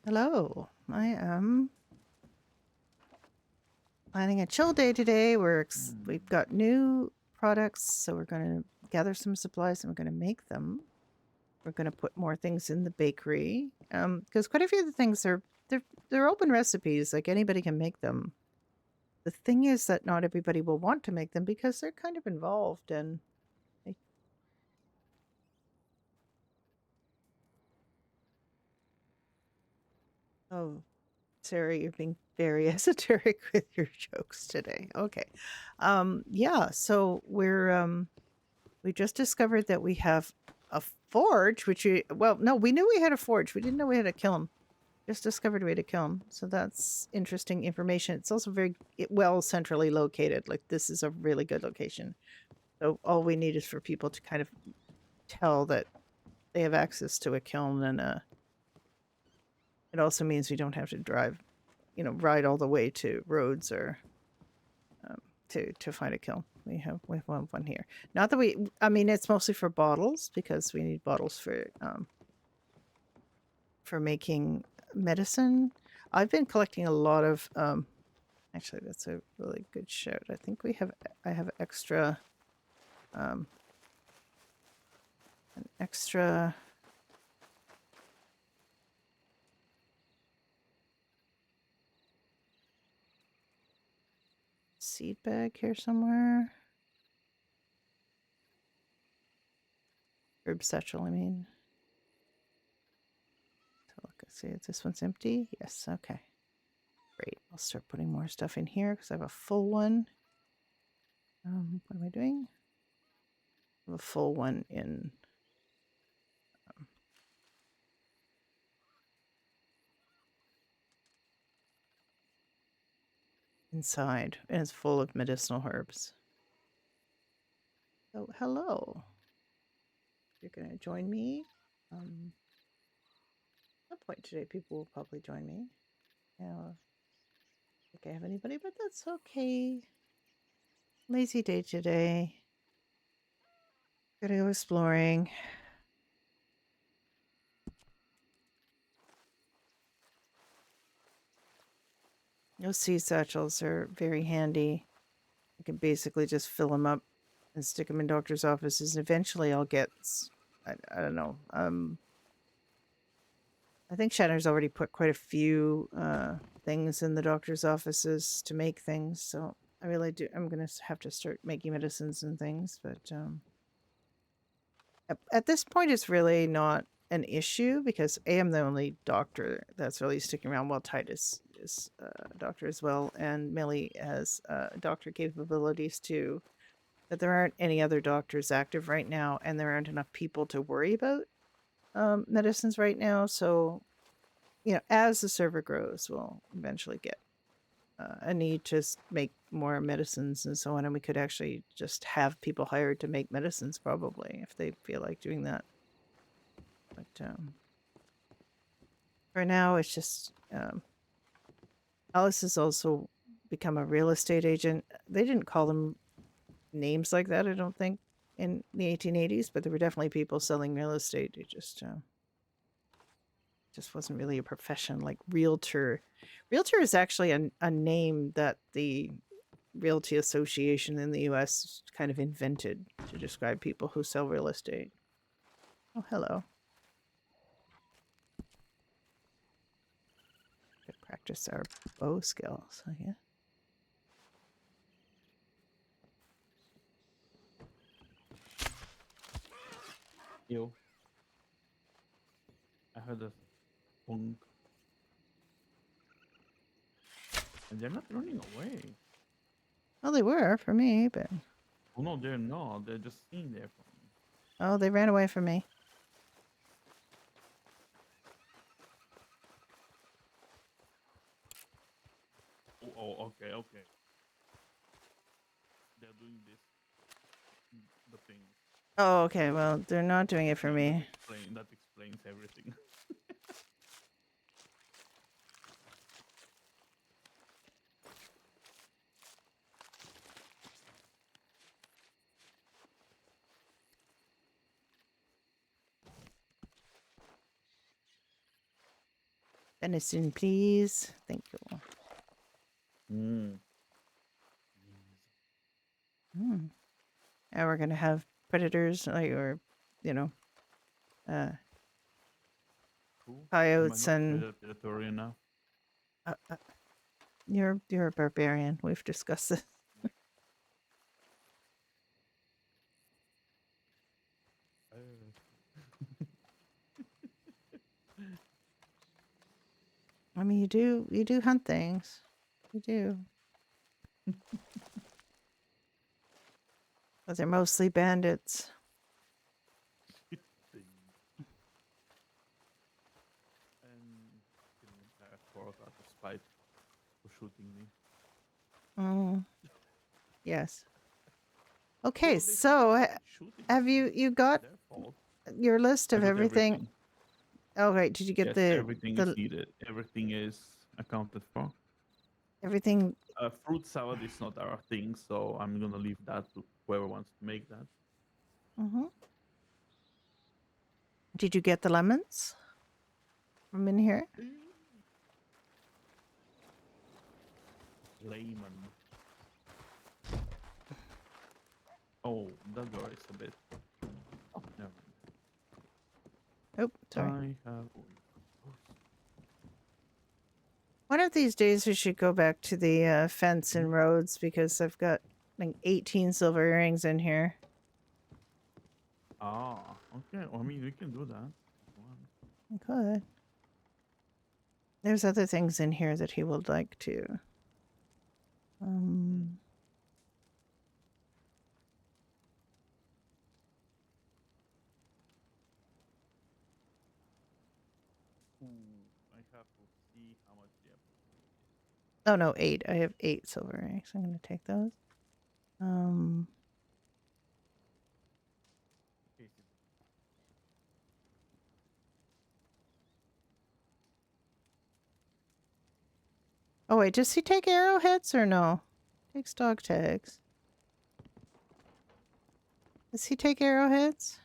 Hello, I am planning a chill day today. We've got new products, so we're going to gather some supplies and we're going to make them. We're going to put more things in the bakery because quite a few of the things they're open recipes, like anybody can make them. The thing is that not everybody will want to make them because they're kind of involved and. Oh, Sarah, you're being very esoteric with your jokes today. Okay. Yeah, so we just discovered that we have a forge, no, we knew we had a forge. We didn't know we had a kiln. Just discovered we had a kiln. So that's interesting information. It's also very well centrally located. Like this is a really good location. So all we need is for people to kind of tell that they have access to a kiln and it also means we don't have to drive, ride all the way to Rhodes or to find a kiln. We have one here. Not that I mean, it's mostly for bottles because we need bottles for making medicine. I've been collecting a lot of. Actually, that's a really good shout. I have extra. An extra. Seed bag here somewhere. Herb satchel, I mean. So look, let's see if this one's empty. Yes, okay. Great. I'll start putting more stuff in here because I have a full one. What am I doing? I have a full one in. Inside, and it's full of medicinal herbs. So, hello. You're going to join me. At some point today, people will probably join me. I don't think I have anybody, but that's okay. Lazy day today. Gotta go exploring. Those seed satchels are very handy. You can basically just fill them up and stick them in doctor's offices. Eventually, I'll get. I don't know. I think Shatner's already put quite a few things in the doctor's offices to make things. So I really do. I'm going to have to start making medicines and things. But at this point, it's really not an issue because I'm the only doctor that's really sticking around. While Titus is a doctor as well. And Millie has doctor capabilities too. But there aren't any other doctors active right now. And there aren't enough people to worry about medicines right now. So as the server grows, we'll eventually get a need to make more medicines and so on. And we could actually just have people hired to make medicines probably if they feel like doing that. But for now, it's just Alice has also become a real estate agent. They didn't call them names like that, I don't think, in the 1880s, but there were definitely people selling real estate. It just wasn't really a profession like realtor. Realtor is actually a name that the Realty Association in the US kind of invented to describe people who sell real estate. Oh, hello. Could practice our bow skills, I guess. Yo, I heard a punk. And they're not running away. Well, they were for me, but Oh no, they're not. They're just sitting there for me. oh, they ran away from me. Oh, okay, okay. They're doing this, the thing. Oh, okay. Well, they're not doing it for me. That explains everything. Venison, please. Thank you. Mm. Mm. Now we're gonna have predators, like, or you know, uh, Cool. Am I coyotes not and. predatory enough? Uh, uh, you're a barbarian. We've discussed this. I mean, you do hunt things. You do, but they're mostly bandits. And killing entire forest out of spite for shooting me. Mm, yes. Okay, Well, they so shooting have me. you got Their fault. your list I of got everything? everything. Oh, right. Did you get Yes, the everything is the needed. Everything is accounted for. everything? Fruit salad is not our thing, so I'm gonna leave that to whoever wants to make that. Hmm. Did you get the lemons from in here? Layman. Oh, that door is a bit. Oh, never Oh, sorry. mind. I have. One of these days we should go back to the fence and Mhm. roads because I've got like 18 silver earrings in here. Ah, okay. Well, I mean, we can do that. If you want. I could. There's other things in here that he would like to. Mm. Ooh, I have to see how much the opportunity is. Oh no, 8. I have 8 silver earrings. I'm gonna take those. Um. Okay, so Oh wait, does he take arrowheads or no? Takes dog tags. Does he take arrowheads?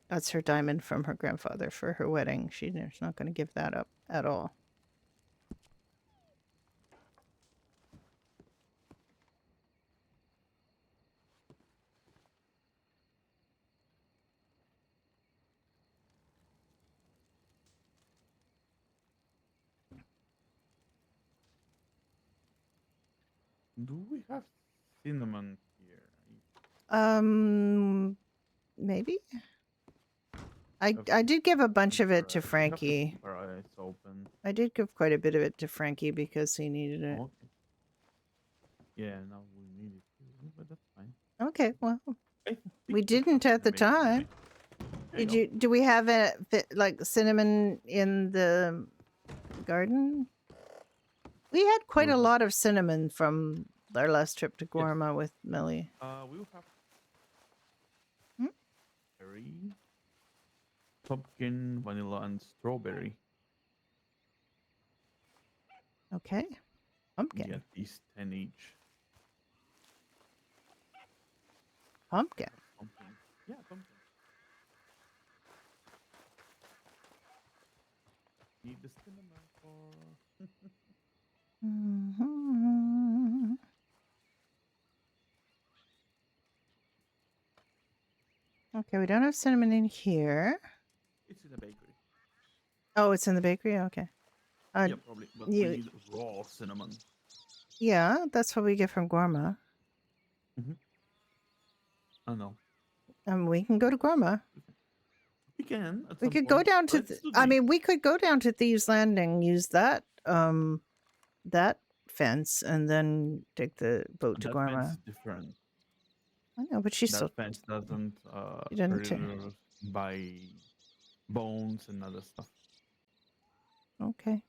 That's her diamond from her grandfather for her wedding. She's not going to give that up at all. do we have cinnamon here? Maybe. I I have I to did give a bunch keep of it our to we have to Frankie. keep our eyes open. I did give quite a bit of it to Frankie because he needed it. Okay. Yeah, now we need it too, but that's fine. Okay, well, I we think we have didn't at the cinnamon time. anyway. There you go. Do we have like cinnamon in the garden? We had quite We'll a have lot of cinnamon from our last trip to yes. Gorma with Millie. We will have Hmm? berry, pumpkin, vanilla, and strawberry. Okay. We Pumpkin. get these 10 each. Pumpkin. Pumpkin. Yeah, pumpkin. Need the cinnamon for. Mhm. Okay, we don't have cinnamon in here. It's in the bakery. Oh, it's in the bakery? Okay. Yeah, probably. But we You, need raw cinnamon. yeah, that's what we get from Gorma. I know. We can go to Gorma. We can at We some could go point. down to. Let's do I the. mean, we could go down to Thieves Landing, use that fence, and then take the boat to That fence is Gorma. different. I know, but she's That still. fence doesn't She didn't. by bones and other stuff. Okay.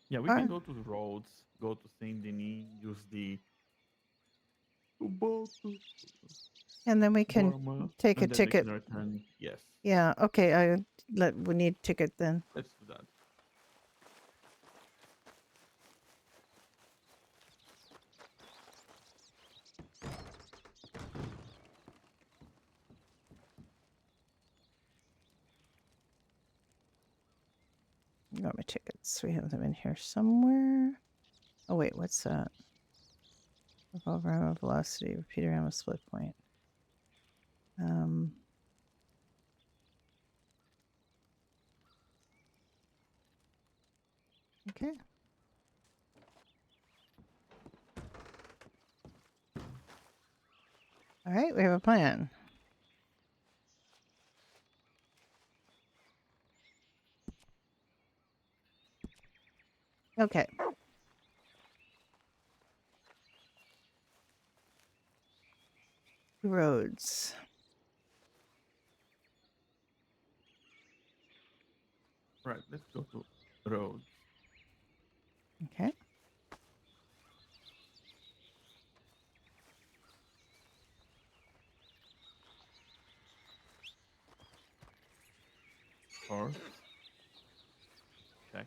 Yeah, we All can right. go to the roads, go to Saint Denis, use the boat to And then we can Burma, take a and then we can ticket. return. Yes, Yeah. Okay. We need ticket then. let's do got my tickets. We have them in here somewhere. Oh wait, what's that? Revolver ammo velocity, repeater ammo split point. Okay. All right, we have a plan. Okay. Roads. Right, let's go to roads. Okay. Horse. Check.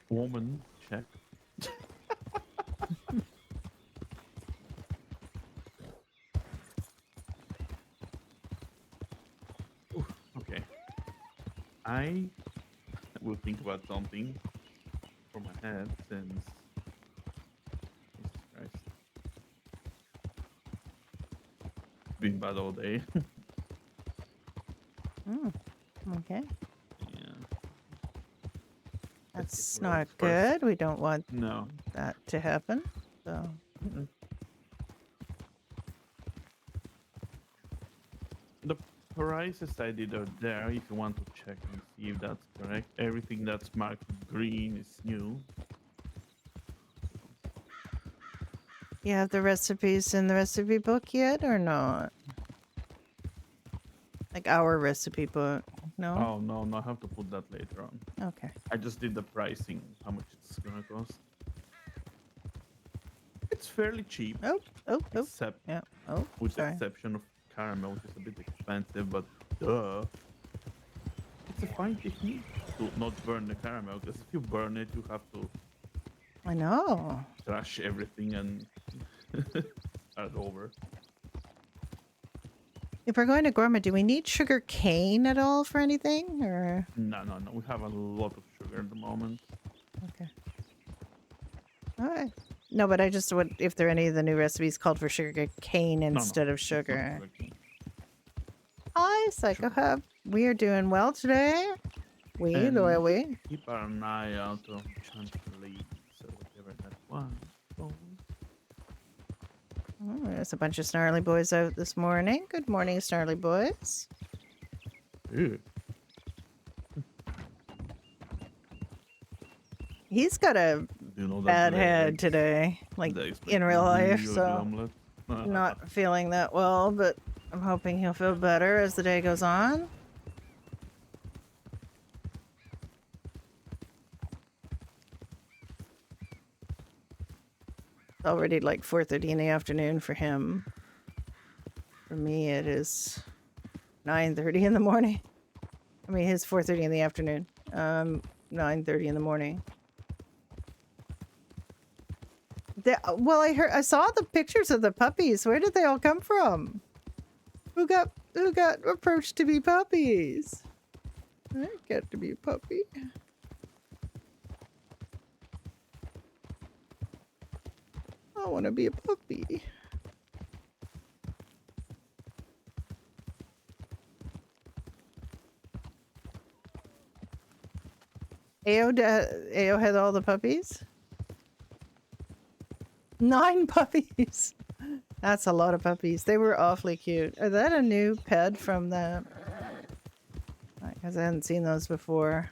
Woman. Check. Oof, okay. I will think about something for my head since Jesus Christ. Been bad all day. Okay. Yeah. Let's That's get not roads first. good. We don't want No. that to happen. So, Mm-mm. The prices I did are there if you want to check and see if that's correct. Everything that's marked green is new. you have the recipes in the recipe book yet or not? Like our recipe book? No? Oh no, no, I have to put that later on. Okay. I just did the pricing, how much it's gonna cost. It's fairly cheap, Oh, except yeah. Oh, with the sorry. exception of caramel, which is a bit expensive, but duh. It's a fine technique to not burn the caramel, because if you burn it, you have to I know. trash everything and start over. If we're going to Gorma, do we need sugar cane at all for anything? Or No, no, no. We have a lot of sugar at the moment. okay. All right. No, but I just would if there are any of the new recipes called for sugar cane No, no, instead of it's not sugar. sugar cane. Hi, Psycho Hub. We are doing well today. We, And loyal we. keep an eye out on Chantilly. So whatever that was. Oh, Oh, there's a bunch of snarly boys out this morning. Good morning, snarly boys. ew. He's got a Do you know that bad the head eggs, today, like the eggs make in real life, really ugly so omelet? not feeling that well, but I'm hoping he'll feel better as the day goes on. It's already like 4:30 in the afternoon for him. For me, it is 9:30 in the morning. I mean, his 4:30 in the afternoon. 9:30 in the morning. Well, I saw the pictures of the puppies. Where did they all come from? Who got approached to be puppies? I get to be a puppy. I want to be a puppy. Ao had all the puppies? 9 puppies. That's a lot of puppies. They were awfully cute. Is that a new pet from the... Because I hadn't seen those before.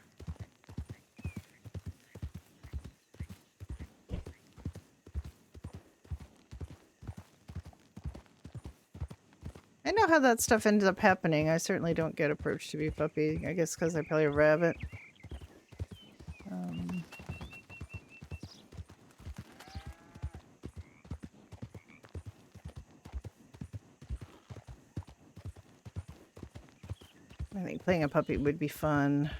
I know how that stuff ends up happening. I certainly don't get approached to be a puppy. I guess because I play a rabbit. I think playing a puppy would be fun.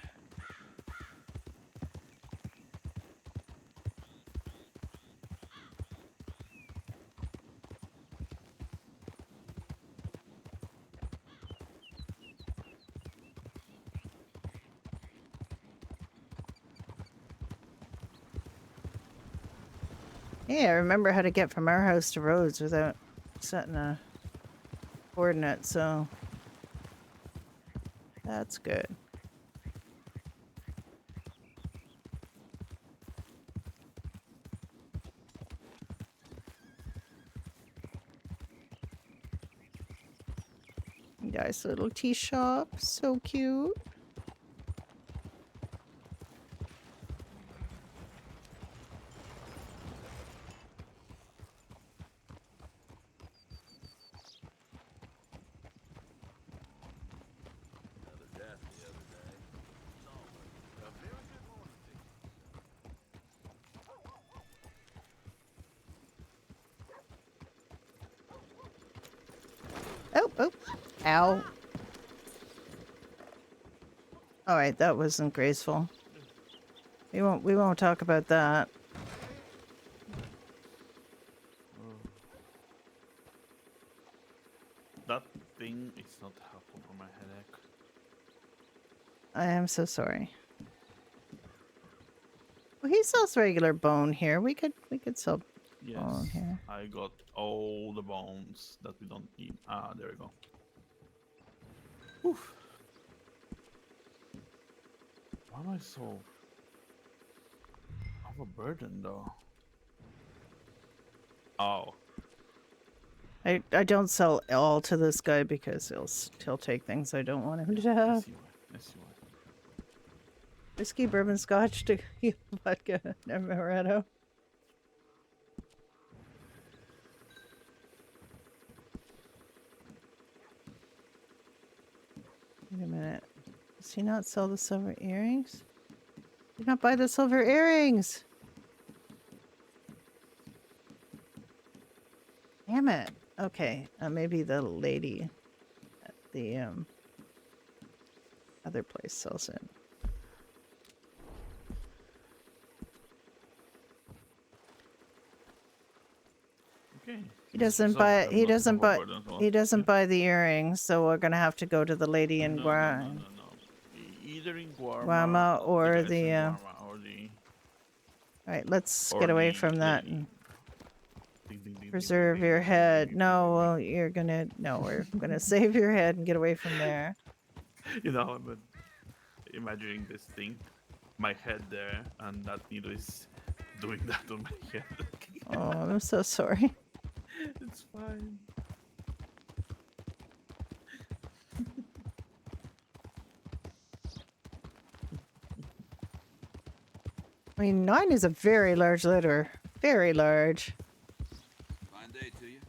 Hey, I remember how to get from our house to Rhodes without setting a coordinate, so that's good. Nice little tea shop, so cute. Oh, oh, ow. All right, that wasn't graceful. We won't talk about that. That thing is not helpful for my headache. I am so sorry. Well, he sells regular bone here. We could sell bone Yes, here. I got all the bones that we don't need. Ah, there we go. Oof. Why am I so overburdened though? Oh, I don't sell all to this guy because he'll take things I don't want him to I have. see why. I see why. Whiskey, bourbon, scotch, tequila, vodka, and amaretto. Wait a minute. Does he not sell the silver earrings? Did not buy the silver earrings. Damn it. Okay, maybe the lady at the other place sells it. Okay. He doesn't buy. He doesn't buy. He doesn't Yeah. buy the earrings, so we're gonna have to go to the lady in No. Either in Guarma the or guys the. in Guarma, or the All right, let's or get away the from that lady. and Ding, ding, ding, preserve ding, your ding, ding, head. ding, No, ding, well, you're gonna. No, we're gonna save your head and get away from there. ding. You know, I'm imagining this thing, my head there, and that needle is doing that on my head. Oh, I'm so sorry. It's fine. I mean, 9 is a very large letter. Very large. Fine day to you.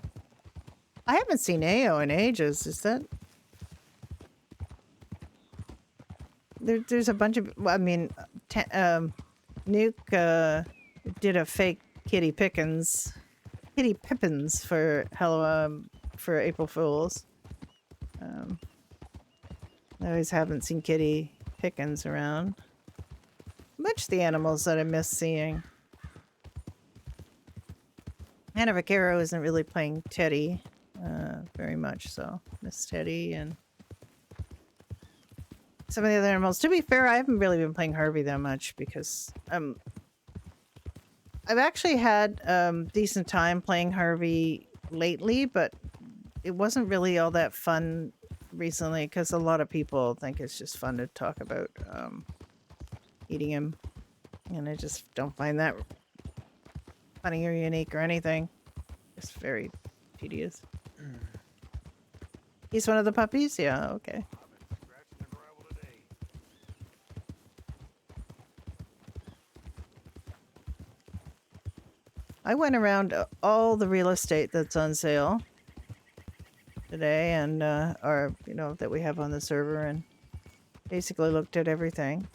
I haven't seen AO in ages. Is that? There's a bunch of. Well, I mean, Nuke did a fake Kitty Pippins for April Fools. I always haven't seen Kitty Pickens around. Much the animals that I miss seeing. Hannah Vaquero isn't really playing Teddy very much, so miss Teddy and some of the other animals. To be fair, I haven't really been playing Harvey that much because I've actually had decent time playing Harvey lately, but it wasn't really all that fun recently because a lot of people think it's just fun to talk about eating him, and I just don't find that funny or unique or anything. It's very tedious. He's one of the puppies? Yeah, okay. I went around all the real estate that's on sale today and or that we have on the server and basically looked at everything.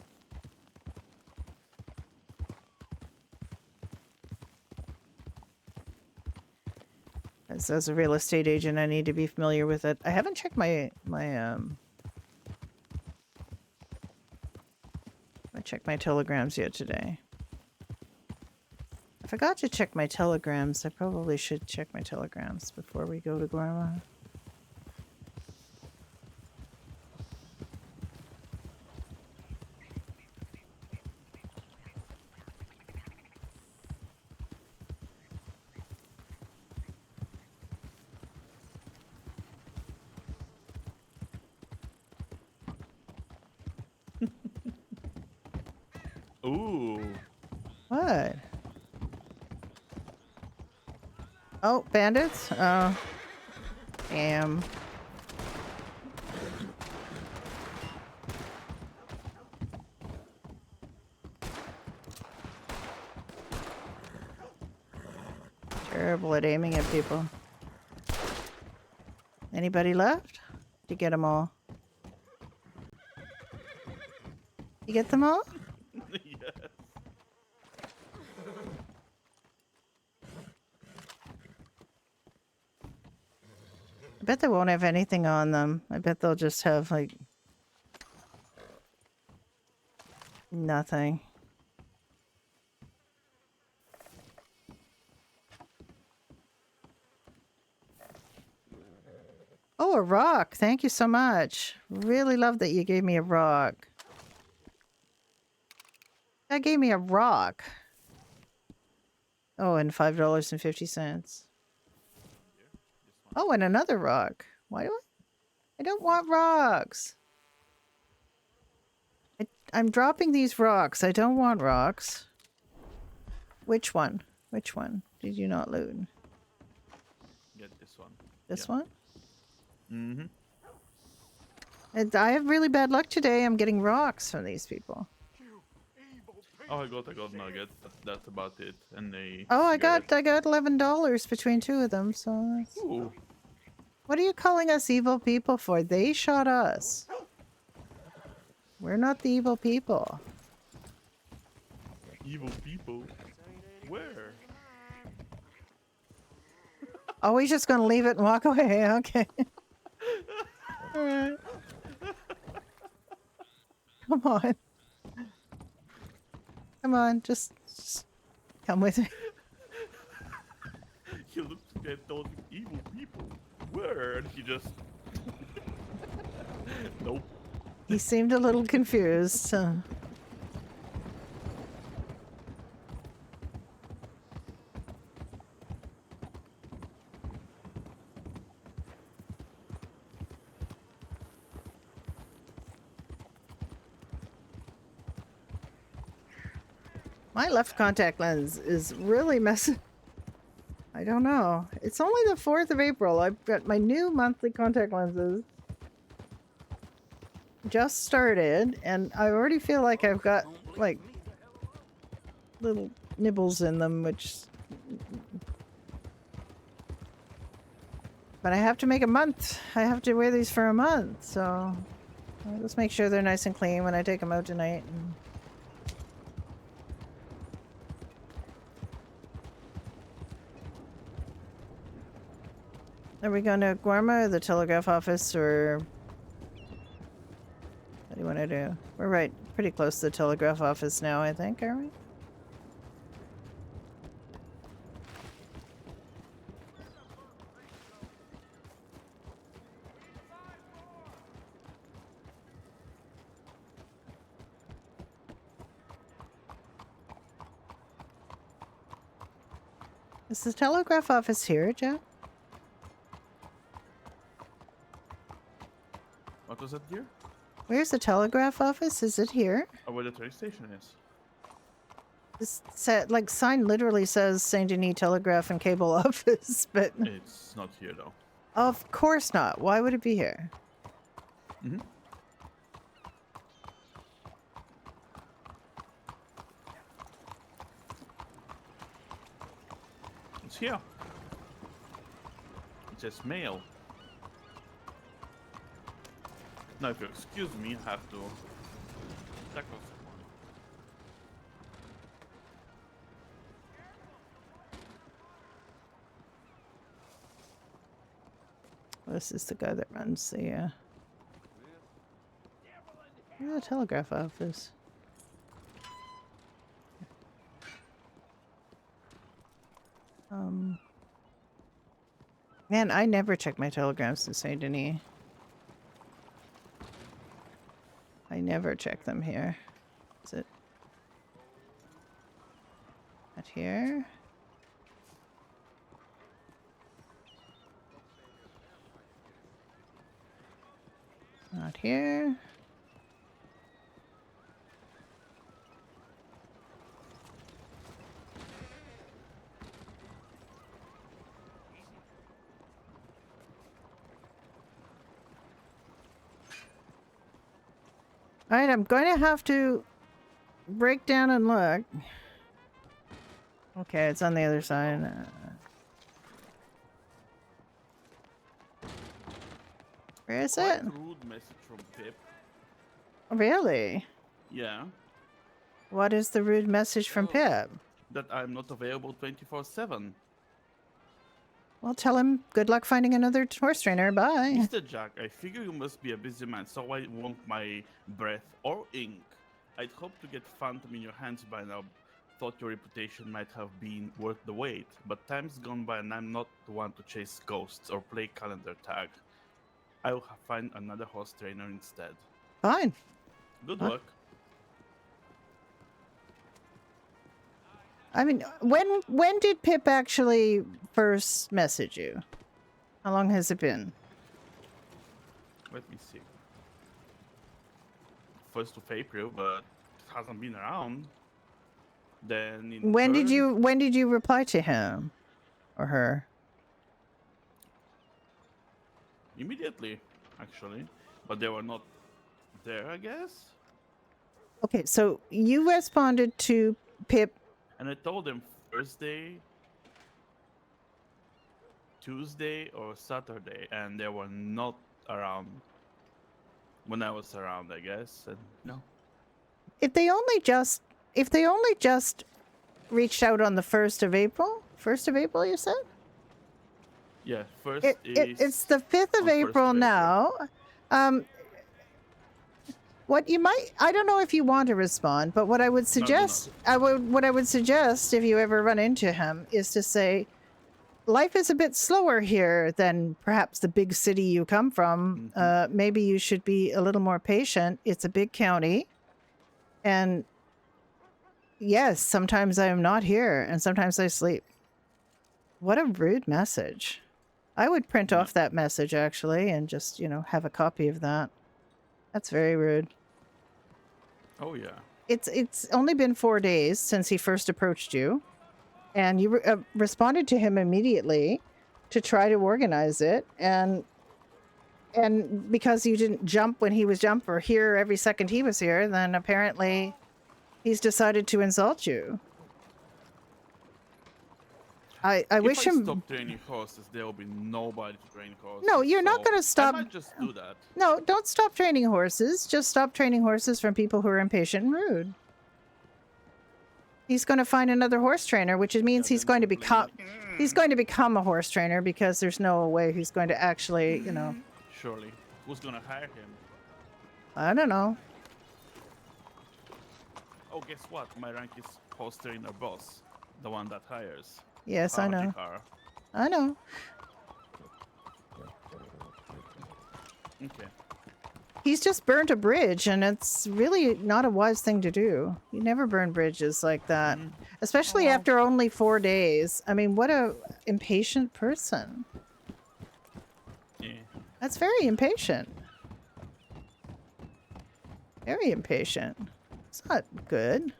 As a real estate agent, I need to be familiar with it. I haven't checked I checked my telegrams yet today. I forgot to check my telegrams. I probably should check my telegrams before we go to Guarma. Ooh. What? Oh, bandits? Oh. Damn. Terrible at aiming at people. Anybody left? To get them all? You get them all? Yes. I bet they won't have anything on them. I bet they'll just have, like, nothing. Oh, a rock. Thank you so much. Really love that you gave me a rock. That gave me a rock. Oh, and $5.50. Oh, and another rock. Why do I don't want rocks. I'm dropping these rocks. I don't want rocks. Which one? Which one did you not loot? Get this one. This Yeah. one? Mm-hmm. And I have really bad luck today. I'm getting rocks from these people. Oh, I got nuggets. That's about it. And they. Oh, I got $11 between two of them. So that's... Ooh. What are you calling us evil people for? They shot us. We're not the evil people. Evil people. Where? Oh, we just gonna leave it and walk away? Okay. All right. Come on. Come on, just come with me. He looked at those evil people. Where? And he just. Nope. He seemed a little confused. My left contact lens is really messing. I don't know. It's only the 4th of April. I've got my new monthly contact lenses. Just started, and I already feel like I've got, like, little nibbles in them, which... But I have to make a month. I have to wear these for a month, so... Let's make sure they're nice and clean when I take them out tonight. And... Are we going to Guarma or the telegraph office, or... What do you want to do? We're right pretty close to the telegraph office now, I think, aren't we? Is the telegraph office here, Jeff? What was that, dear? Where's the telegraph office? Is it here? Oh, where the train station is. This set, like, sign literally says Saint Denis Telegraph and Cable Office, but It's not here though. of course not. Why would it be here? Mm-hmm. It's here. It says mail. Now, if you excuse me, I have to tackle someone. This is the guy that runs the telegraph office. Man, I never check my telegrams in Saint Denis. I never check them here. Is it? Not here? Not here. All right, I'm going to have to break down and look. Okay, it's on the other side. Where is Quite it? rude message from Pip. Really? Yeah. What is the rude message from Oh. Pip? That I'm not available 24/7. Well, tell him good luck finding another horse trainer. Bye. Mr. Jack, I figure you must be a busy man, so I want my breath or ink. I'd hoped to get Phantom in your hands by now. Thought your reputation might have been worth the wait, but time's gone by and I'm not the one to chase ghosts or play calendar tag. I'll find another horse trainer instead. Fine. Good Huh? luck. I mean, when did Pip actually first message you? How long has it been? Let me see. 1st of April, but it hasn't been around. Then in When did third- you reply to him or her? Immediately, actually, but they were not there, I guess. Okay, so you responded to Pip. And I told them Thursday, Tuesday, or Saturday, and they were not around when I was around, I guess. And no, If they only just reached out on the 1st of April? 1st of April, you said? yeah, first is It's the 5th of on 1st of April April. now. What you might, I don't know if you want to respond, but what I would No, do not. suggest, what I would suggest if you ever run into him is to say, life is a bit slower here than perhaps the big city you come from. Maybe you should be a little more patient. It's a big county. And yes, sometimes I am not here and sometimes I sleep. What a rude message. I would print Yeah. off that message actually and just, have a copy of that. That's very rude. Oh yeah, It's only been 4 days since he first approached you, and you responded to him immediately to try to organize it, and because you didn't jump when he was or here every second he was here, then apparently he's decided to insult you. I wish if I him. stop training horses, there will be nobody to train horses. No, you're not so gonna stop- I might just do that. No, don't stop training horses. Just stop training horses from people who are impatient and rude. He's going to find another horse trainer, which means Yeah, he's then going to complain. become he's going to become a horse trainer because there's no way he's going to actually, Surely, who's gonna hire him? I don't know. Oh, guess what? My rank is horse trainer boss, the one that hires. Yes, I know. Car. I know. Okay. He's just burnt a bridge, and it's really not a wise thing to do. You never burn bridges like that, especially Well. after only 4 days. I mean, what a impatient person. Yeah. That's very impatient. Very impatient. It's not good.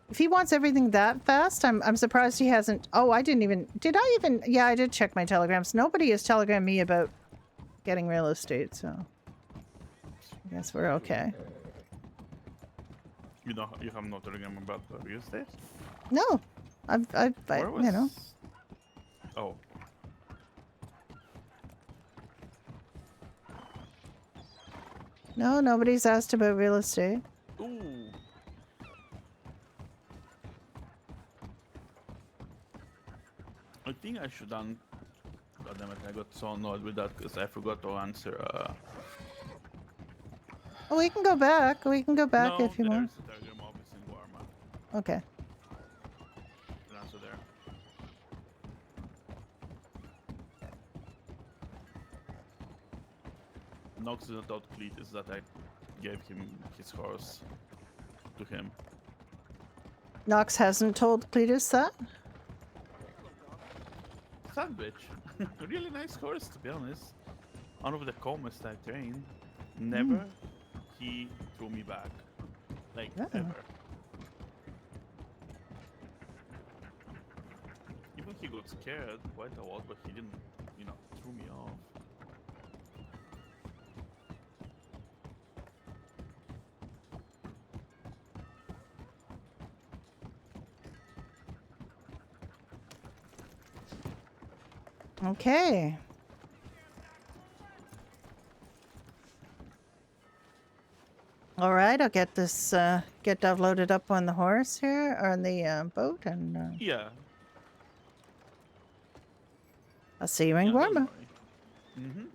If he wants everything that fast, I'm surprised he hasn't. Oh, I didn't even. Did I even? Yeah, I did check my telegrams. Nobody has telegrammed me about getting real estate, so I guess we're okay. You have no telegram about the real estate? No, Where was... Oh. No, nobody's asked about real estate. Ooh. I think I should God damn it, I got so annoyed with that because I forgot to answer. Oh, we can go back. We can go back no, if you want. there's a telegram office in Warma. Okay. You can answer there. Nox is not Cletus that I gave him his horse to him. Nox hasn't told Cletus that? Sandwich. A really nice horse, to be honest. One of the calmest I trained. Never he threw me back. Like, Yeah. ever. Even he got scared quite a lot, but he didn't, threw me off. Okay. All right, I'll get this get loaded up on the horse here, or on the boat, and Yeah. I'll see you in Yeah, don't Guarma. worry. Mm-hmm.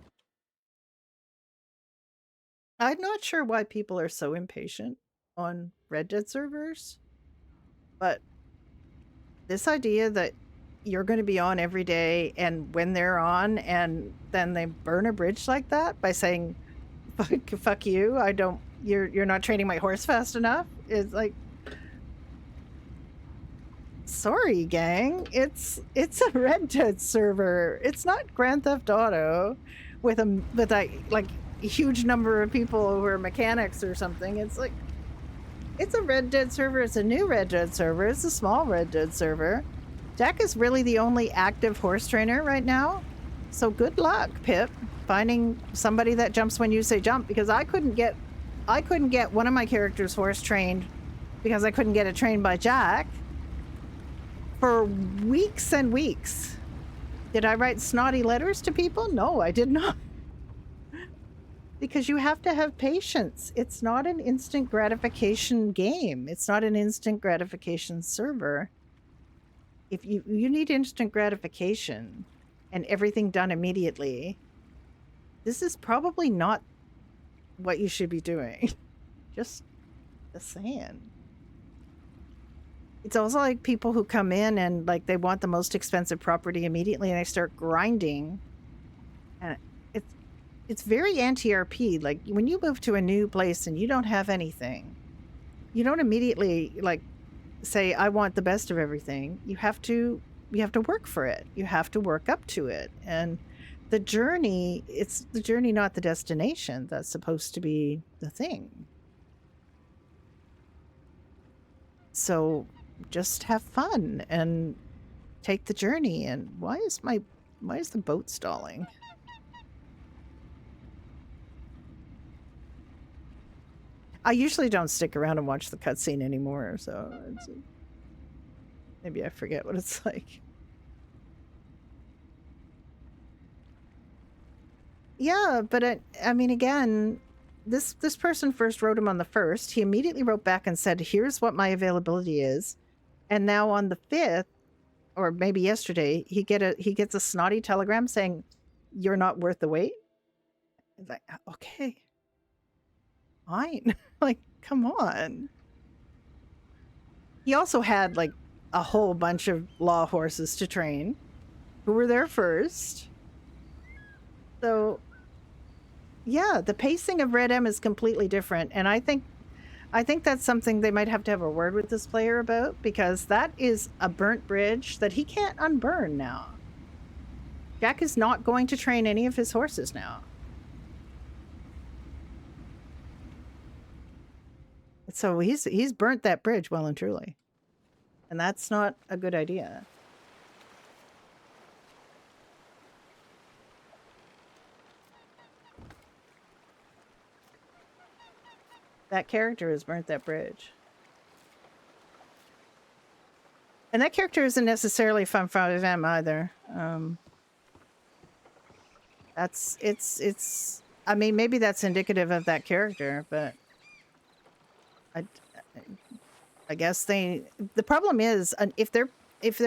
I'm not sure why people are so impatient on Red Dead servers, but this idea that you're going to be on every day, and when they're on, and then they burn a bridge like that by saying, "Fuck you! You're not training my horse fast enough." Is like, sorry, gang. It's a Red Dead server. It's not Grand Theft Auto with a like huge number of people who are mechanics or something. It's like, it's a Red Dead server. It's a new Red Dead server. It's a small Red Dead server. Jack is really the only active horse trainer right now. So good luck, Pip, finding somebody that jumps when you say jump, because I couldn't get one of my characters horse trained because I couldn't get it trained by Jack for weeks and weeks. Did I write snotty letters to people? No, I did not. Because you have to have patience. It's not an instant gratification game. It's not an instant gratification server. If you need instant gratification and everything done immediately, this is probably not what you should be doing. Just saying. It's also like people who come in and like they want the most expensive property immediately, and they start grinding. And it's very anti-RP. Like when you move to a new place and you don't have anything, you don't immediately like say, I want the best of everything. You have to work for it. You have to work up to it. And the journey, it's the journey, not the destination. That's supposed to be the thing. So just have fun and take the journey. And why is the boat stalling? I usually don't stick around and watch the cutscene anymore, so maybe I forget what it's like. Yeah, but I mean, again, this person first wrote him on the 1st. He immediately wrote back and said, "Here's what my availability is." And now on the 5th, or maybe yesterday, he gets a snotty telegram saying, "You're not worth the wait." It's like, okay, fine. Like, come on. He also had like a whole bunch of law horses to train who were there first. So yeah, the pacing of Red M is completely different. And I think that's something they might have to have a word with this player about, because that is a burnt bridge that he can't unburn now. Jack is not going to train any of his horses now. So he's burnt that bridge well and truly. And that's not a good idea. That character has burnt that bridge. And that character isn't necessarily from 5M either. I mean, maybe that's indicative of that character, but I guess the problem is, if they're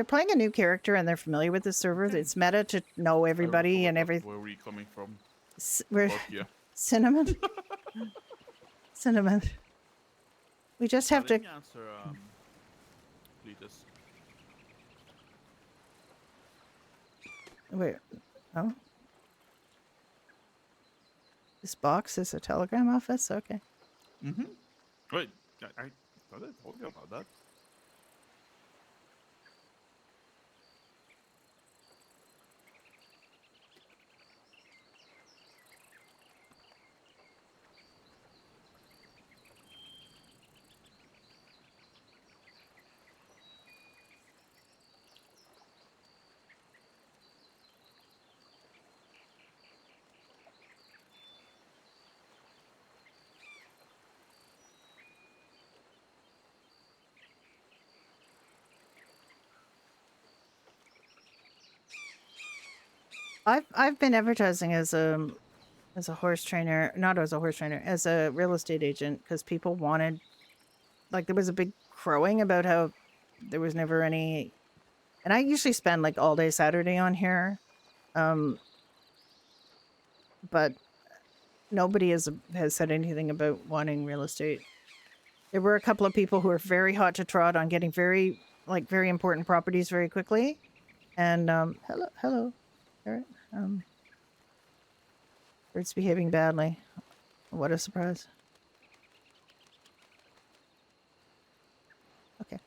playing a new character and they're familiar with the server, it's meta to know everybody and everything. Where were you coming from? We're Yeah. Cinnamon. Cinnamon. We just have to Let me answer, Cletus. wait. Oh, this box is a telegram office. Okay. Mm-hmm. Wait, I thought I told you about that. I've been advertising as a horse trainer, not as a horse trainer, as a real estate agent, because people wanted, like, there was a big crowing about how there was never any, and I usually spend like all day Saturday on here, um, but nobody has said anything about wanting real estate. There were a couple of people who were very hot to trot on getting very important properties very quickly, and hello, Garrett. Bird's behaving badly. What a surprise. Okay.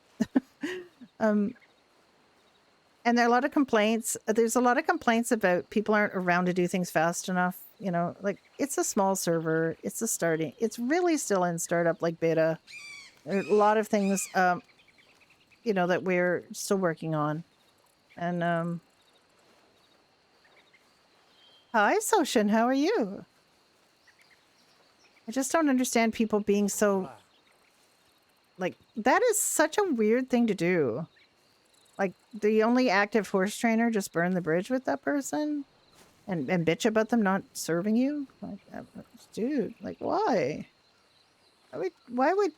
um, and there are a lot of complaints. There's a lot of complaints about people aren't around to do things fast enough. You know, like, it's a small server. It's really still in startup, like, beta. There are a lot of things, you know, that we're still working on. And, hi, Soshin. How are you? I just don't understand people being so, like, that is such a weird thing to do. Like, the only active horse trainer just burn the bridge with that person and bitch about them not serving you? Like, dude, like, why? Why would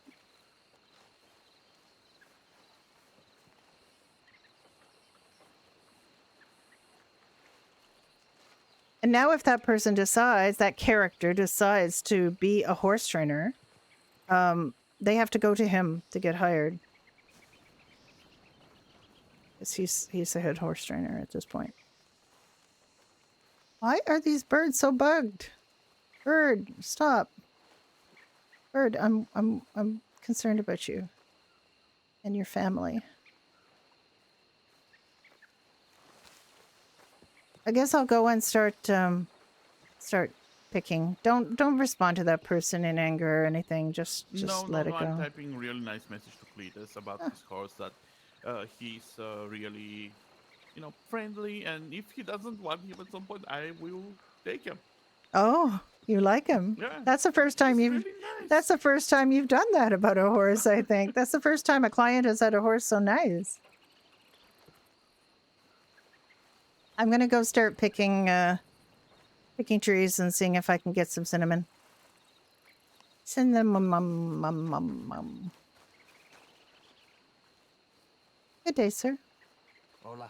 And now if that person decides, that character decides to be a horse trainer, they have to go to him to get hired. Because he's the head horse trainer at this point. Why are these birds so bugged? Bird, stop. Bird, I'm concerned about you and your family. I guess I'll go and start picking. Don't respond to that person in anger or anything. Just let it go. I'm typing a really nice message to Cletus about his horse, that he's really, friendly, and if he doesn't want him at some point, I will take him. Oh, you like him? Yeah. That's the first time He's you've really nice. That's the first time you've done that about a horse, I think. That's the first time a client has had a horse so nice. I'm gonna go start picking trees and seeing if I can get some cinnamon. Cinnamon. Good day, sir. Hola.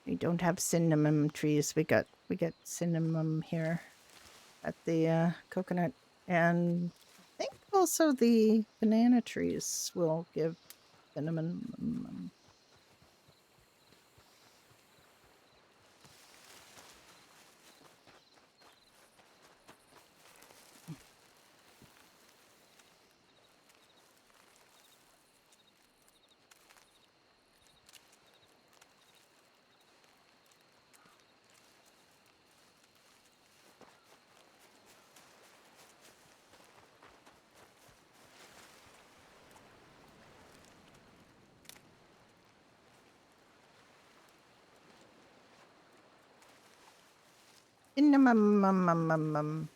We don't have cinnamon trees. We get cinnamon here at the coconut, and I think also the banana trees will give cinnamon. Cinnamon.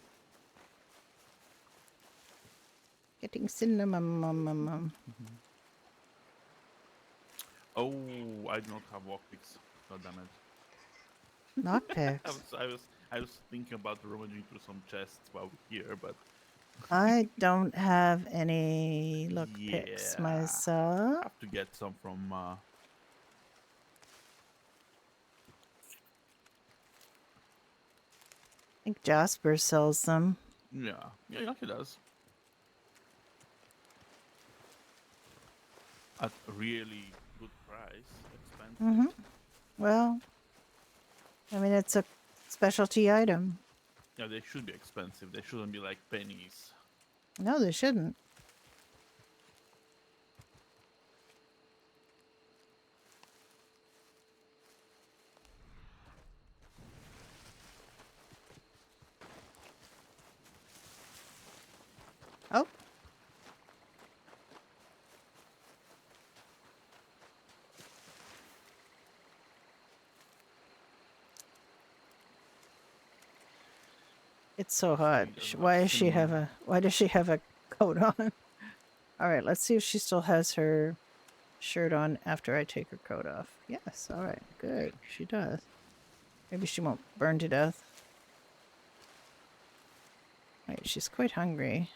Getting cinnamon. Oh, I do not have walk picks. God damn it. Lockpicks. I was thinking about rummaging through some chests while we're here, but I don't have any lockpicks yeah, myself. I have to get some from. I think Jasper sells them. Yeah, he does. At a really good price, expensive. Well, I mean, it's a specialty item. Yeah, they should be expensive. They shouldn't be like pennies. No, they shouldn't. Oh. It's so hot. It doesn't have Why does she have cinnamon. why does she have a coat on? All right, let's see if she still has her shirt on after I take her coat off. Yes, all right, good. She does. Maybe she won't burn to death. Right, she's quite hungry.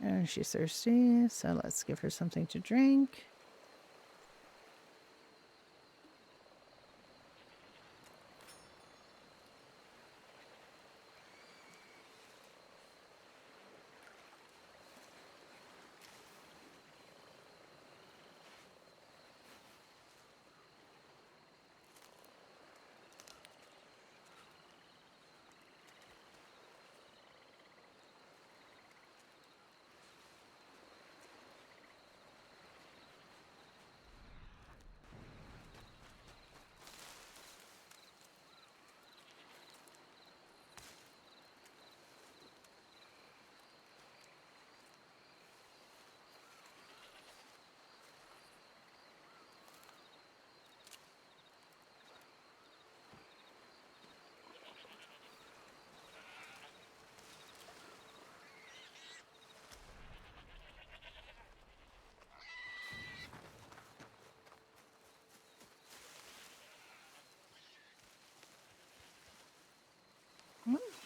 And she's thirsty, so let's give her something to drink.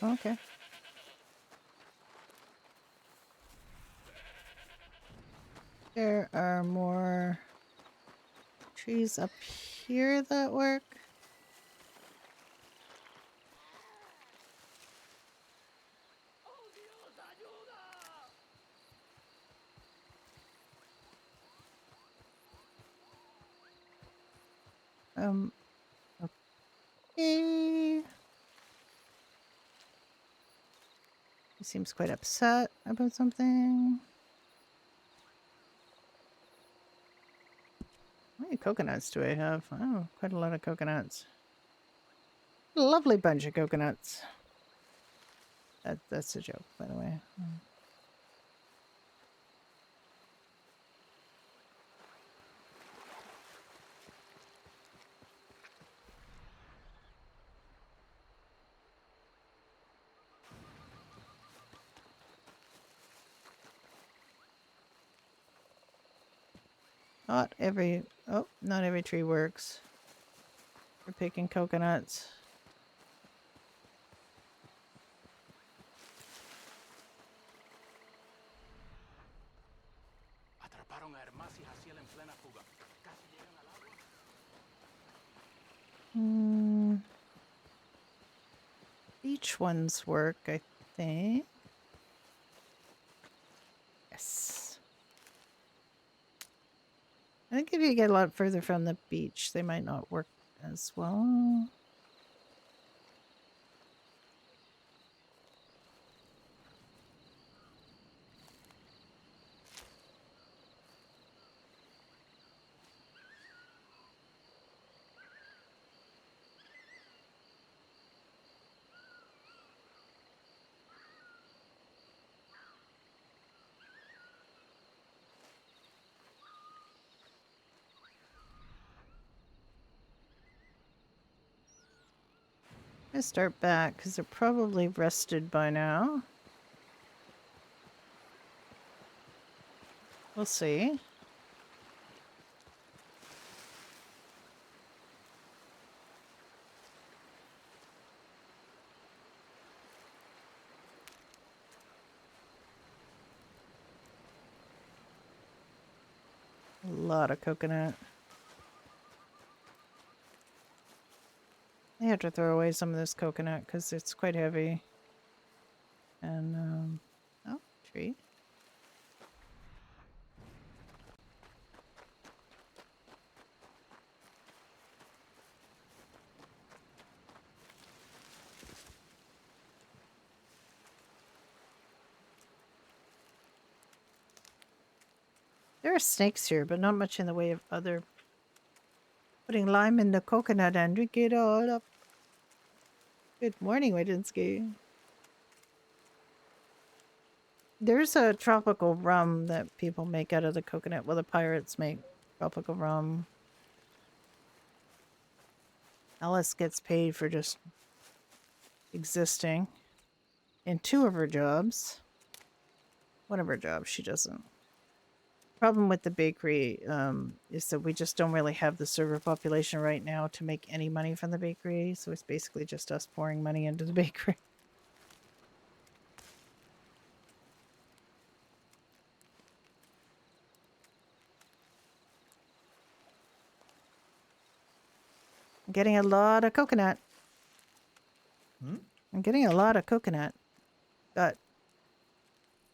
Okay. There are more trees up here that work. Okay. He seems quite upset about something. How many coconuts do I have? Oh, quite a lot of coconuts. Lovely bunch of coconuts. That's a joke, by the way. Not every tree works for picking coconuts. Atraparon a Hermas y Jaciel en plena fuga. Casi llegan al agua. Beach ones work, I think. Yes. I think if you get a lot further from the beach, they might not work as well. I'm gonna start back because they're probably rested by now. We'll see. A lot of coconut. I have to throw away some of this coconut because it's quite heavy. And, oh, tree. There are snakes here, but not much in the way of other. Putting lime in the coconut and drink it all up. Good morning, Wadinsky. There's a tropical rum that people make out of the coconut. Well, the pirates make tropical rum. Alice gets paid for just existing in 2 of her jobs. One of her jobs she doesn't. Problem with the bakery is that we just don't really have the server population right now to make any money from the bakery, so it's basically just us pouring money into the bakery. I'm getting a lot of coconut. Hmm? I'm getting a lot of coconut. Got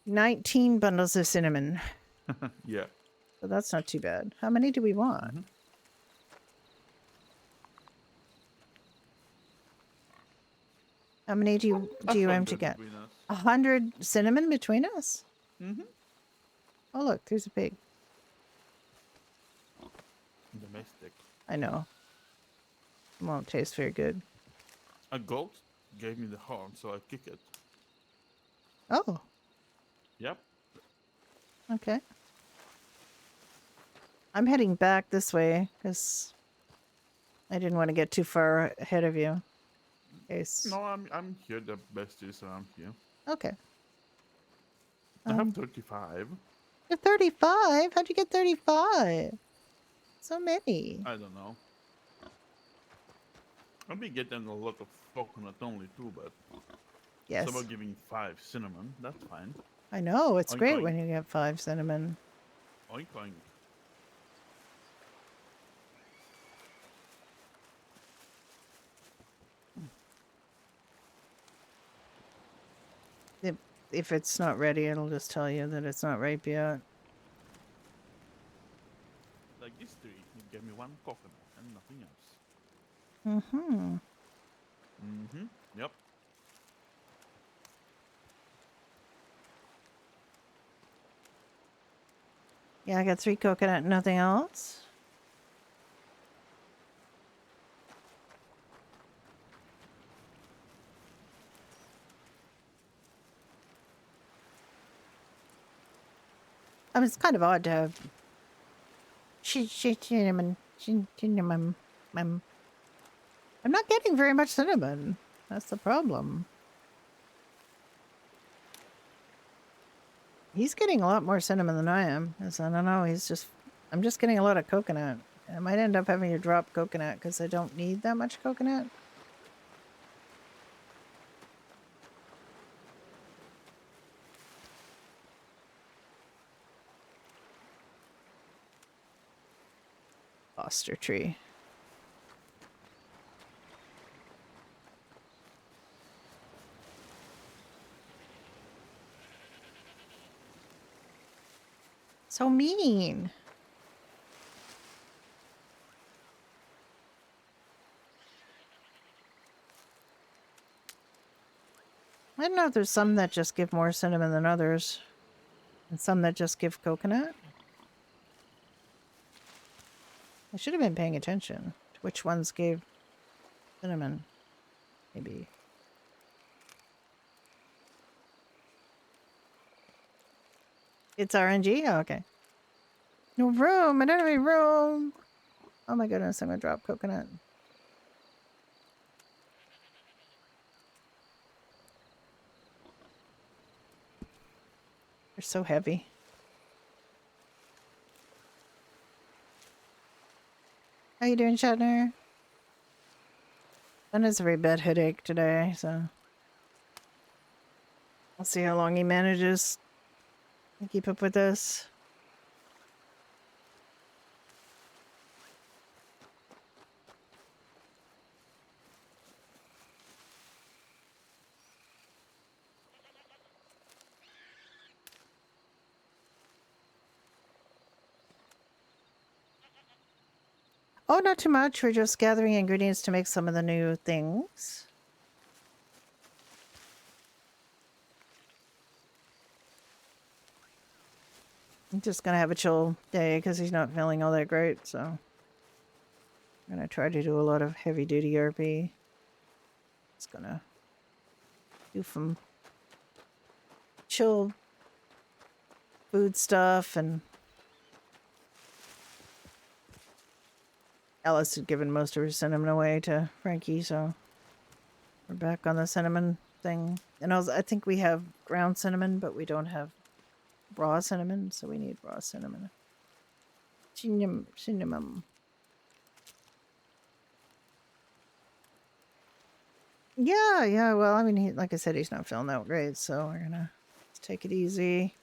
19 bundles of cinnamon. Yeah. So that's not too bad. How many do we want? Mhm. How many do you aim to 100 get? between us. 100 cinnamon between us? Mm-hmm. Oh look, there's a pig. Domestic. I know. It won't taste very good. A goat gave me the horn, so I kick it. Oh, Yep. okay. I'm heading back this way because I didn't want to get too far ahead of you. No, I'm here. The best is around here. Okay. I have 35. You're 35? How'd you get 35? So many. I don't know. I'll be getting a lot of coconut only too, but Yes. someone giving 5 cinnamon, that's fine. I know. It's Oink, great oink. when you get 5 cinnamon. Oink oink. If it's not ready, it'll just tell you that it's not ripe yet. Like this tree, it gave me 1 coconut and nothing else. Mm-hmm. Mm-hmm. Yep. Yeah, I got 3 coconut, nothing else. I mean, it's kind of odd to have cinnamon. Cinnamon. I'm not getting very much cinnamon. That's the problem. He's getting a lot more cinnamon than I am. I don't know. I'm just getting a lot of coconut. I might end up having to drop coconut because I don't need that much coconut. Foster tree. So mean. I don't know if there's some that just give more cinnamon than others. And some that just give coconut. I should have been paying attention to which ones gave cinnamon. Maybe. It's RNG? Oh, okay. No room. I don't have any room. Oh my goodness, I'm gonna drop coconut. They're so heavy. How you doing, Shatner? Ben has a very bad headache today, so I'll see how long he manages to keep up with this. Oh, not too much. We're just gathering ingredients to make some of the new things. I'm just gonna have a chill day because he's not feeling all that great, so I'm gonna try to do a lot of heavy duty RP. Just gonna do some chill food stuff and Alice had given most of her cinnamon away to Frankie, so we're back on the cinnamon thing. And also, I think we have ground cinnamon, but we don't have raw cinnamon, so we need raw cinnamon. Cinnamon. Yeah. Well, I mean, like I said, he's not feeling that great, so we're gonna take it easy.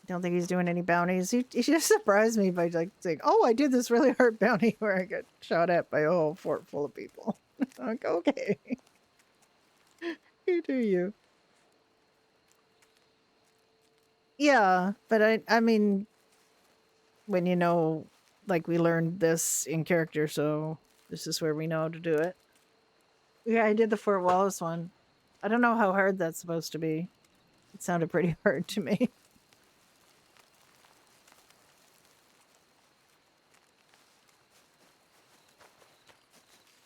Don't think he's doing any bounties. He just surprised me by like saying, "Oh, I did this really hard bounty where I got shot at by a whole fort full of people." I'm like, okay, you do you. Yeah, but I mean, when you know, like we learned this in character, so this is where we know to do it. Yeah, I did the Fort Wallace one. I don't know how hard that's supposed to be. It sounded pretty hard to me.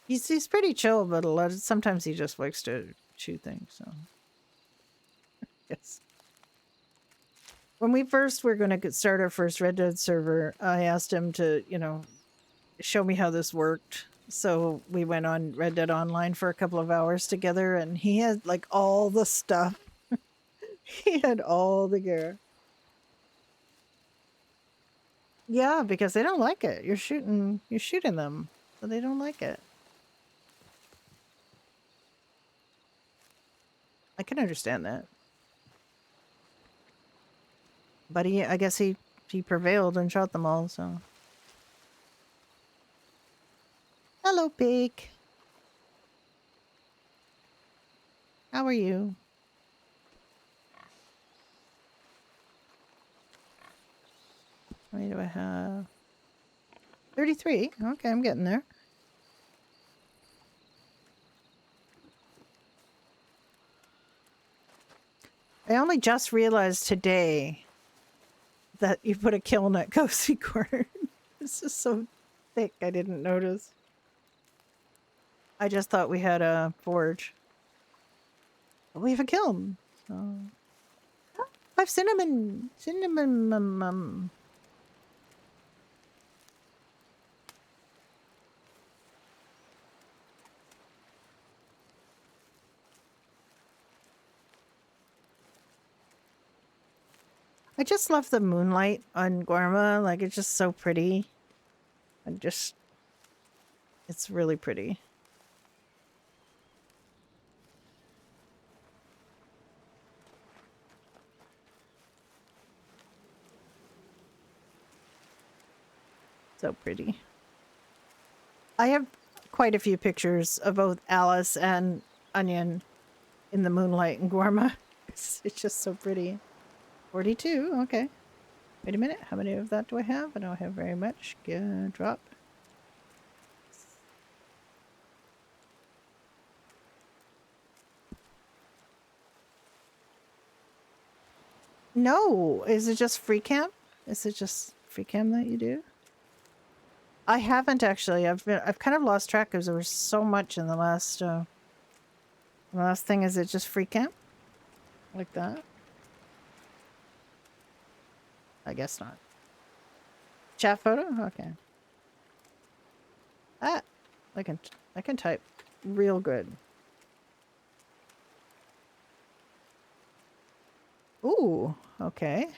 He's pretty chill, but sometimes he just likes to shoot things. So yes. When we first were going to start our first Red Dead server, I asked him to, show me how this worked. So we went on Red Dead Online for a couple of hours together, and he had like all the stuff. He had all the gear. Yeah, because they don't like it. You're shooting them, so they don't like it. I can understand that. But I guess he prevailed and shot them all, so. Hello, pig. How are you? How many do I have? 33. Okay, I'm getting there. I only just realized today that you put a kiln at Cozy Corner. This is so thick, I didn't notice. I just thought we had a forge. But we have a kiln. So. I have cinnamon. Cinnamon. I just love the moonlight on Gorma. Like, it's just so pretty. It's really pretty. So pretty. I have quite a few pictures of both Alice and Onion in the moonlight in Gorma. It's just so pretty. 42, okay. Wait a minute, how many of that do I have? I don't have very much. Drop. No, is it just free camp? Is it just free camp that you do? I haven't actually. I've kind of lost track because there was so much in the last thing. Is it just free camp? Like that? I guess not. Chat photo? Okay. Ah, I can type real good. Ooh, okay.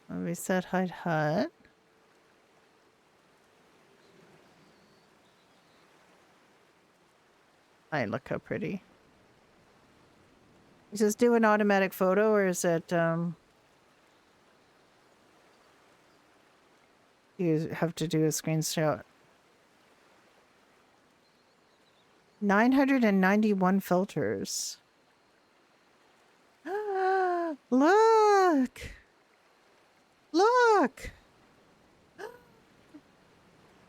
Reset hide hut. I look how pretty. Is this do an automatic photo or is it you have to do a screenshot? 991 filters. Look! Look!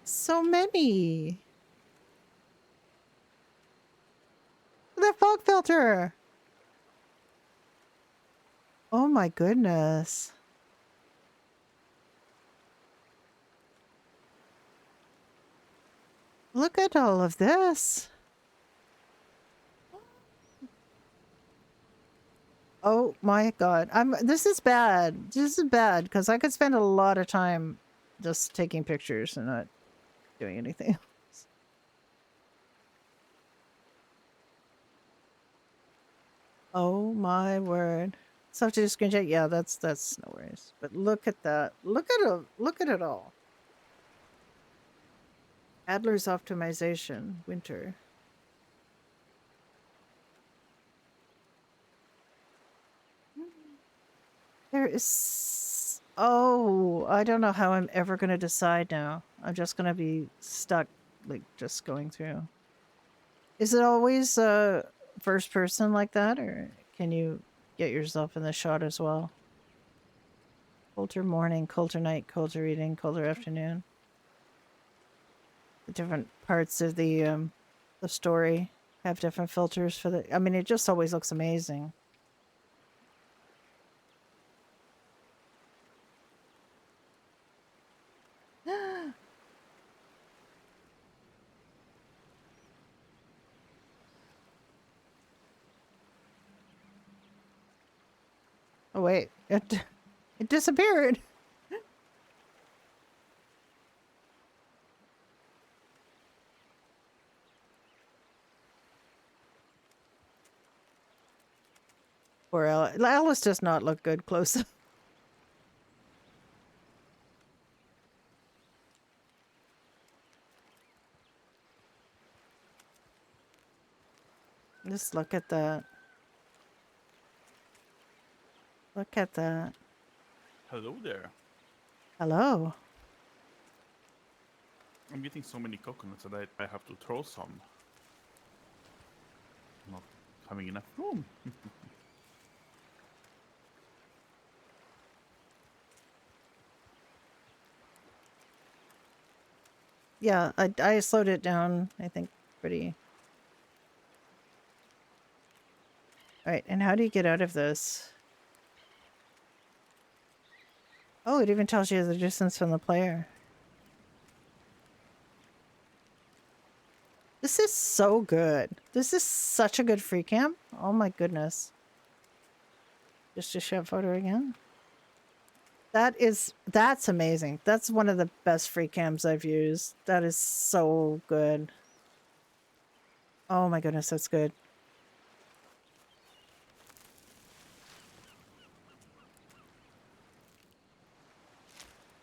So many! The fog filter! Oh my goodness. Look at all of this. Oh my god. This is bad. This is bad because I could spend a lot of time just taking pictures and not doing anything. Oh my word. So to screenshot, yeah, that's no worries. But look at that. Look at it all. Adler's optimization, winter. There is oh, I don't know how I'm ever gonna decide now. I'm just gonna be stuck, like just going through. Is it always first person like that, or can you get yourself in the shot as well? Colder morning, colder night, colder evening, colder afternoon. The different parts of the story have different filters for the. I mean, it just always looks amazing. Oh wait, it disappeared. Poor Alice. Alice does not look good close up. Just look at that. Look at that. Hello there. Hello. I'm getting so many coconuts that I have to throw some. Not having enough room. Yeah, I slowed it down, I think, pretty. Alright, and how do you get out of this? Oh, it even tells you the distance from the player. This is so good. This is such a good free cam. Oh my goodness. Just a shot photo again. That's amazing. That's one of the best free cams I've used. That is so good. Oh my goodness, that's good.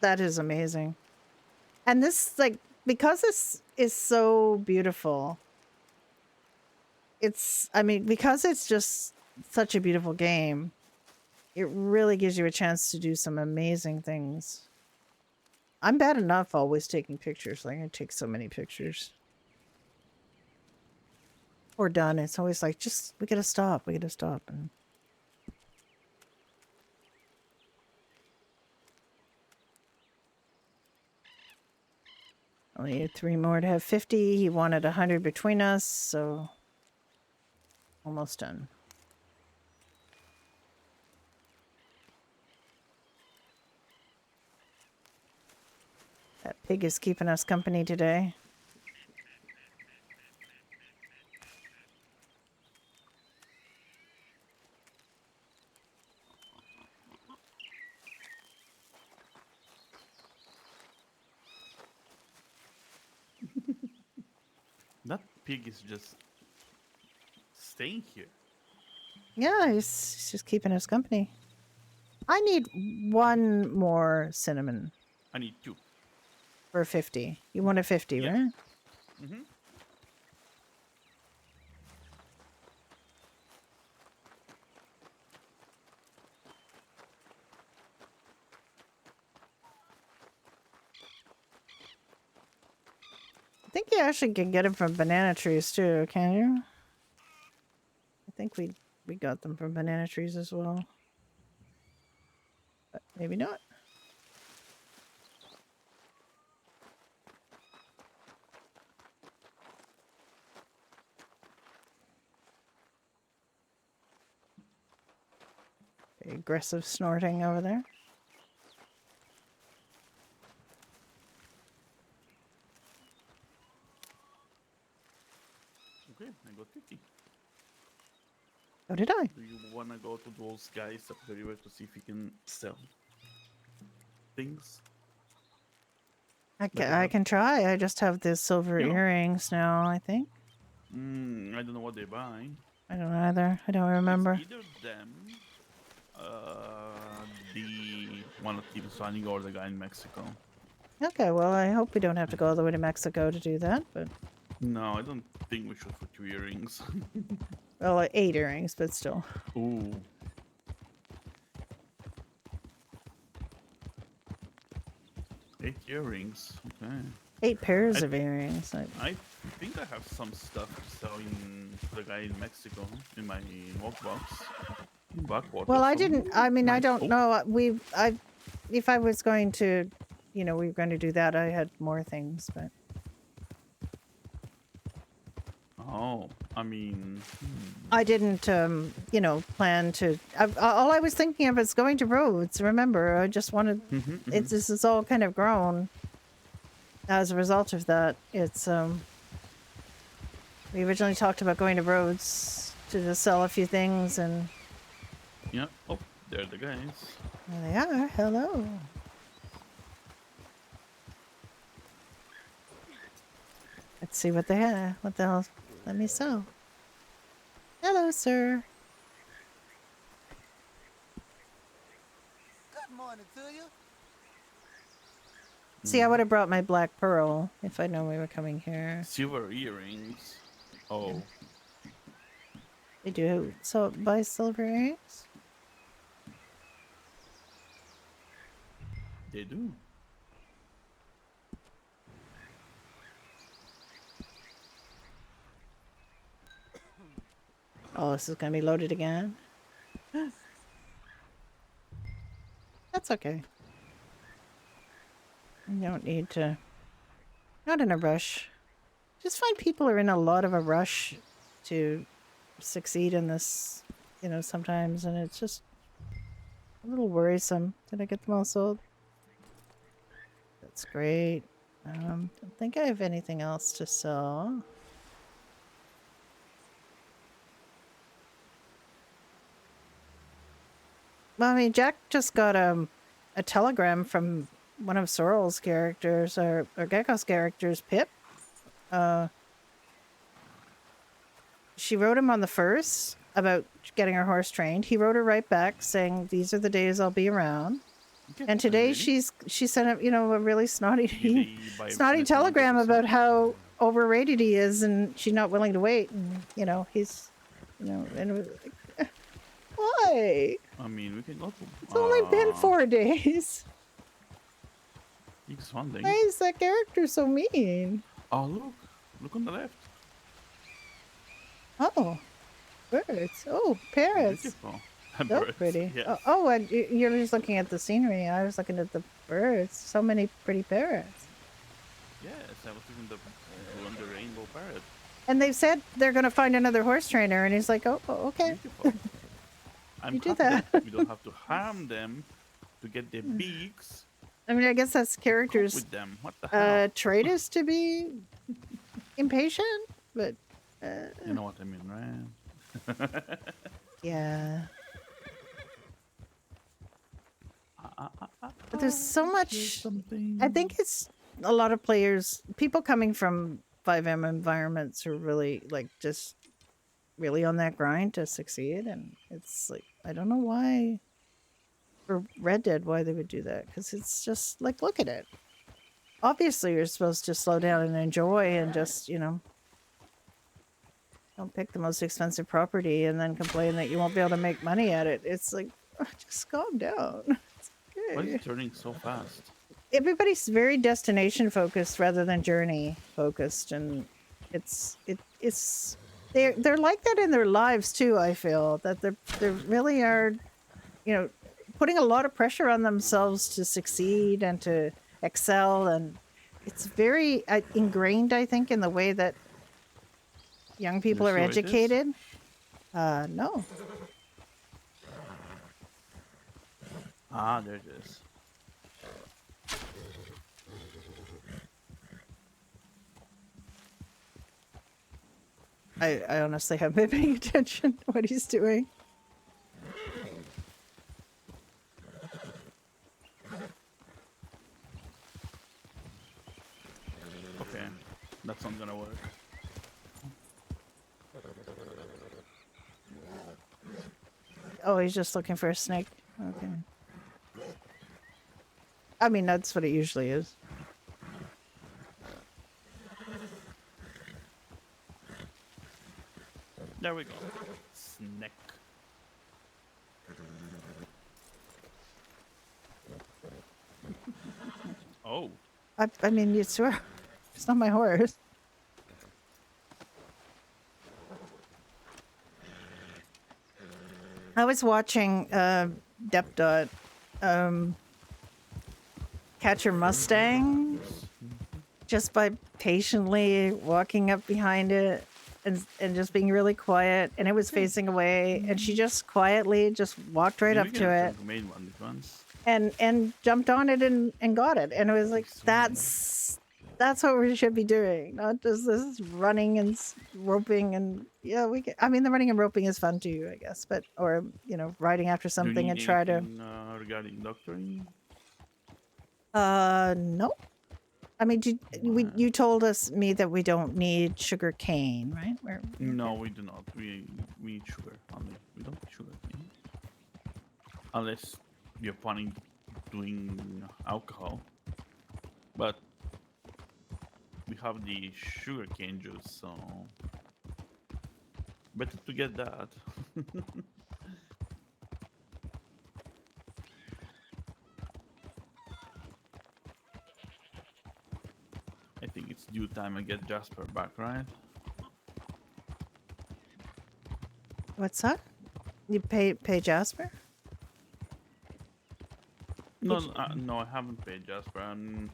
That is amazing. And this, like, because this is so beautiful, I mean, because it's just such a beautiful game, it really gives you a chance to do some amazing things. I'm bad enough always taking pictures. Like, I take so many pictures. Or done. It's always like, we gotta stop. We gotta stop. And only need 3 more to have 50. He wanted 100 between us, so almost done. That pig is keeping us company today. That pig is just staying here. Yeah, he's just keeping us company. I need 1 more cinnamon I need 2. for 50. You want a 50, Yeah. right? Mm-hmm. I think you actually can get them from banana trees too, can you? I think we got them from banana trees as well. But maybe not. Very aggressive snorting over there. Okay, I got 50. So did I. Do you wanna go to those guys up the river to see if we can sell things? I can try. I just have the silver Yeah. earrings now, I think. I don't know what they buy. I don't know either. I don't remember. It's either them, the one that keeps running, or the guy in Mexico. Okay, well, I hope we don't have to go all the way to Mexico to do that, but... No, I don't think we should for 2 earrings. Well, like 8 earrings, but still. Ooh. Eight earrings. Okay. 8 pairs I- of earrings. I think I have some stuff to sell in the guy in Mexico in my workbox. In Blackwater. Well, I so- didn't... I mean, I Nice. don't Oh, know. If I was going to... You know, we were going to do that, I had more things, but... Oh, I mean, I didn't, you know, plan to... all I was thinking of is going to roads, remember? I just wanted... This is all kind of grown as a result of that. It's, we originally talked about going to roads to just sell a few things, and yeah. Oh, there are the guys. there they are. Hello. Let's see what they have. What the hell? Let me sell. Hello, sir. Good morning to you. See, I would have brought my black pearl if I'd known we were coming here. Silver earrings. Oh, They do so buy silver earrings? they do. Oh, this is gonna be loaded again. That's okay. You don't need to. Not in a rush. Just find people are in a lot of a rush to succeed in this, you know, sometimes, and it's just a little worrisome. Did I get them all sold? That's great. Don't think I have anything else to sell. Well, I mean, Jack just got a telegram from one of Sorrel's characters, or Gekko's characters, Pip. She wrote him on the 1st about getting her horse trained. He wrote her right back saying, "These are the days I'll be around." Okay, And today really? she sent him, you know, a really snotty By snotty Smith telegram Mountain, about how overrated he is, and she's not willing to wait. And you know, he's, you know, and it was like, why? I mean, we can go to. It's only been 4 days. It's funding. Why is that character so mean? Oh, look on the left. Oh, birds. Oh, parrots. Beautiful. So Birds, pretty. yes. Oh, and you're just looking at the scenery. I was looking at the birds. So many pretty parrots. Yes, I was looking at the blue and the rainbow parrot. And they've said they're going to find another horse trainer, and he's like, oh, okay. Beautiful. I'm You do happy that. we don't have to harm them to get their beaks. I mean, I guess that's Cope characters' with them. What the hell? trait is to be impatient, but You know what I mean, right? yeah. But there's so much. I think it's a lot of players, people coming from 5M environments are really like just really on that grind to succeed, and it's like I don't know why. For Red Dead, why they would do that, because it's just like, look at it. Obviously, you're supposed to slow down and enjoy, and just, you know, don't pick the most expensive property and then complain that you won't be able to make money at it. It's like, just calm down. It's Why is okay. it turning so fast? Everybody's very destination focused rather than journey focused, and it's they're like that in their lives too. I feel that they really are, you know, putting a lot of pressure on themselves to succeed and to excel, and it's very ingrained, I think, in the way that young people You are sure it is? educated. No. Ah, there it is. I honestly haven't been paying attention to what he's doing. Okay, that's not gonna work. Oh, he's just looking for a snake. Okay. I mean, that's what it usually is. There we go. Snack. Oh, I mean, you swear. It's not my horse. I was watching Depdot catch her Mustang just by patiently walking up behind it and just being really quiet, and it was facing away, and she just quietly just walked right we up can to it have made one this once. and jumped on it and got it, and it was like, that's what we should be doing, not just this running and roping. And yeah, I mean, the running and roping is fun too, I guess, but or riding after Do you something need and try to anything, regarding doctoring? no. I mean, you told me that we don't need sugar cane, right? No, we do not. We need sugar only. We don't need sugar cane. Unless you're planning doing alcohol. But we have the sugar cane juice, so better to get that. I think it's due time I get Jasper back, right? What's that? You pay Jasper? No, no, I haven't paid Jasper, and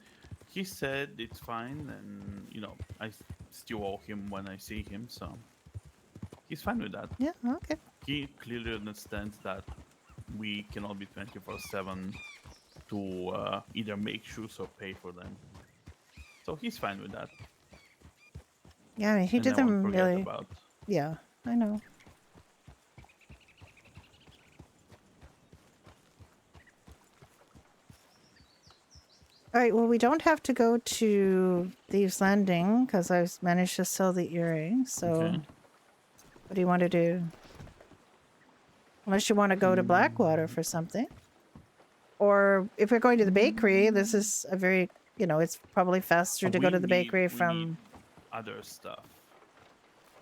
he said it's fine, and I still owe him when I see him, so he's fine with that. Yeah, okay. He clearly understands that we cannot be 24/7 to either make shoes or pay for them, so he's fine with that. Yeah, I mean, he And did I won't them forget really. about. Yeah, I know. All right, well, we don't have to go to Thieves Landing because I've managed to sell the earrings. So, Okay. what do you want to do? Unless you want to go to Blackwater for something. Or if we're going to the bakery, this is a very, it's probably faster to go to the bakery We from... need other stuff.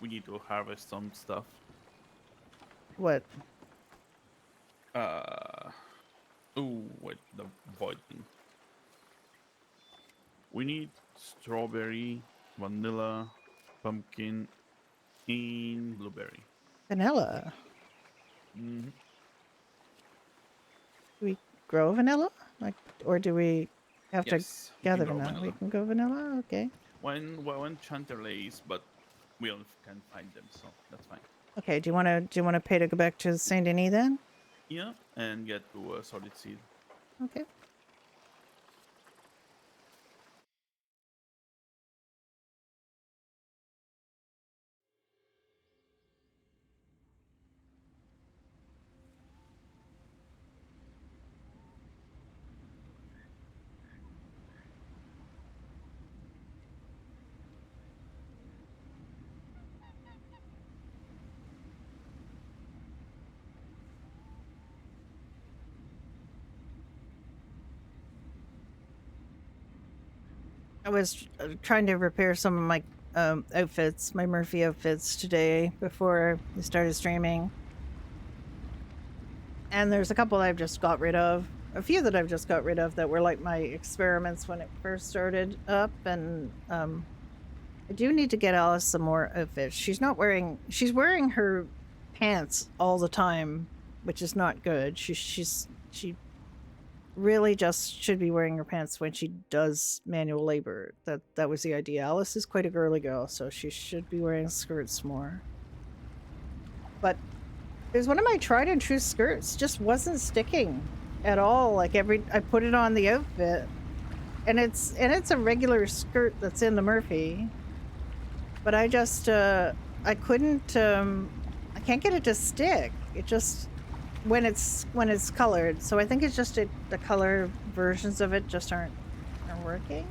We need to harvest some stuff. What? Wait, the void thing. We need strawberry, vanilla, pumpkin, and blueberry. Vanilla. Mhm. Do we grow vanilla? Or do we have Yes, to we can gather grow vanilla? We vanilla. can go vanilla? Okay. When Chanterlays, but we can't find them, so that's fine. Okay, do you want to pay to go back to Saint Denis then? Yeah, and get to solid seed. Okay. I was trying to repair some of my outfits, my Murphy outfits today before I started streaming. And there's a couple I've just got rid of. A few that I've just got rid of that were like my experiments when it first started up. And I do need to get Alice some more outfits. She's wearing her pants all the time, which is not good. She really just should be wearing her pants when she does manual labor. That was the idea. Alice is quite a girly girl, so she should be wearing skirts more. But there's one of my tried and true skirts just wasn't sticking at all. Like I put it on the outfit, and it's a regular skirt that's in the Murphy, but I just I couldn't. I can't get it to stick. It just when it's colored. So I think it's just the color versions of it just aren't working.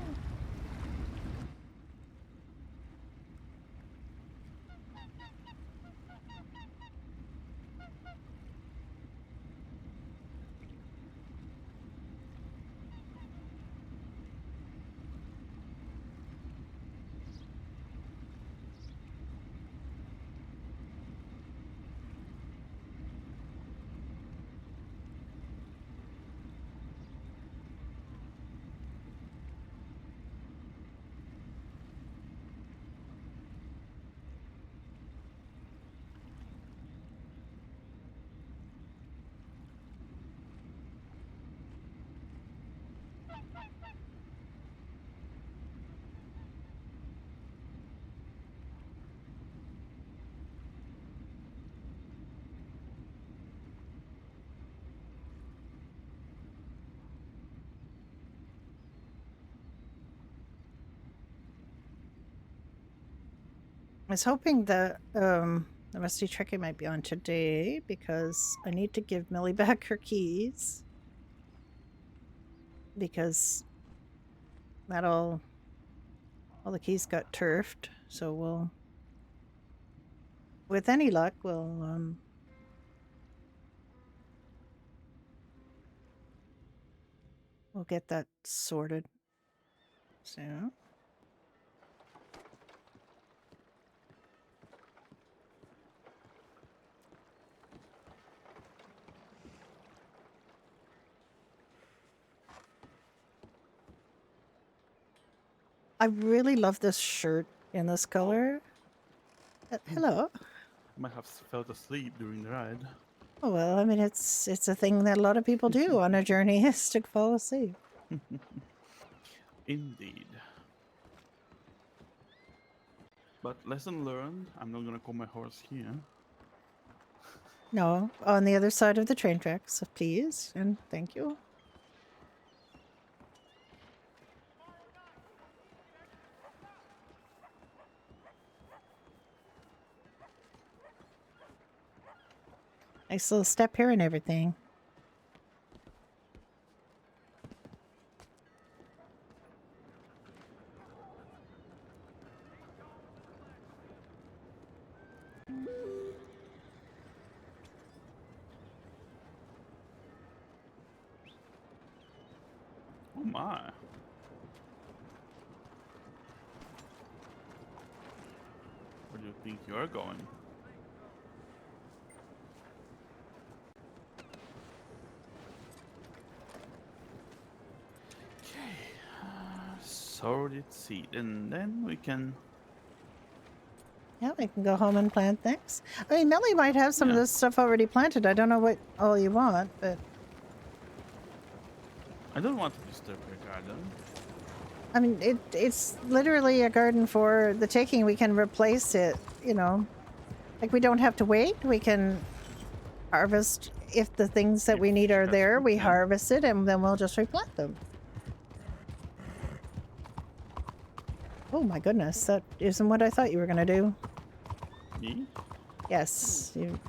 I was hoping that the Rusty Trekkie might be on today because I need to give Millie back her keys because that all the keys got turfed. So we'll, with any luck, we'll get that sorted. So. I really love this shirt in this color. Hello. Might have fell asleep during the ride. Oh, well, I mean, it's a thing that a lot of people do on a journey is to fall asleep. Indeed. But lesson learned, I'm not gonna call my horse here. No, on the other side of the train tracks, please, and thank you. Nice little step here and everything. Oh my. Where do you think you're going? Okay. Sorted seed. And then we can... Yeah, we can go home and plant things. I mean, Millie might have some of Yeah. this stuff already planted. I don't know what all you want, but I don't want to disturb your garden. I mean, it's literally a garden for the taking. We can replace it, you know. Like, we don't have to wait. We can harvest if the things that we need are Yes, there. we We can. harvest it, and then we'll just replant them. Oh my goodness, that isn't what I thought you were going to do. Me? Yes, you...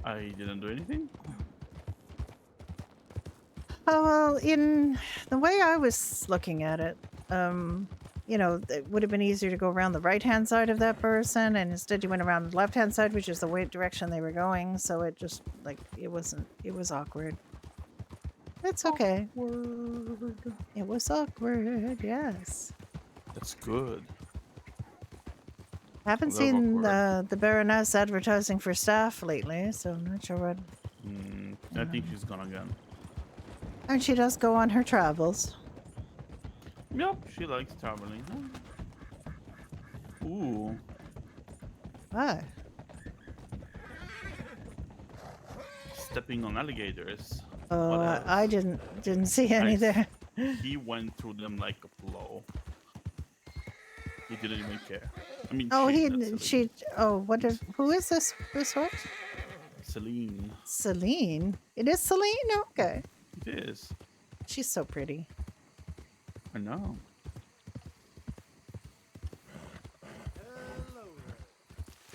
I didn't do anything? Oh, well, in the way I was looking at it, you know, it would have been easier to go around the right-hand side of that person, and instead you went around the left-hand side, which is the way direction they were going, so it just, like, it was awkward. It's okay. Awkward. It was awkward, yes. That's good. Haven't Love seen awkward. the Baroness advertising for staff lately, so I'm not sure what... I think she's gone again. And she does go on her travels. Yep, she likes traveling. Ooh. Why? Stepping on alligators. Oh, What else? I didn't see any Nice. there. He went through them like a blow. He didn't even care. I mean, Oh, she. oh, who is this horse? Celine. Celine. It is Celine? Okay. It is. She's so pretty. I know.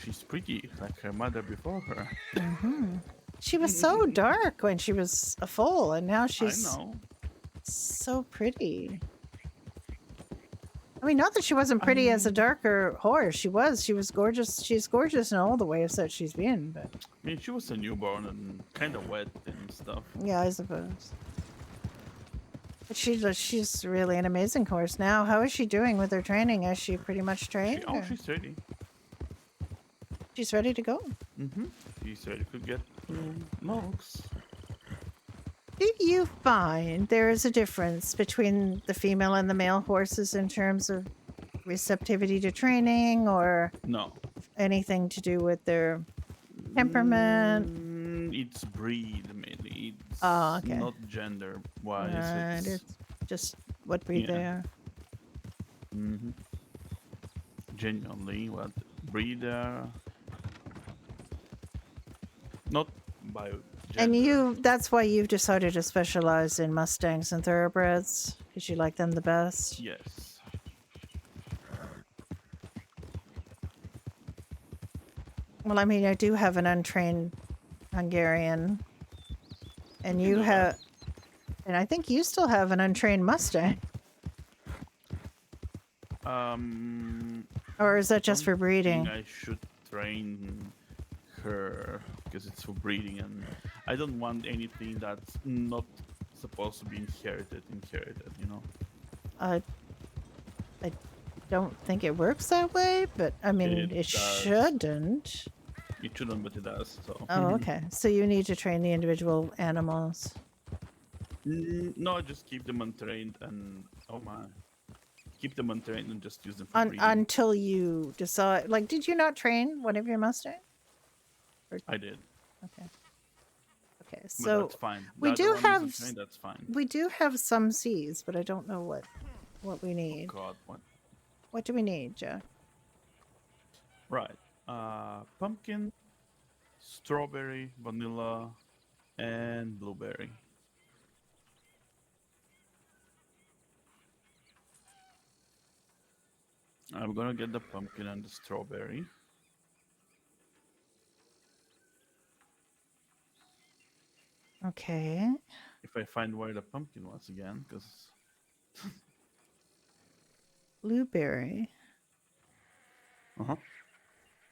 She's pretty, like her mother before her. Hmm. She was so dark when she was a foal, and now I she's know. so pretty. I mean, not that she wasn't I pretty as a mean, darker horse. She was. She was gorgeous. She's gorgeous in all the ways that she's been. But she was a newborn and kind of wet and stuff. yeah, I suppose. But she's really an amazing horse now. How is she doing with her training? Is she pretty much trained? Or She's ready. she's ready to go. Mm-hmm. She's ready to get looks. Do you find there is a difference between the female and the male horses in terms of receptivity to training or No. anything to do with their temperament? It's breed mainly. It's Oh, okay. not gender wise. Right, it's just what breed they yeah. are. Mm-hmm. Genuinely, what breed they are. Not by gender. And that's why you've decided to specialize in Mustangs and Thoroughbreds, because you like them the best? Yes. Well, I mean, I do have an untrained Hungarian, and You you do have, and I think you still have an untrained Mustang. Or is that just for don't breeding? think I should train her because it's for breeding, and I don't want anything that's not supposed to be inherited. You know. I don't think it works that way, but I mean, It it does. shouldn't. It shouldn't, but it does. So. Oh, okay. So you need to train the individual animals. No, just keep them untrained and keep them untrained and just use them for breeding. Until you decide. Like, did you not train one of your Mustangs? I did. Okay. Okay. But So that's fine. we The do other one have isn't trained, that's fine. we do have some C's, but I don't know what we Oh need. God, what? What do we need, Jack? Right. Pumpkin, strawberry, vanilla, and blueberry. I'm gonna get the pumpkin and the strawberry. Okay. If I find where the pumpkin was again, because Blueberry. uh-huh.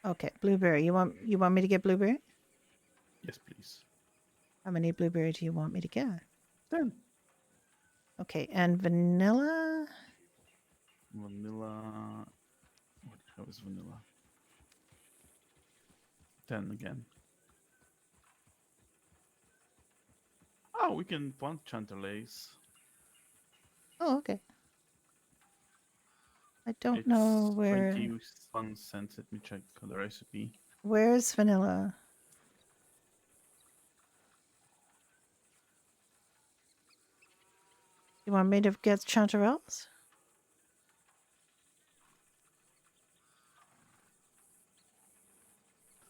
Okay, blueberry. You want me to get blueberry? Yes, please. How many blueberry do you want me to get? 10. Okay, and vanilla? Vanilla. What the hell is vanilla? 10 again. Oh, we can plant chanterelles. Oh, okay. I don't It's know where. 21 cents. Let me check the recipe. Where's vanilla? You want me to get chanterelles?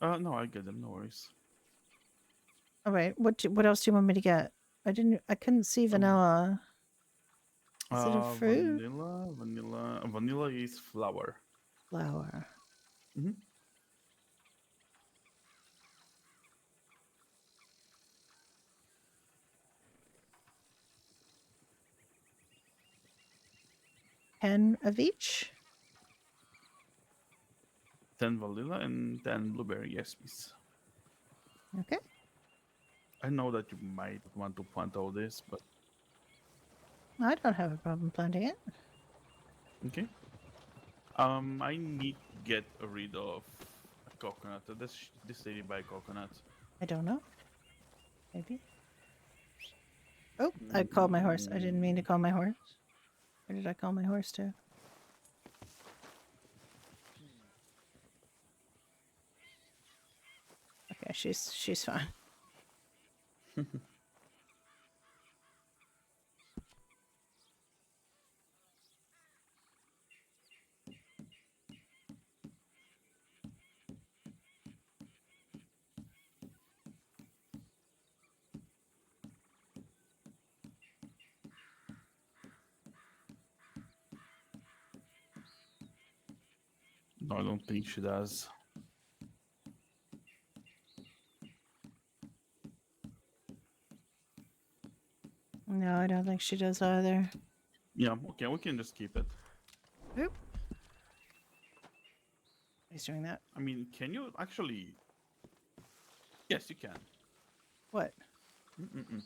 No, I get them. No worries. All right. What else do you want me to get? I couldn't see vanilla. Is it a fruit? Vanilla is flour. Flower. Mm-hmm. Ten of each. 10 vanilla and 10 blueberry. Yes, please. Okay. I know that you might want to plant all this, but I don't have a problem planting it. okay. I need to get rid of a coconut. This lady buy coconut. I don't know. Maybe. Oh, I called my horse. I didn't mean to call my horse. Where did I call my horse to? Okay, she's fine. No, I don't think she does. I don't think she does either. Yeah, okay, we can just keep it. Oop. He's doing that. I mean, can you actually... Yes, you can. What? Mm-mm-mm.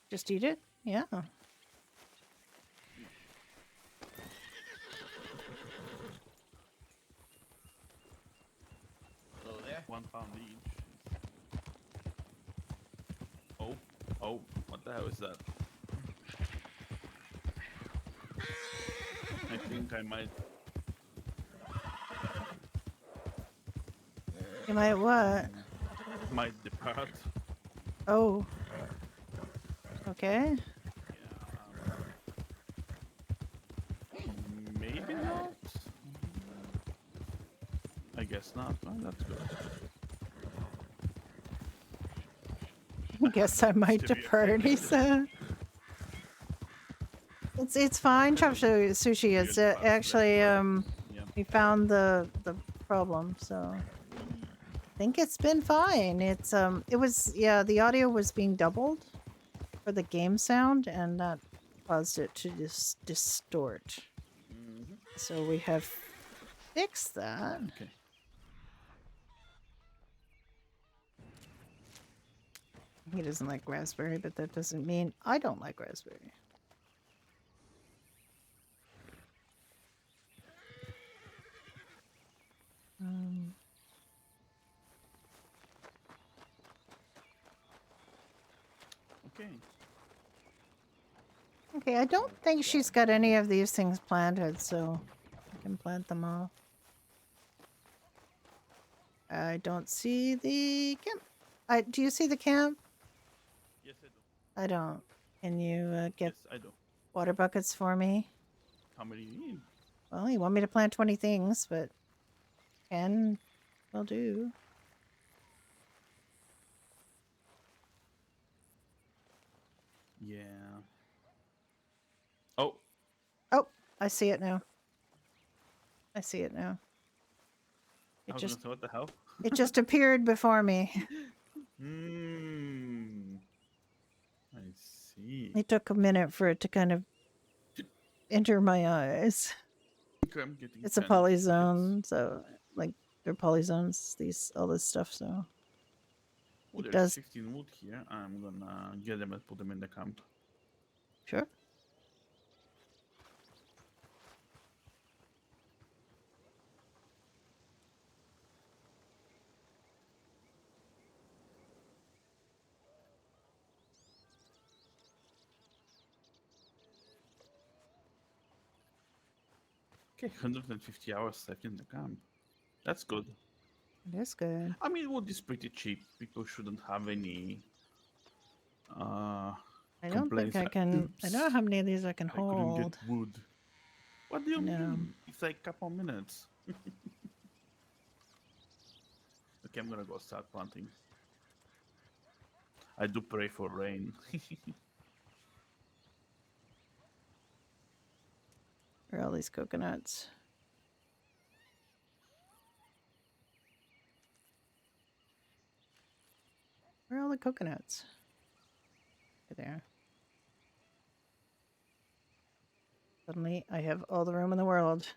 Just eat it? Yeah. Hello there. £1 each. Oh, what the hell is that? I think I You might what? might depart. Oh. Okay. Maybe not. I guess not. Well, that's good. I guess I might Still be depart, okay. he said. It's fine, chop sushi. It's Really fast actually Yeah. we found the problem, so I think it's been fine. It's it was the audio was being doubled for the game sound, and that caused it to just distort. So we have fixed that. Okay. He doesn't like raspberry, but that doesn't mean I don't like raspberry. Okay. Okay, I don't think she's got any of these things planted, so I can plant them all. I don't see the camp. Do you see the camp? Yes, I do. I don't. Can you get Yes, I do. water buckets for me? How many you need? Well, you want me to plant 20 things, but 10 will do. Yeah. Oh, Oh, I see it now. I see it now. I was gonna say, what the hell? It just appeared before me. I see. It took a minute for it to kind of enter my eyes. Okay, I'm getting It's a 10 buckets. polyzone, so like they're polyzones, all this stuff, so Oh, it there's does 15 wood here. I'm gonna get them and put them in the camp. sure. Okay, 150 hours left in the camp. That's good. It is good. I mean, wood is pretty cheap. People shouldn't have any I don't complaints. think I Like, can. I don't know "Oops, how many of these I can I couldn't get hold. wood." What do you No. mean? It's like a couple minutes. Okay, I'm gonna go start planting. I do pray for rain. Where are all these coconuts? Where are all the coconuts? Right there. Suddenly, I have all the room in the world.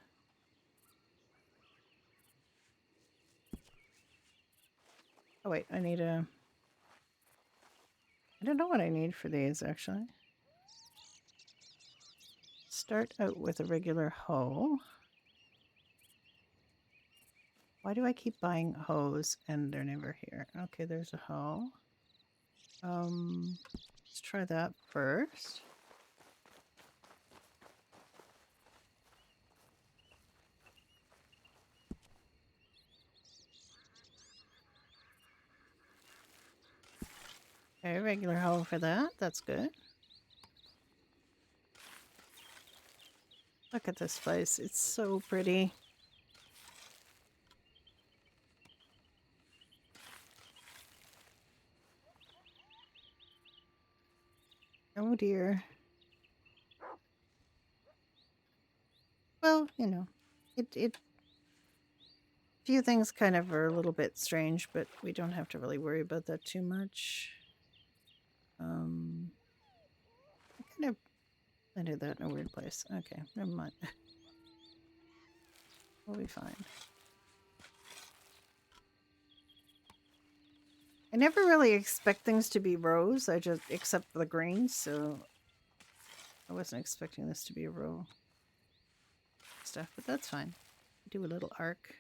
Oh wait, I need a... I don't know what I need for these, actually. Start out with a regular hoe. Why do I keep buying hoes and they're never here? Okay, there's a hoe. Let's try that first. Okay, regular hoe for that. That's good. Look at this place. It's so pretty. Oh dear. Well, you know, few things kind of are a little bit strange, but we don't have to really worry about that too much. I kind I did that in a weird place. Okay, never mind. We'll be fine. I never really expect things to be rows. I just except for the greens, so I wasn't expecting this to be a row stuff, but that's fine. Do a little arc.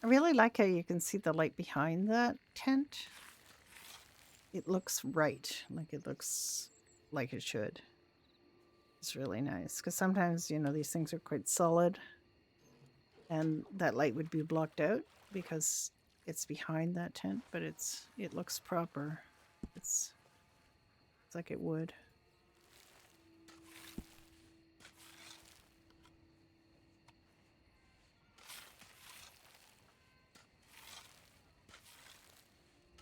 I really like how you can see the light behind that tent. It looks right, like it looks like it should. It's really nice because sometimes, you know, these things are quite solid and that light would be blocked out because it's behind that tent, but it looks proper. It's like it would.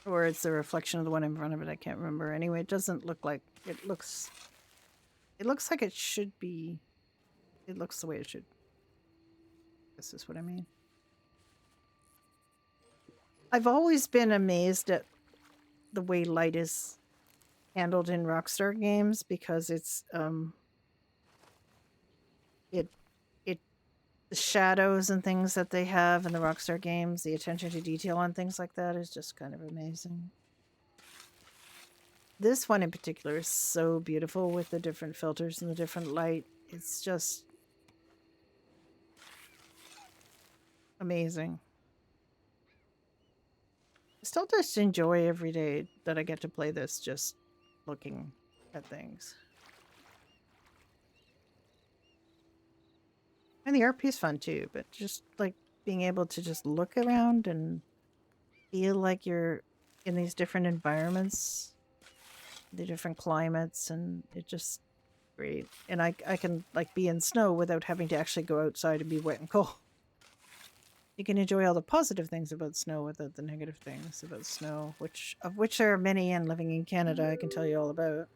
Or it's a reflection of the one in front of it. I can't remember. Anyway, it doesn't look like it looks. It looks like it should be. It looks the way it should. This is what I mean. I've always been amazed at the way light is handled in Rockstar games because it's it the shadows and things that they have in the Rockstar games, the attention to detail on things like that is just kind of amazing. This one in particular is so beautiful with the different filters and the different light. It's just amazing. I still just enjoy every day that I get to play this, just looking at things. And the RP is fun too, but just like being able to just look around and feel like you're in these different environments, the different climates, and it just great. And I can like be in snow without having to actually go outside and be wet and cold. You can enjoy all the positive things about snow without the negative things about snow, of which there are many, and living in Canada I can tell you all about.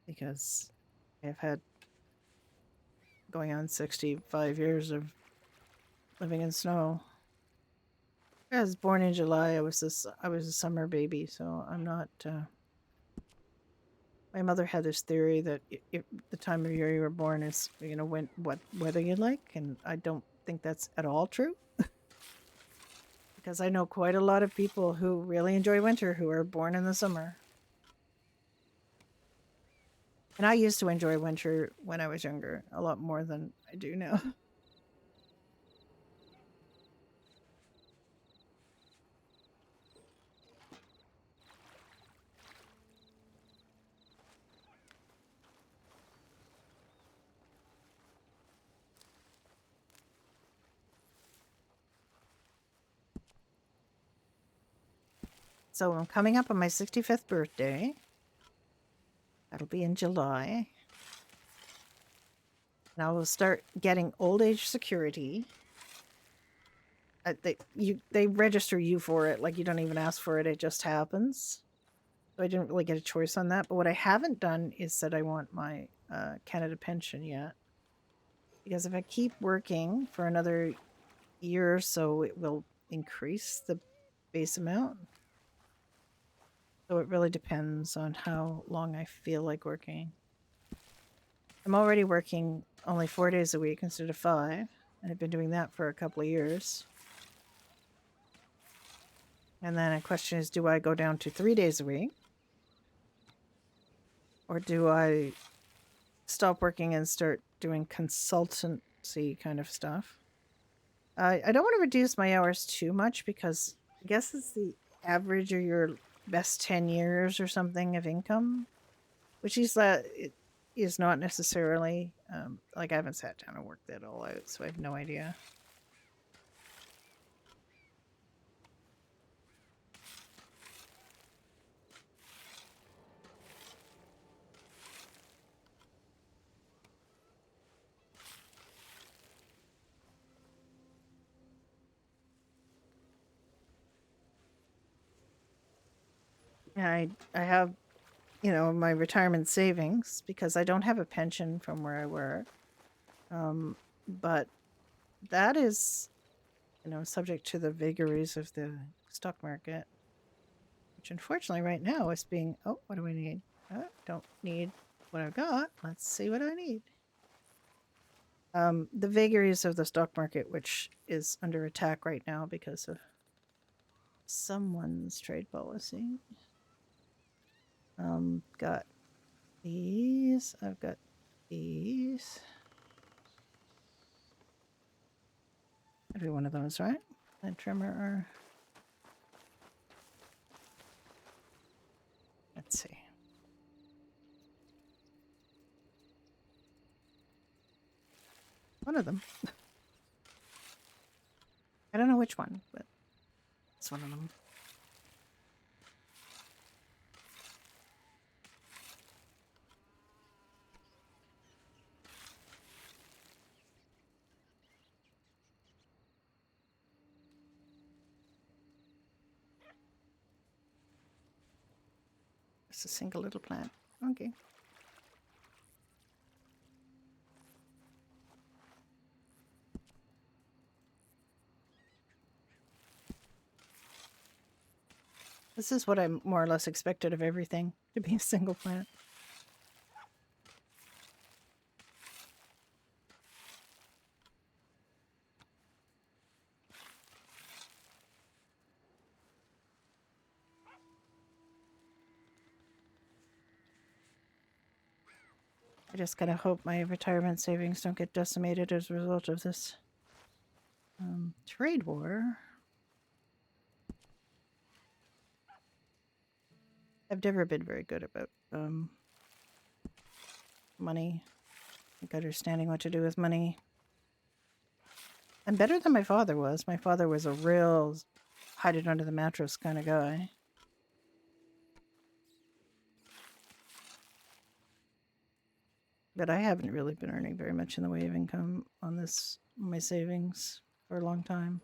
Because I've had going on 65 years of living in snow. I was born in July. I was a summer baby, so I'm not. My mother had this theory that the time of year you were born is what weather you like, and I don't think that's at all true. Because I know quite a lot of people who really enjoy winter who are born in the summer. And I used to enjoy winter when I was younger a lot more than I do now. So I'm coming up on my 65th birthday. That'll be in July. And I will start getting old age security. They register you for it, like you don't even ask for it, it just happens. So I didn't really get a choice on that. But what I haven't done is said I want my Canada pension yet. Because if I keep working for another year or so, it will increase the base amount. So it really depends on how long I feel like working. I'm already working only 4 days a week instead of 5, and I've been doing that for a couple of years. And then the question is, do I go down to 3 days a week? Or do I stop working and start doing consultancy kind of stuff? I don't want to reduce my hours too much because I guess it's the average of your best 10 years or something of income, which is that it is not necessarily like I haven't sat down and worked that all out, so I have no idea. I have, you know, my retirement savings because I don't have a pension from where I work. But that is, you know, subject to the vagaries of the stock market, which unfortunately right now is being, oh, what do we need? Don't need what I've got. Let's see what I need. The vagaries of the stock market, which is under attack right now because of someone's trade policy. Got these. I've got these. Every one of those, right? And trimmer or let's see. One of them. I don't know which one, but it's one of them. It's a single little plant. Okay. This is what I more or less expected of everything, to be a single plant. I just kind of hope my retirement savings don't get decimated as a result of this trade war. I've never been very good about money, like understanding what to do with money. I'm better than my father was. My father was a real hide it under the mattress kind of guy. But I haven't really been earning very much in the way of income on this, my savings, for a long time.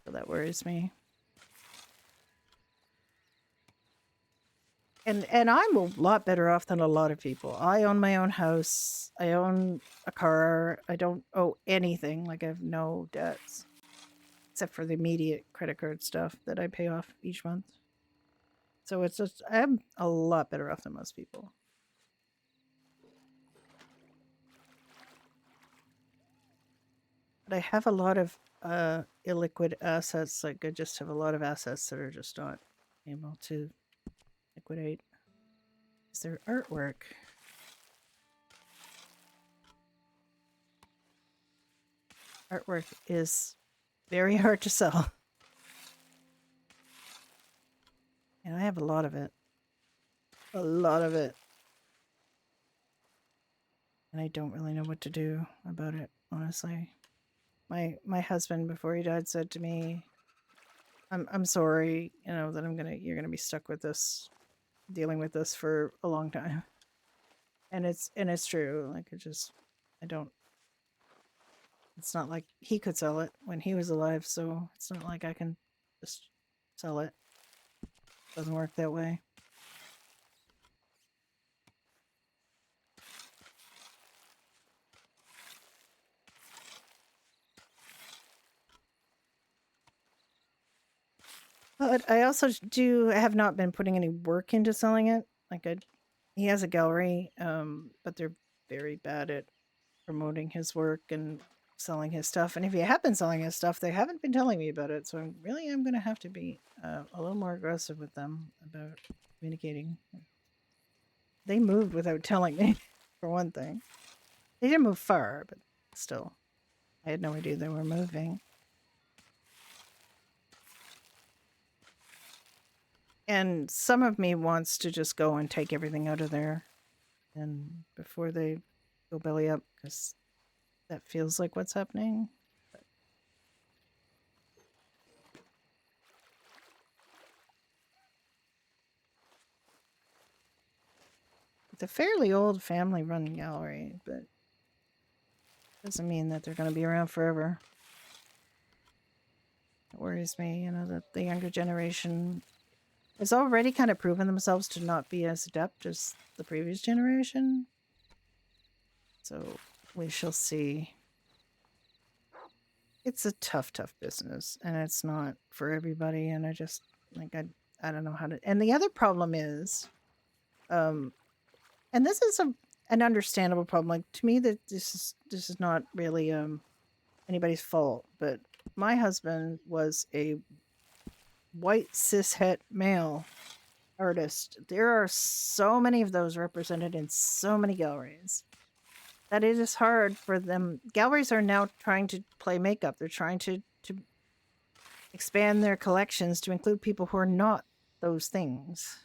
So that worries me. And I'm a lot better off than a lot of people. I own my own house. I own a car. I don't owe anything. Like I have no debts. Except for the immediate credit card stuff that I pay off each month. So it's just I'm a lot better off than most people. But I have a lot of illiquid assets. Like I just have a lot of assets that are just not able to liquidate. Is there artwork? Artwork is very hard to sell. And I have a lot of it. A lot of it. And I don't really know what to do about it, honestly. My husband before he died said to me, I'm sorry, you know, that you're gonna be stuck with this, dealing with this for a long time. And it's true. Like I don't it's not like he could sell it when he was alive, so it's not like I can just sell it. Doesn't work that way. But I also have not been putting any work into selling it. Like he has a gallery, but they're very bad at promoting his work and selling his stuff. And if he had been selling his stuff, they haven't been telling me about it. So I really am going to have to be a little more aggressive with them about communicating. They moved without telling me, for one thing. They didn't move far, but still, I had no idea they were moving. And some of me wants to just go and take everything out of there and before they go belly up, because that feels like what's happening. It's a fairly old family-run gallery, but Doesn't mean that they're going to be around forever. It worries me, you know, that the younger generation has already kind of proven themselves to not be as adept as the previous generation. So we shall see. It's a tough business, and it's not for everybody. And I just like I don't know how to. And the other problem is, and this is an understandable problem. Like to me, that this is not really anybody's fault. But my husband was a white cishet male artist. There are so many of those represented in so many galleries that it is hard for them. Galleries are now trying to play makeup. They're trying to expand their collections to include people who are not those things.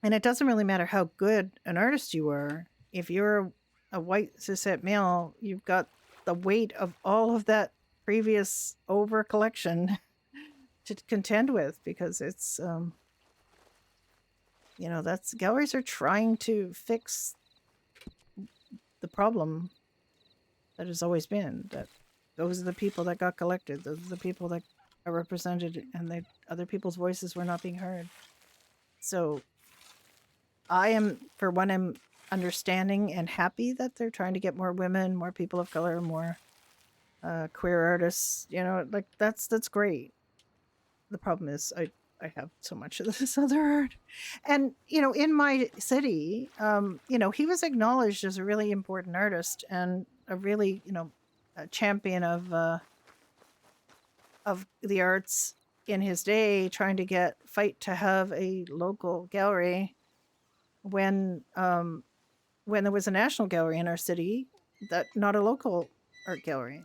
And it doesn't really matter how good an artist you are. If you're a white cishet male, you've got the weight of all of that previous over collection to contend with, because it's you know, that's galleries are trying to fix the problem that has always been, that those are the people that got collected, those are the people that are represented, and they other people's voices were not being heard. So I am, for one, I'm understanding and happy that they're trying to get more women, more people of color, more queer artists. You know, like that's great. The problem is I have so much of this other art, and you know, in my city, you know, he was acknowledged as a really important artist and a really, you know, a champion of the arts in his day, trying to fight to have a local gallery when there was a national gallery in our city, that not a local art gallery,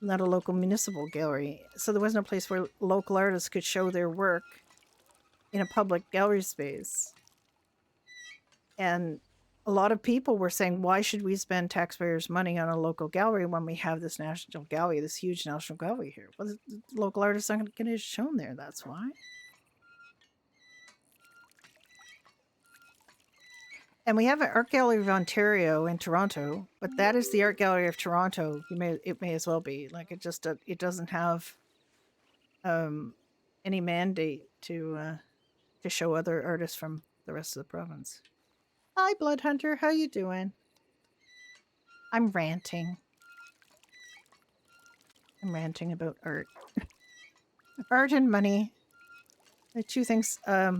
not a local municipal gallery. So there was no place where local artists could show their work in a public gallery space. And a lot of people were saying, why should we spend taxpayers' money on a local gallery when we have this national gallery, this huge national gallery here? Well, the local artists aren't going to get shown there. That's why. And we have an art gallery of Ontario in Toronto, but that is the art gallery of Toronto. It may as well be, like, it doesn't have any mandate to show other artists from the rest of the province. Hi, Blood Hunter, how you doing? I'm ranting. I'm ranting about art, art and money. The two things. I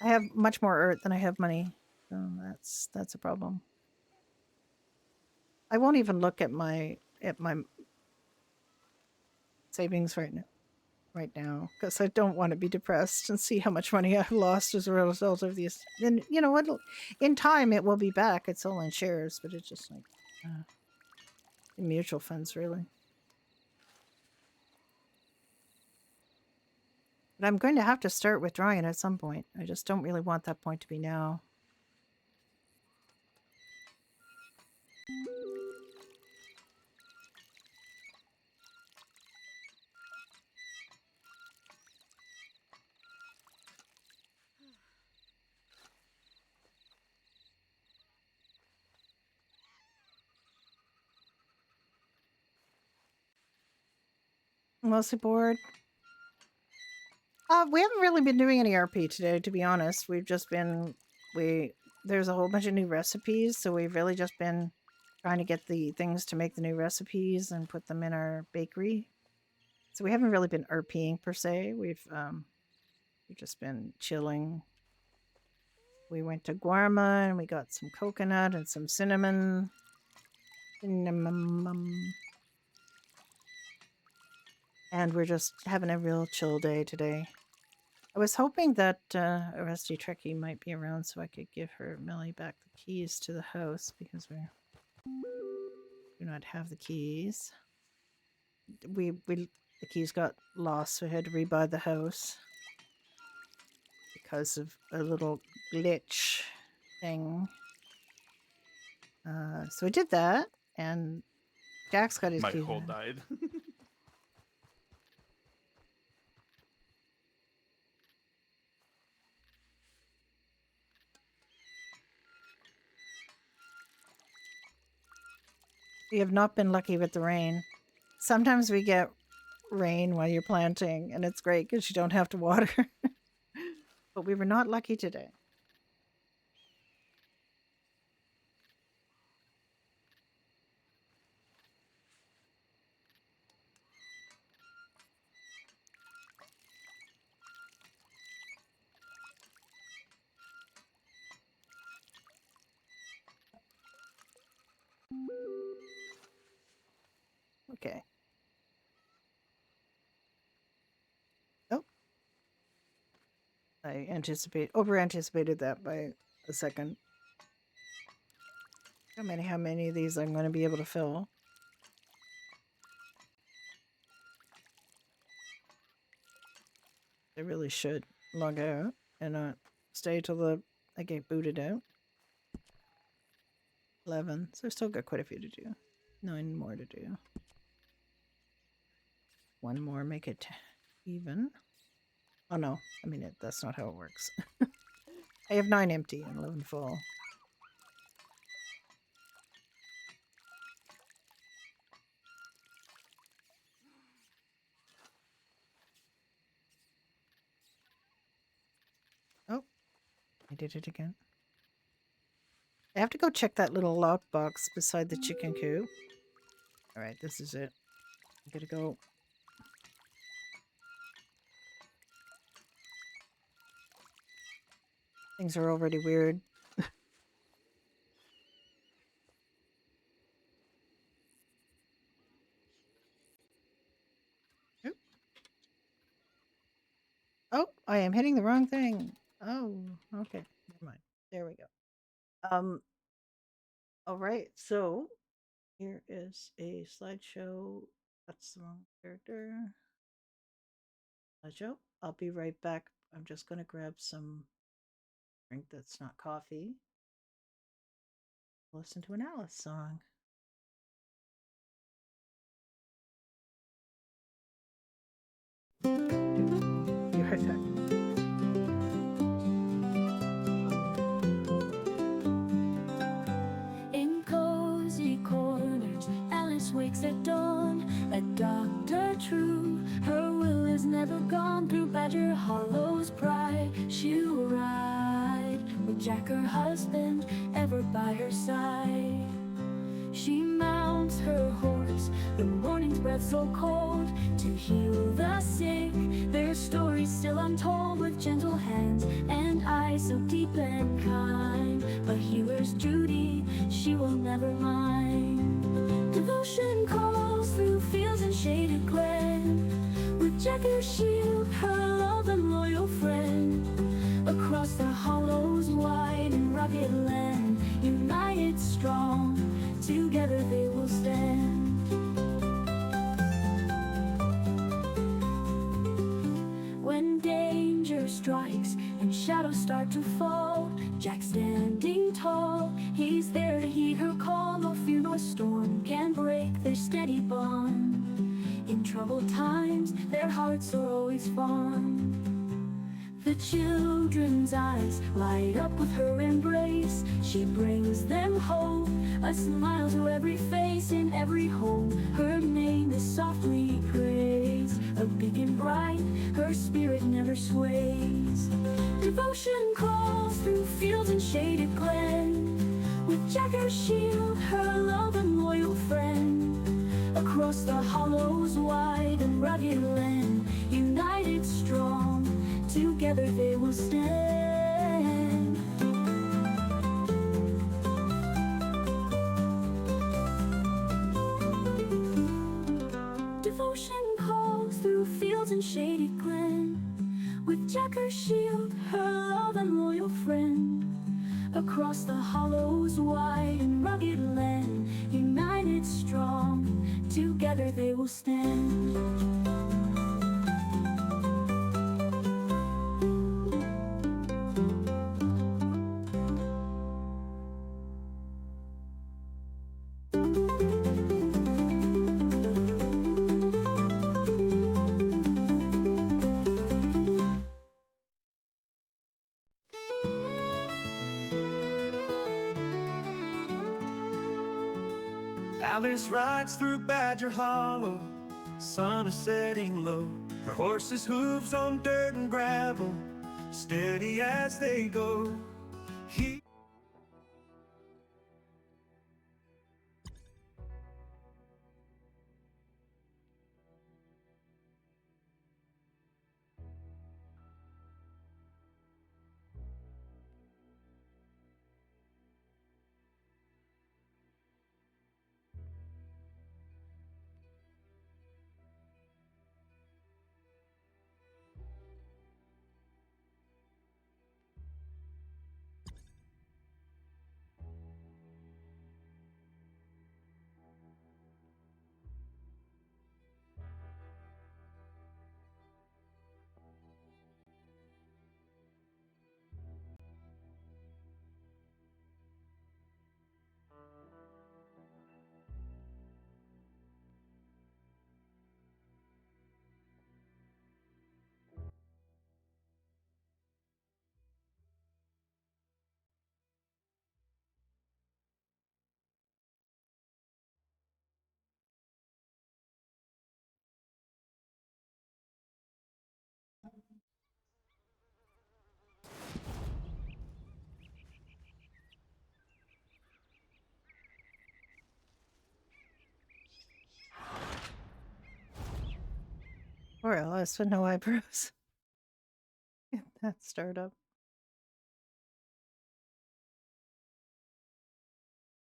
have much more art than I have money, so that's a problem. I won't even look at my savings right now because I don't want to be depressed and see how much money I've lost as a result of these. Then you know what? In time, it will be back. It's all in shares, but it's just like in mutual funds, really. But I'm going to have to start withdrawing it at some point. I just don't really want that point to be now. Mostly bored. We haven't really been doing any RP today, to be honest. We've just been there's a whole bunch of new recipes, so we've really just been trying to get the things to make the new recipes and put them in our bakery. So we haven't really been RPing per se. We've just been chilling. We went to Guarma and we got some coconut and some cinnamon. And we're just having a real chill day today. I was hoping that a Rusty Trekkie might be around so I could give her Millie back the keys to the house because we do not have the keys. The keys got lost, so we had to rebuy the house because of a little glitch thing. So we did that, and Jack's got his My keys. hoe died. We have not been lucky with the rain. Sometimes we get rain while you're planting, and it's great because you don't have to water. But we were not lucky today. Okay. Oh. I over anticipated that by a second. How many of these I'm going to be able to fill? I really should log out and not stay till I get booted out. 11. So I've still got quite a few to do. 9 more to do. 1 more, make it even. Oh no, I mean, that's not how it works. I have 9 empty and 11 full. Oh, I did it again. I have to go check that little lockbox beside the chicken coop. Alright, this is it. I gotta go. Things are already weird. Oop. Oh, I am hitting the wrong thing. Oh, okay. Never mind. There we go. Alright, so here is a slideshow. That's the wrong character. Slideshow. I'll be right back. I'm just gonna grab some drink that's not coffee. Listen to an Alice song. Be right back. In cozy corners, Alice wakes at dawn. Like RDR2, her will is never gone. Through Badger Hollow's pride, she'll ride with Jack, her husband, ever by her side. She mounts her horse, the morning's breath so cold, to heal the sick, their stories still untold. With gentle hands and eyes so deep and kind, a healer's duty she will never mind. Devotion calls through fields and shaded glen, with Jack her shield, her love and loyal friend. Across the hollows wide and rugged land, united strong, together they will stand. When danger strikes and shadows start to fall, Jack standing tall, he's there to heed her call. No fear nor storm can break their steady bond. In troubled times, their hearts are always fond. The children's eyes light up with her embrace. She brings them hope, a smile to every face. In every home, her name is softly praised. A beacon bright, her spirit never sways. Devotion calls through fields and shaded glen, with Jack her shield, her love and loyal friend. Across the hollows wide and rugged land, united strong, together they will stand. Devotion calls through fields and shady glen, with Jack her shield, her love and loyal friend. Across the hollows wide and rugged land, united strong, together they will stand. Alice rides through Badger Hollow, sun is setting low. Her horse's hooves on dirt and gravel, steady as they go. He Poor Alice with no eyebrows. That startup.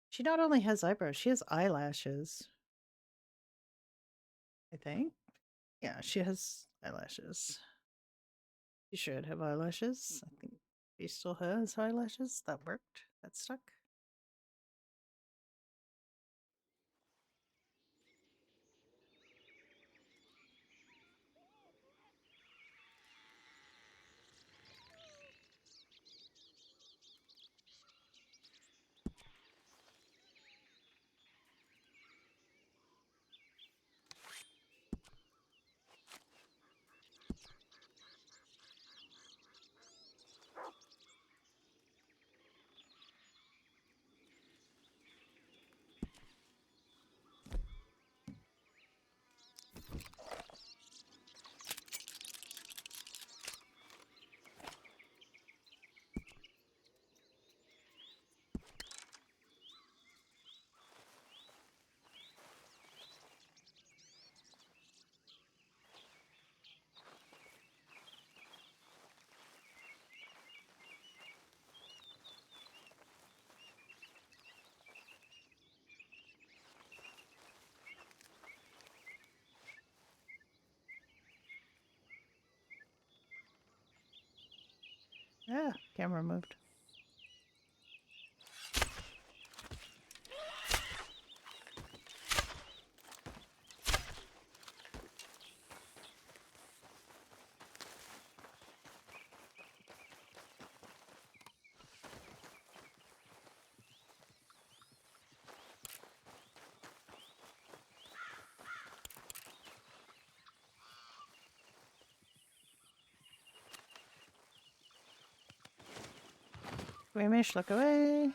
She not only has eyebrows, she has eyelashes. I think. Yeah, she has eyelashes. She should have eyelashes. I think she still has eyelashes. That worked. That stuck. Yeah, camera moved. Squeamish, look away.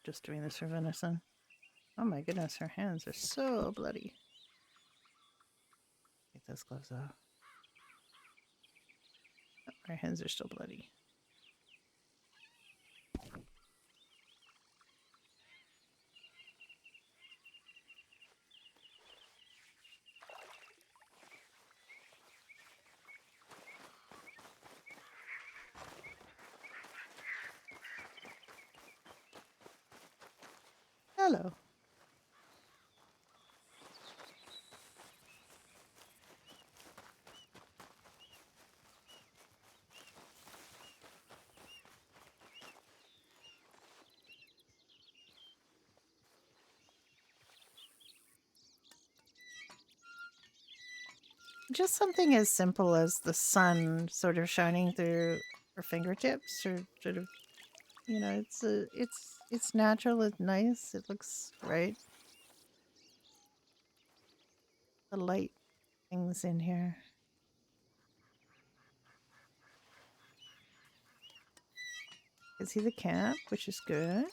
Just doing this for venison. Oh my goodness, her hands are so bloody. Take those gloves off. Oh, her hands are still bloody. Hello. Just something as simple as the sun sort of shining through her fingertips, or sort of, you know, it's natural, it's nice, it looks right. the light things in here. Can see the camp, which is good.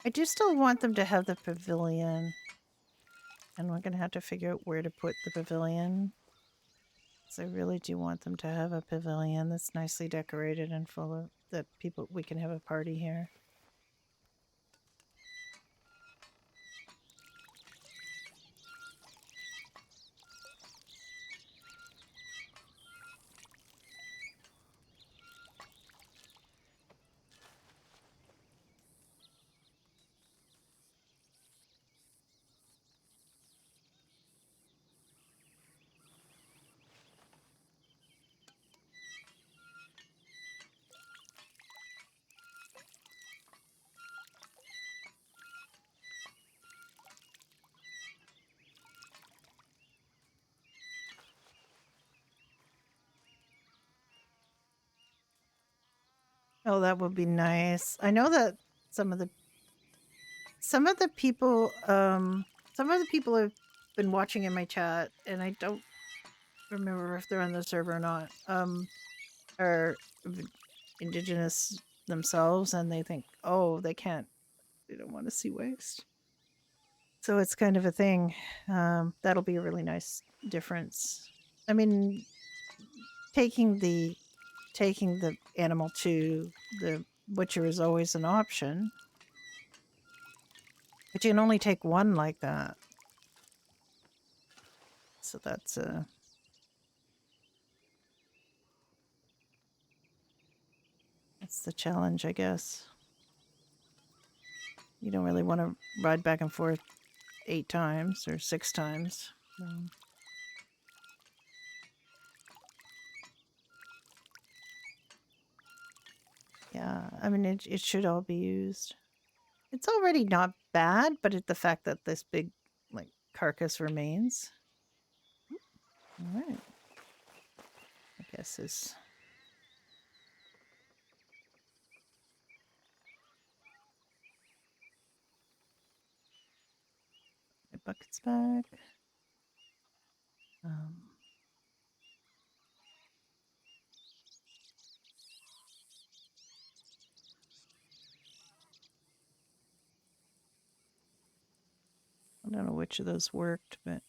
I do still want them to have the pavilion. And we're going to have to figure out where to put the pavilion. Because I really do want them to have a pavilion that's nicely decorated and full of that people we can have a party here. Oh, that would be nice. I know that some of the people have been watching in my chat, and I don't remember if they're on the server or not. Are indigenous themselves, and they think, oh, they don't want to see waste. So it's kind of a thing. That'll be a really nice difference. I mean, taking the animal to the butcher is always an option, but you can only take one like that. So that's the challenge, I guess. You don't really want to ride back and forth 8 times or 6 times. Yeah, I mean, it should all be used. It's already not bad, but the fact that this big, like, carcass remains. All right. I guess is... My bucket's back. I don't know which of those worked, but...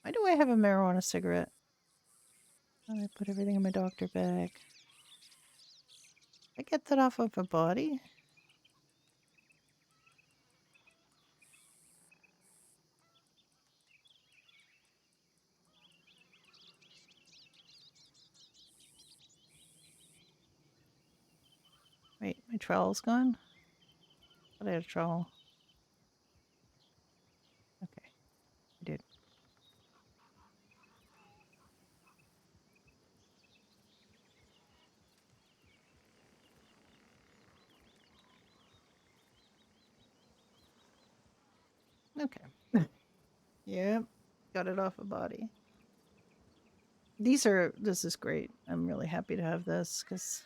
Why do I have a marijuana cigarette? I put everything in my doctor bag. I get that off of a body? Wait, my trowel's gone? I thought I had a trowel. Okay, I did. Okay. Yep, got it off a body. This is great. I'm really happy to have this because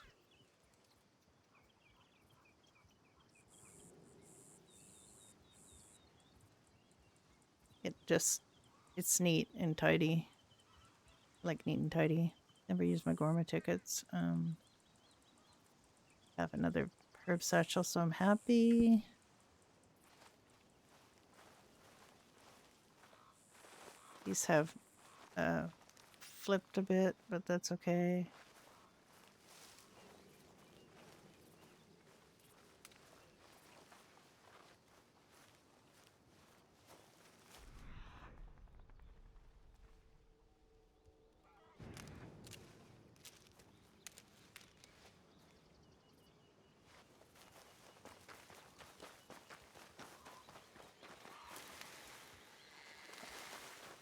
it's neat and tidy. Like neat and tidy. Never used my Gorma tickets. Have another herb satchel, so I'm happy. These have flipped a bit, but that's okay.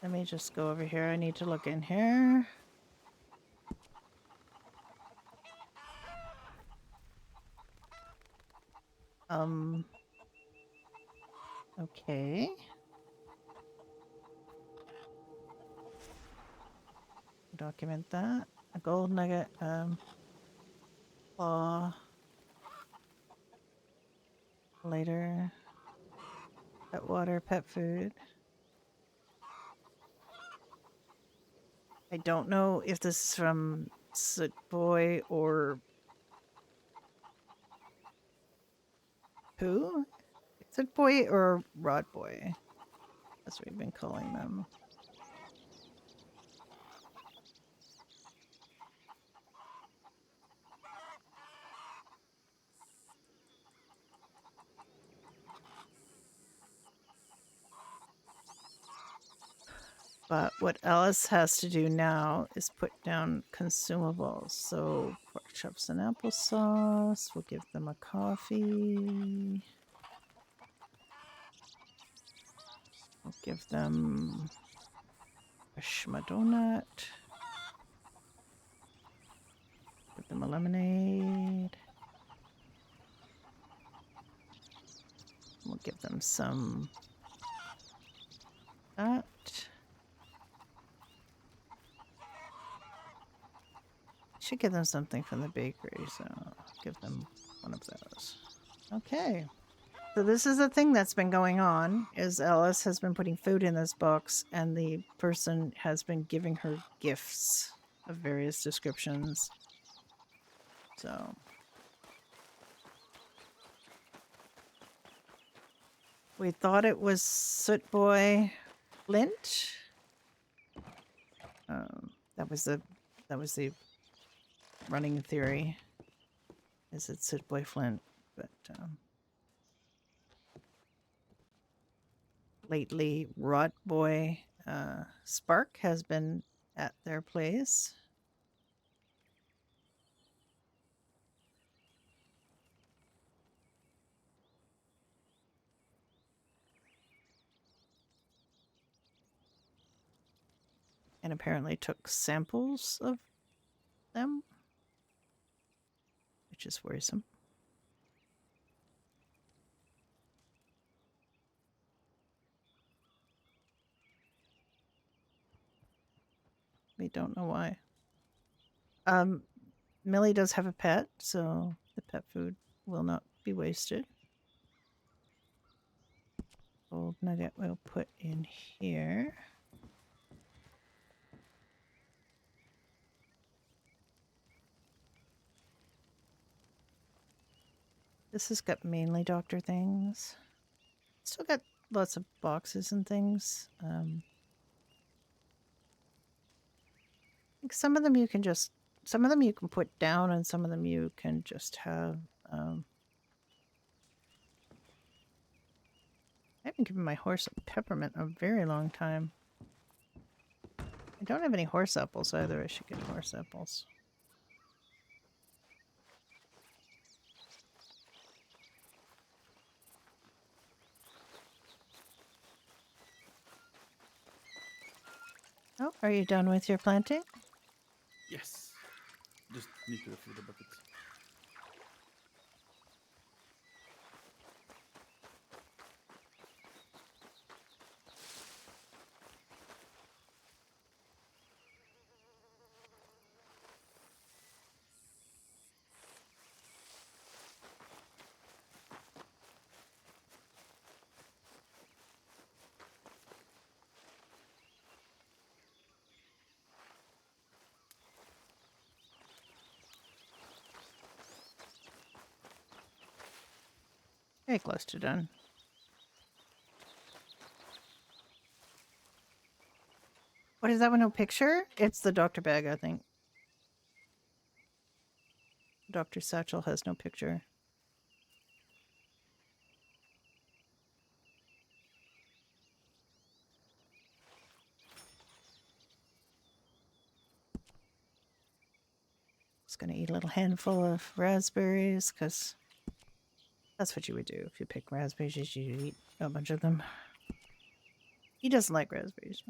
Let me just go over here. I need to look in here. Okay. Document that. A gold nugget, claw. Later. Pet water, pet food. I don't know if this is from Soot Boy or who? Soot Boy or Rod Boy? That's what we've been calling them. But what Alice has to do now is put down consumables. So pork chops and applesauce. We'll give them a coffee. We'll give them a shma donut. Give them a lemonade. We'll give them some that. Should give them something from the bakery, so I'll give them one of those. Okay. So this is the thing that's been going on, is Alice has been putting food in this box, and the person has been giving her gifts of various descriptions. So... we thought it was Soot Boy Flint. That was the running theory. Is it Soot Boy Flint? But lately, Rot Boy Spark has been at their place. And apparently took samples of them, which is worrisome. We don't know why. Millie does have a pet, so the pet food will not be wasted. Gold nugget we'll put in here. This has got mainly doctor things. Still got lots of boxes and things. I think some of them you can put down, and some of them you can just have. I haven't given my horse a peppermint in a very long time. I don't have any horse apples either. I should get horse apples. Oh, are you done with your planting? Yes. Just need to refill the buckets. Very close to done. What is that one? No picture? It's the doctor bag, I think. Dr. Satchel has no picture. Just gonna eat a little handful of raspberries, because that's what you would do if you pick raspberries. You eat a bunch of them. He doesn't like raspberries.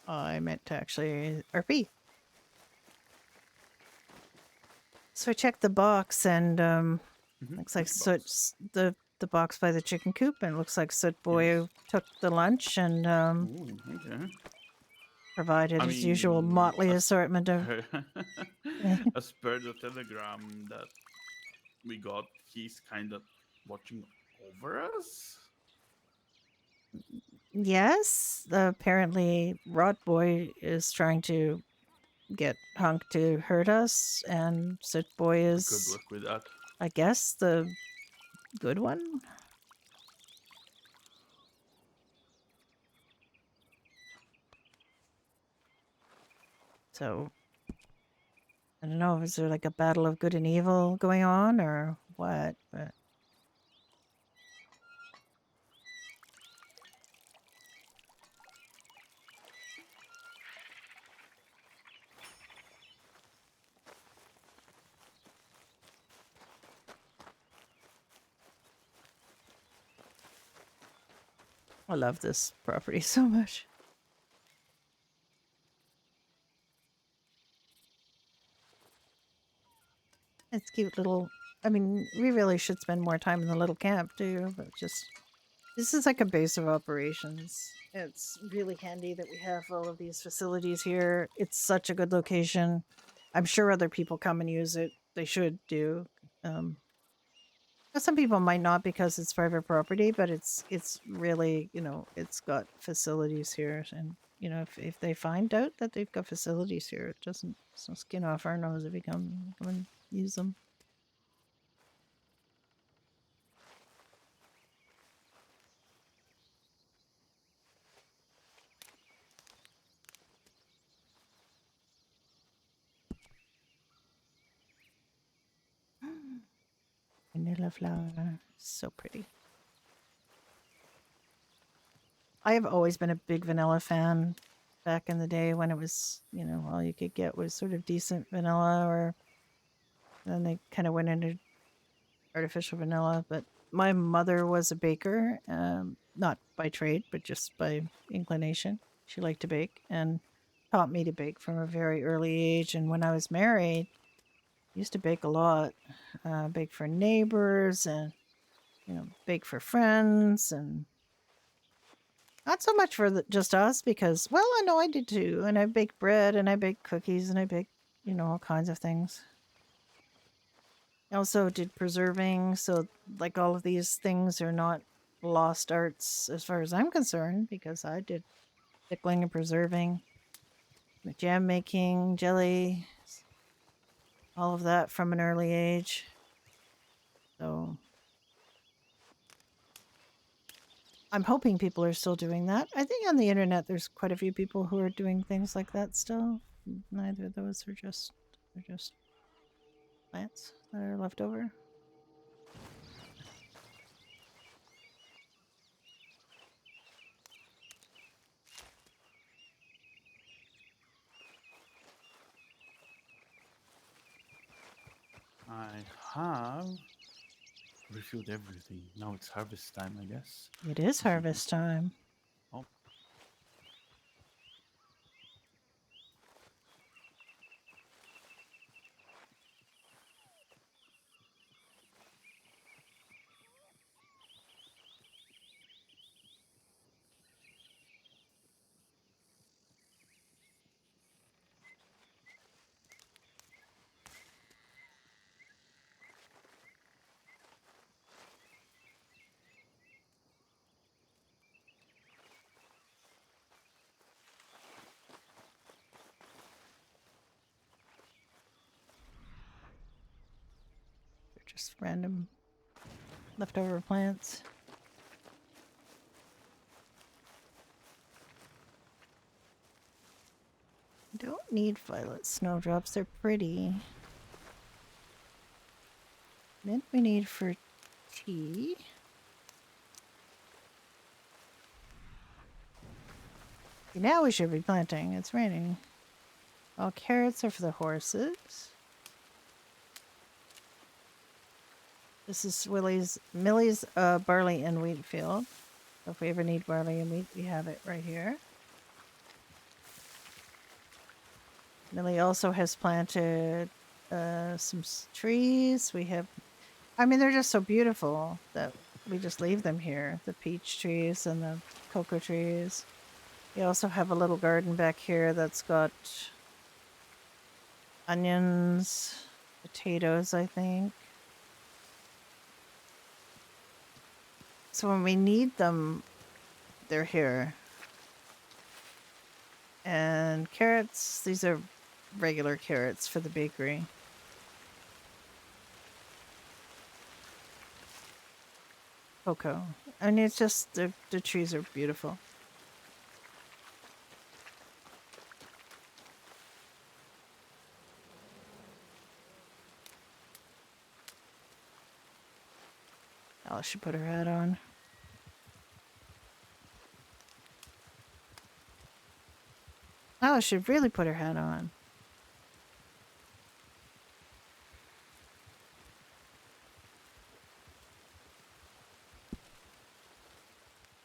I meant to actually RP. So I checked the box, and looks like Soot's the box by the chicken coop, and it looks like Soot Boy took the lunch, and Ooh, okay. provided I his usual mean, motley as assortment of. per, as per the telegram that we got, he's kind of watching over us. Yes, apparently Rod Boy is trying to get Hunk to hurt us, and Soot Boy Good is, luck with that. I guess, the good one. So, I don't know, is there like a battle of good and evil going on or what? But I love this property so much. It's cute little. I mean, we really should spend more time in the little camp too, but just this is like a base of operations. It's really handy that we have all of these facilities here. It's such a good location. I'm sure other people come and use it. They should do. Some people might not because it's private property, but it's really, it's got facilities here, and if they find out that they've got facilities here, it doesn't, it's no skin off our nose if we come and use them. Vanilla flower, so pretty. I have always been a big vanilla fan. Back in the day when it was, all you could get was sort of decent vanilla, or then they kind of went into artificial vanilla. But my mother was a baker, not by trade, but just by inclination. She liked to bake and taught me to bake from a very early age. And when I was married, I used to bake a lot, bake for neighbors and, bake for friends, and not so much for just us because, well, I know I did too. And I bake bread and I bake cookies and I bake, all kinds of things. I also did preserving. So, like, all of these things are not lost arts as far as I'm concerned because I did pickling and preserving, jam making, jelly, all of that from an early age. So, I'm hoping people are still doing that. I think on the internet there's quite a few people who are doing things like that still. Neither of those are they're just plants that are left over. I have refilled everything. Now it's harvest time, I guess. It is harvest time. Oh. They're just random leftover plants. Don't need violet snowdrops, they're pretty. Mint we need for tea. Now we should be planting. It's raining. All carrots are for the horses. This is Millie's barley and wheat field. So if we ever need barley and wheat, we have it right here. Millie also has planted some trees. We have, I mean, they're just so beautiful that we just leave them here. The peach trees and the cocoa trees. We also have a little garden back here that's got onions, potatoes, I think. So when we need them, they're here. And carrots, these are regular carrots for the bakery. Cocoa. And it's just, the trees are beautiful. Alice should put her hat on. Alice should really put her hat on.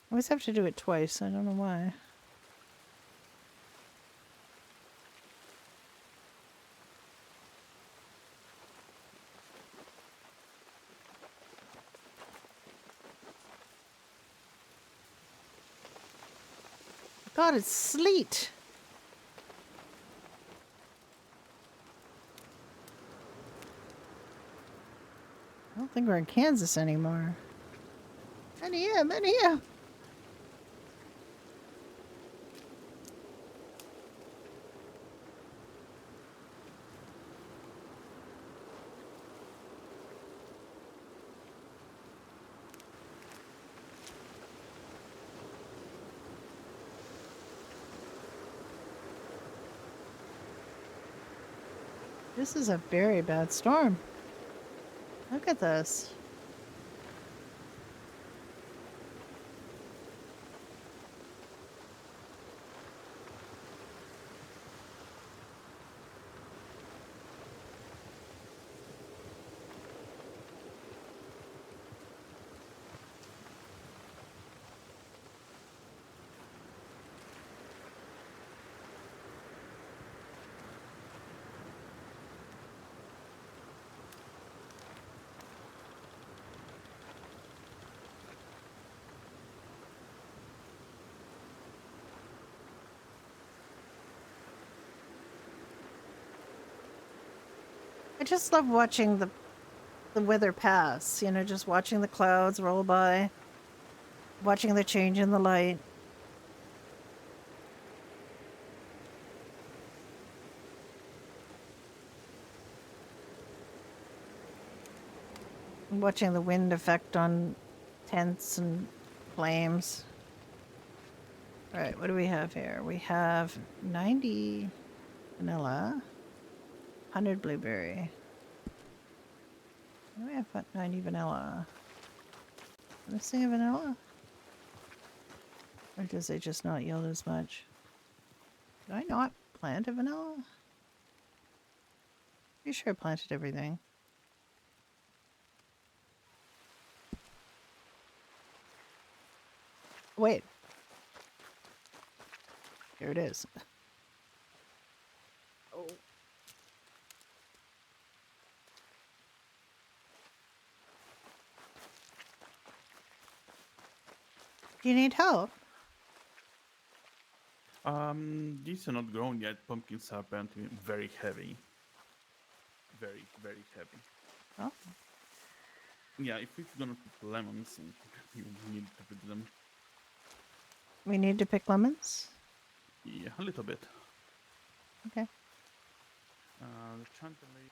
I always have to do it twice. I don't know why. God, it's sleet. I don't think we're in Kansas anymore. Mania. This is a very bad storm. Look at this. I just love watching the weather pass, you know, just watching the clouds roll by, watching the change in the light. Watching the wind effect on tents and flames. All right, what do we have here? We have 90 vanilla, 100 blueberry. Why do we have 90 vanilla? Missing a vanilla? Or does it just not yield as much? Did I not plant a vanilla? Pretty sure I planted everything. Wait. Here it is. Oh. Do you need help? These are not grown yet. Pumpkins are apparently very heavy. Very, very heavy. Oh. Yeah, if we're gonna put lemons, we need to put them. We need to pick lemons? Yeah, a little bit. Okay. The chantilly.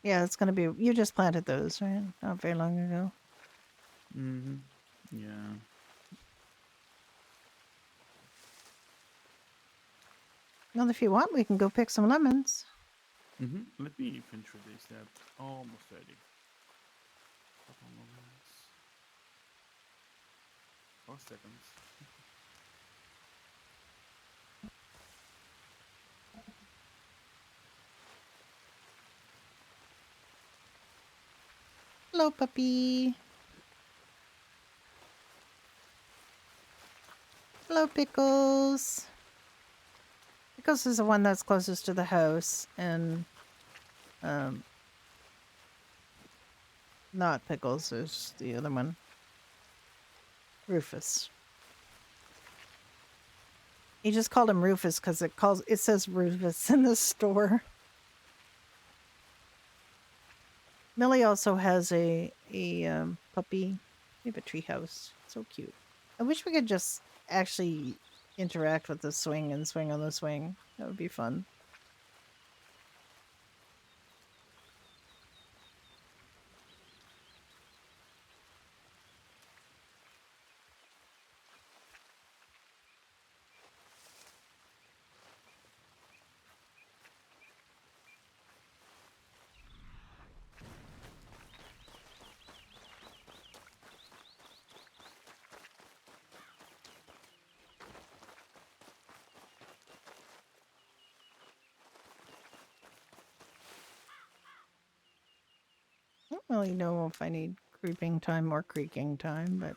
Yeah, it's gonna be. You just planted those, right? Not very long ago. Mm-hmm. Yeah. Well, if you want, we can go pick some lemons. Mm-hmm. Let me finish with this. That almost ready. Couple moments. 4 seconds. Hello, puppy. Hello, Pickles. Pickles is the one that's closest to the house, and not Pickles. There's the other one, Rufus. He just called him Rufus because it says Rufus in the store. Millie also has a puppy. We have a treehouse. So cute. I wish we could just actually interact with the swing and swing on the swing. That would be fun. I don't really know if I need creeping time or creaking time, but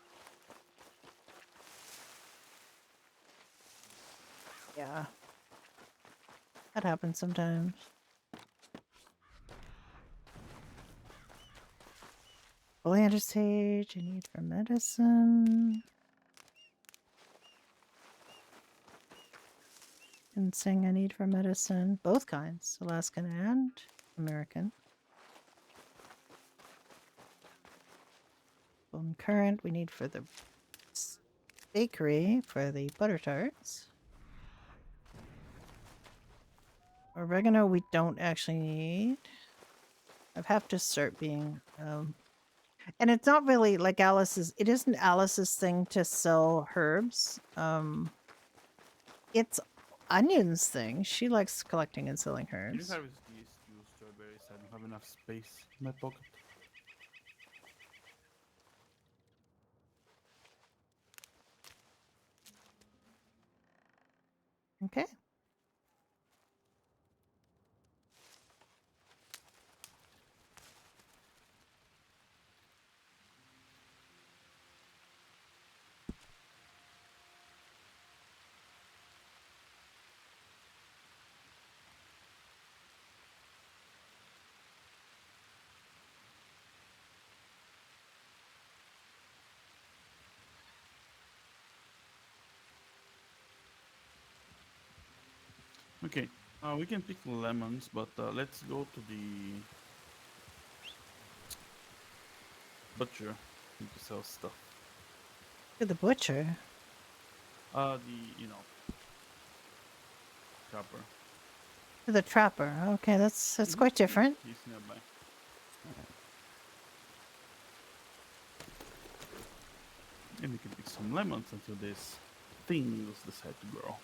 yeah, that happens sometimes. Oleander sage, I need for medicine. Ginseng, I need for medicine. Both kinds, Alaskan and American. Golden currant, we need for the bakery for the butter tarts. Oregano, we don't actually need. I have to start being. And it's not really like Alice's. It isn't Alice's thing to sell herbs. It's Onion's thing. She likes collecting and selling Can you herbs. harvest these two strawberries? I don't have enough space in my pocket. Okay. Okay, we can pick lemons, but let's go to the butcher to sell stuff. To the butcher. Chopper. To the trapper. Okay, that's quite different. He's nearby. And we can pick some lemons until this things decide to grow.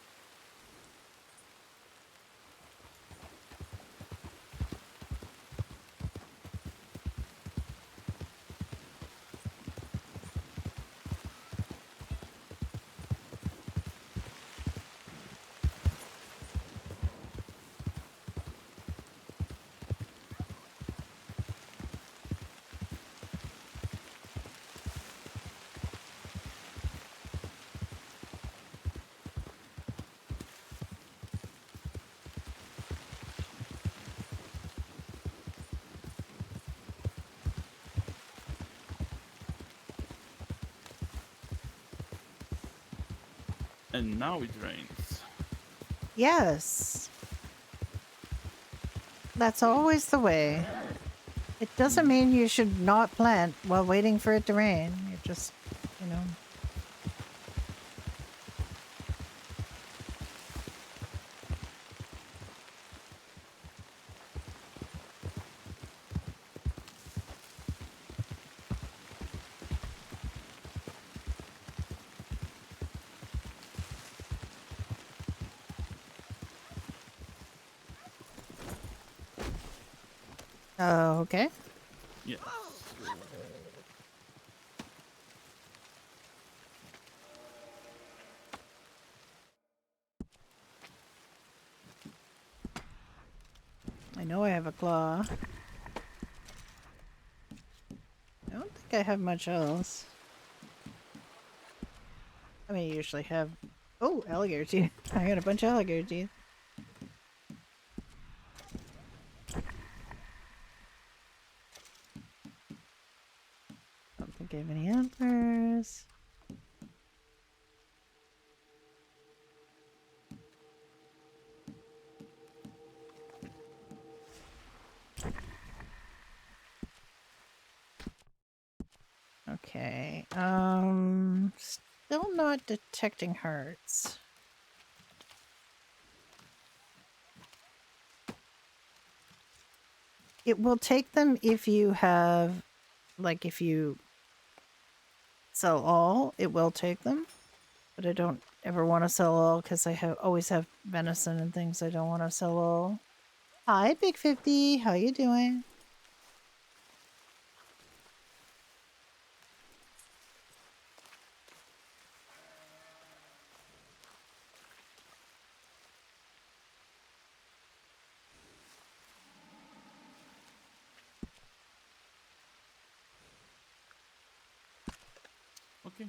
And now it rains. Yes. That's always the way. It doesn't mean you should not plant while waiting for it to rain. You just, you know. Oh, okay. Yes. I know I have a claw. I don't think I have much else. I mean, I usually have... Oh, alligator teeth. I got a bunch of alligator teeth. Don't think I have any antlers. Still not detecting hearts. It will take them if you have, like, if you sell all, it will take them. But I don't ever want to sell all because I always have venison and things I don't want to sell all. Hi, Big 50. How you doing? Okay.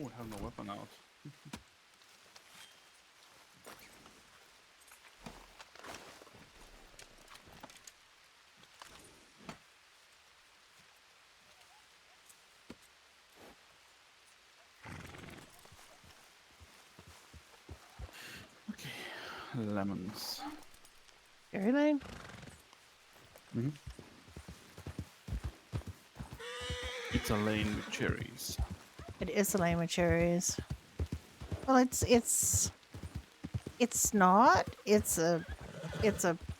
Oh, I have no weapon out. Okay, lemons. Cherry lane? It's a lane with cherries. It is a lane with cherries. Well, it's not. It's a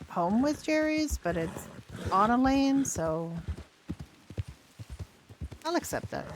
home with cherries, but it's on a lane, so I'll accept that.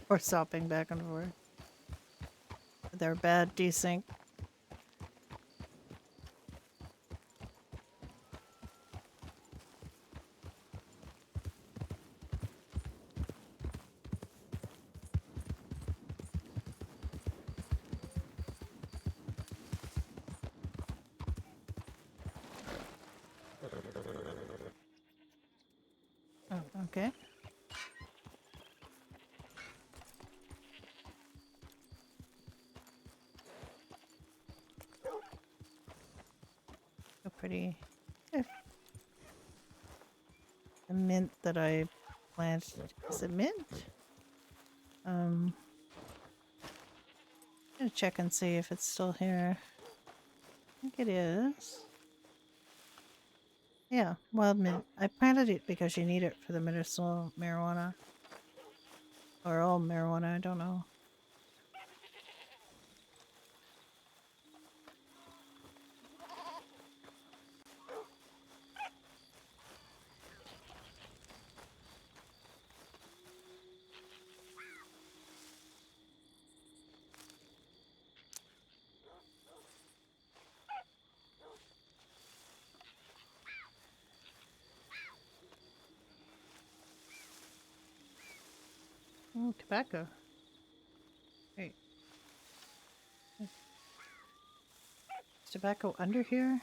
Or stopping back and forth. They're bad desync. Oh, okay. So pretty. eh. The mint that I planted. Is it mint? I'm gonna check and see if it's still here. I think it is. Yeah, wild mint. I planted it because you need it for the medicinal marijuana. Or all marijuana, I don't know. Oh, tobacco. Wait. Is tobacco under here?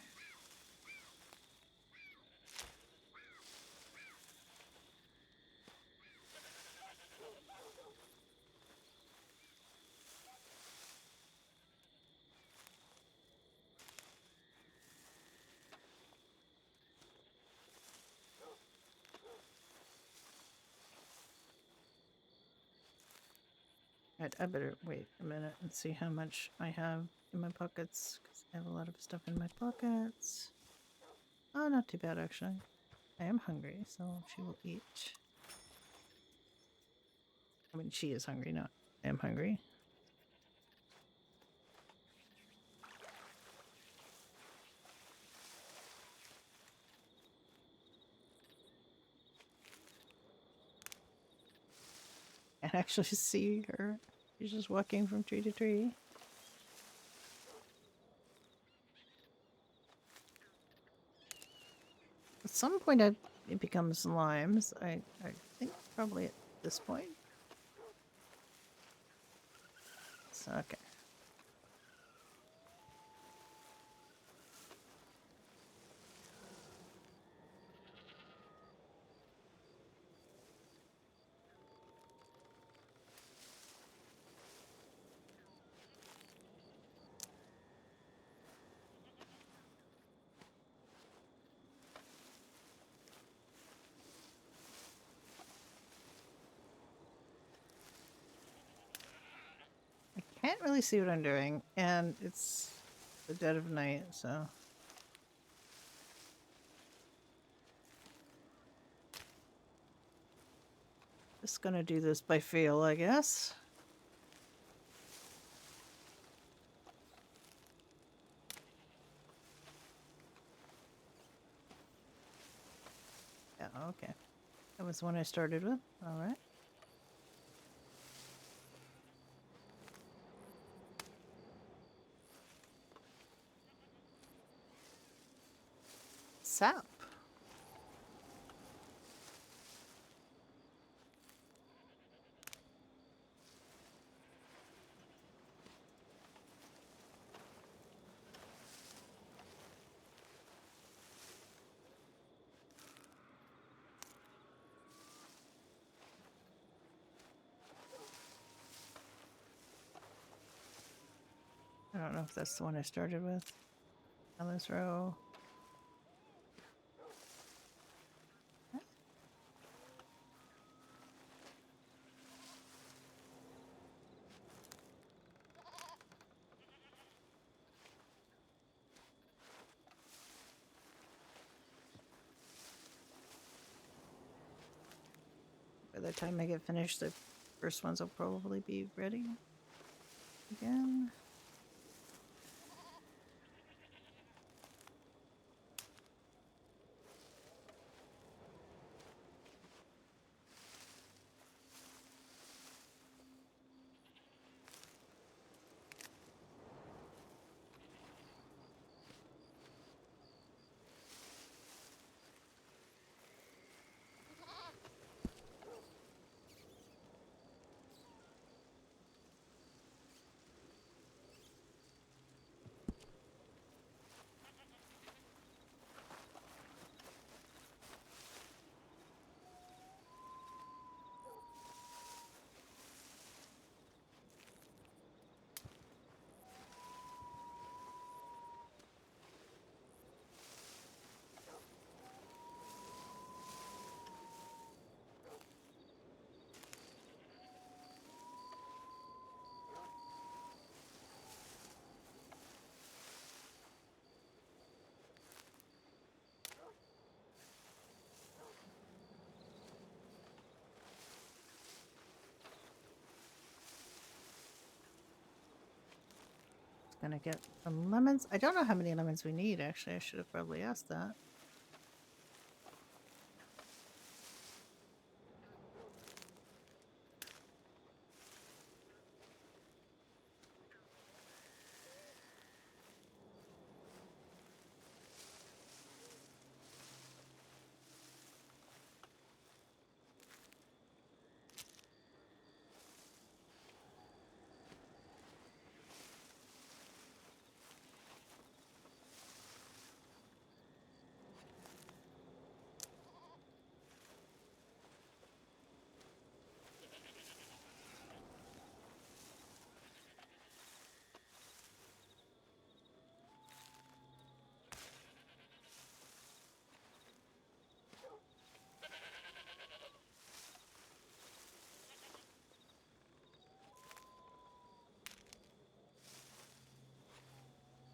I better wait a minute and see how much I have in my pockets, because I have a lot of stuff in my pockets. Oh, not too bad, actually. I am hungry, so she will eat. I mean, she is hungry, not I am hungry. Can't actually see her. She's just walking from tree to tree. At some point, it becomes limes. I think probably at this point. So, okay. I can't really see what I'm doing, and it's the dead of night, so. Just gonna do this by feel, I guess. Yeah, okay. That was the one I started with. Alright. Sap. I don't know if that's the one I started with. Ellis row. By the time I get finished, the first ones will probably be ready again. Gonna get some lemons. I don't know how many lemons we need, actually. I should have probably asked that.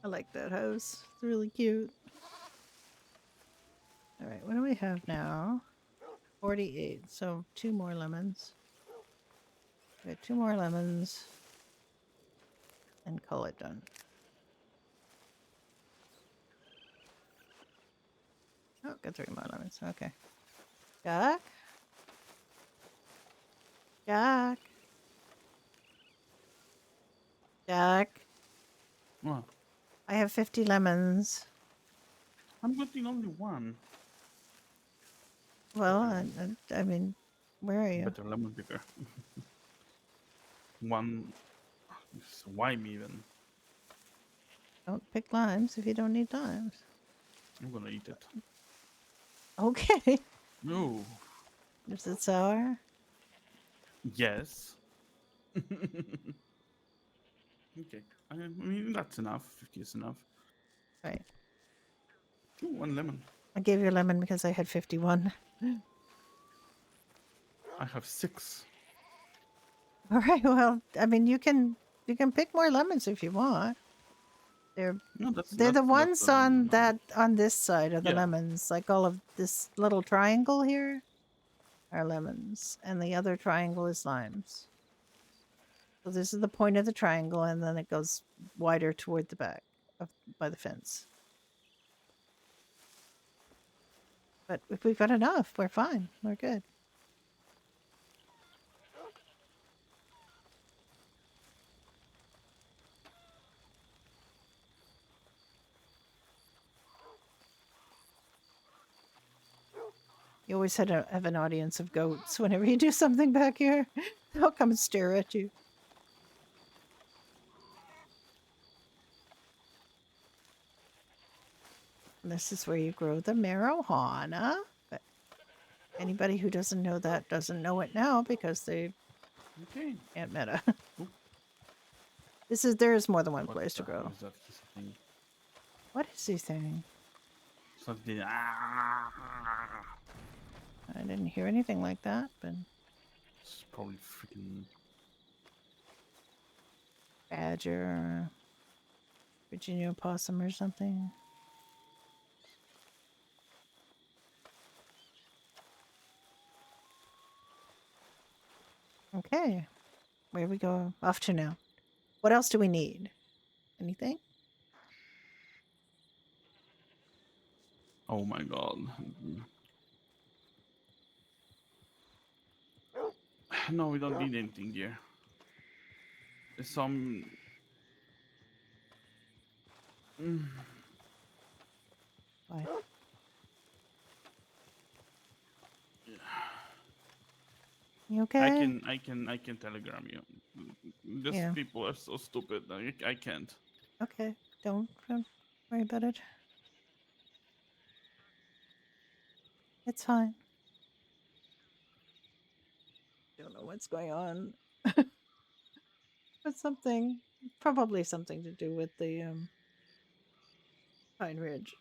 I like that house. It's really cute. All right, what do we have now? 48. So 2 more lemons. We got 2 more lemons. And call it done. Oh, got 3 more lemons. Okay. Jack? Jack? Jack? Well, I have 50 lemons. I'm getting only one. Well, I mean, where are you? Better lemon picker. One. Why me even? Don't pick limes if you don't need limes. I'm gonna eat it. Okay. No. Is it sour? Yes. Okay. I mean, that's enough. 50 is enough. Right. Ooh, 1 lemon. I gave you a lemon because I had 51. I have 6. All right. Well, I mean, you can pick more lemons if you want. They're No, they're the ones on no. on this side are the Yeah. lemons. Like all of this little triangle here are lemons, and the other triangle is limes. So this is the point of the triangle, and then it goes wider toward the back by the fence. But if we've got enough, we're fine. We're good. You always have an audience of goats whenever you do something back here. They'll come and stare at you. And this is where you grow the marijuana. But anybody who doesn't know that doesn't know it now because they Okay. can't meta. Oop. There is more than one What place to the hell grow. is that thing? What is he saying? Something. I didn't hear anything like that, but It's probably freaking. badger, Virginia opossum or something. Okay, where we go off to now? What else do we need? Anything? Oh my god. No, we don't need anything here. There's some. Why? You okay? I can telegram you. These Yeah. people are so stupid. I can't. Okay, don't worry about it. It's fine. Don't know what's going on. But probably something to do with the Pine Ridge.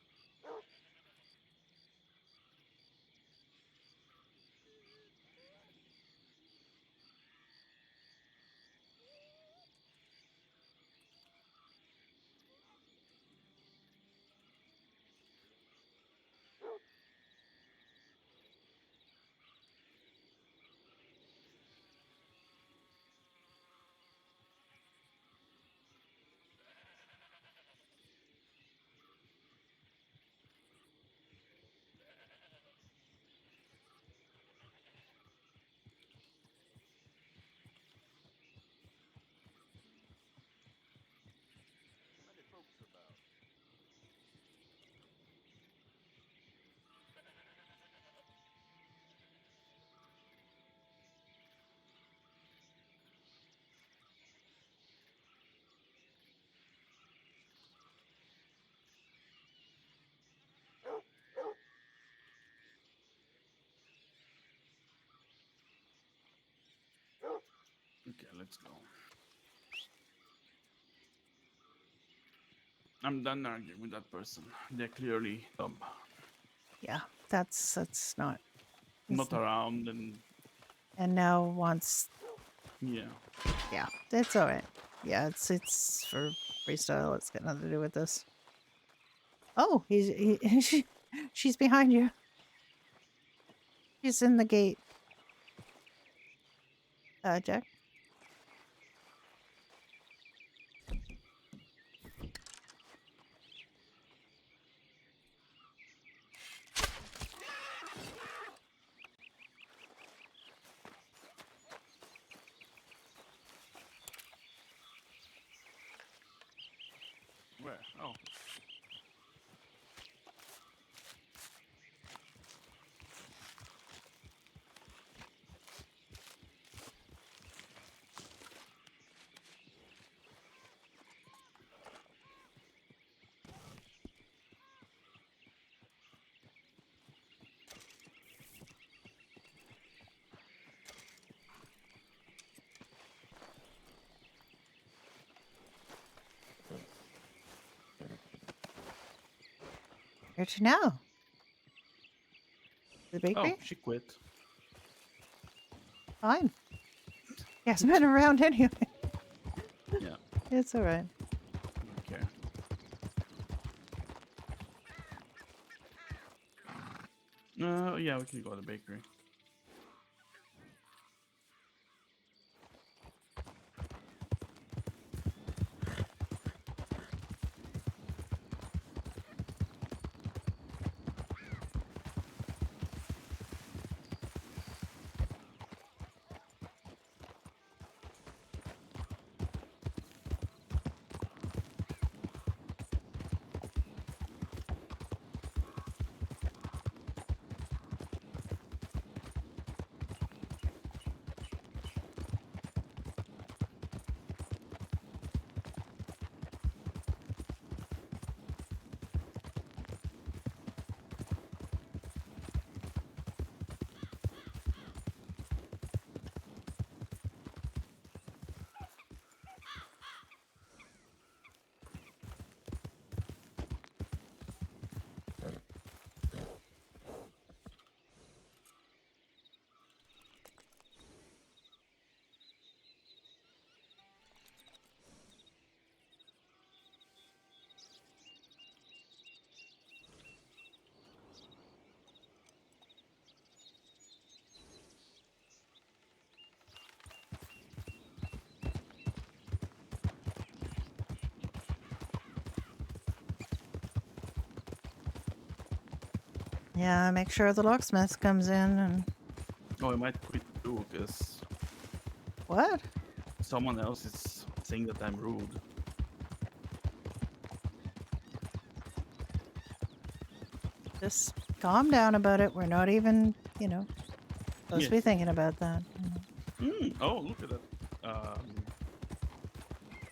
Okay, let's go. I'm done arguing with that person. They're clearly dumb. Yeah, that's not. Not around and And now wants. yeah. Yeah, that's all right. Yeah, it's for freestyle. It's got nothing to do with this. Oh, she's behind you. She's in the gate. Jack. Where? Oh. Where'd you now? The bakery? Oh, she quit. Fine. He hasn't been around anyway. Yeah. It's alright. Okay. Yeah, we can go to the bakery. Yeah, make sure the locksmith comes in and... Oh, I might quit too, because What? someone else is saying that I'm rude. Just calm down about it. We're not even, supposed to be Yes. thinking about that. Oh, look at that.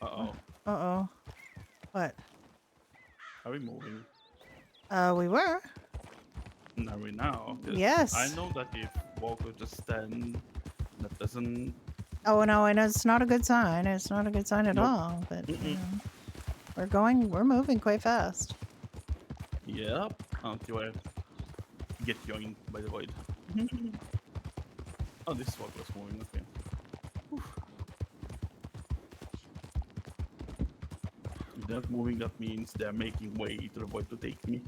Uh-oh. Uh-oh. What? Are we moving? We were. Are we now? 'Cause Yes. I know that if Walker just stand, that doesn't... Oh, no, I know it's not a good sign. It's not a good sign at Nope. all, but, Mm-mm. we're moving quite fast. Yep. Until I get joined by the void. Oh, this is what was moving, okay. If they're not moving, that means they're making way to the void to take me.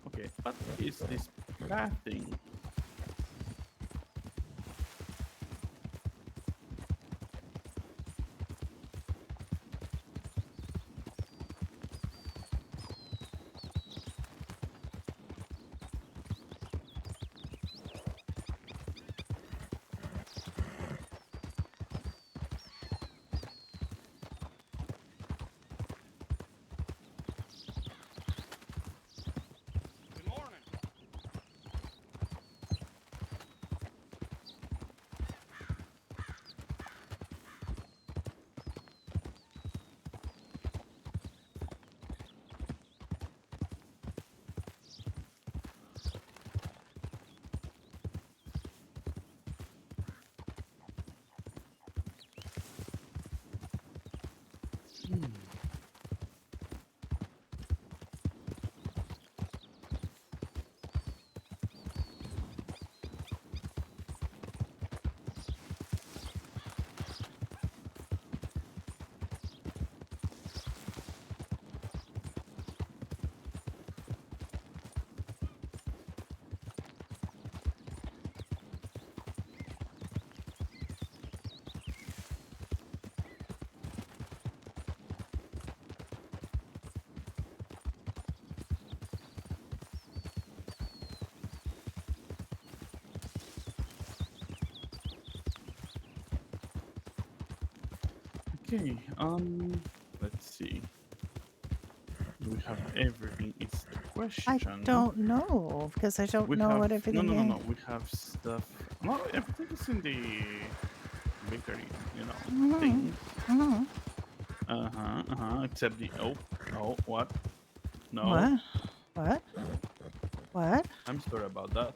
Okay, what is this path thing? Good morning. Okay. Let's see. Do we have everything? Is the I question. don't know because I don't We know have what no, everything no, no, is. no. We have stuff. No, everything is in the bakery. Mhm. Thing. Mhm. Except the what? No, What? What? What? I'm sorry about that.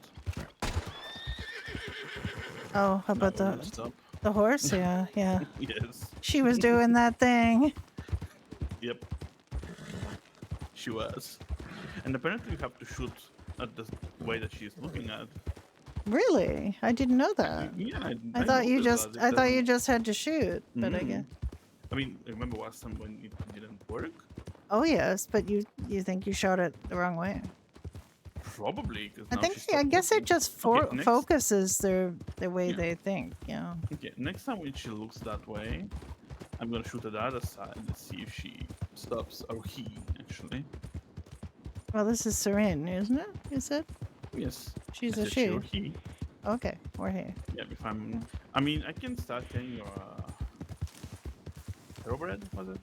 Oh, how Now about we will stop. the horse? Yeah, yeah. Yes. She was doing that thing. Yep. She was. And apparently you have to shoot at the way that she's looking at. Really? I didn't know that. Yeah, I I thought you noticed just that. It I thought you doesn't. just had to shoot, but I guess. I mean, remember last time when it didn't work? Oh yes, but you think you shot it the wrong way. Probably, because I now think she I stopped guess it looking. just Okay, next. focuses their way Yeah. they think. Yeah. Okay, next time when she looks that way, I'm gonna shoot at the other side and see if she stops, or he, actually. Well, this is Serin, isn't it? Is it? Yes. She's I a said she or she. he. Okay, we're here. Yeah, if I'm. I mean, I can start getting your. Thoroughbred, was it?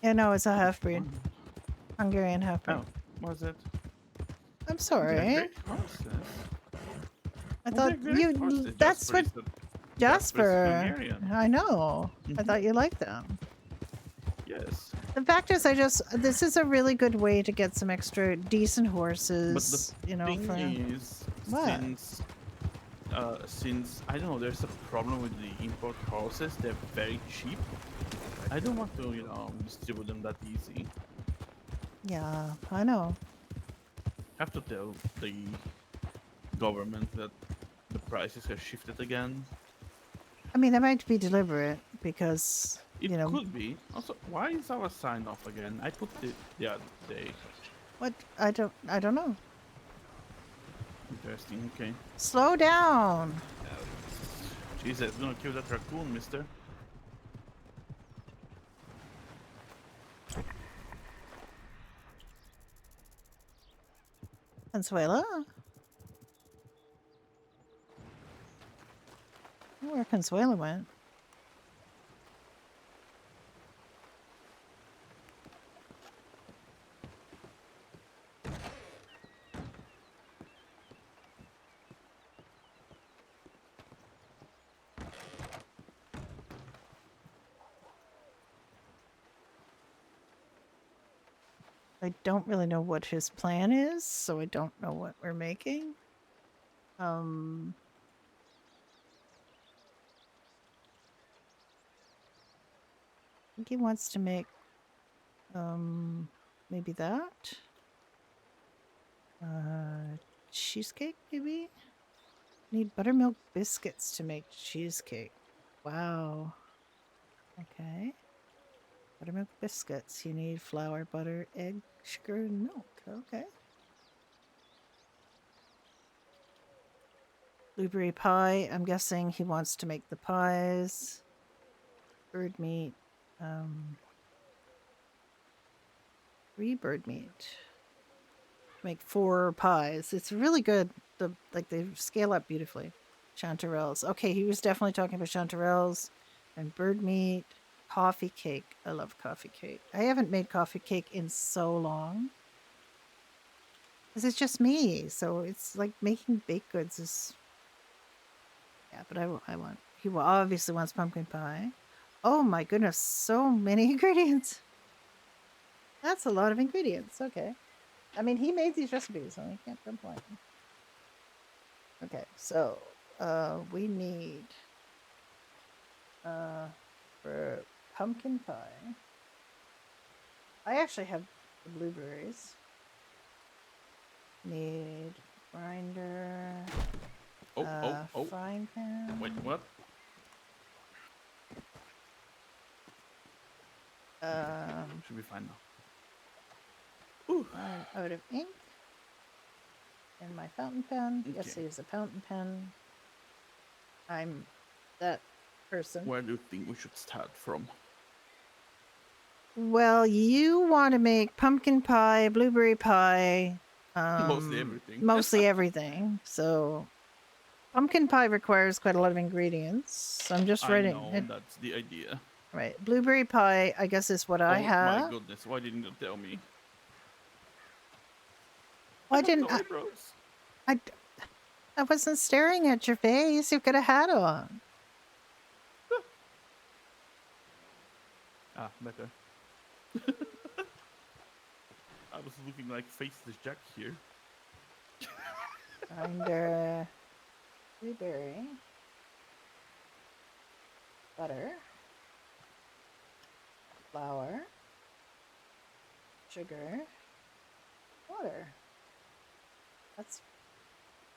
Yeah, no, it's a half breed, Oh, Hungarian half breed. was it? I'm They're sorry. great horses. I Well, thought they're great horses. That's Jasper what is the- Jasper is Jasper. Hungarian. I know. I Mhm. thought you liked them. Yes. The fact is, this is a really good way to get some extra decent horses. But the thing for is, what? since I don't know, there's a problem with the import horses. They're very cheap. I don't want to, distribute them that easy. Yeah, I know. Have to tell the government that the prices have shifted again. I mean, that might be deliberate because It could be. Also, why is our sign off again? I put it the other day. what I don't know. Interesting. Okay. Slow down. Jesus, gonna kill that raccoon, mister. Consuela? I wonder where Consuela went. I don't really know what his plan is, so I don't know what we're making. I think he wants to make maybe that. Cheesecake maybe? Need buttermilk biscuits to make cheesecake. Wow. Okay. Buttermilk biscuits. You need flour, butter, egg, sugar, and milk. Okay. Blueberry pie. I'm guessing he wants to make the pies. Bird meat. 3 bird meat. Make 4 pies. It's really good. They scale up beautifully. Chanterelles. Okay, he was definitely talking about chanterelles and bird meat. Coffee cake. I love coffee cake. I haven't made coffee cake in so long. Because it's just me. So it's like making baked goods is... Yeah, but I want... He obviously wants pumpkin pie. Oh my goodness, so many ingredients. That's a lot of ingredients. Okay. I mean, he made these recipes, so I can't complain. Okay, so we need for pumpkin pie. I actually have the blueberries. Need grinder. Oh. Frying pan. Wait, what? Should be fine now. Ooh. I'm out of ink. And my fountain pen. Yes, Okay. I use a fountain pen. I'm that person. Where do you think we should start from? Well, you want to make pumpkin pie, blueberry pie. Mostly everything. Mostly everything. So, pumpkin pie requires quite a lot of ingredients. So I'm just I writing know, it. that's the idea. Right. Blueberry pie, I guess, is what I Oh my have. goodness! Why didn't you tell me? Why I have didn't no I, eyebrows. I? I wasn't staring at your face. You've got a hat on. Ah, better. I was looking like faceless Jack here. Grinder, blueberry, butter, flour, sugar, water. That's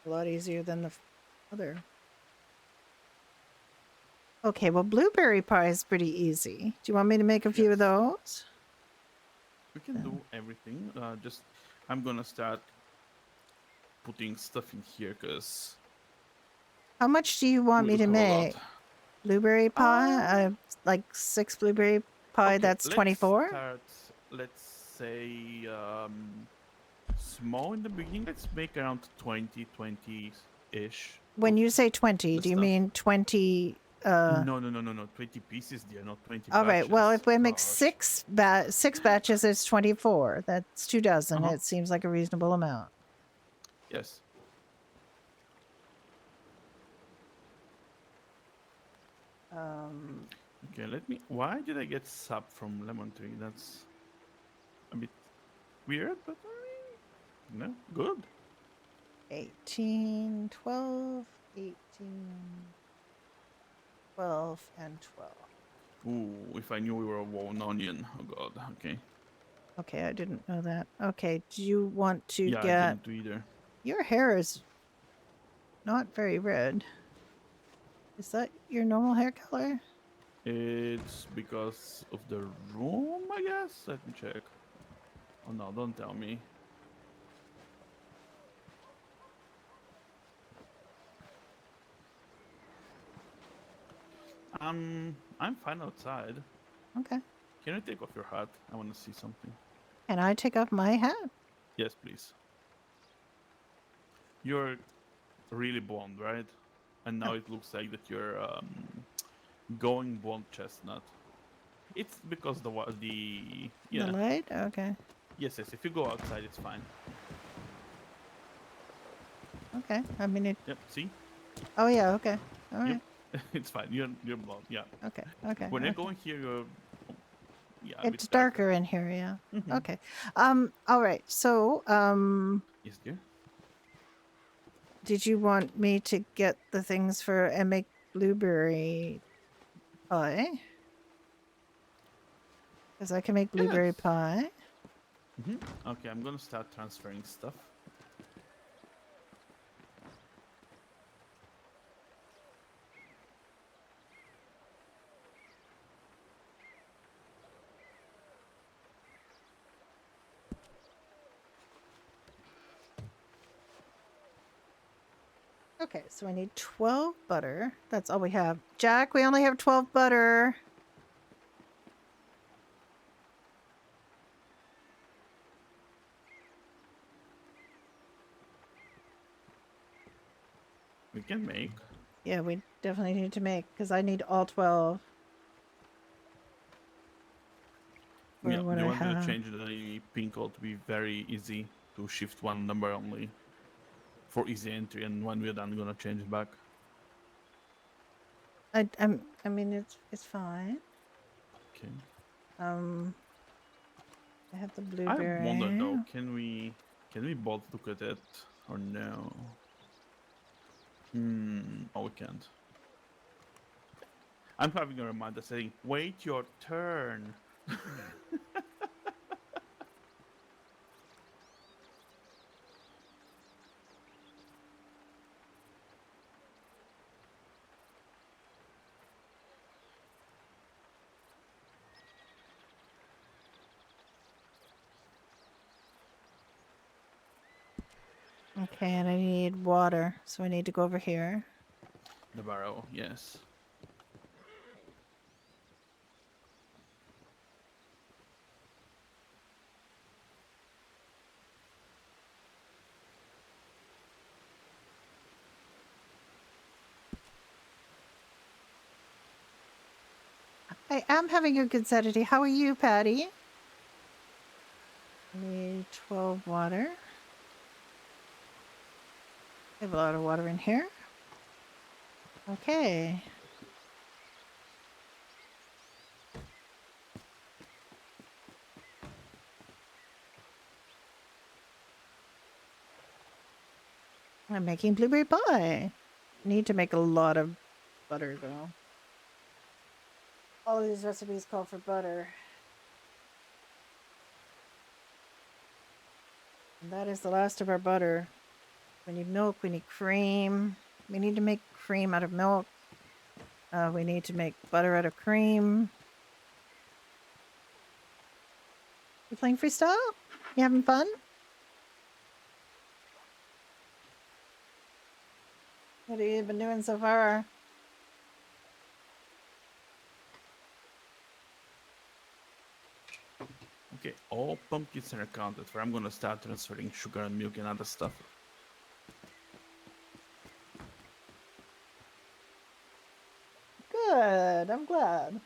a lot easier than the other. Okay, well, blueberry pie is pretty easy. Do you want me to make a few of Yes. those? We can do everything. Just I'm gonna start putting stuff in here because How much do you want we me do to have a lot. make? Blueberry pie? Like 6 blueberry pie, Okay, that's 24? Let's say small in the beginning. Let's make around 20 ish. When you say 20, the do you stuff. mean 20? No. 20 pieces, dear, not 20 All right. Well, batches. if we make Gosh. six batches, it's 24. That's 2 dozen. Uh-huh. It seems like a reasonable amount. Yes. Okay, let me. Why did I get sap from lemon tree? That's a bit weird, but I mean, no, good. 18, 12, 18, 12, and 12. Ooh, if I knew we were a one onion. Oh god. Okay. Okay, I didn't know that. Okay, do you want to Yeah, I get... didn't either. Your hair is not very red. Is that your normal hair color? It's because of the room, I guess. Let me check. Oh no, don't tell me. I'm fine outside. Okay. Can you take off your hat? I want to see something. Can I take off my hat? Yes, please. You're really blonde, right? And now it looks like that you're going blonde chestnut. It's because the yeah. The light? Okay. Yes. If you go outside, it's fine. Okay. I mean, it... Yep. See. Oh, yeah. Okay. All right. Yep. It's fine. You're blonde. Yeah. Okay. Okay. When you're okay. going here, you're a bit It's darker in here, yeah. Mhm. Okay. All right. So, Yes, dear. did you want me to get the things for and make blueberry pie? Because I can make blueberry Yes. pie. Okay, I'm gonna start transferring stuff. Okay, so I need 12 butter. That's all we have. Jack, we only have 12 butter. We can make. Yeah, we definitely need to make because I need all 12 for Yeah. what Do I you want me to have. change the pin code to be very easy to shift one number only for easy entry, and when we're done, I'm gonna change it back. I mean, it's fine. Okay. I have the I wonder blueberry. though, can we both look at it or no? Oh, we can't. I'm having a reminder saying, "Wait your turn." Okay, and I need water, so I need to go over here. The barrel, yes. I I am having a good Saturday. How are you, Patty? I need 12 water. I have a lot of water in here. Okay. I'm making blueberry pie. Need to make a lot of butter, though. All of these recipes call for butter. And that is the last of our butter. We need milk, we need cream. We need to make cream out of milk. We need to make butter out of cream. You playing freestyle? You having fun? What have you been doing so far? Okay, all pumpkins are accounted for. I'm gonna start transferring sugar and milk and other stuff. Good, I'm glad.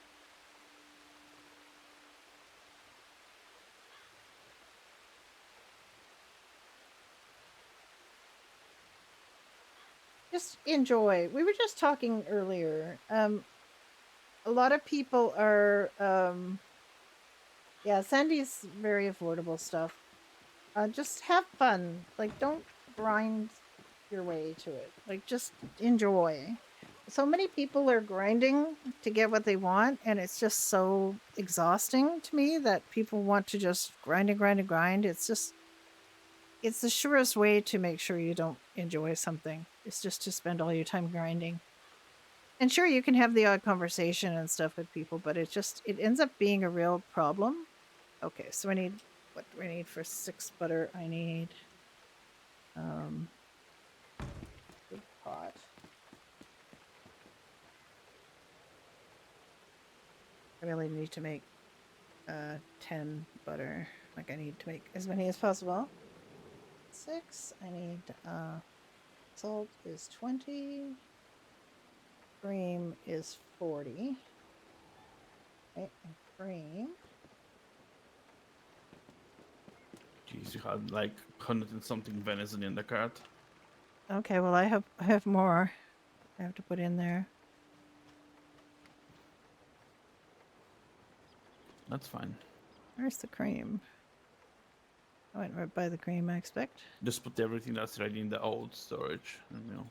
Just enjoy. We were just talking earlier. A lot of people are, yeah, Sandy's very affordable stuff. Just have fun. Like, don't grind your way to it. Like, just enjoy. So many people are grinding to get what they want, and it's just so exhausting to me that people want to just grind and grind and grind. It's just, it's the surest way to make sure you don't enjoy something. It's just to spend all your time grinding. And sure, you can have the odd conversation and stuff with people, but it just, it ends up being a real problem. Okay, so I need, what do I need for 6 butter? I need, big pot. I really need to make 10 butter. Like, I need to make as many as possible. 6. I need salt is 20. Cream is 40. Okay, and cream. Jeez, you had like 100 and something venison in the cart. Okay, well I have more. I have to put in there. That's fine. Where's the cream? I went right by the cream, I expect. Just put everything that's ready in the old storage, and you know.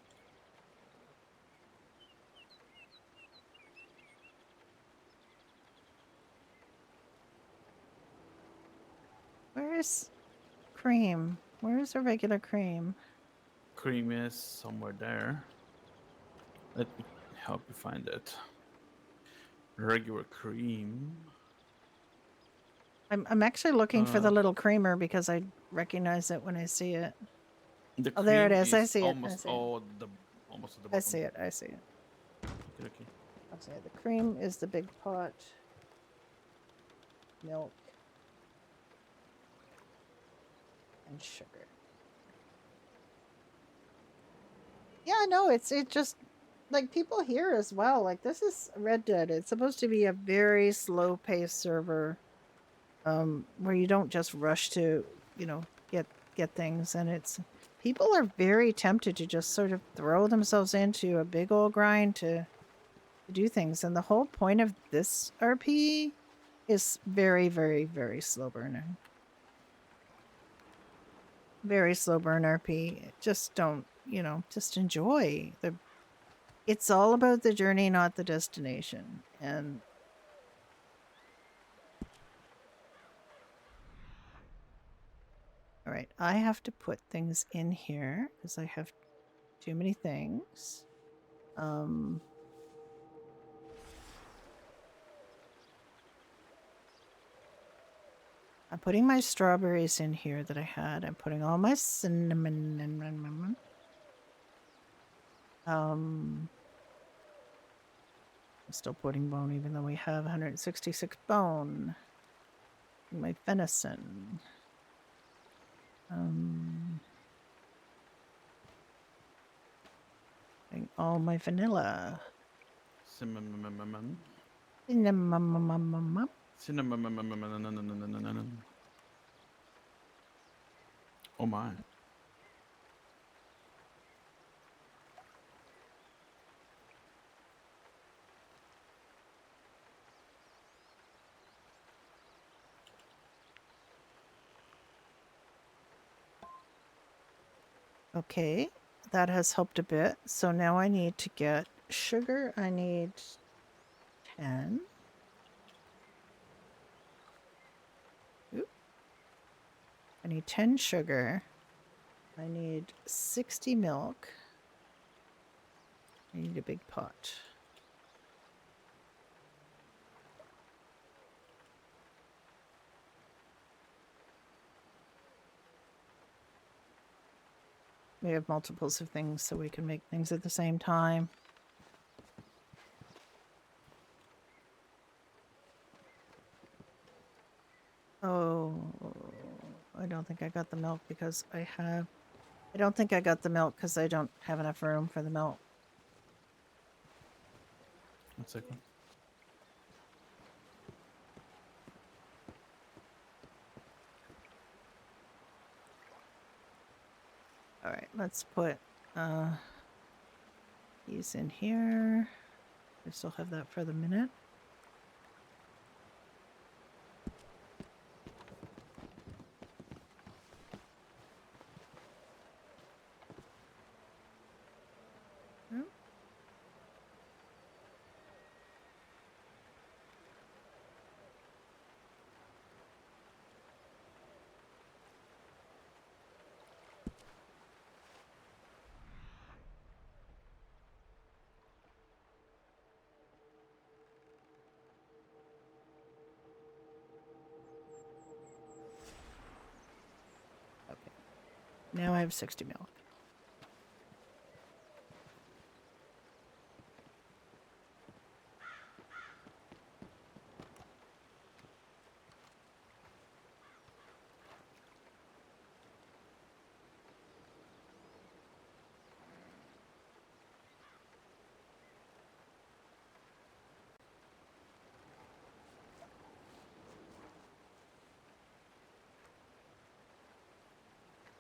Where is cream? Where is the regular cream? Cream is somewhere there. Let me help you find it. Regular cream. I'm actually looking for the little creamer because I recognize it when I see it. The Oh, there it cream is. I see it. I almost see it. all the almost at the I bottom. see it. I see it. Okay. Okay, the cream is the big pot. Milk. And sugar. Yeah, no, it just like people here as well. Like, this is Red Dead. It's supposed to be a very slow paced server, where you don't just rush to, you know, get things, and it's people are very tempted to just sort of throw themselves into a big old grind to do things, and the whole point of this RP is very, very, very slow burner. Very slow burn RP. Just don't, you know, just enjoy the. It's all about the journey, not the destination. And all right, I have to put things in here because I have too many things. I'm putting my strawberries in here that I had. I'm putting all my cinnamon and I'm still putting bone even though we have 166 bone. My venison. Putting all my vanilla. Cinnamon. Cinnamon. Cinnamon. Oh my. Okay, that has helped a bit. So now I need to get sugar. I need 10. Oop. I need 10 sugar. I need 60 milk. I need a big pot. We have multiples of things so we can make things at the same time. Oh, I don't think I got the milk because I don't think I got the milk because I don't have enough room for the milk. 1 second. All right, let's put these in here. I still have that for the minute. Hmm. Okay. Now I have 60 milk.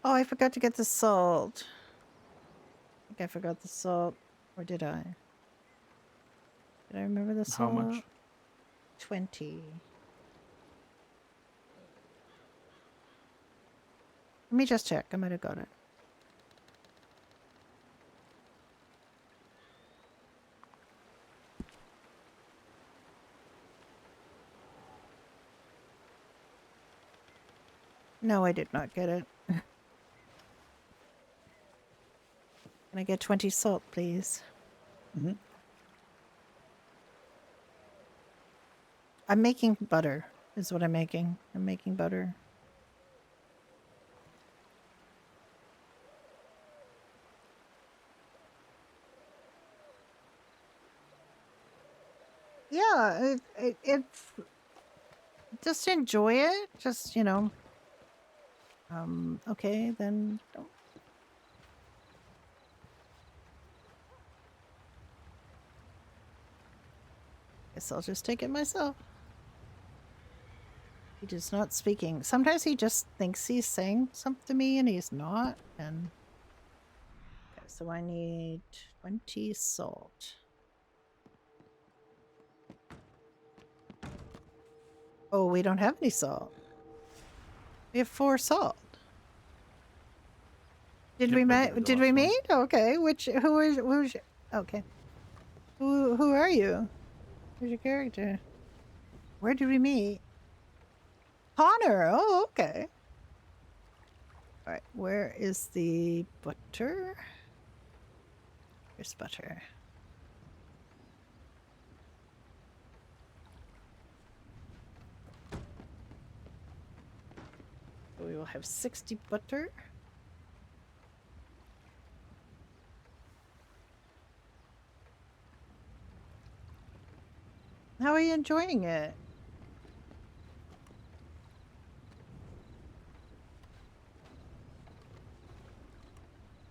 Oh, I forgot to get the salt. I think I forgot the salt. Or did I? Did I remember the How salt? much? 20. Let me just check. I might have got it. No, I did not get it. Can I get 20 salt, please? Mm-hmm. I'm making butter, is what I'm making. I'm making butter. Yeah, it's just enjoy it. Just, you know. Okay, then don't. Guess I'll just take it myself. He is not speaking. Sometimes he just thinks he's saying something to me and he's not. And okay, so I need 20 salt. Oh, we don't have any salt. We have 4 salt. Did Yep, we I meet? gave you the Did we last one. meet? Okay. Who's okay. Who are you? Who's your character? Where did we meet? Connor. Oh, okay. All right. Where is the butter? Here's butter. So we will have 60 butter. How are you enjoying it?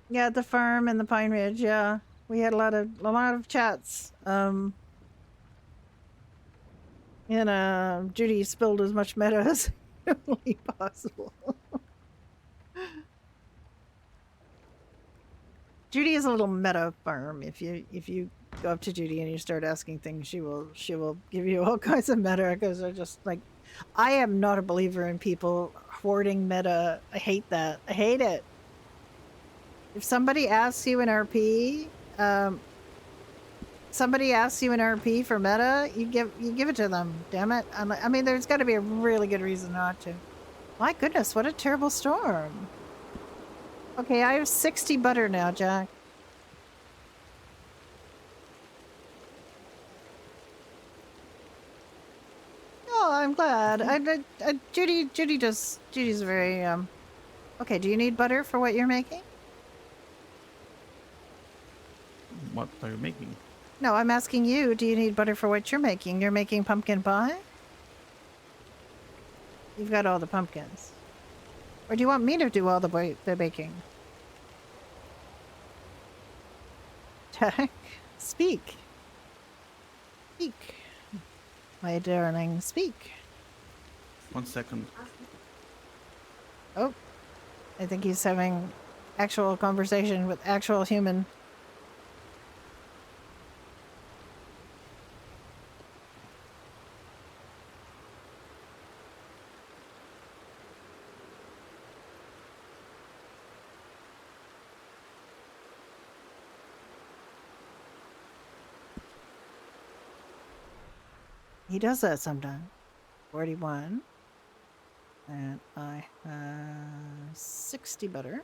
Yeah, at the farm and the Pine Ridge. Yeah, we had a lot of chats. And Judy spilled as much meta as humanly possible. Judy is a little meta farm. If you go up to Judy and you start asking things, she will give you all kinds of meta because they're just like, I am not a believer in people hoarding meta. I hate that. I hate it. If somebody asks you in RP, somebody asks you in RP for meta, you give it to them. Damn it! I mean, there's got to be a really good reason not to. My goodness, what a terrible storm. Okay, I have 60 butter now, Jack. Oh, I'm glad. Judy's very Okay, do you need butter for what you're making? What are you making? No, I'm asking you, do you need butter for what you're making? You're making pumpkin pie? You've got all the pumpkins. Or do you want me to do all the baking? Jack, speak. Speak. My darling, speak. 1 second. Oh, I think he's having actual conversation with actual human. He does that sometimes. 41. And I have 60 butter.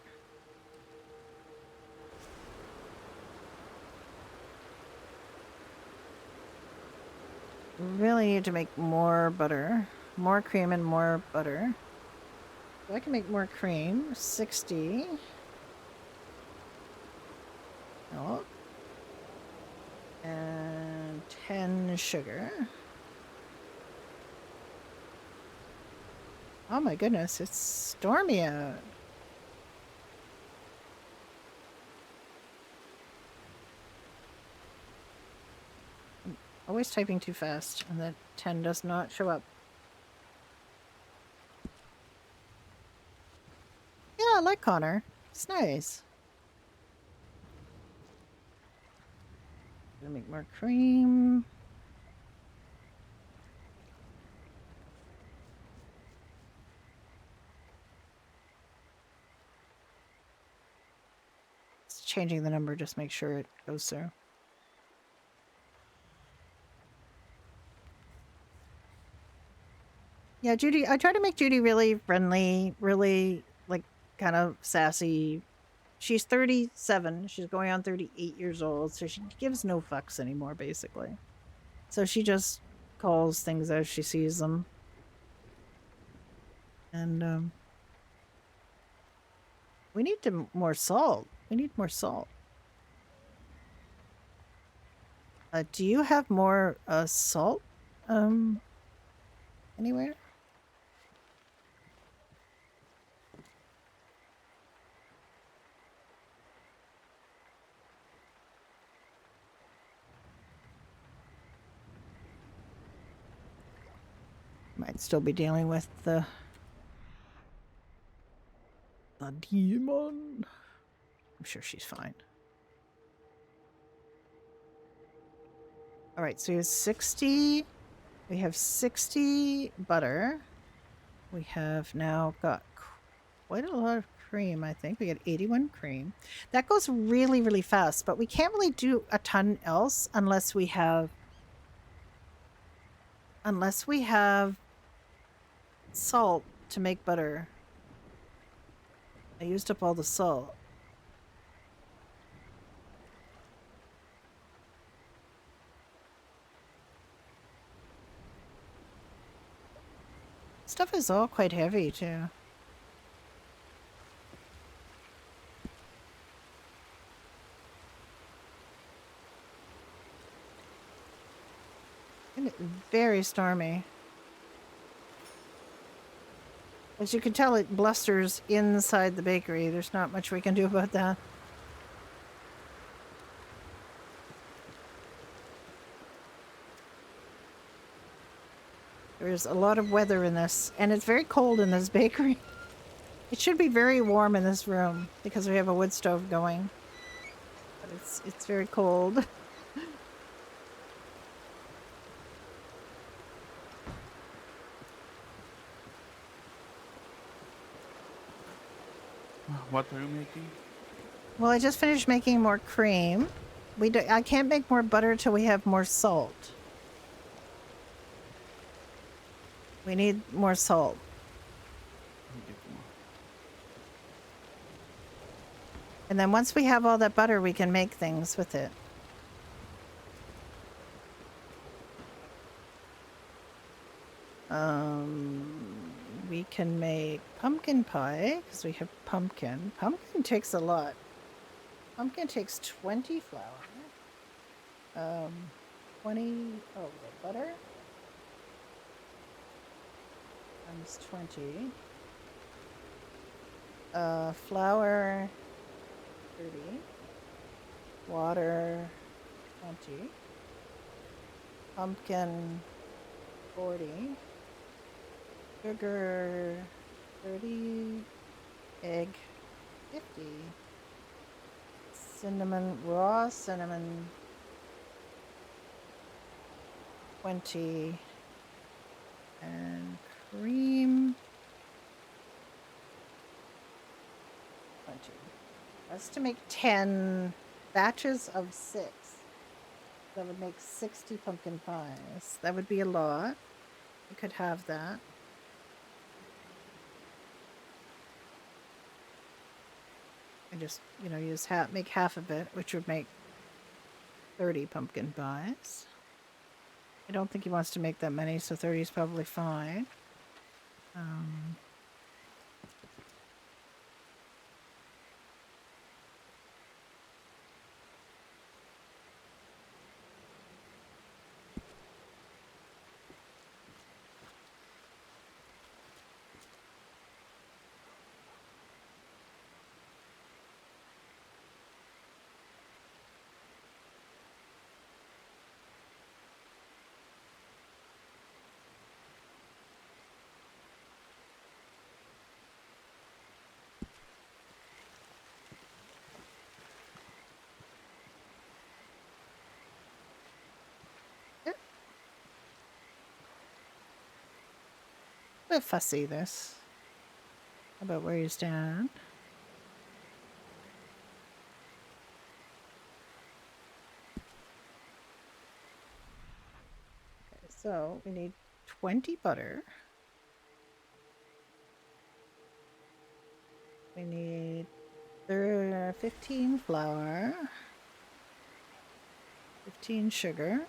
Really need to make more butter. More cream and more butter. So I can make more cream. 60. Milk. And 10 sugar. Oh my goodness, it's stormy out. I'm always typing too fast, and the 10 does not show up. Yeah, I like Connor. It's nice. Gonna make more cream. Changing the number, just make sure it goes through. Yeah, Judy, I try to make Judy really friendly, really like kind of sassy. She's 37. She's going on 38 years old, so she gives no fucks anymore, basically. So she just calls things as she sees them. And we need more salt. We need more salt. Do you have more salt anywhere? Might still be dealing with the demon. I'm sure she's fine. All right, so we have 60. We have 60 butter. We have now got quite a lot of cream, I think. We got 81 cream. That goes really, really fast, but we can't really do a ton else unless we have salt to make butter. I used up all the salt. Stuff is all quite heavy too. And very stormy. As you can tell, it blusters inside the bakery. There's not much we can do about that. There's a lot of weather in this, and it's very cold in this bakery. It should be very warm in this room because we have a wood stove going. But it's very cold. What are you making? Well, I just finished making more cream. I can't make more butter till we have more salt. We need more salt. And then once we have all that butter, we can make things with it. We can make pumpkin pie because we have pumpkin. Pumpkin takes a lot. Pumpkin takes 20 flour. 20, oh, the butter times 20. Flour 30. Water 20. Pumpkin 40. Sugar 30. Egg 50. Cinnamon, raw cinnamon 20. And cream 20. That's to make 10 batches of 6. That would make 60 pumpkin pies. That would be a lot. We could have that. And just, use make half of it, which would make 30 pumpkin pies. I don't think he wants to make that many, so 30 is probably fine. A bit fussy, this. How about where you stand? Okay, so we need 20 butter. We need 15 flour. 15 sugar.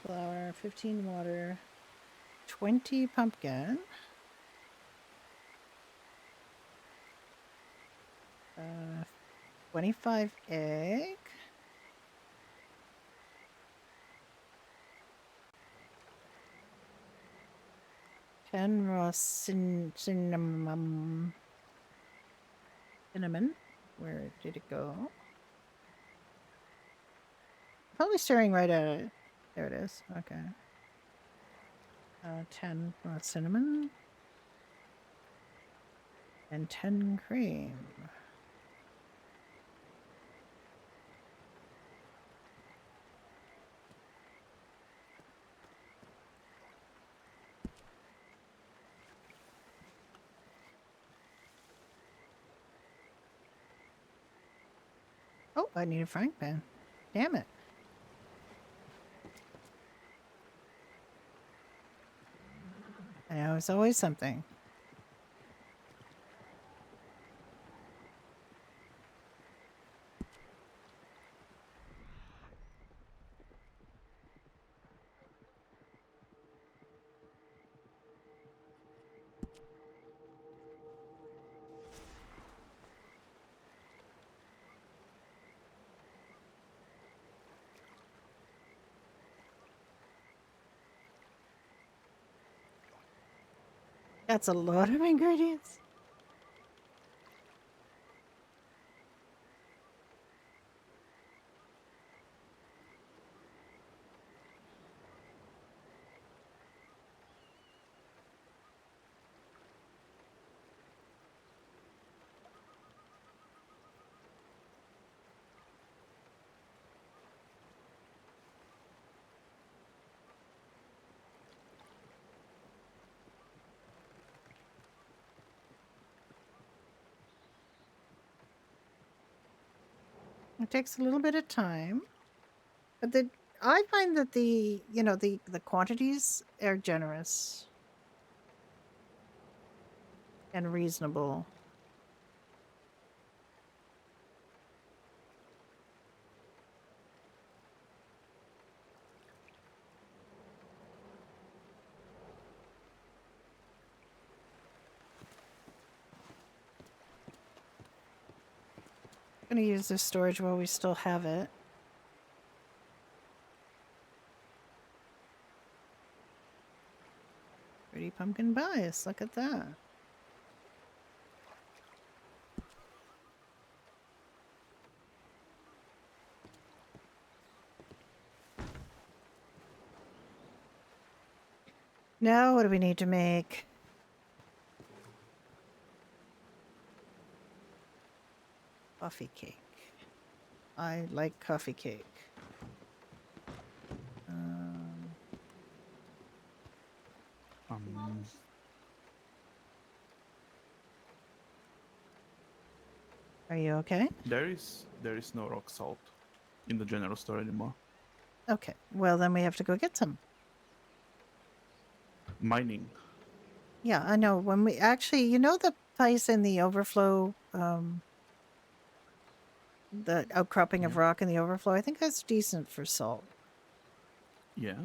Flour, 15 water, 20 pumpkin, 25 egg, 10 raw cinnamon. Where did it go? Probably staring right at it. There it is. Okay. 10 raw cinnamon. And 10 cream. Oh, I need a frying pan. Damn it. I know, it's always something. That's a lot of ingredients. It takes a little bit of time, but I find that the quantities are generous and reasonable. I'm gonna use this storage while we still have it. Pretty pumpkin pies. Look at that. Now, what do we need to make? Coffee cake. I like coffee cake. Um, Are you okay? there is no rock salt in the general store anymore. Okay. Well, then we have to go get some. Mining. Yeah, I know. When we actually, the place in the overflow, the outcropping of Yeah. rock in the overflow, I think that's decent for salt. Yeah.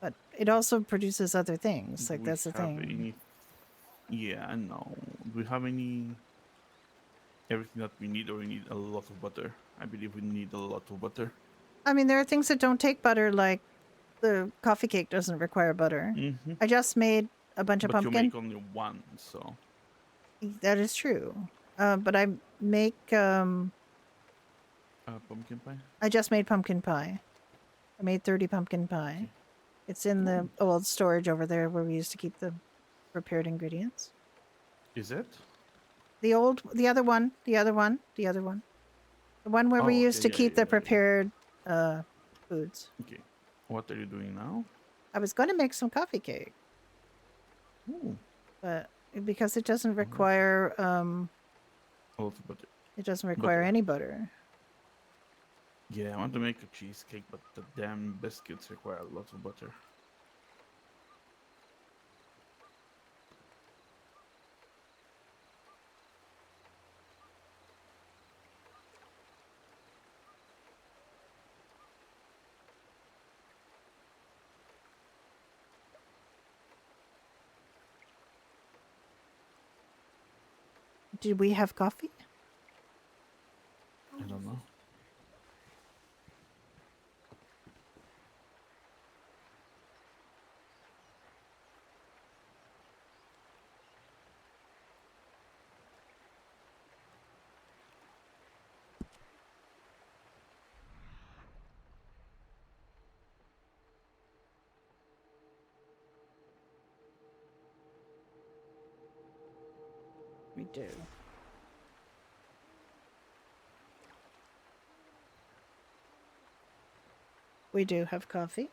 But it also produces other things. Do Like, we that's the have thing. any? Yeah, I know. Do we have any? Everything that we need, or we need a lot of butter? I believe we need a lot of butter. I mean, there are things that don't take butter, like the coffee cake doesn't require butter. Mm-hmm. I just made a bunch of But you pumpkin. make only one, so. That is true. But I make, Pumpkin pie. I just made pumpkin pie. I made 30 pumpkin pie. Okay. It's in the old storage over there where we used to keep the prepared ingredients. Is it? The other one. The one where we Oh, used okay, to keep the yeah. prepared foods. Okay. What are you doing now? I was going to make some coffee cake, Ooh, but because it doesn't require a lot of butter. it doesn't require Butter. any butter. Yeah, I want to make a cheesecake, but the damn biscuits require a lot of butter. Did we have coffee? I don't know. We do. We do have coffee.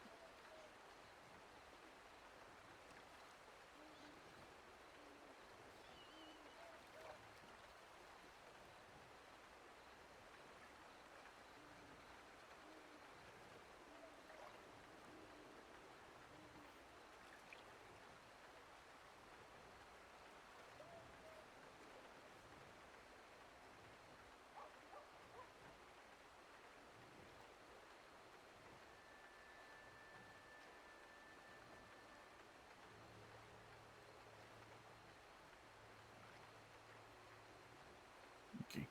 Okay.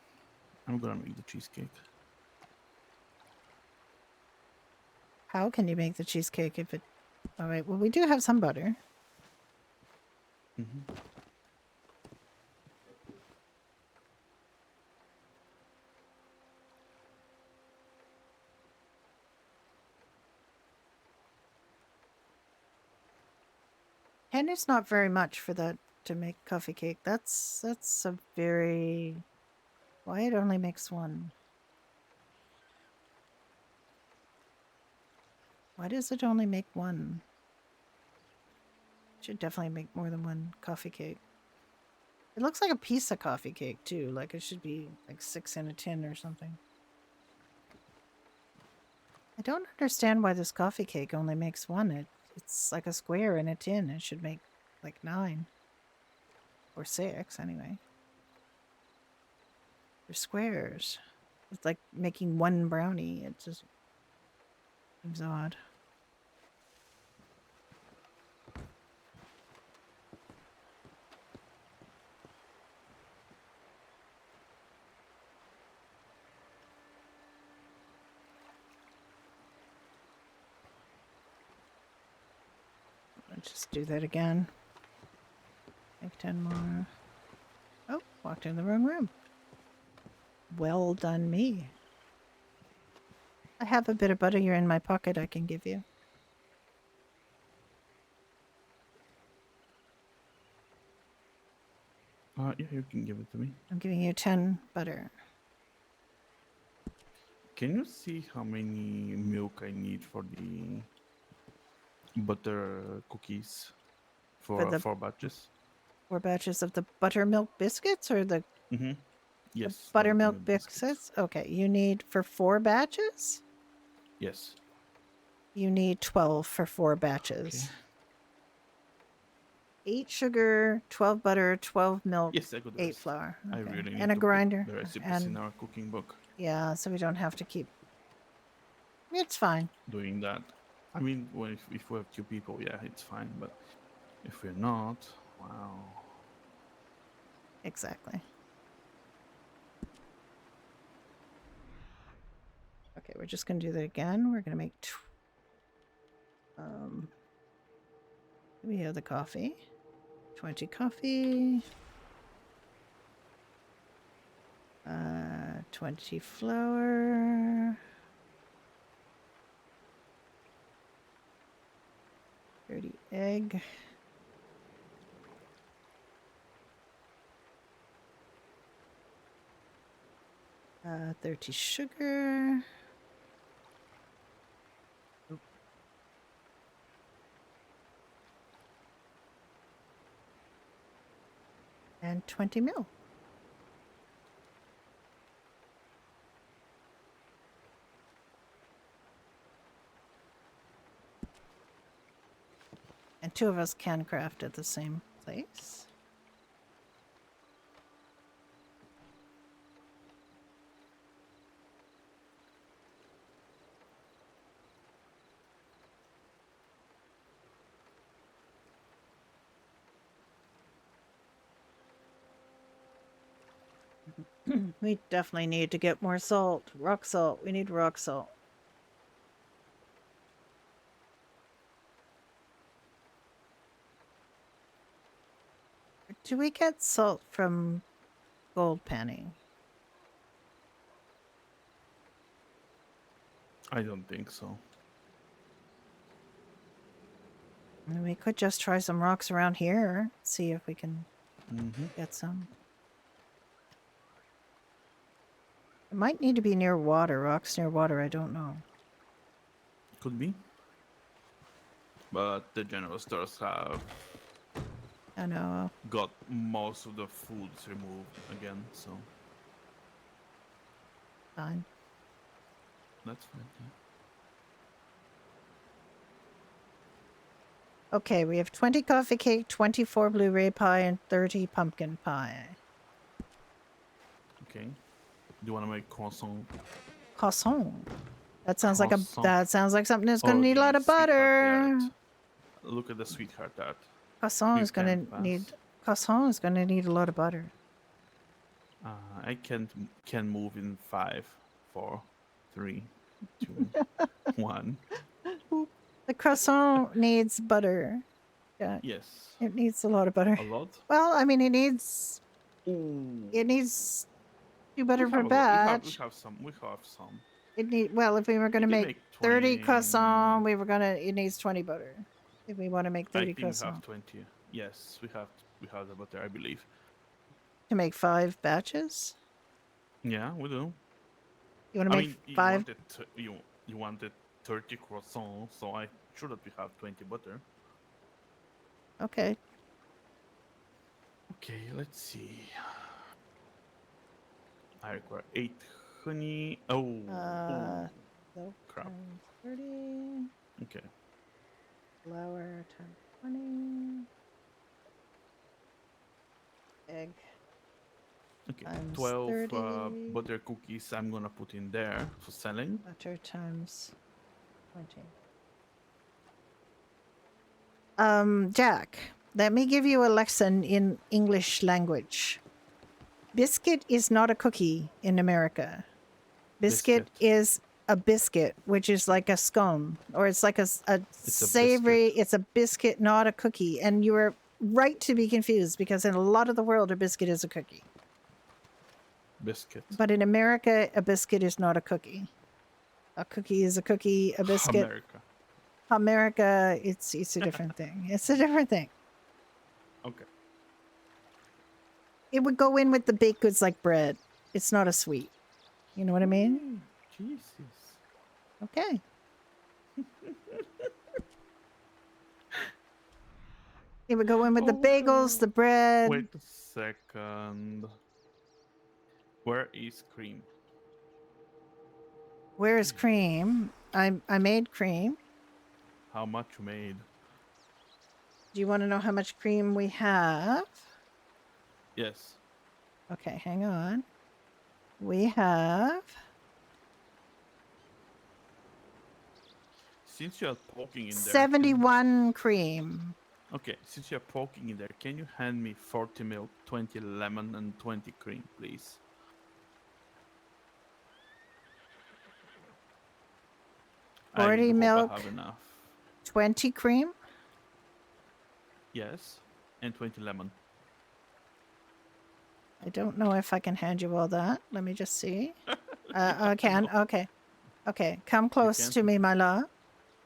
I'm gonna make the cheesecake. How can you make the cheesecake if it... All right, well, we do have some butter. Mm-hmm. 10 is not very much for that to make coffee cake. That's a very... Why it only makes one? Why does it only make one? Should definitely make more than one coffee cake. It looks like a piece of coffee cake too. Like it should be like 6 in a tin or something. I don't understand why this coffee cake only makes one. It's like a square in a tin. It should make like 9. Or 6 anyway. They're squares. It's like making one brownie. It just seems odd. Let's just do that again. Make 10 more. Oh, walked in the wrong room. Well done me. I have a bit of butter here in my pocket I can give you. Yeah, you can give it to me. I'm giving you 10 butter. Can you see how many milk I need for the butter cookies for the- 4 batches? 4 batches of the buttermilk biscuits or the Mm-hmm. Yes. the buttermilk biscuits. biscuits? Okay, you need for 4 batches? Yes. You need 12 for 4 batches. Okay. 8 sugar, 12 butter, 12 milk, Yes, I got the 8 rest. flour. I Okay. really need And a to put grinder. the recipes And in our cooking book. yeah, so we don't have to keep. It's fine. Doing that. I mean, if we have 2 people, yeah, it's fine. But if we're not, wow. Exactly. Okay, we're just going to do that again. We're going to make... we have the coffee. 20 coffee. 20 flour. 30 egg. Uh, 30 sugar. Oop. And 20 mil. And 2 of us can craft at the same place. We definitely need to get more salt. Rock salt. We need rock salt. Do we get salt from gold panning? I don't think so. And we could just try some rocks around here. See if we can Mm-hmm. get some. It might need to be near water. Rocks near water, I don't know. Could be. But the general stores have I know. got most of the foods removed again, so Fine. that's fine. Yeah. Okay, we have 20 coffee cake, 24 blueberry pie, and 30 pumpkin pie. Okay. Do you want to make croissant? Croissant. That sounds like Croissant. that sounds like something that's Or gonna need a lot the of sweetheart butter. tart? Look at the sweetheart tart. Croissant You is gonna can pass. need a lot of butter. I can move in 5, 4, 3, 2, 1. The croissant needs butter. Yeah, Yes. it needs a lot of butter. A lot. Well, I mean, it needs Ooh. 2 butter We per have a lot. batch. We have some. We have some. If we were gonna can make make 30 20. croissant, it needs 20 butter. If we want to make I 30 think we have croissants. 20. Yes, we have the butter, I believe. To make 5 batches? Yeah, we do. You want to I make mean, 5? you wanted 30 croissants, so I'm sure that we have 20 butter. Okay. Okay, let's see. I require 8 honey. Oh, Uh, Milk crap. times 30. Okay. Flour times 20. Egg Okay, times 12 30. butter cookies I'm gonna put in there for selling. Butter times 20. Jack, let me give you a lesson in English language. Biscuit is not a cookie in America. Biscuit is a biscuit, which is like a scone, or it's like a It's a savory. biscuit. It's a biscuit, not a cookie. And you are right to be confused because in a lot of the world, a biscuit is a cookie. Biscuit. But in America, a biscuit is not a cookie. A cookie is a cookie. A biscuit, America. America, it's a different thing. It's a different thing. Okay. It would go in with the baked goods like bread. It's not a sweet. You know what I mean? Jesus. Okay. It would go in with the bagels, the bread. Wait a second. Where is cream? Where is cream? I made cream. How much you made? Do you want to know how much cream we have? Yes. Okay, hang on. We have Since you are poking in there. 71 cream. Okay, since you are poking in there, can you hand me 40 milk, 20 lemon, and 20 cream, please? I 40 really hope milk, I have enough. 20 cream. Yes, and 20 lemon. I don't know if I can hand you all that. Let me just see. I can. No. Okay. Okay. Come close can't? to me, my love.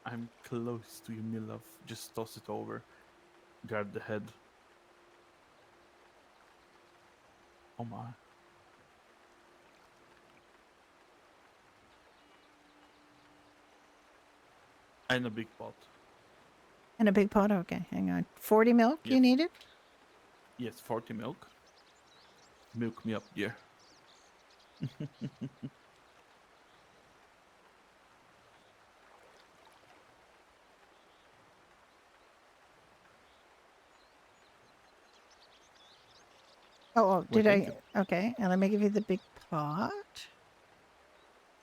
I'm close to you, my love. Just toss it over. Grab the head. Oh my. And a big pot. In a big pot. Okay, hang on. 40 milk you Yes. needed? Yes, 40 milk. Milk me up, dear. Oh, did thank I? you. Okay, and let me give you the big pot.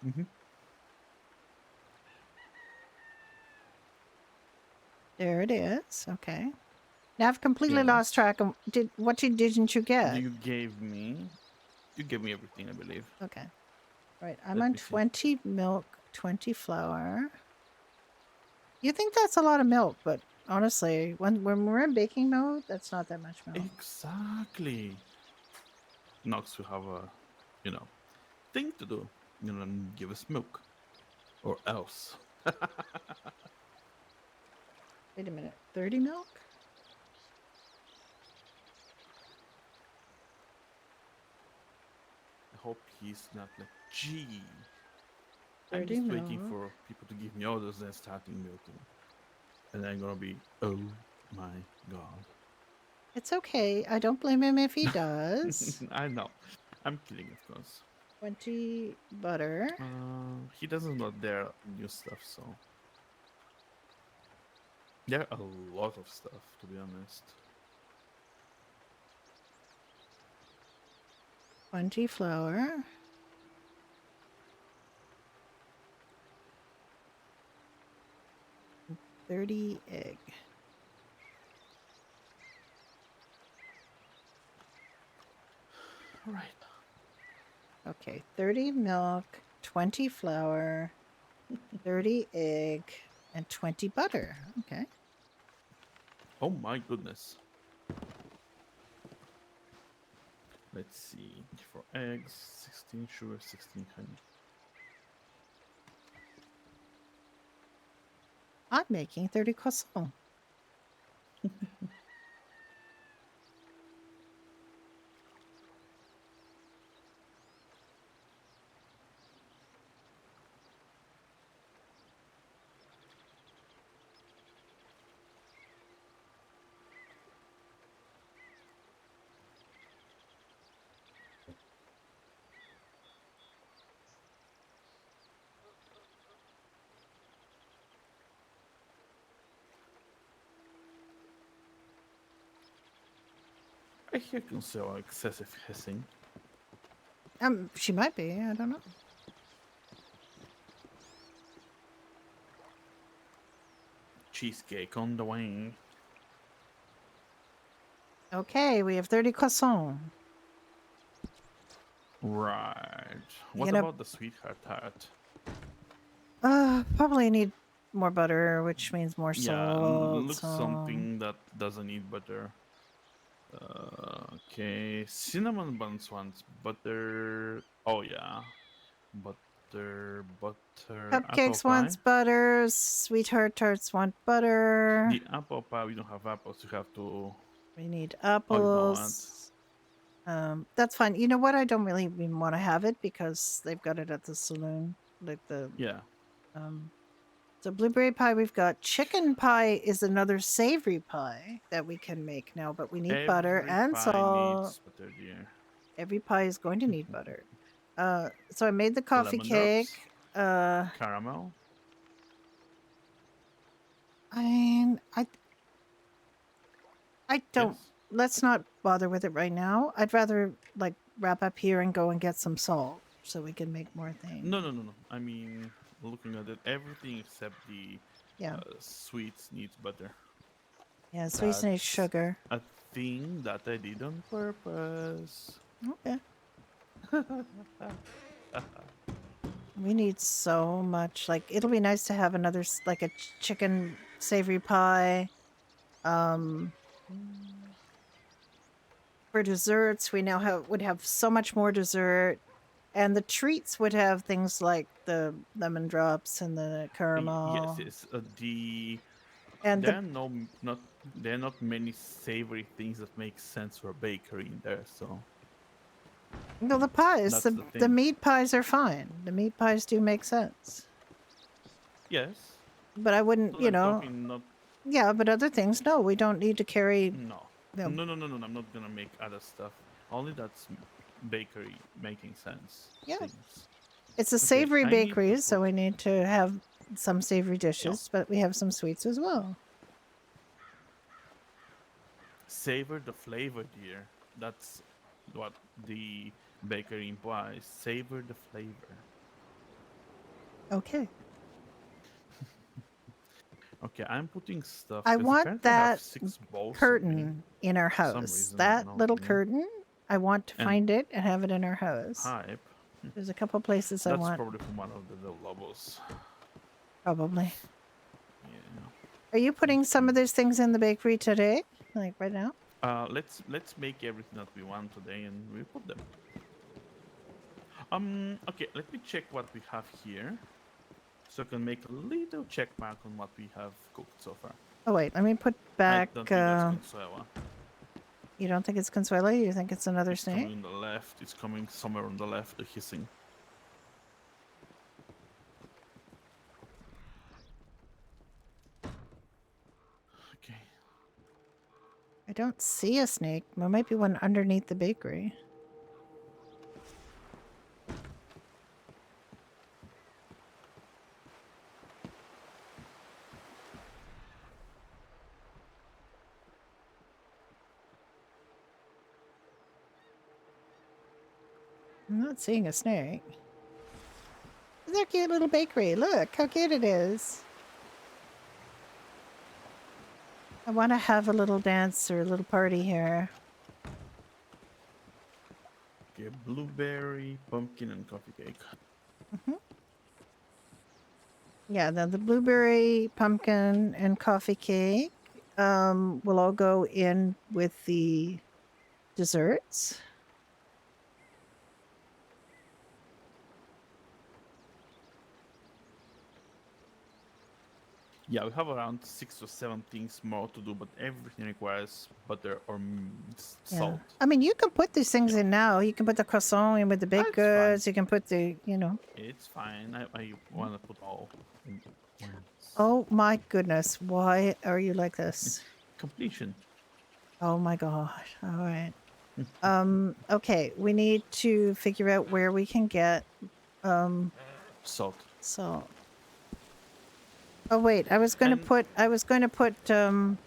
Mm-hmm. There it is. Okay. Now I've completely lost Yes. track of didn't you get? You gave me everything, I believe. Okay. Right. I'm Let on me see. 20 milk, 20 flour. You think that's a lot of milk, but honestly, when we're in baking mode, that's not that much milk. Exactly. Nox will have a, thing to do. Give us milk. Or else. Wait a minute. 30 milk? I hope he's not like, gee. I'm 30 just waiting milk. for people to give me orders and starting milking. And I'm gonna be, oh my god. It's okay. I don't blame him if he does. I know. I'm kidding, of course. 20 butter. He doesn't know their new stuff, so. There are a lot of stuff, to be honest. 20 flour. And 30 egg. All right. Okay, 30 milk, 20 flour, 30 egg, and 20 butter. Okay. Oh my goodness. Let's see. 4 eggs, 16 sugar, 16 honey. I'm making 30 croissants. I hear Consuelo excessive hissing. She might be. I don't know. Cheesecake on the way. Okay, we have 30 croissants. Right. You What gonna- about the sweetheart tart? Probably need more butter, which means more Yeah, salt. looks something that doesn't need butter. Okay, cinnamon buns wants butter. Oh yeah, butter. Apple Cupcakes pie. wants butter. Sweetheart tarts want butter. The apple pie. We don't have apples. You have to. We need Oh, you apples. That's fine. You know what? I don't really even want to have it because they've got it at the saloon. Like the Yeah. So blueberry pie, we've got chicken pie is another savory pie that we can make now, but we need butter Every and pie salt. needs butter, dear. Every pie is going to need butter. So I made the coffee Lemon cake. drops, caramel. I mean, I don't. Yes. Let's not bother with it right now. I'd rather like wrap up here and go and get some salt so we can make more things. No. I mean, looking at it, everything except the Yeah. sweets needs butter. Yeah, sweets need That's sugar. a thing that I did on purpose. Okay. We need so much. Like, it'll be nice to have another, like a chicken savory pie. For desserts, we now would have so much more dessert. And the treats would have things like the lemon drops and the caramel. Yes. The And there are there are not many savory things that make sense for a bakery in there. So the pies, That's the the thing. meat pies are fine. The meat pies do make sense. yes, But I wouldn't, but you I'm know. talking not Yeah, but other things, no, we don't need to carry. no. Yeah. No. I'm not gonna make other stuff. Only that's bakery making sense. Yeah. Things. It's a Okay, savory I need bakery, to so put- we need to have some savory dishes, but we have some sweets as well. Savor the flavor, dear. That's what the bakery implies. Savor the flavor. Okay. Okay, I'm putting stuff. I 'cause want apparently I have that 6 bowls of meat. curtain in our some house. reason, That no, little mm. curtain, I want to And- find it and have it in our house. Hype. There's a couple places I That's want, probably from one of the lobos. probably. Yeah. Are you putting some of those things in the bakery today? Like right now? Let's make everything that we want today and we put them. Okay, let me check what we have here. So I can make a little check mark on what we have cooked so far. Oh wait, let me put I back. don't think that's Consuela. You don't think it's Consuelo? You think it's another It's coming snake? on the left. It's coming somewhere on the left, the hissing. Okay. I don't see a snake. There might be one underneath the bakery. I'm not seeing a snake. It's a cute little bakery. Look how cute it is. I want to have a little dance or a little party here. Okay, blueberry, pumpkin, and coffee cake. Yeah, the blueberry, pumpkin, and coffee cake will all go in with the desserts. Yeah, we have around 6 or 7 things more to do, but everything requires butter or Yeah. salt. I mean, you can put these things in now. You can put the croissant in with the baked That's fine. goods. You can put the, It's fine. I want to put all in once. Oh my goodness. Why are you like this? Completion. Oh my god. All right. Okay, we need to figure out where we can get Salt. salt. Oh wait, I was going to And- put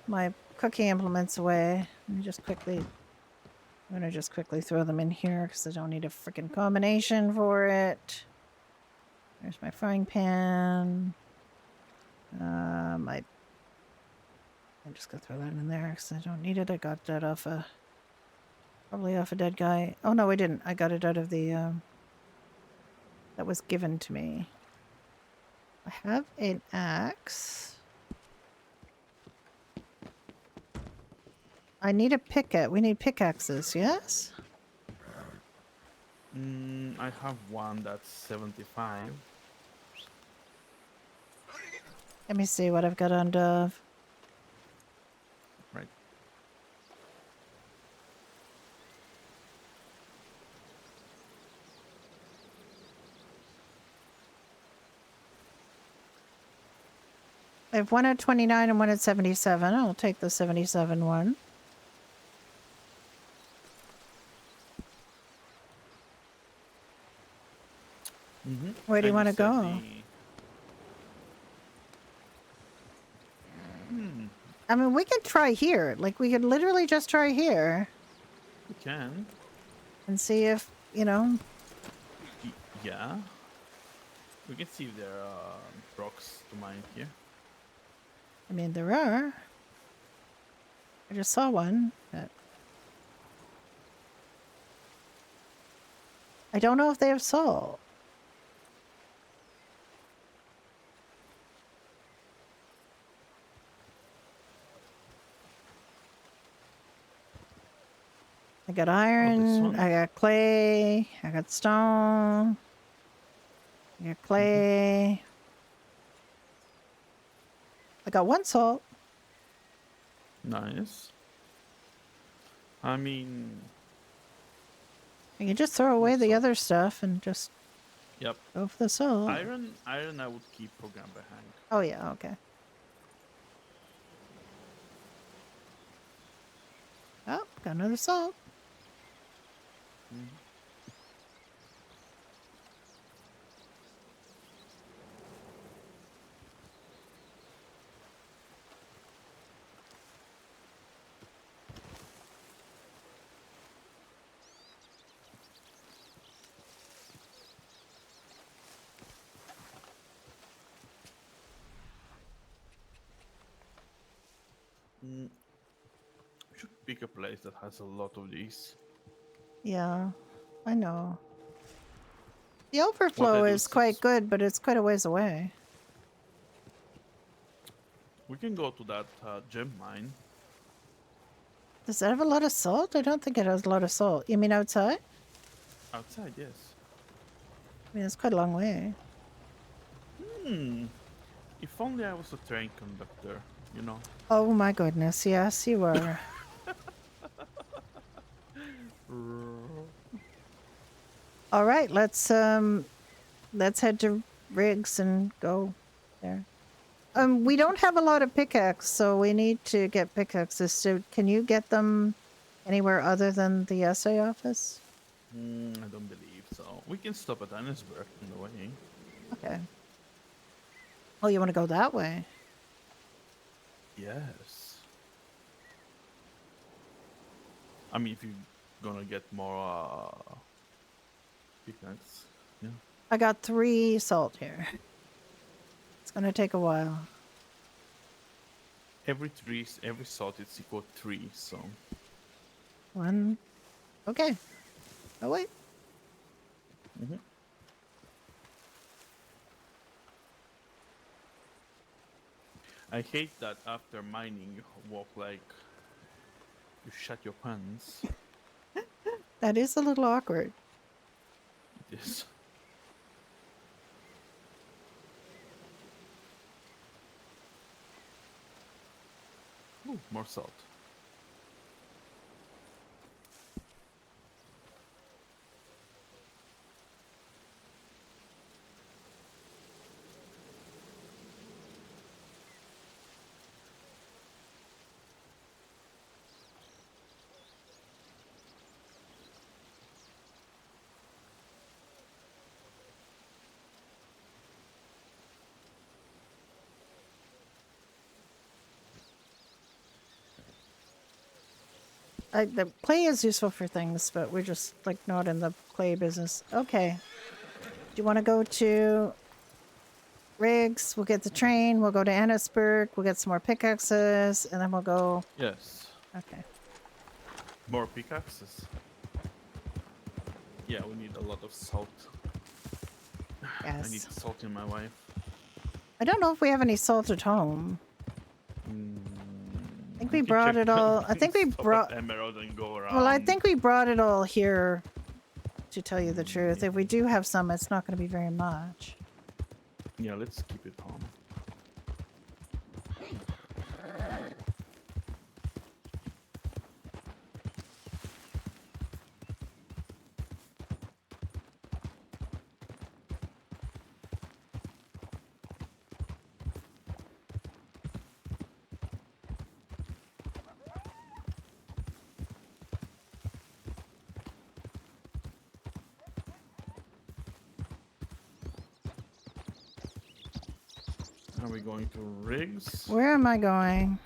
my cooking implements away. Let me just quickly I'm gonna just quickly throw them in here because I don't need a freaking combination for it. There's my frying pan. I'm just gonna throw that in there because I don't need it. I got that off probably off a dead guy. Oh no, I didn't. I got it out of the that was given to me. I have an axe. I need a pickaxe. We need pickaxes, yes? I have one that's 75. Let me see what I've got on Dove. Right. I have one at 29 and one at 77. I'll take the 77 one. Where do you want to go? I mean, we could try here. Like, we could literally just try here We can. and see if, you know. Yeah. We can see if there are rocks to mine here. I mean, there are. I just saw one. But I don't know if they have salt. I got iron, one? I got clay, I got stone, I got clay. I got one salt. Nice. I mean, You can just throw away What the salt? other stuff and just yep. go for the salt. Iron I would keep for Grandpa Hank. Oh yeah, okay. Oh, got another salt. Should pick a place that has a lot of these. Yeah, I know. The overflow do is quite is- good, but it's quite a ways away. We can go to that gem mine. Does that have a lot of salt? I don't think it has a lot of salt. You mean outside? Outside, yes. I mean, it's quite a long way. If only I was a train conductor, you know. Oh my goodness, yes, you are. All right, let's head to Riggs and go there. We don't have a lot of pickaxe, so we need to get pickaxes. So can you get them anywhere other than the essay office? I don't believe so. We can stop at Annesburg on the way. Okay. Oh, you want to go that way? Yes. I mean, if you're gonna get more pickaxe, yeah. I got 3 salt here. It's gonna take a while. Every salt is equal to 3, so 1. Okay. Oh wait. I hate that after mining you walk like you shut your pants. That is a little awkward. It is. Ooh, more salt. The clay is useful for things, but we're just like not in the clay business. Okay. Do you want to go to Riggs? We'll get the train. We'll go to Annisburg. We'll get some more pickaxes, and then we'll go. Yes. Okay. More pickaxes. Yeah, we need a lot of salt. I need Yes. salt in my life. I don't know if we have any salt at home. I think we brought it all. I think we Stop at brought. Emerald and go around. Well, I think we brought it all here. To tell you the truth, if we do have some, it's not going to be very much. Yeah, let's keep it home. Are we going to Riggs? Where am I going?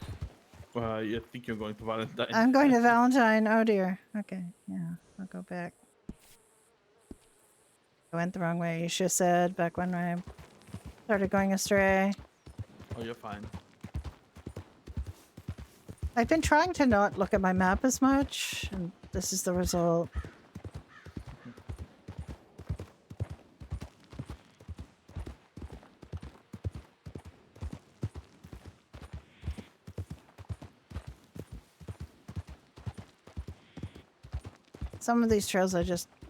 I think you're going to Valentine. I'm going to Valentine. Oh dear. Okay. Yeah, I'll go back. I went the wrong way. You should have said back when I started going astray. Oh, you're fine. I've been trying to not look at my map as much, and this is the result. Some of these trails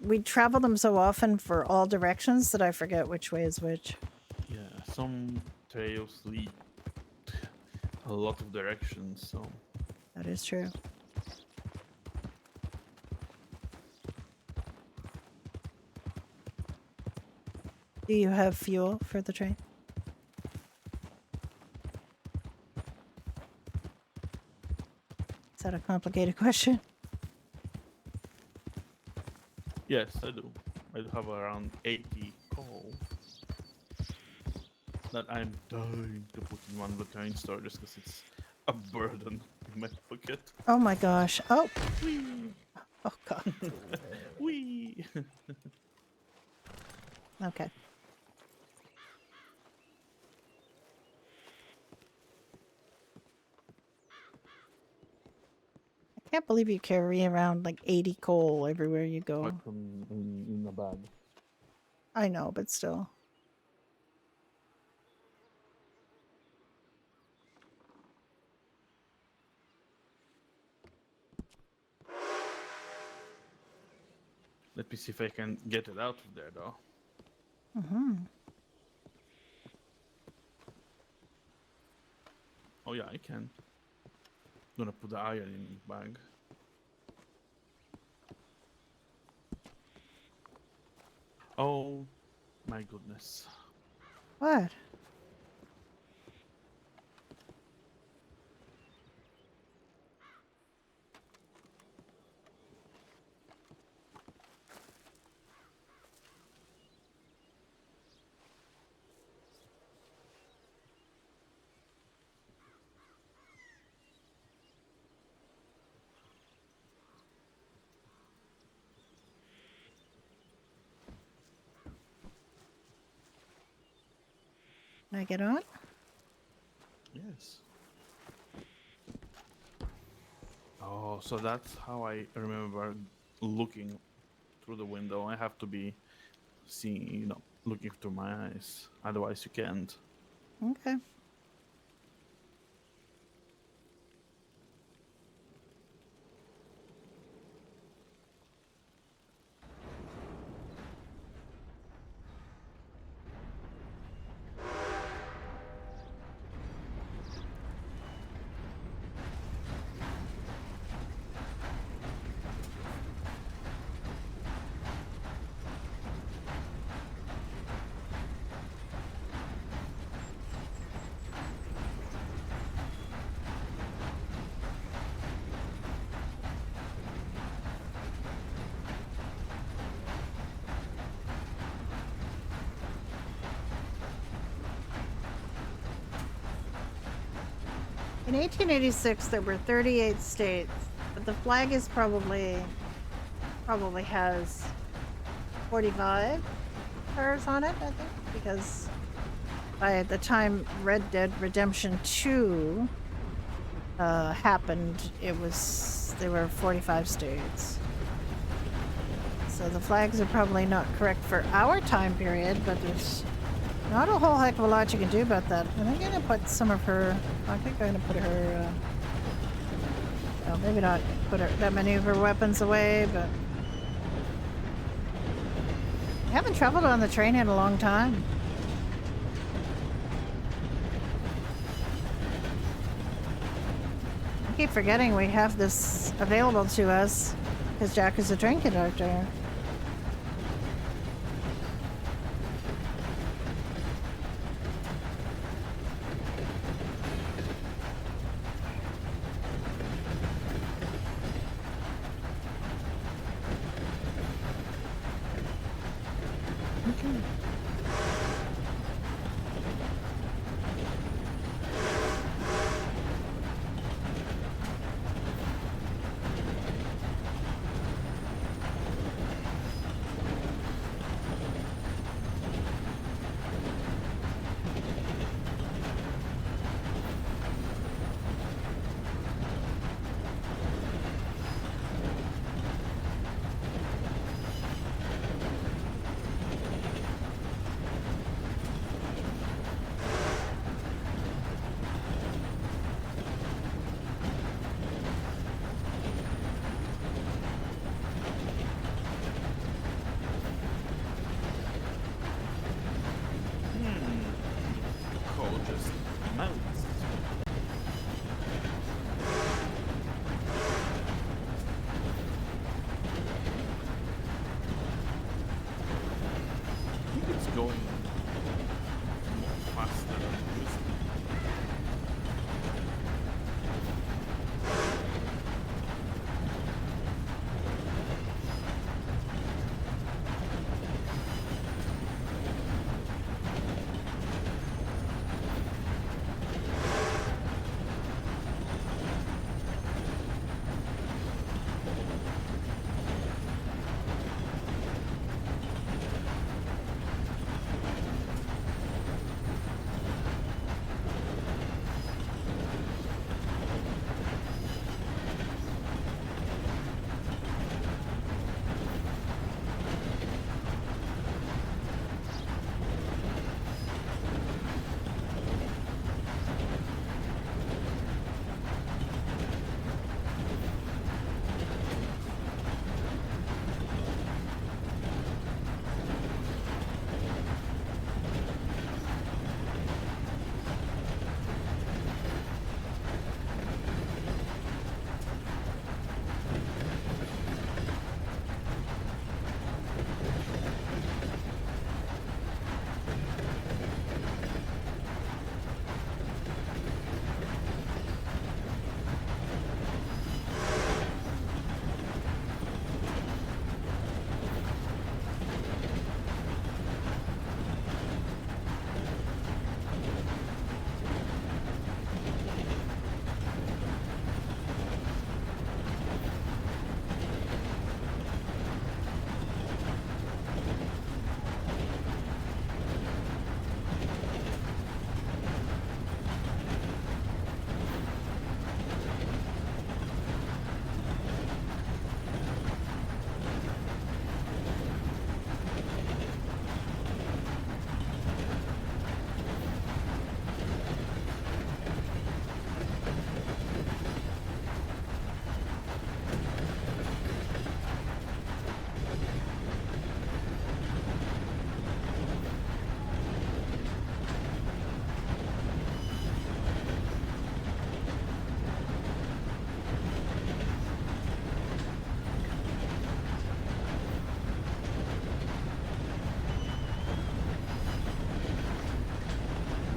we travel them so often for all directions that I forget which way is which. Yeah, some trails lead a lot of directions, so... That is true. Do you have fuel for the train? Is that a complicated question? Yes, I do. I do have around 80 coal that I'm dying to put in one of the train store just because it's a burden in my pocket. Oh my gosh. Oh. Oh god. Whee! Okay. I can't believe you carry around like 80 coal everywhere you go. Like in a bag. I know, but still. Let me see if I can get it out of there though. Mm-hmm. Oh yeah, I can. Gonna put the iron in the bag. Oh my goodness. What? Can I get on? Yes. Oh, so that's how I remember looking through the window. I have to be seeing, looking through my eyes. Otherwise, you can't. Okay. In 1886, there were 38 states But the flag is probably has 45 cars on it, I think, because by the time Red Dead Redemption 2 happened, there were 45 states. So the flags are probably not correct for our time period, but there's not a whole heck of a lot you can do about that. And I'm gonna put some of her. I think I'm gonna put her. Well, maybe not put that many of her weapons away, but I haven't traveled on the train in a long time. I keep forgetting we have this available to us because Jack is a train conductor. Cole just mounts. I think it's going more faster than it used to.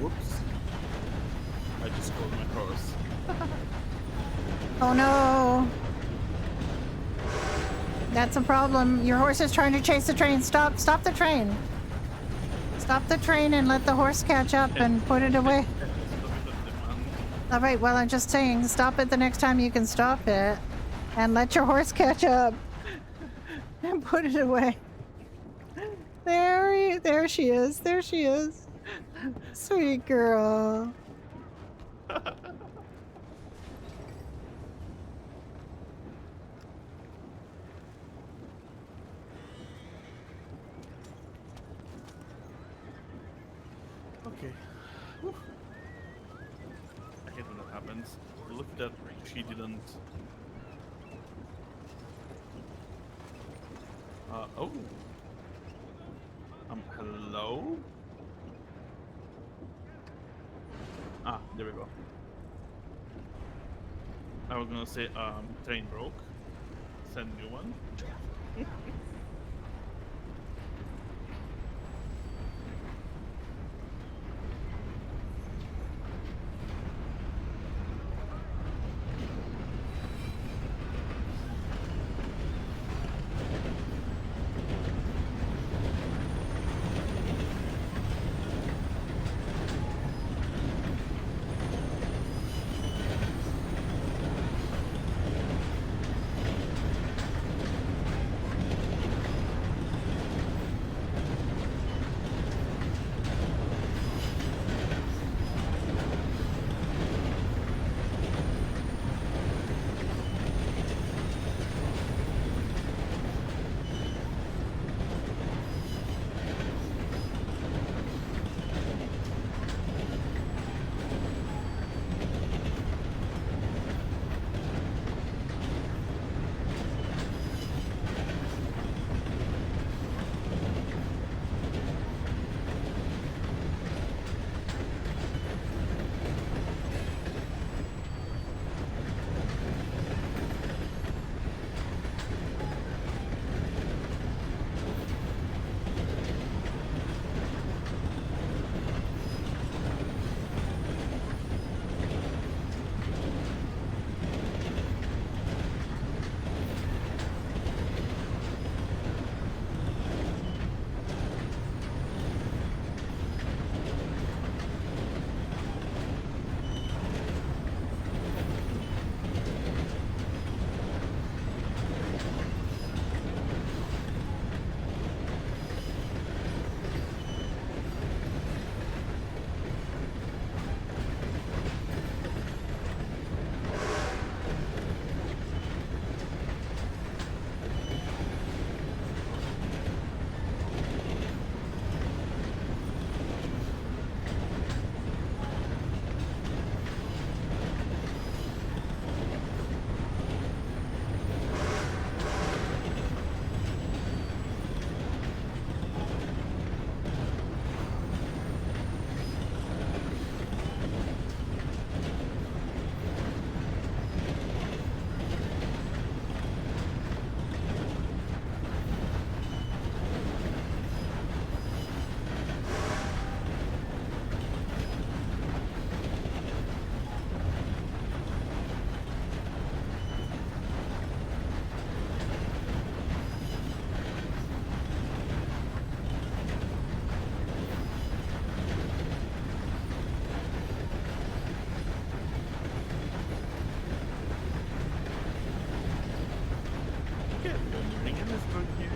Whoops. I just called my horse. Oh no! That's a problem. Your horse is trying to chase the train. Stop the train. Stop the train and let the horse catch up and put it away. All right, well, I'm just saying, stop it the next time you can stop it. And let your horse catch up. And put it away. There she is. There she is. Sweet girl. Okay. Whew. I hate when that happens. Look at that she didn't. Oh. Hello? Ah, there we go. I was gonna say, train broke. Send new one. Okay, we're learning in this book here.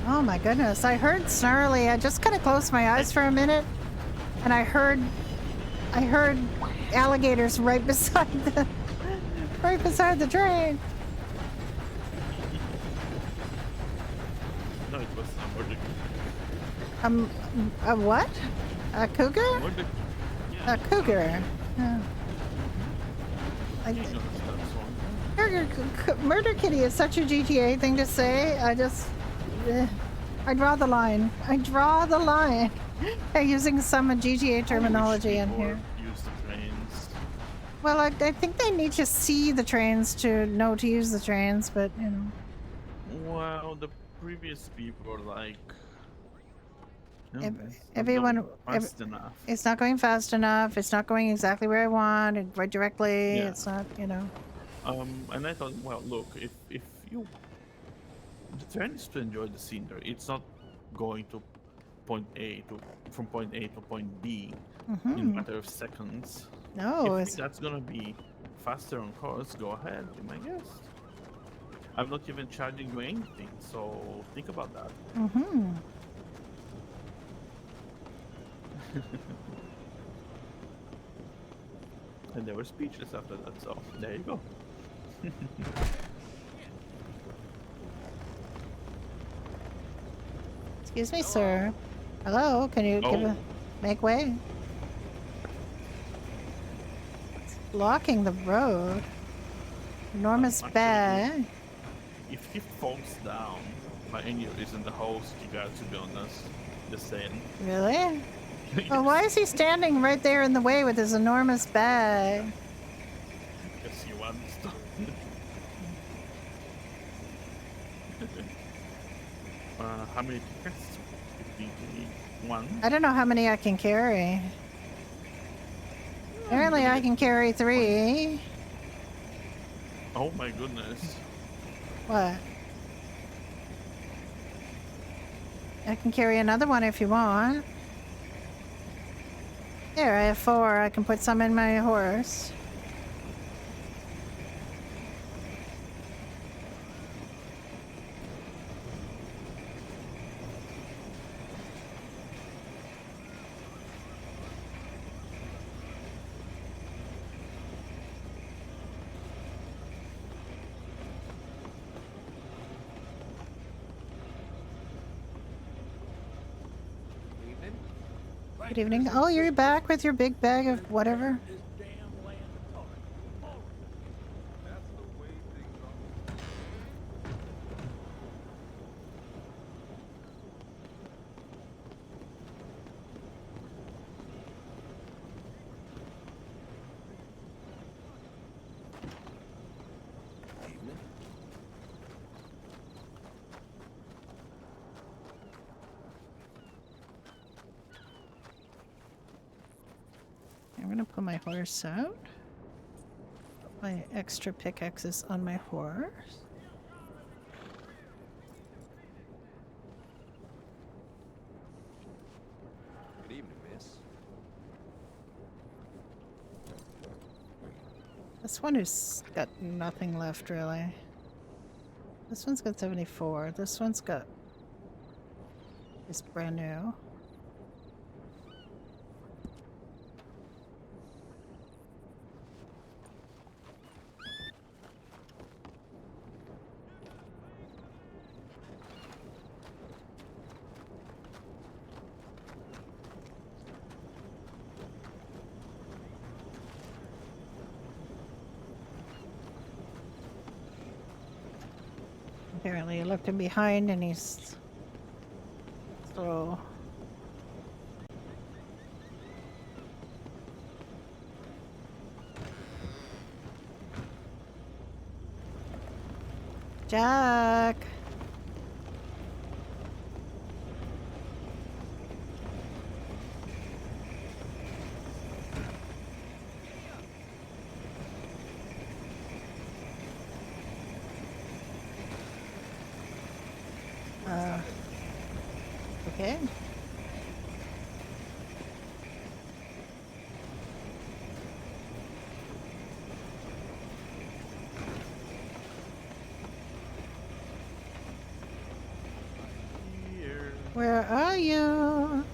Oh my goodness. I heard snarly. I just kind of closed my eyes for a minute and I heard alligators right beside the train. No, it was a murder. A what? A cougar? Murder. A cougar. I, You know that song. Murder Kitty is such a GTA thing to say. I draw the line. I draw the line. They're using some GTA terminology in here. Use the trains. Well, I think they need to see the trains to know to use the trains, but you know. Well, the previous people were like, no, Everyone, fast enough. it's not going fast enough. It's not going exactly where I want. Right directly. Yeah. It's not, you know. And I thought, well, look, if you, the train is to enjoy the scenery. It's not going to from point A to point B in a Mm-hmm. matter of seconds. No, If it's that's gonna be faster on cars, go ahead, be my guest. I'm not even charging you anything, so think about that. mm-hmm. And they were speechless after that, so there you go. Excuse me, sir. Hello, can you give a Oh, make way? It's blocking the road. Enormous actually, bag. if he falls down by any reason, the host, you got to be honest. Just saying. Really? Well, why is he standing right there in the way with his enormous bag? Because he wants to. How many tickets? 51? I don't know how many I can carry. Apparently I can carry 3. Oh my goodness. What? I can carry another one if you want. Here, I have 4. I can put some in my horse. Good evening. Oh, you're back with your big bag of whatever? This damn land authority. All right. That's the way things are. Evening. I'm gonna put my horse out. Put my extra pickaxes on my horse. Good evening, miss. This one has got nothing left, really. This one's got 74. This one's got... is brand new. Apparently, he looked him behind and he's slow. Jack! Okay. Here, Where are you? down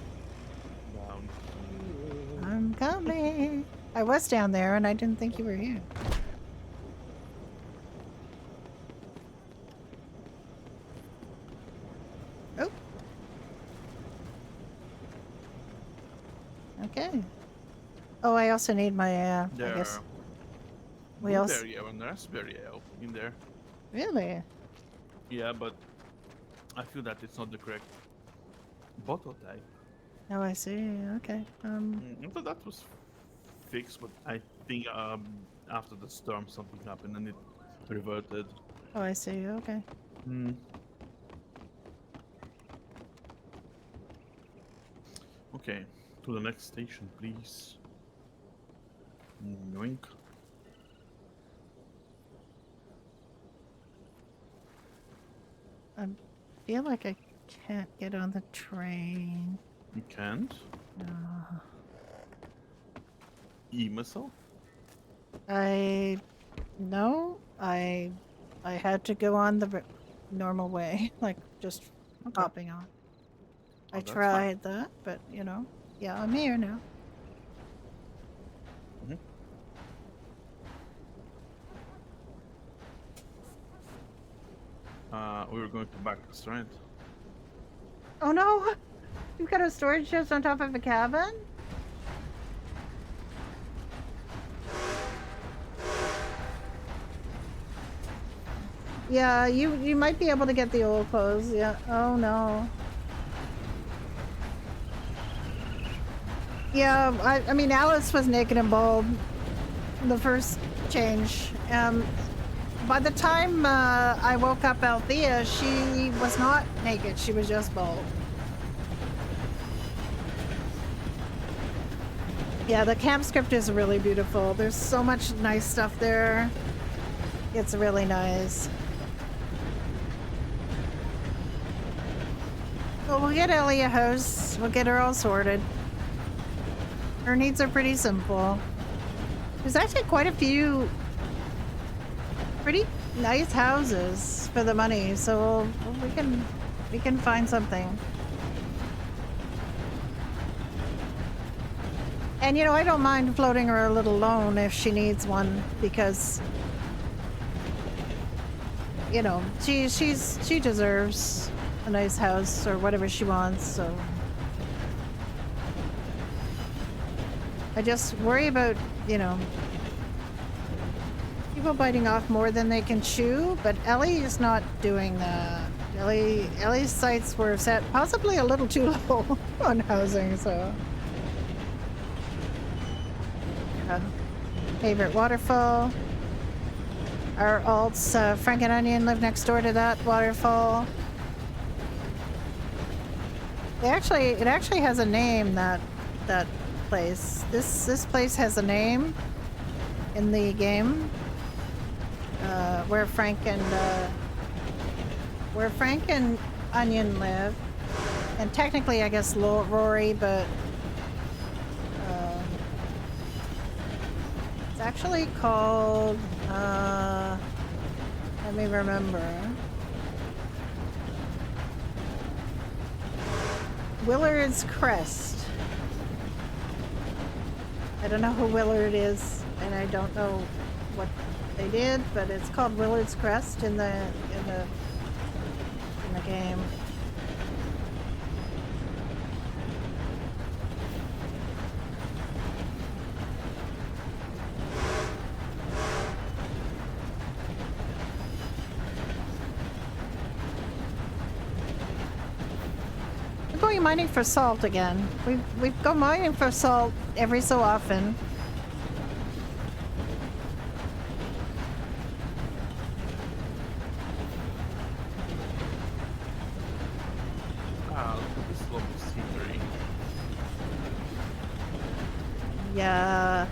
here. I'm coming. I was down there and I didn't think you were here. Oh. Okay. Oh, I also need my, I There guess. are We also... blueberry ale and raspberry ale in there. Really? Yeah, but I feel that it's not the correct bottle type. Oh, I see. Okay. I thought that was fixed, but I think after the storm something happened and it reverted. Oh, I see. Okay. Okay, to the next station, please. Yoink. I feel like I can't get on the train. You can't? No. e-missile? I no, I had to go on the normal way, like just Okay. hopping on. Oh, I that's fine. tried that, but yeah, I'm here now. We were going to back restaurant. Oh no! You've got a storage chest on top of a cabin? Yeah, you might be able to get the old clothes. Yeah. Oh no. Yeah, I mean Alice was naked and bald the first change. By the time I woke up Althea, she was not naked. She was just bald. Yeah, the camp script is really beautiful. There's so much nice stuff there. It's really nice. Well, we'll get Ellie a house. We'll get her all sorted. Her needs are pretty simple. There's actually quite a few pretty nice houses for the money, so we can find something. And I don't mind floating her a little loan if she needs one, because she deserves a nice house or whatever she wants. So I just worry about people biting off more than they can chew, but Ellie is not doing that. Ellie's sights were set possibly a little too low on housing, so. Favorite waterfall. Our alts, Frank and Onion live next door to that waterfall. It actually has a name, that place. This place has a name in the game. Where Frank and Onion live, and technically I guess Rory, but it's actually called let me remember. Willard's Crest. I don't know who Willard is, and I don't know what they did, but it's called Willard's Crest in the game. We're going mining for salt again. We go mining for salt every so often. This lovely scenery. Yeah,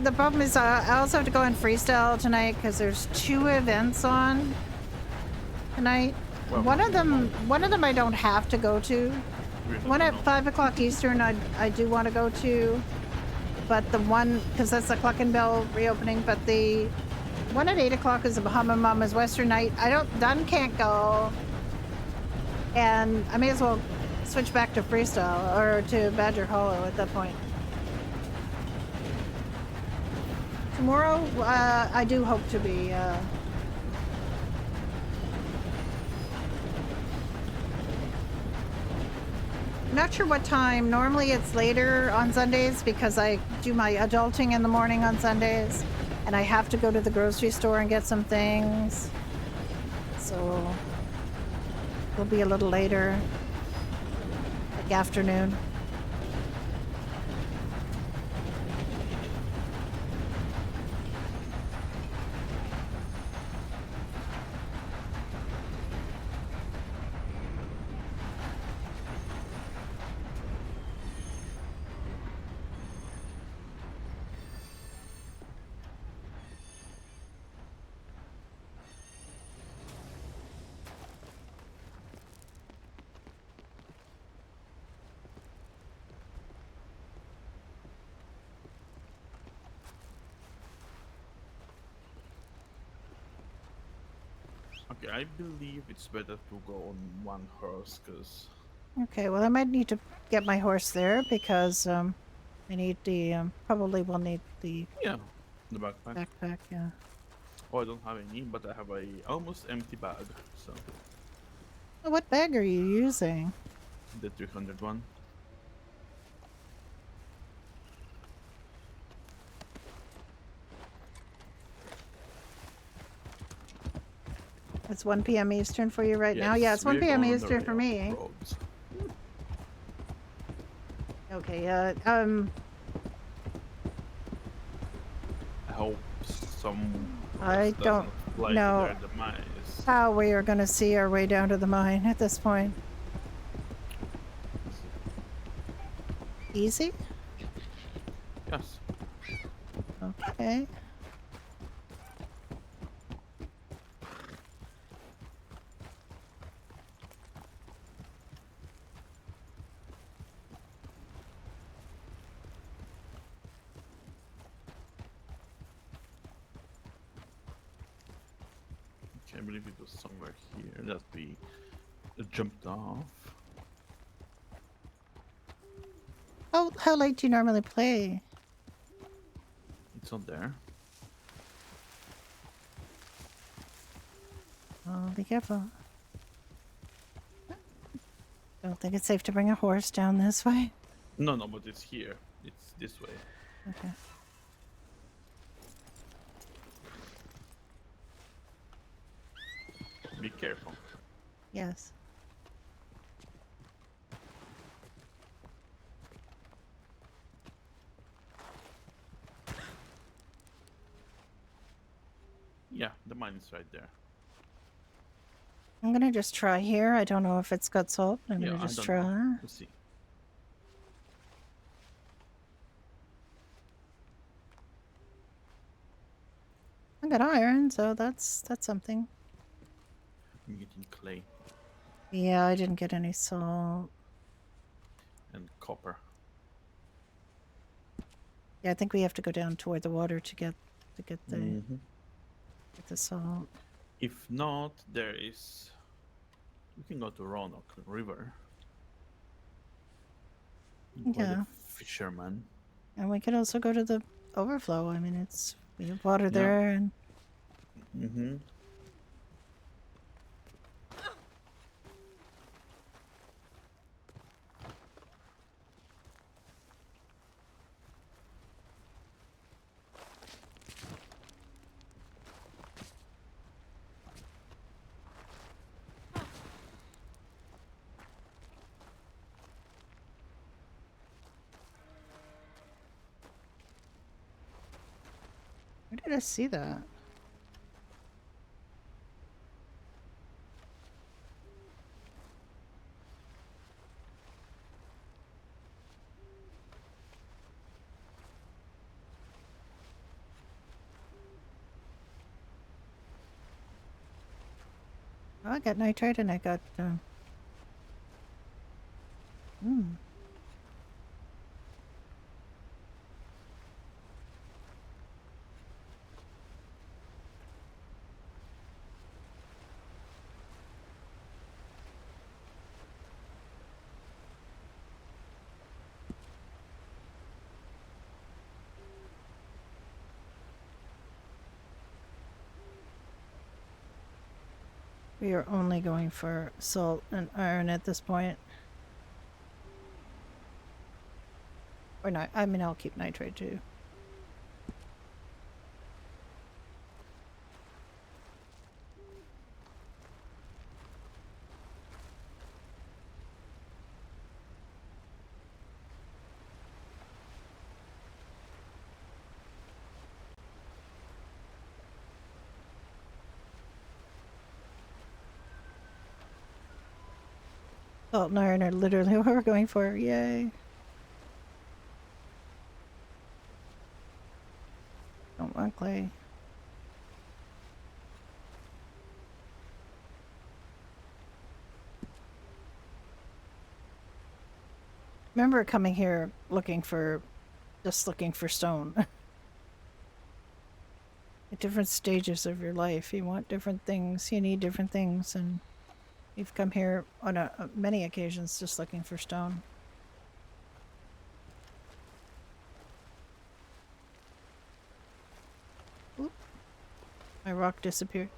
the problem is I also have to go in freestyle tonight because there's 2 events on tonight. Well, One of them I don't have to go to. One at 5 o'clock Eastern I do want to go to, but the one, because that's the Cluck and Bell reopening, but the one at 8 o'clock is the Bahama Mama's Western night. Dunn can't go, and I may as well switch back to freestyle or to Badger Hollow at that point. Tomorrow, I do hope to be. Not sure what time. Normally it's later on Sundays because I do my adulting in the morning on Sundays, and I have to go to the grocery store and get some things. So it'll be a little later, like afternoon. Okay, I believe it's better to go on one horse, because... Okay, well I might need to get my horse there because I need the probably will need the Yeah, the backpack. backpack. Yeah. Oh, I don't have any, but I have a almost empty bag, so... Oh, what bag are you using? The 300 one. It's 1 p.m. Eastern for you right now? Yeah, Yes, it's 1 we're p.m. going on the Eastern for me. roads. Okay, I hope some I does don't not fly know to their demise. how we are going to see our way down to the mine at this point. Easy? Yes. Okay. Okay, I believe it was somewhere here that we jumped off. How late do you normally play? It's not there. Oh, be careful. Don't think it's safe to bring a horse down this way. No, no, but it's here. It's this way. Okay. Be careful. Yes. Yeah, the mine is right there. I'm gonna just try here. I don't know if it's got salt. I'm Yeah, gonna I just don't try. know. Let's see. I got iron, so that's something. I'm getting clay Yeah, I didn't get any salt. and copper. Yeah, I think we have to go down toward the water to get the Mhm. get the salt. If not, there is. We can go to Roanoke River. By Yeah. the fisherman. And we could also go to the overflow. I mean, we have water Yeah. there, and Mm-hmm. where did I see that? Oh, I got nitrate and I got. We are only going for salt and iron at this point. Or not. I mean, I'll keep nitrate too. Salt and iron are literally what we're going for. Yay. Don't want clay. Remember coming here just looking for stone. at different stages of your life. You want different things, you need different things, and you've come here on many occasions just looking for stone. Oop. My rock disappeared.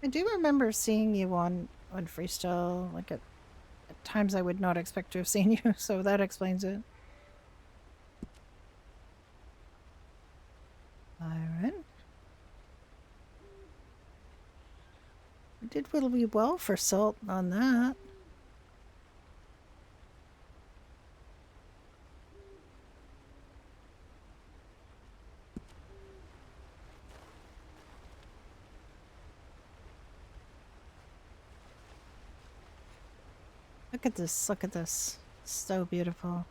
I do remember seeing you on Freestyle, like at times I would not expect to have seen you, so that explains it. Byron. I did really well for salt on that. Look at this, look at this. So beautiful.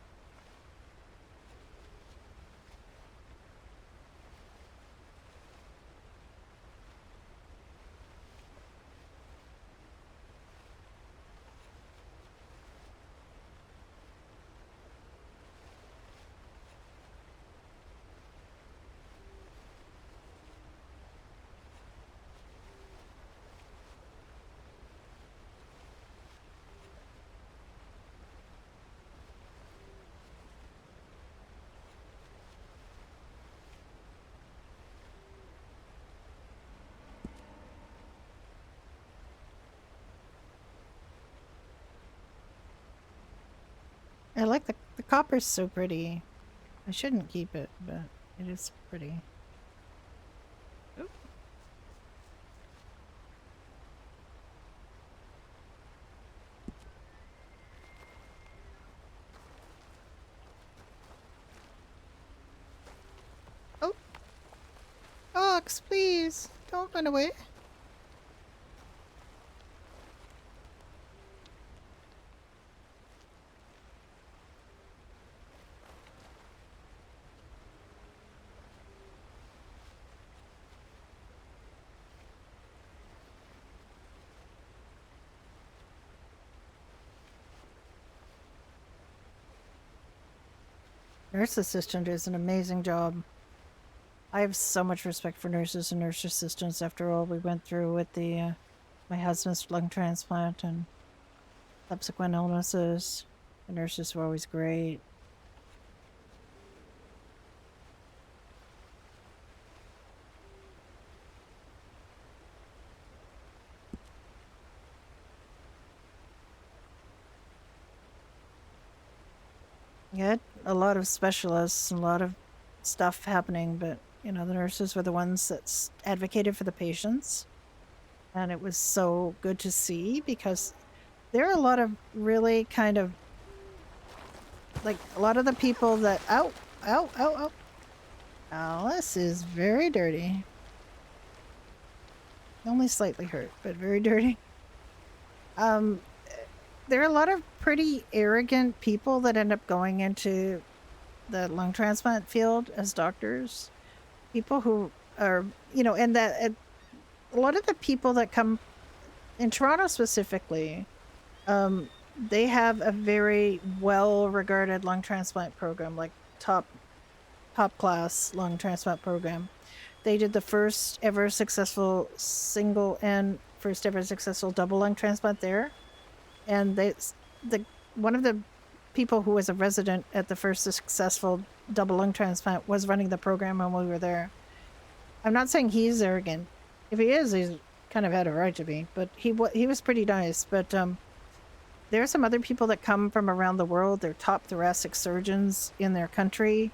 I like the copper's so pretty. I shouldn't keep it, but it is pretty. Oop. Oh! Ox, please! Don't run away. Nurse assistant does an amazing job. I have so much respect for nurses and nurse assistants after all we went through with the my husband's lung transplant and subsequent illnesses. The nurses were always great. You had a lot of specialists, a lot of stuff happening, but you know, the nurses were the ones that advocated for the patients. And it was so good to see because there are a lot of really kind of like a lot of the people that ow. Alice is very dirty. Only slightly hurt, but very dirty. There are a lot of pretty arrogant people that end up going into the lung transplant field as doctors. People who are, you know, and that a lot of the people that come in Toronto specifically, they have a very well-regarded lung transplant program, like top class lung transplant program. They did the first ever successful single and first ever successful double lung transplant there. And one of the people who was a resident at the first successful double lung transplant was running the program when we were there. I'm not saying he's arrogant. If he is, he's kind of had a right to be. But he was pretty nice. But there are some other people that come from around the world. They're top thoracic surgeons in their country.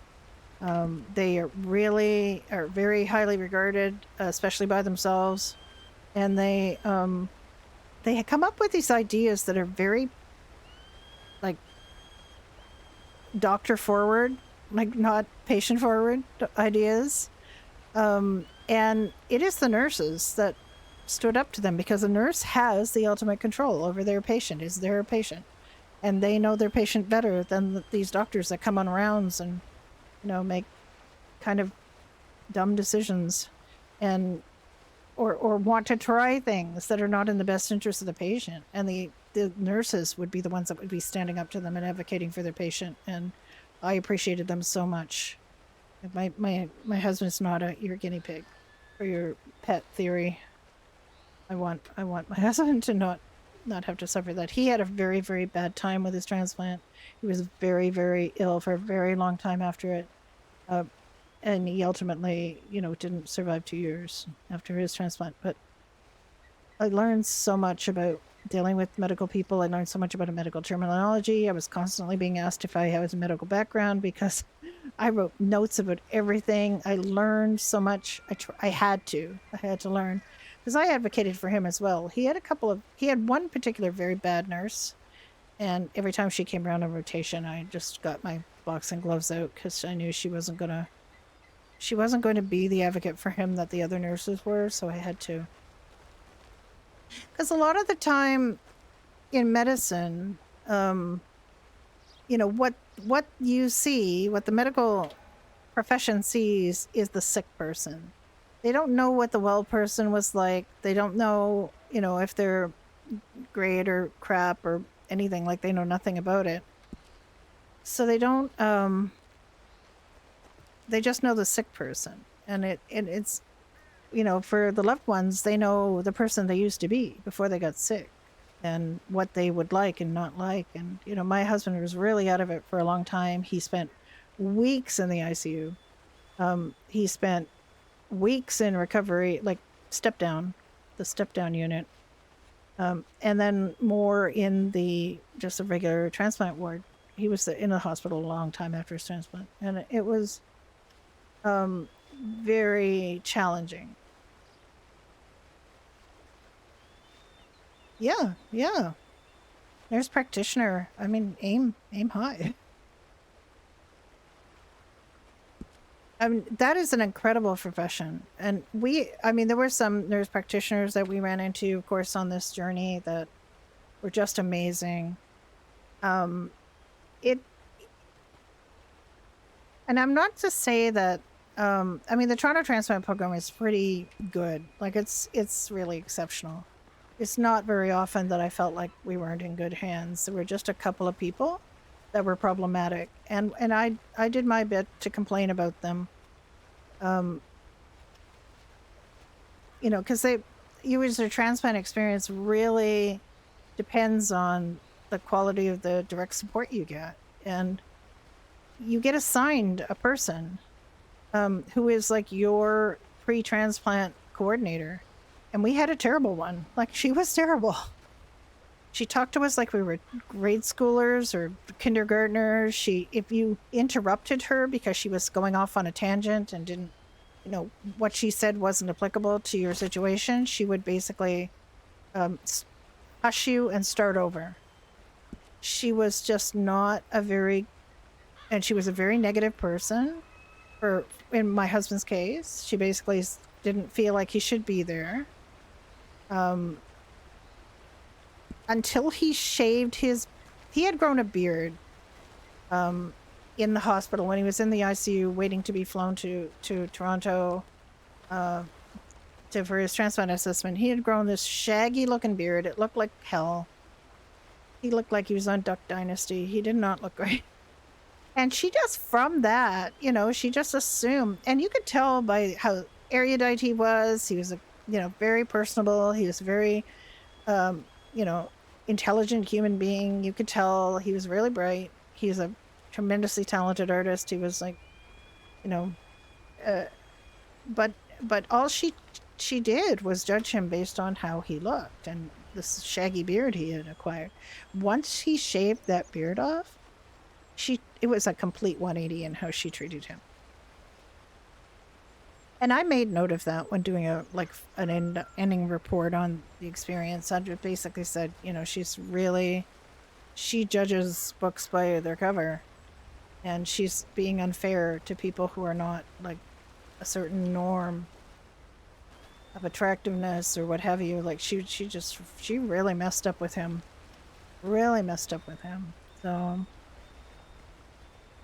They are very highly regarded, especially by themselves. And they come up with these ideas that are very, like, doctor forward, like not patient forward ideas. And it is the nurses that stood up to them, because the nurse has the ultimate control over their patient, is their patient. And they know their patient better than these doctors that come on rounds and, make kind of dumb decisions and or want to try things that are not in the best interest of the patient. And the nurses would be the ones that would be standing up to them and advocating for their patient. And I appreciated them so much. My husband's not your guinea pig for your pet theory. I want my husband to not have to suffer that. He had a very, very bad time with his transplant. He was very, very ill for a very long time after it. And he ultimately, didn't survive 2 years after his transplant. But I learned so much about dealing with medical people. I learned so much about a medical terminology. I was constantly being asked if I had a medical background, because I wrote notes about everything. I learned so much. I had to learn, because I advocated for him as well. He had one particular very bad nurse, and every time she came around on rotation, I just got my boxing gloves out, because I knew she wasn't going to be the advocate for him that the other nurses were. So I had to, because a lot of the time in medicine, what you see, what the medical profession sees, is the sick person. They don't know what the well person was like. They don't know, if they're great or crap or anything. Like, they know nothing about it. So they don't, they just know the sick person. And it's, for the loved ones, they know the person they used to be before they got sick, and what they would like and not like. And, my husband was really out of it for a long time. He spent weeks in the ICU. He spent weeks in recovery, like the step down unit. And then more in just a regular transplant ward. He was in the hospital a long time after his transplant. And it was very challenging. Yeah. Nurse practitioner. I mean, aim high. I mean, that is an incredible profession. And there were some nurse practitioners that we ran into, of course, on this journey that were just amazing. And I'm not to say that, the Toronto Transplant Program is pretty good. Like, it's really exceptional. It's not very often that I felt like we weren't in good hands. There were just a couple of people that were problematic, and I did my bit to complain about them. Because their transplant experience really depends on the quality of the direct support you get, and you get assigned a person who is like your pre-transplant coordinator. And we had a terrible one. Like, she was terrible. She talked to us like we were grade schoolers or kindergartners. If you interrupted her because she was going off on a tangent and didn't, what she said wasn't applicable to your situation, she would basically hush you and start over. She was just not and she was a very negative person. In my husband's case, she basically didn't feel like he should be there. Until he shaved he had grown a beard in the hospital when he was in the ICU waiting to be flown to Toronto for his transplant assessment. He had grown this shaggy looking beard. It looked like hell. He looked like he was on Duck Dynasty. He did not look great. And she just, from that, she just assumed, and you could tell by how erudite he was. He was very personable. He was very, intelligent human being. You could tell he was really bright. He was a tremendously talented artist. He was like, but all she did was judge him based on how he looked and this shaggy beard he had acquired. Once he shaved that beard off, it was a complete 180 in how she treated him. And I made note of that when doing an ending report on the experience. I just basically said, she judges books by their cover, and she's being unfair to people who are not a certain norm of attractiveness or what have you. Like she really messed up with him. Really messed up with him. So,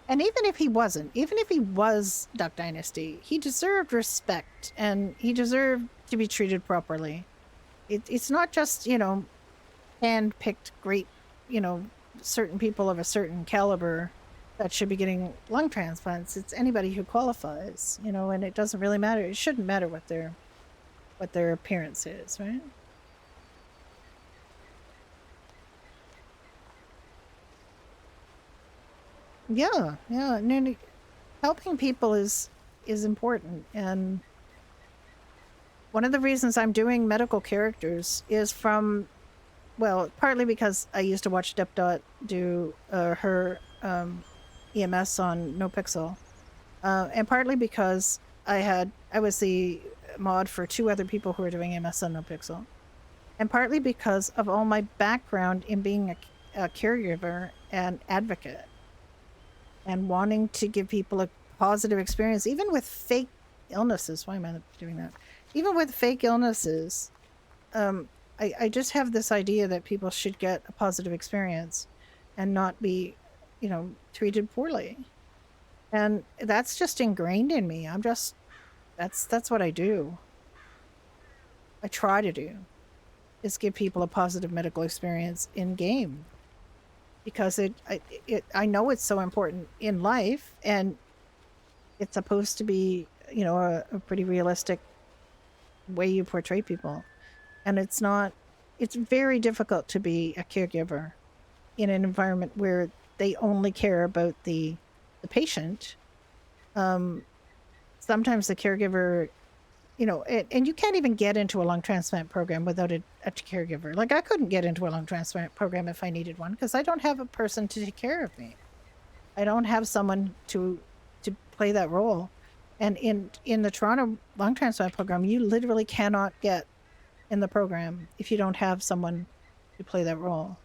and even if he was Duck Dynasty, he deserved respect and he deserved to be treated properly. It's not just, hand-picked great, certain people of a certain caliber that should be getting lung transplants. It's anybody who qualifies, and it doesn't really matter. It shouldn't matter what their appearance is, right? Yeah, no, helping people is important, and one of the reasons I'm doing medical characters is partly because I used to watch Depdot do her EMS on NoPixel, and partly because I was the mod for 2 other people who were doing EMS on NoPixel, and partly because of all my background in being a caregiver and advocate, and wanting to give people a positive experience, even with fake illnesses. Why am I doing that? Even with fake illnesses, I just have this idea that people should get a positive experience and not be, treated poorly. And that's just ingrained in me. That's what I do. I try to do, is give people a positive medical experience in game. Because I know it's so important in life, and it's supposed to be, a pretty realistic way you portray people. And it's very difficult to be a caregiver in an environment where they only care about the patient. Sometimes the caregiver, and you can't even get into a lung transplant program without a caregiver. Like, I couldn't get into a lung transplant program if I needed one, because I don't have a person to take care of me. I don't have someone to play that role. And in the Toronto lung transplant program, you literally cannot get in the program if you don't have someone to play that role.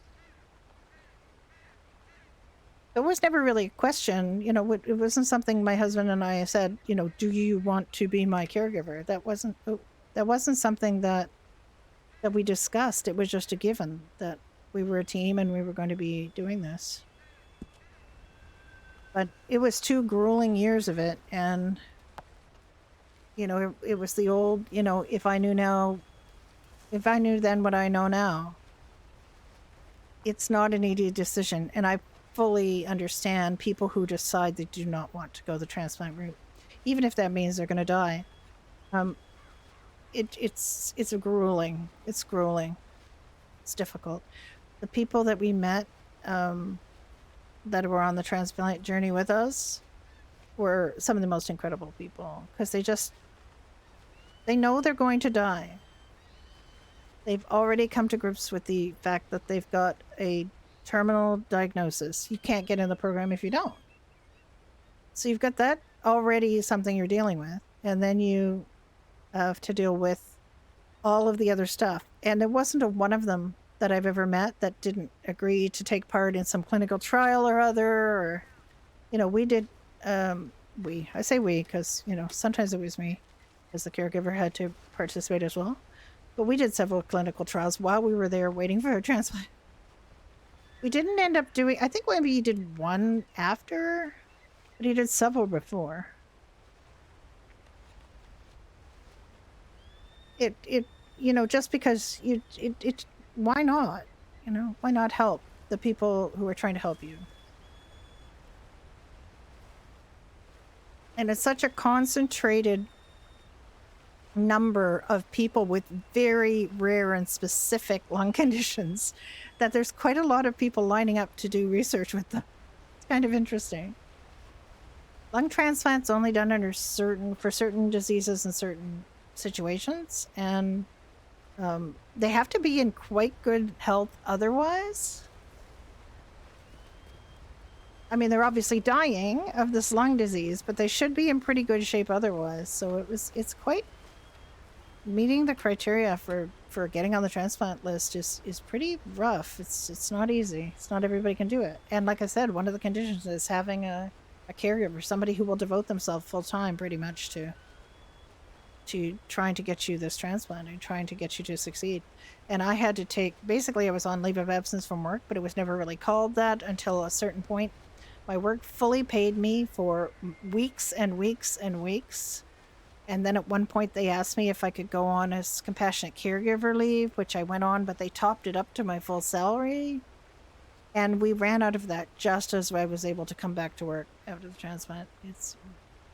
It was never really a question, it wasn't something my husband and I said, do you want to be my caregiver? That wasn't something that we discussed. It was just a given that we were a team and we were going to be doing this. But it was 2 grueling years of it, and it was the old, if I knew then what I know now. It's not an easy decision, and I fully understand people who decide they do not want to go the transplant route, even if that means they're going to die. It's grueling. It's grueling. It's difficult. The people that we met that were on the transplant journey with us were some of the most incredible people, because they know they're going to die. They've already come to grips with the fact that they've got a terminal diagnosis. You can't get in the program if you don't. So you've got that already, something you're dealing with. And then you have to deal with all of the other stuff. And there wasn't a one of them that I've ever met that didn't agree to take part in some clinical trial or other. Or, we did, I say we because, sometimes it was me, because the caregiver had to participate as well. But we did several clinical trials while we were there waiting for a transplant. We didn't end up doing, I think maybe he did one after, but he did several before. Just because why not? Why not help the people who are trying to help you? And it's such a concentrated number of people with very rare and specific lung conditions that there's quite a lot of people lining up to do research with them. It's kind of interesting. Lung transplant's only done for certain diseases and certain situations, and they have to be in quite good health otherwise. I mean, they're obviously dying of this lung disease, but they should be in pretty good shape otherwise. So it's quite meeting the criteria for getting on the transplant list is pretty rough. It's not easy. It's not everybody can do it. And like I said, one of the conditions is having a caregiver, somebody who will devote themselves full time pretty much to to trying to get you this transplant and trying to get you to succeed. And I had to take, basically I was on leave of absence from work, but it was never really called that until a certain point. My work fully paid me for weeks and weeks and weeks. And then at one point they asked me if I could go on as compassionate caregiver leave, which I went on, but they topped it up to my full salary. And we ran out of that just as I was able to come back to work after the transplant. It's,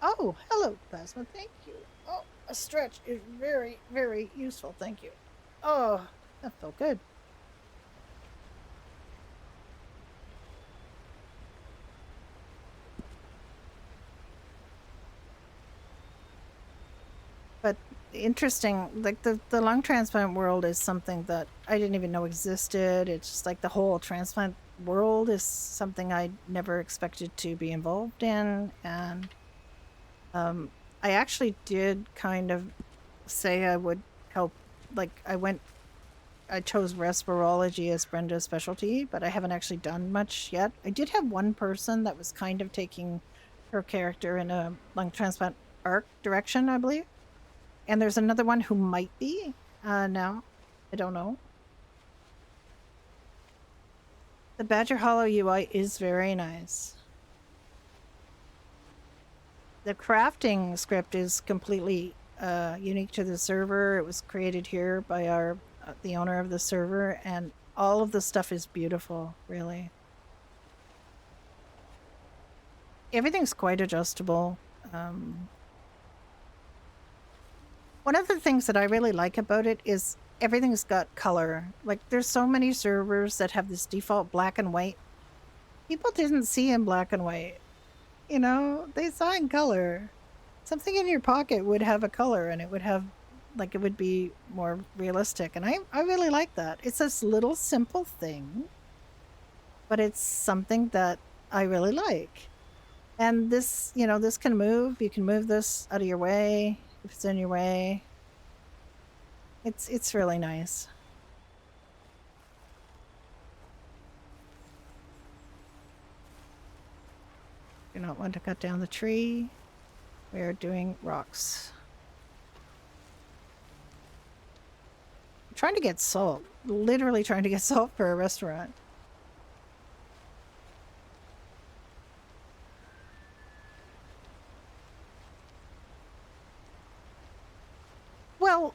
oh, hello, Plasma, thank you. Oh, a stretch is very, very useful, thank you. Oh, that felt good. But interesting, like the lung transplant world is something that I didn't even know existed. It's just like the whole transplant world is something I never expected to be involved in. And I actually did kind of say I would help. Like I chose respirology as Brenda's specialty, but I haven't actually done much yet. I did have one person that was kind of taking her character in a lung transplant arc direction, I believe. And there's another one who might be now. I don't know. The Badger Hollow UI is very nice. The crafting script is completely unique to the server. It was created here by our the owner of the server, and all of the stuff is beautiful, really. Everything's quite adjustable. One of the things that I really like about it is everything's got color. Like, there's so many servers that have this default black and white. People didn't see in black and white. You know, they saw in color. Something in your pocket would have a color, and it would have, like, it would be more realistic. And I really like that. It's this little simple thing, but it's something that I really like. And this, you know, this can move. You can move this out of your way if it's in your way. It's really nice. Do not want to cut down the tree. We are doing rocks. I'm trying to get salt. Literally trying to get salt for a restaurant. Well,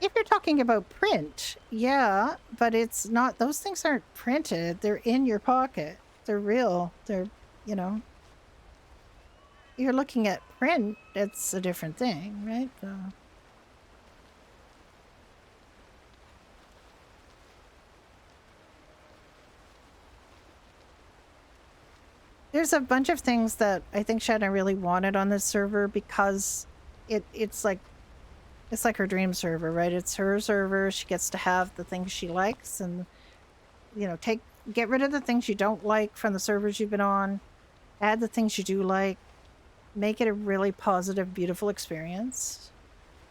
if you're talking about print, yeah, but it's not, those things aren't printed. They're in your pocket. They're real. They're, you know, you're looking at print, it's a different thing, right? There's a bunch of things that I think Shanna really wanted on this server because it's like her dream server, right? It's her server. She gets to have the things she likes, and you know, get rid of the things you don't like from the servers you've been on, add the things you do like, make it a really positive, beautiful experience.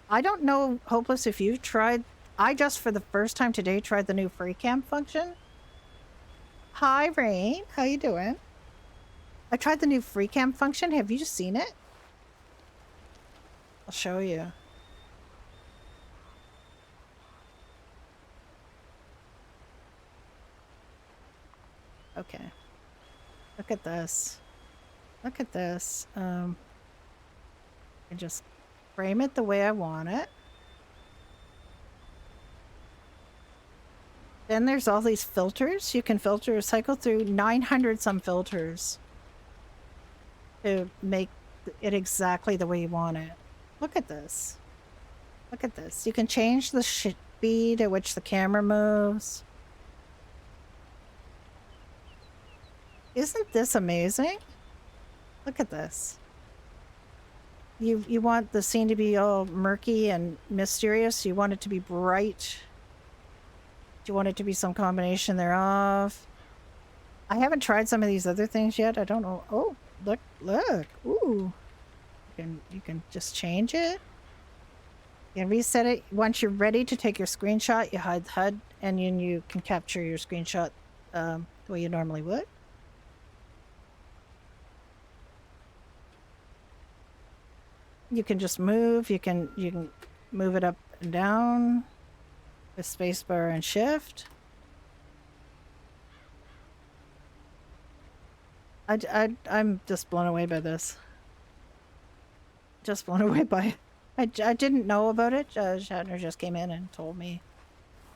I don't know, Hopeless, if you've tried. I just for the first time today tried the new free cam function. Hi, Rain. How you doing? I tried the new free cam function. Have you seen it? I'll show you. Okay. Look at this. Look at this. I just frame it the way I want it. Then there's all these filters. You can cycle through 900 some filters to make it exactly the way you want it. Look at this. Look at this. You can change the speed at which the camera moves. Isn't this amazing? Look at this. You want the scene to be all murky and mysterious. You want it to be bright. Do you want it to be some combination thereof? I haven't tried some of these other things yet. I don't know. Oh, look. Ooh. You can just change it. You can reset it. Once you're ready to take your screenshot, you hide the HUD, and then you can capture your screenshot the way you normally would. you can just move. You can move it up and down with spacebar and shift. I'm just blown away by this. Just blown away by it. I didn't know about it. Shatner just came in and told me,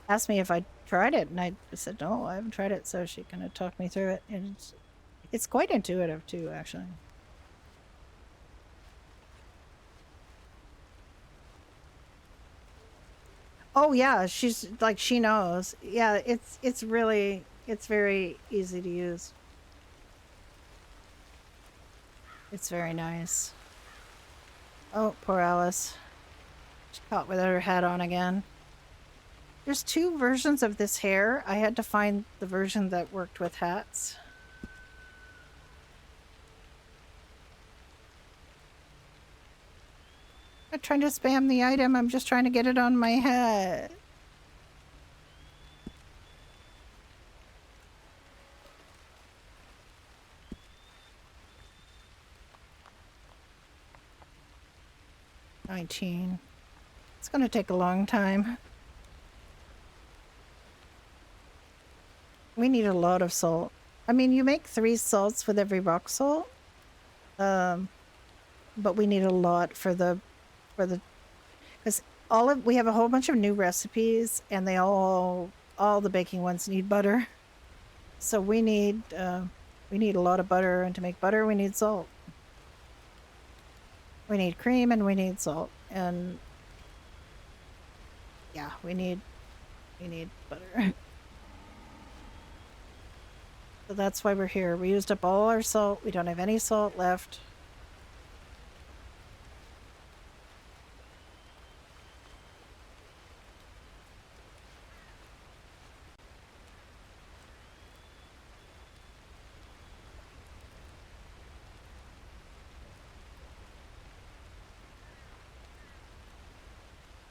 asked me if I tried it, and I said no, I haven't tried it. So she kind of talked me through it, and it's quite intuitive too, actually. Oh yeah, she's like she knows. Yeah, it's very easy to use. It's very nice. Oh, poor Alice. She's caught with her hat on again. There's two versions of this hair. I had to find the version that worked with hats. I'm not trying to spam the item, I'm just trying to get it on my head. $19. It's gonna take a long time. We need a lot of salt. I mean, you make 3 salts with every rock salt. But we need a lot for the because we have a whole bunch of new recipes, and they all the baking ones need butter. So we need a lot of butter, and to make butter we need salt. We need cream and we need salt, and yeah, we need butter. So that's why we're here. We used up all our salt. We don't have any salt left.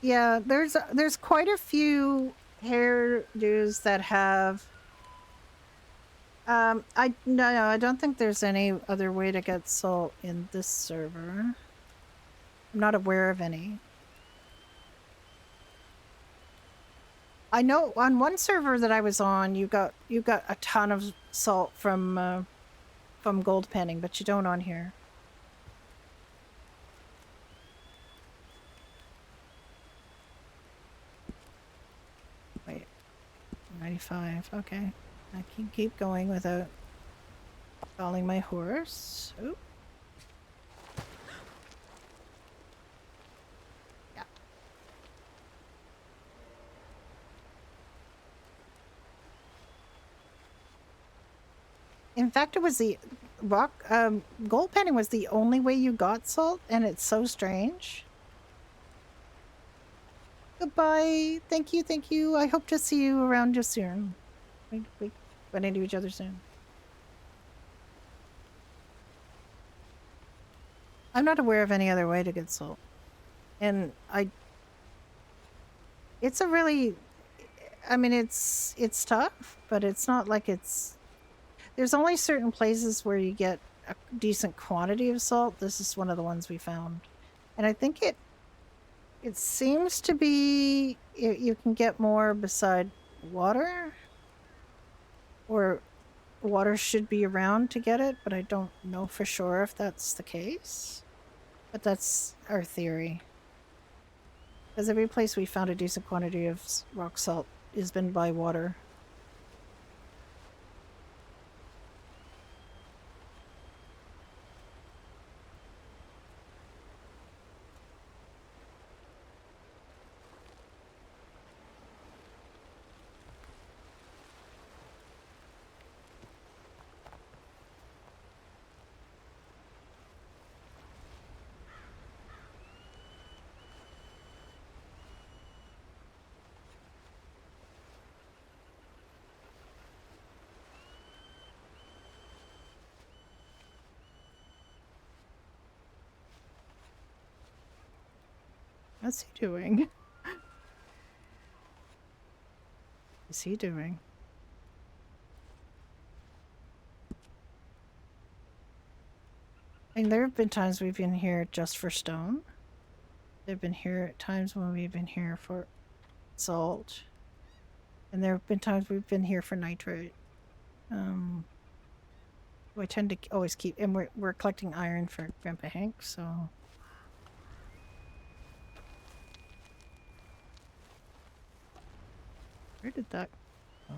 Yeah, there's quite a few hairdos that have I don't think there's any other way to get salt in this server. I'm not aware of any. I know on one server that I was on, you got a ton of salt from gold panning, but you don't on here. Wait, 95. Okay, I can keep going without calling my horse. Oop. Yeah. In fact, it was the gold panning was the only way you got salt, and it's so strange. Goodbye. Thank you, thank you. I hope to see you around just soon. We run into each other soon. I'm not aware of any other way to get salt. And it's a really, I mean, it's tough, but it's not like there's only certain places where you get a decent quantity of salt. This is one of the ones we found. And I think it seems to be, you can get more beside water, or water should be around to get it, but I don't know for sure if that's the case. But that's our theory. Because every place we found a decent quantity of rock salt has been by water. What's he doing? What's he doing? And there have been times we've been here just for stone. They've been here at times when we've been here for salt. And there have been times we've been here for nitrate. We tend to always keep, and we're collecting iron for Grandpa Hank, so. Where did that go?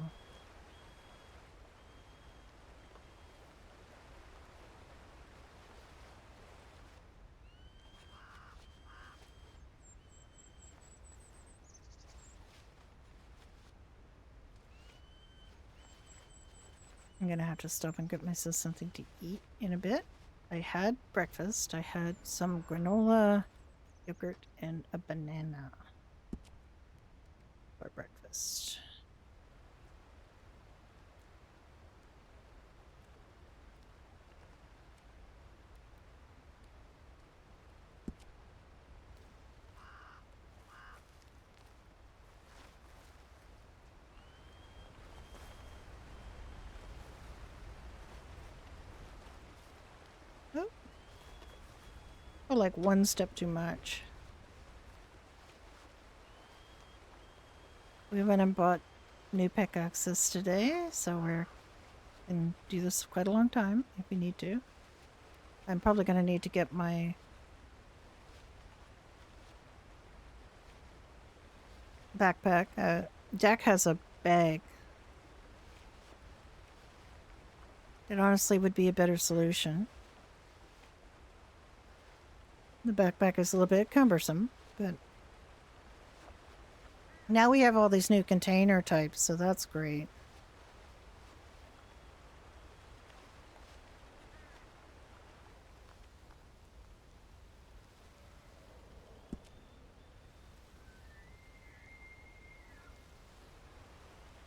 I'm gonna have to stop and get myself something to eat in a bit. I had breakfast. I had some granola, yogurt, and a banana for breakfast. Or like one step too much. We went and bought new pickaxes today, so we're gonna do this quite a long time if we need to. I'm probably gonna need to get my backpack. Jack has a bag. It honestly would be a better solution. The backpack is a little bit cumbersome, but now we have all these new container types, so that's great.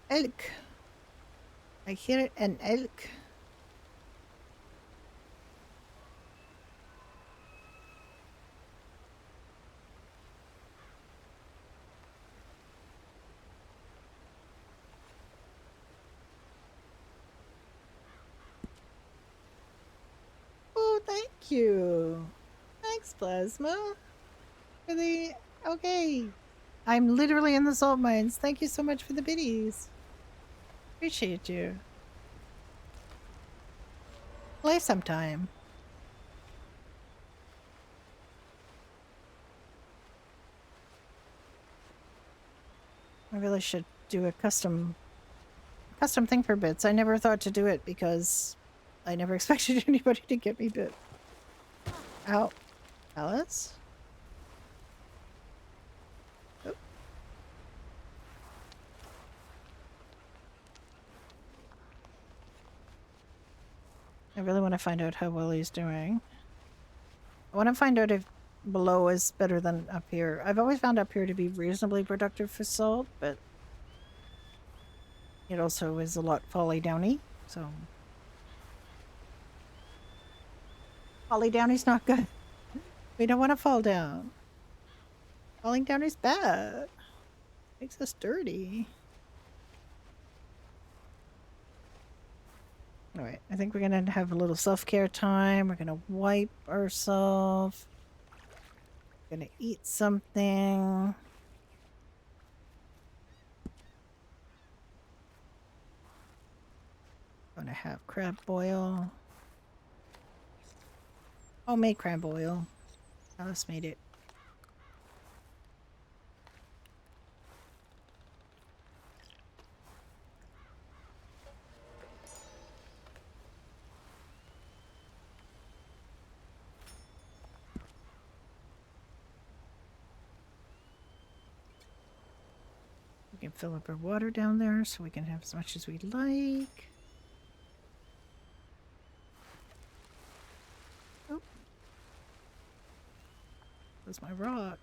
Elk. I hear an elk. Oh, thank you. Thanks, Plasma. For the... Okay. I'm literally in the salt mines. Thank you so much for the biddies. Appreciate you. Play sometime. I really should do a custom thing for bits. I never thought to do it because I never expected anybody to get me bit. Ow. Alice? Oh. I really want to find out how well he's doing. I want to find out if below is better than up here. I've always found up here to be reasonably productive for salt, but it also is a lot folly downy, so. Folly downy's not good. We don't want to fall down. Falling down is bad. Makes us dirty. Alright, I think we're gonna have a little self-care time. We're gonna wipe ourselves. Gonna eat something. Gonna have crab boil. Homemade crab boil. Alice made it. We can fill up our water down there so we can have as much as we like. Oh. That's my rock.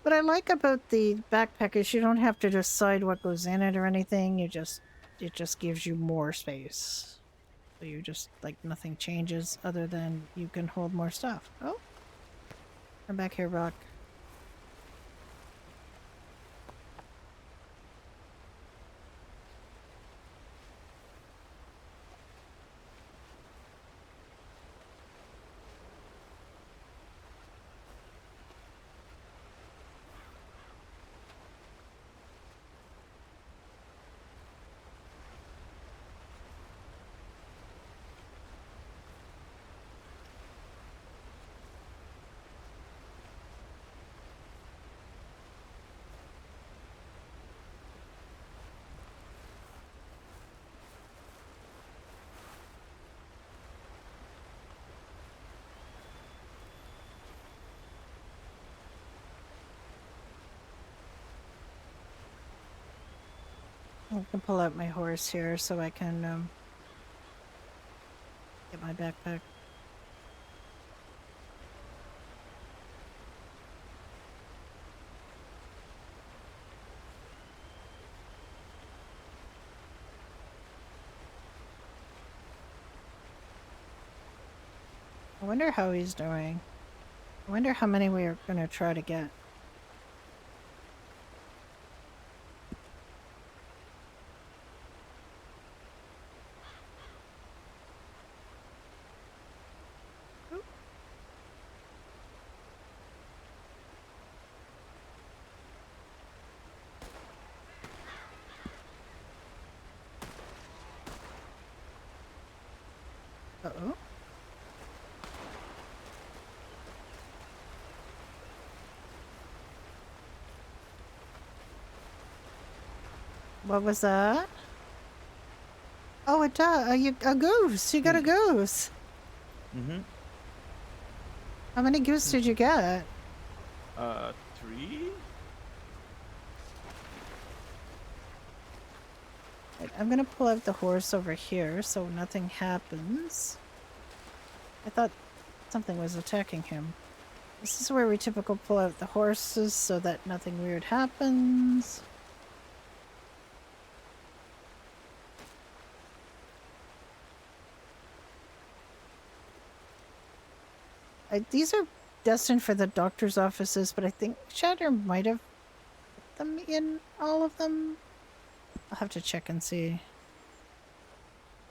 What I like about the backpack is you don't have to decide what goes in it or anything. It just gives you more space. So you just, like, nothing changes other than you can hold more stuff. Oh, Come back here, Rock. I can pull out my horse here so I can get my backpack. I wonder how he's doing. I wonder how many we are going to try to get. Uh-oh. What was that? Oh, a goose. You got a goose. Mm-hmm. How many goose did you get? 3? Right, I'm gonna pull out the horse over here so nothing happens. I thought something was attacking him. This is where we typically pull out the horses so that nothing weird happens. These are destined for the doctor's offices, but I think Shatter might have put them in all of them. I'll have to check and see.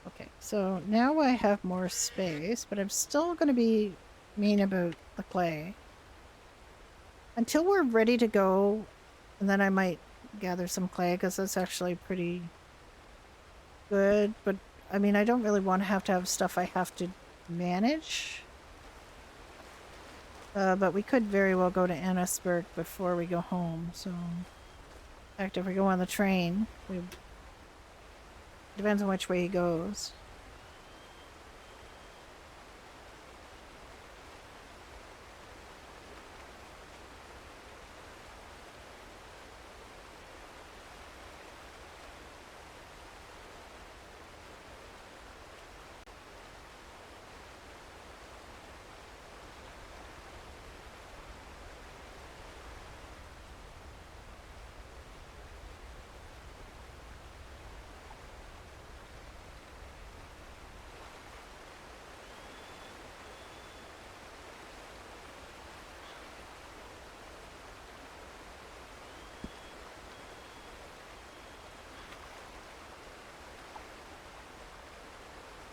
Okay, so now I have more space, but I'm still going to be mean about the clay. Until we're ready to go, and then I might gather some clay, because that's actually pretty good. But, I mean, I don't really want to have stuff I have to manage. But we could very well go to Annisburg before we go home, so... In fact, if we go on the train, depends on which way he goes.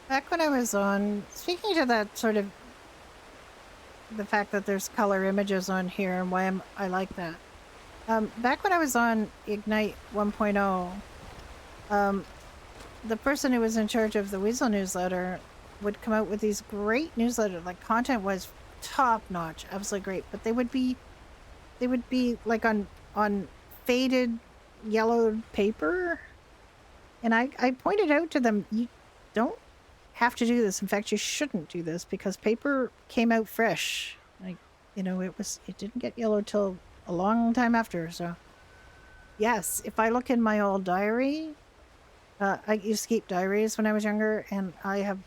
Back when I was on, speaking to that sort of, the fact that there's color images on here and why I like that. Back when I was on Ignite 1.0, the person who was in charge of the Weasel newsletter would come out with these great newsletters. Like, content was top notch, absolutely great. But they would be like on faded yellowed paper. And I pointed out to them, you don't have to do this. In fact, you shouldn't do this because paper came out fresh. Like, you know, it didn't get yellow till a long time after. So yes, if I look in my old diary, I used to keep diaries when I was younger, and I have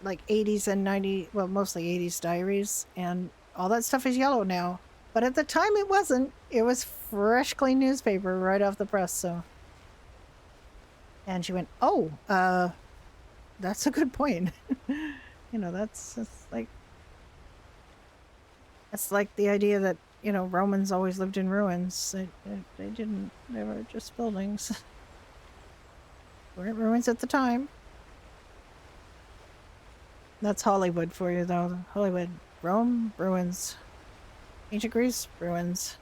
like 80s and 90, well, mostly 80s diaries, and all that stuff is yellow now. But at the time it wasn't. It was fresh, clean newspaper right off the press, so. And she went, oh, that's a good point. You know, that's like, It's like the idea that, you know, Romans always lived in ruins. They didn't. They were just buildings. Weren't ruins at the time. That's Hollywood for you, though. Hollywood. Rome, ruins. Ancient Greece, ruins.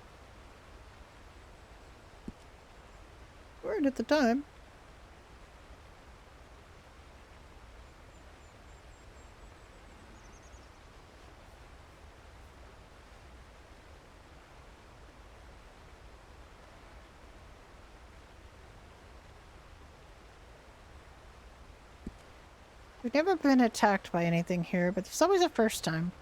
Weren't at the time. We've never been attacked by anything here, but there's always a first time.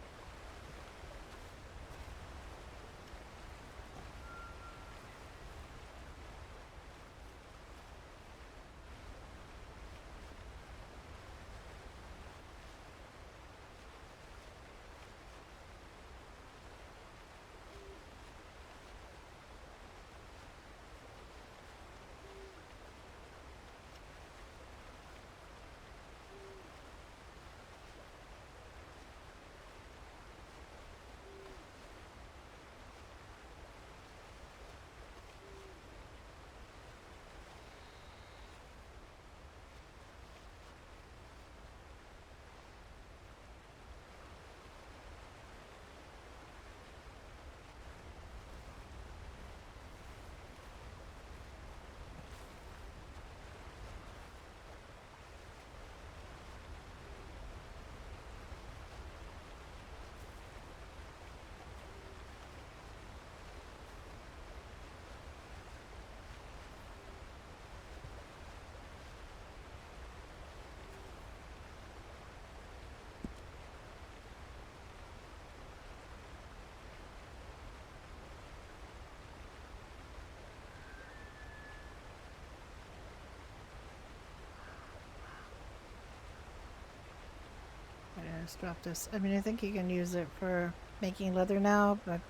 I just dropped this. I mean, I think you can use it for making leather now, but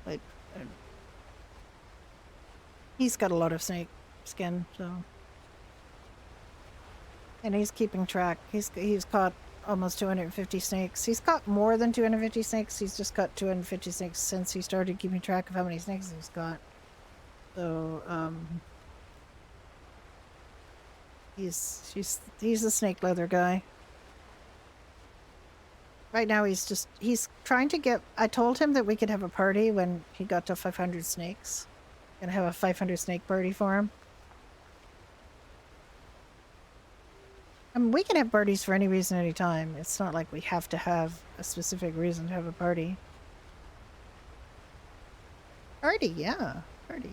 like, he's got a lot of snake skin, so, and he's keeping track. He's caught almost 250 snakes. He's caught more than 250 snakes. He's just caught 250 snakes since he started keeping track of how many snakes he's caught. So, he's a snake leather guy. Right now he's trying to get, I told him that we could have a party when he got to 500 snakes. Gonna have a 500 snake party for him. I mean, we can have parties for any reason, any time. It's not like we have to have a specific reason to have a party. Party, yeah. Party.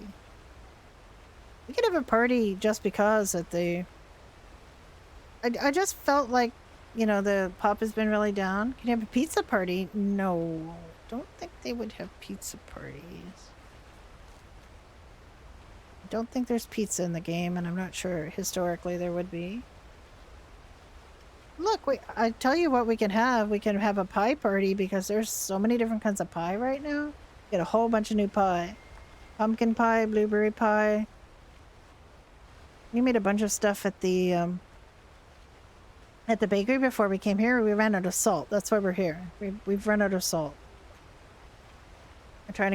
We could have a party just because at the... I just felt like, you know, the pop has been really down. Can you have a pizza party? No. Don't think they would have pizza parties. I don't think there's pizza in the game, and I'm not sure historically there would be. Look, I tell you what we can have. We can have a pie party because there's so many different kinds of pie right now. Get a whole bunch of new pie. Pumpkin pie, blueberry pie. We made a bunch of stuff at the bakery before we came here. We ran out of salt. That's why we're here. We've run out of salt. We're trying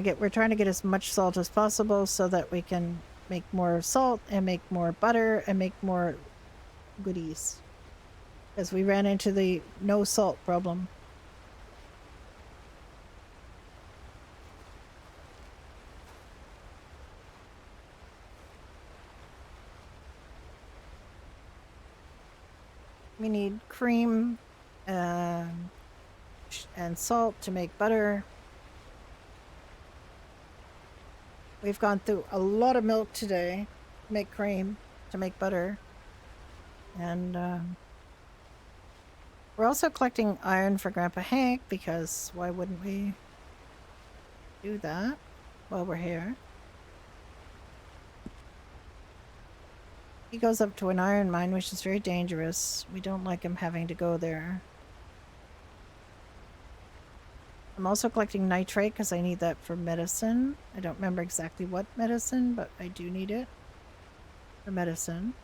to get as much salt as possible so that we can make more salt and make more butter and make more goodies. Because we ran into the no salt problem. We need cream and salt to make butter. We've gone through a lot of milk today to make cream, to make butter. And we're also collecting iron for Grandpa Hank because why wouldn't we do that while we're here? He goes up to an iron mine, which is very dangerous. We don't like him having to go there. I'm also collecting nitrate because I need that for medicine. I don't remember exactly what medicine, but I do need it for medicine.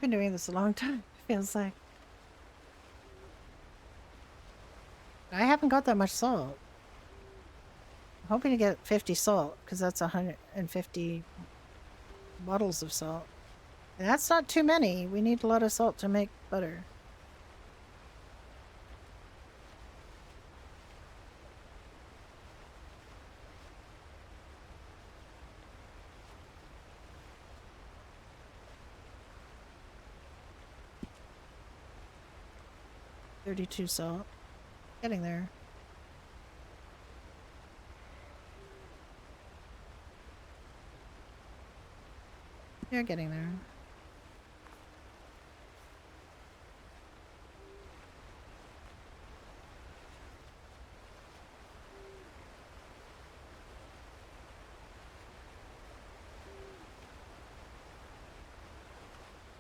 been doing this a long time, it feels like. I haven't got that much salt. I'm hoping to get 50 salt, because that's 150 bottles of salt. And that's not too many. We need a lot of salt to make butter. $32 salt. Getting there. You're getting there.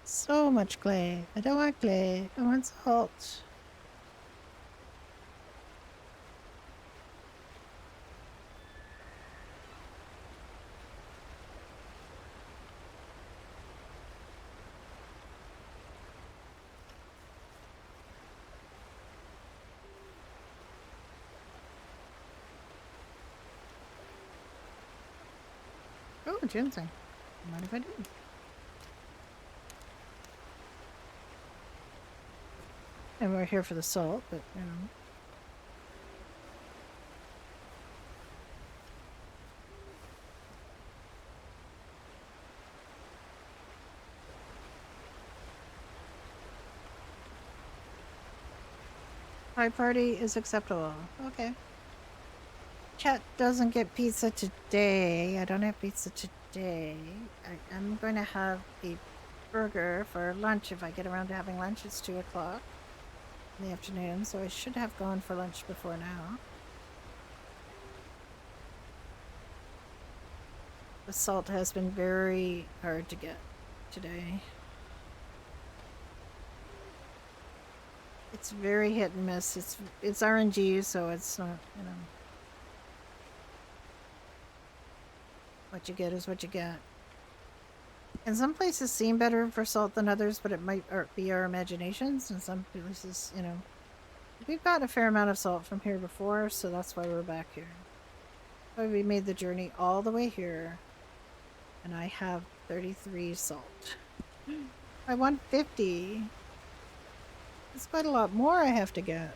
So much clay. I don't want clay. I want salt. Oh, ginseng. What if I do? And we're here for the salt, but you know. Pie party is acceptable. Okay. Chat doesn't get pizza today. I don't have pizza today. I'm going to have a burger for lunch if I get around to having lunch. It's 2 o'clock in the afternoon, so I should have gone for lunch before now. The salt has been very hard to get today. It's very hit and miss. It's RNG, so it's not, you know. What you get is what you get. And some places seem better for salt than others, but it might be our imaginations. And some places, you know, we've got a fair amount of salt from here before, so that's why we're back here. So we made the journey all the way here, and I have 33 salt. I want 50. It's quite a lot more I have to get.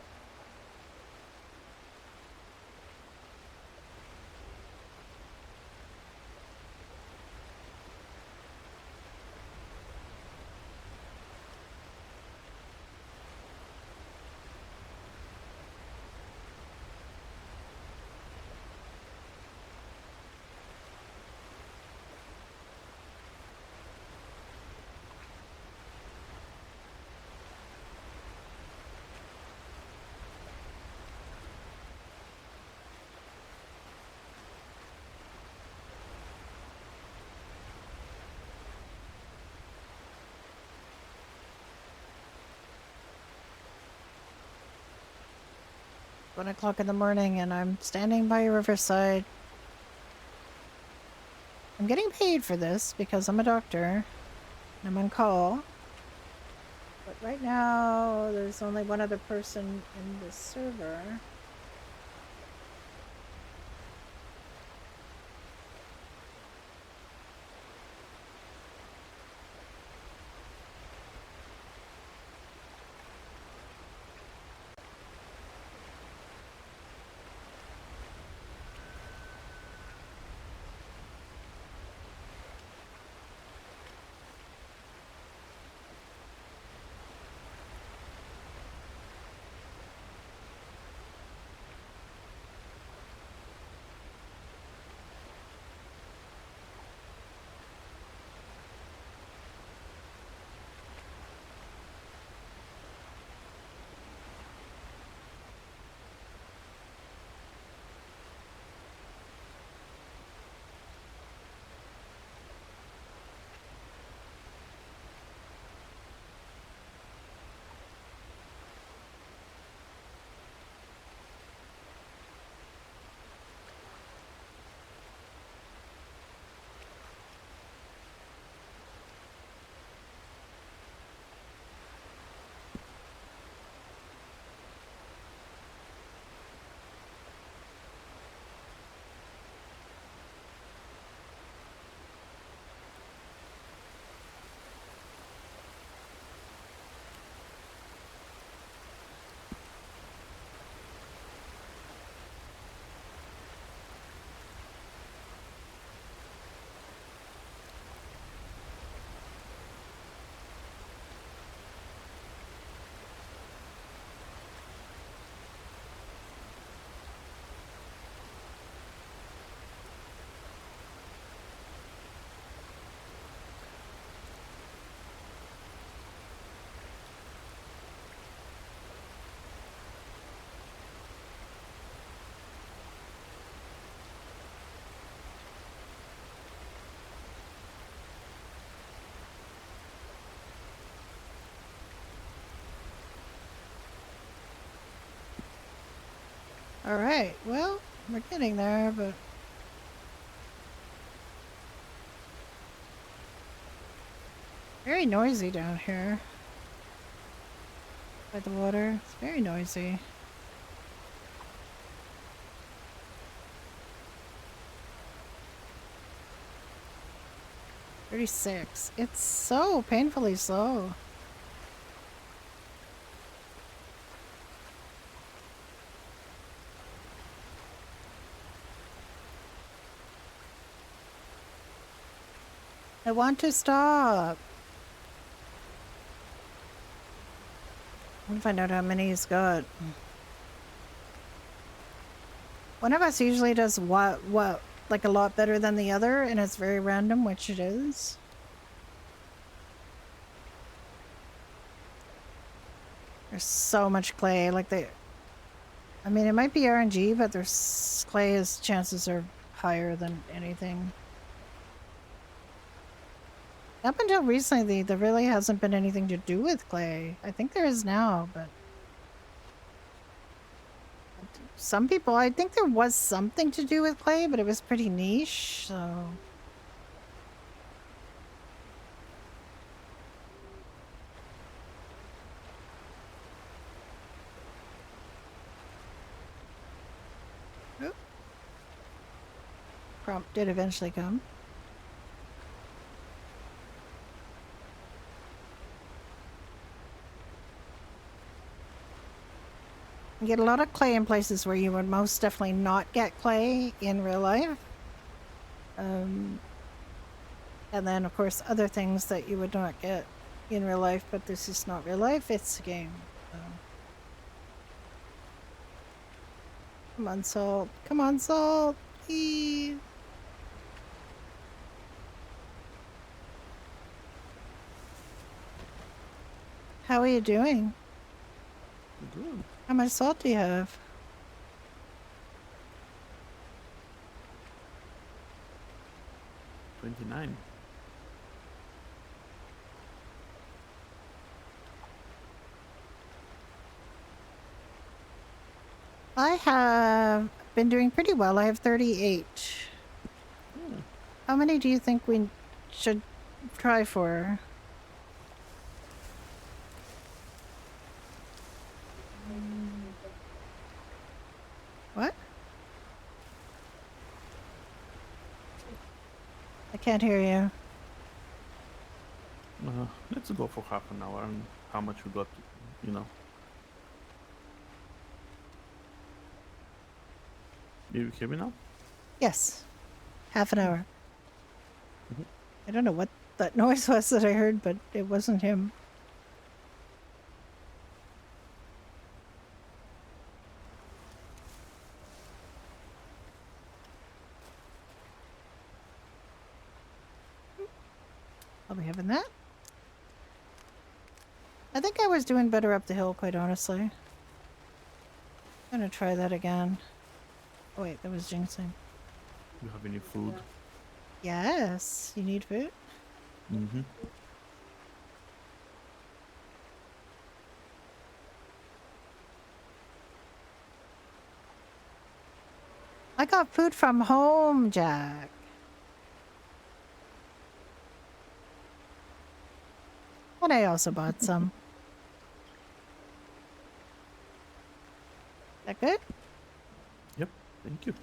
It's 1 o'clock in the morning and I'm standing by a riverside. I'm getting paid for this because I'm a doctor. I'm on call. But right now, there's only one other person in the server. Alright, well, we're getting there, but... Very noisy down here. By the water. It's very noisy. $36. It's so painfully slow. I want to stop. I want to find out how many he's got. One of us usually does what, like a lot better than the other, and it's very random which it is. There's so much clay, like I mean, it might be RNG, but there's clay's chances are higher than anything. Up until recently, there really hasn't been anything to do with clay. I think there is now, but... Some people, I think there was something to do with clay, but it was pretty niche, so... Oop. Prompt did eventually come. You get a lot of clay in places where you would most definitely not get clay in real life. And then, of course, other things that you would not get in real life, but this is not real life, it's a game. So. Come on, Salt. Come on, Salt. Please. How are you doing? Good. How much salt do you have? $29. I have been doing pretty well. I have 38. How many do you think we should try for? What? I can't hear you. Let's go for half an hour and how much we got, you know. You hear me now? Yes. Half an hour. Mhm. I don't know what that noise was that I heard, but it wasn't him. I'll be having that. I think I was doing better up the hill, quite honestly. I'm gonna try that again. Oh wait, that was jinxing. You have any food? Yes, you need food? Mm-hmm. I got food from home, Jack. And I also bought some. That good? Yep, thank you.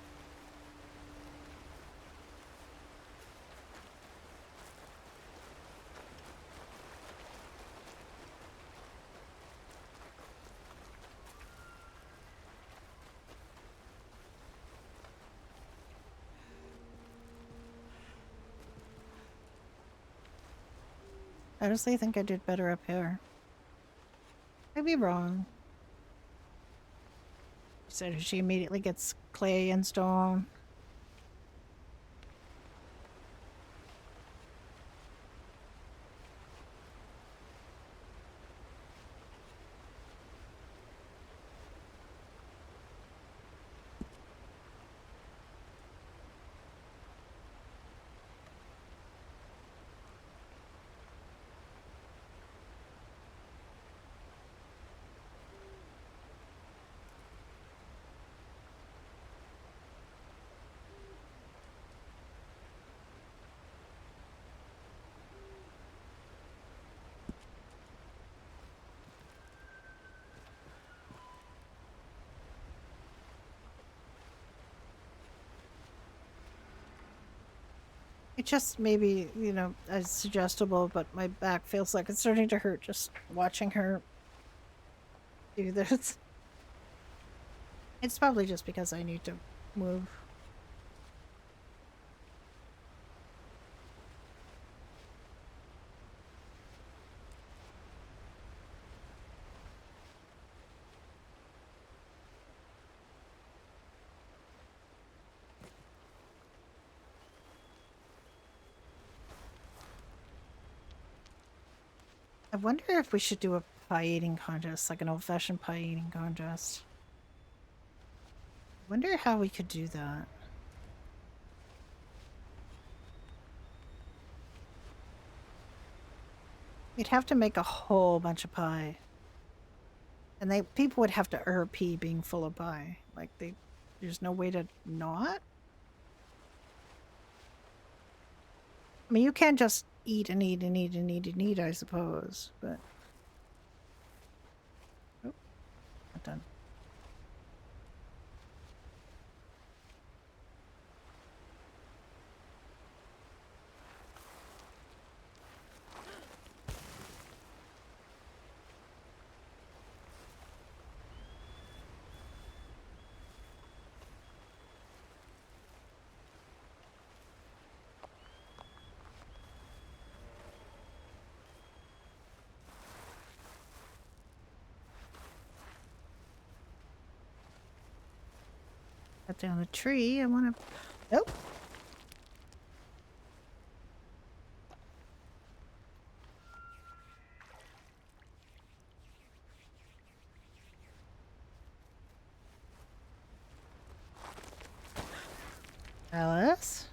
I honestly think I did better up here. I'd be wrong. So she immediately gets clay and stone. It just maybe, you know, as suggestible, but my back feels like it's starting to hurt just watching her do this. It's probably just because I need to move. I wonder if we should do a pie eating contest, like an old-fashioned pie eating contest. I wonder how we could do that. We'd have to make a whole bunch of pie. And people would have to RP being full of pie. Like there's no way to not. I mean, you can't just eat and eat and eat and eat and eat, I suppose, but oh, not done. Cut down the tree. I want to. Oh. Alice?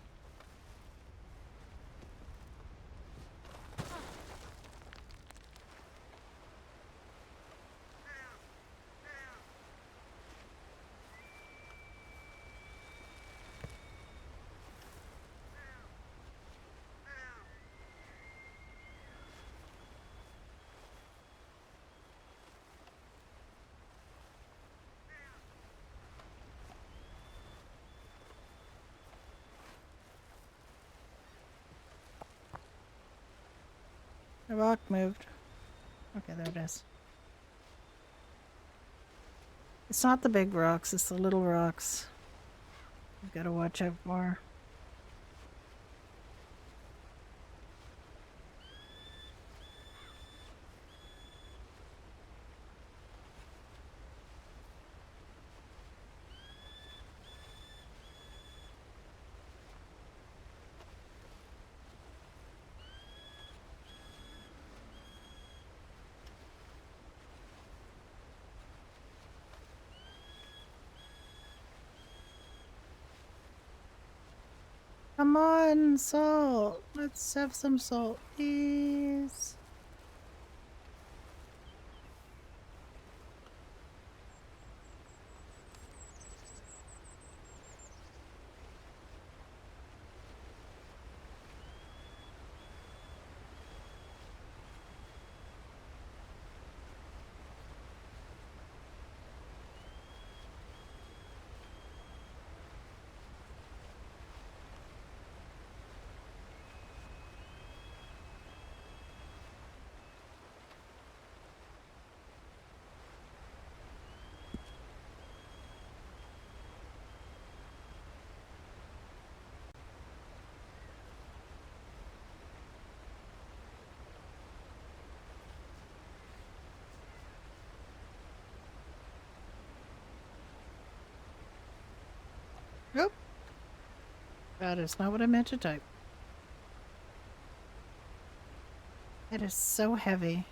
The rock moved. Okay, there it is. It's not the big rocks, it's the little rocks. You've got to watch out for. Come on, salt. Let's have some salt, please. Nope. That is not what I meant to type. It is so heavy.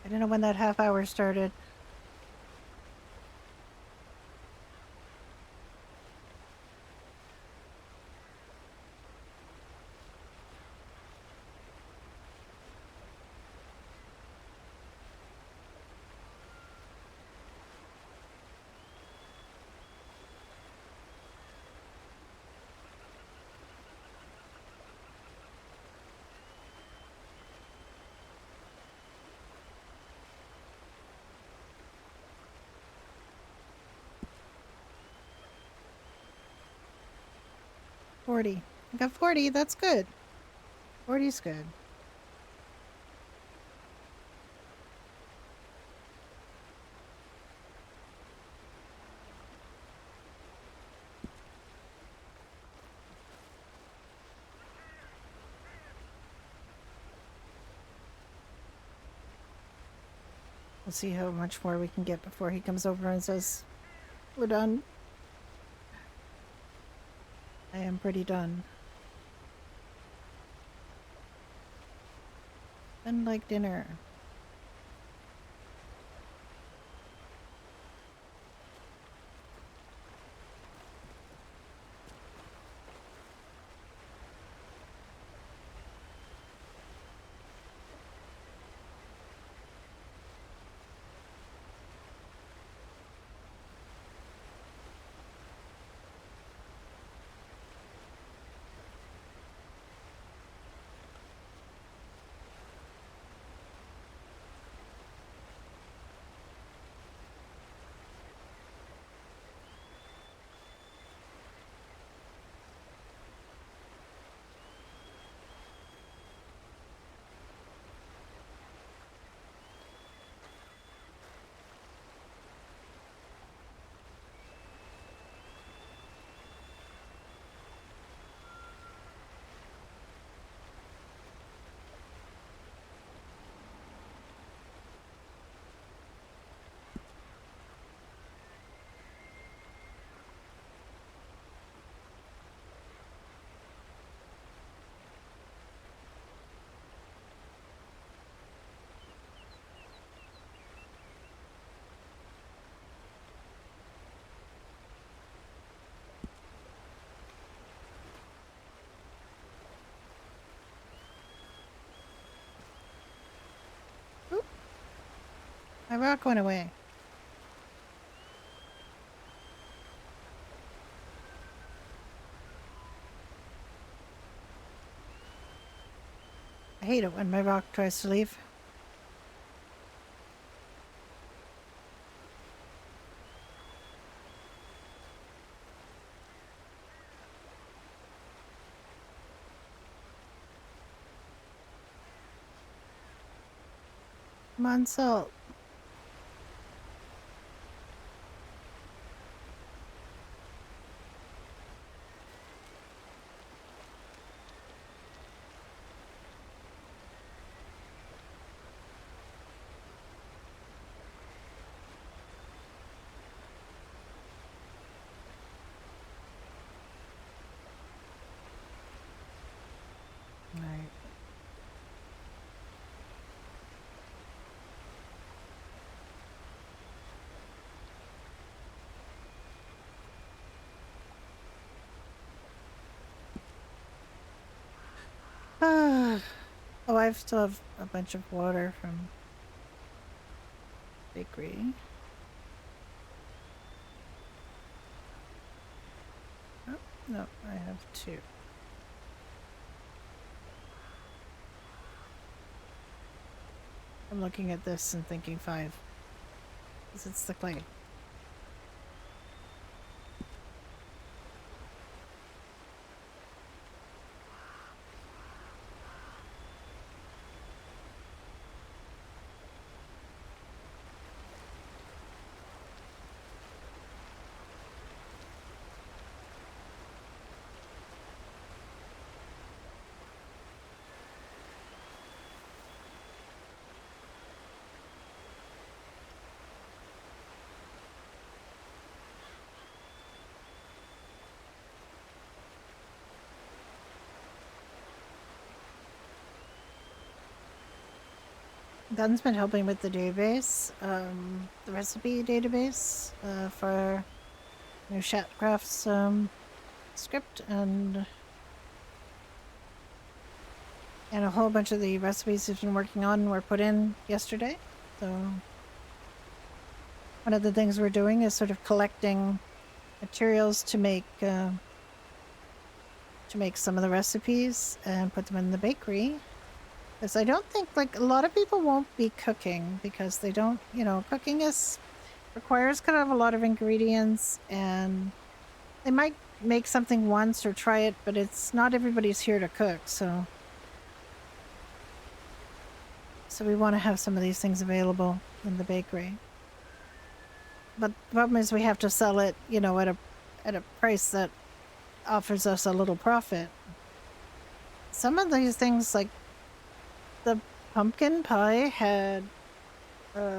I don't know when that half hour started. 40. I got 40. That's good. 40's good. We'll see how much more we can get before he comes over and says, we're done. I am pretty done. Done like dinner. Oop. My rock went away. I hate it when my rock tries to leave. Come on, Salt. Right. Oh, I still have a bunch of water from bakery. Oh, no, I have 2. I'm looking at this and thinking 5. Because it's the clay. Dun's been helping with the database, the recipe database, for new Shatcraft's script, and a whole bunch of the recipes he's been working on were put in yesterday. So one of the things we're doing is sort of collecting materials to make some of the recipes and put them in the bakery. Because I don't think, like, a lot of people won't be cooking because they don't, you know, cooking requires kind of a lot of ingredients, and they might make something once or try it, but it's not everybody's here to cook, so we want to have some of these things available in the bakery. But the problem is we have to sell it, you know, at a price that offers us a little profit. Some of these things, like the pumpkin pie, had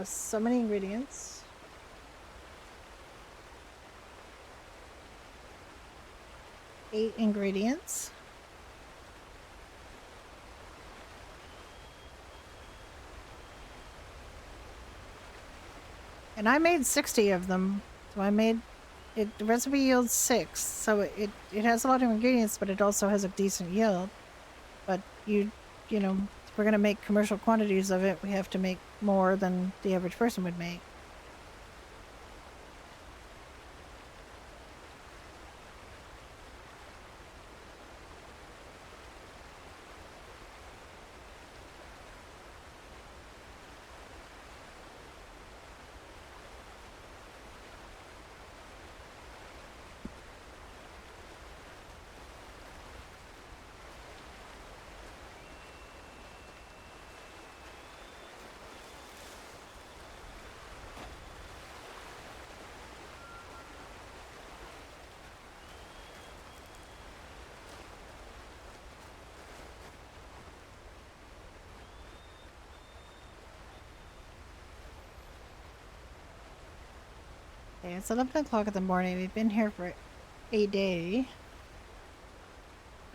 so many ingredients. Eight ingredients. And I made 60 of them. So I made it. The recipe yields 6. So it has a lot of ingredients, but it also has a decent yield. But you know, if we're going to make commercial quantities of it, we have to make more than the average person would make. Okay, it's 11 o'clock in the morning. We've been here for a day.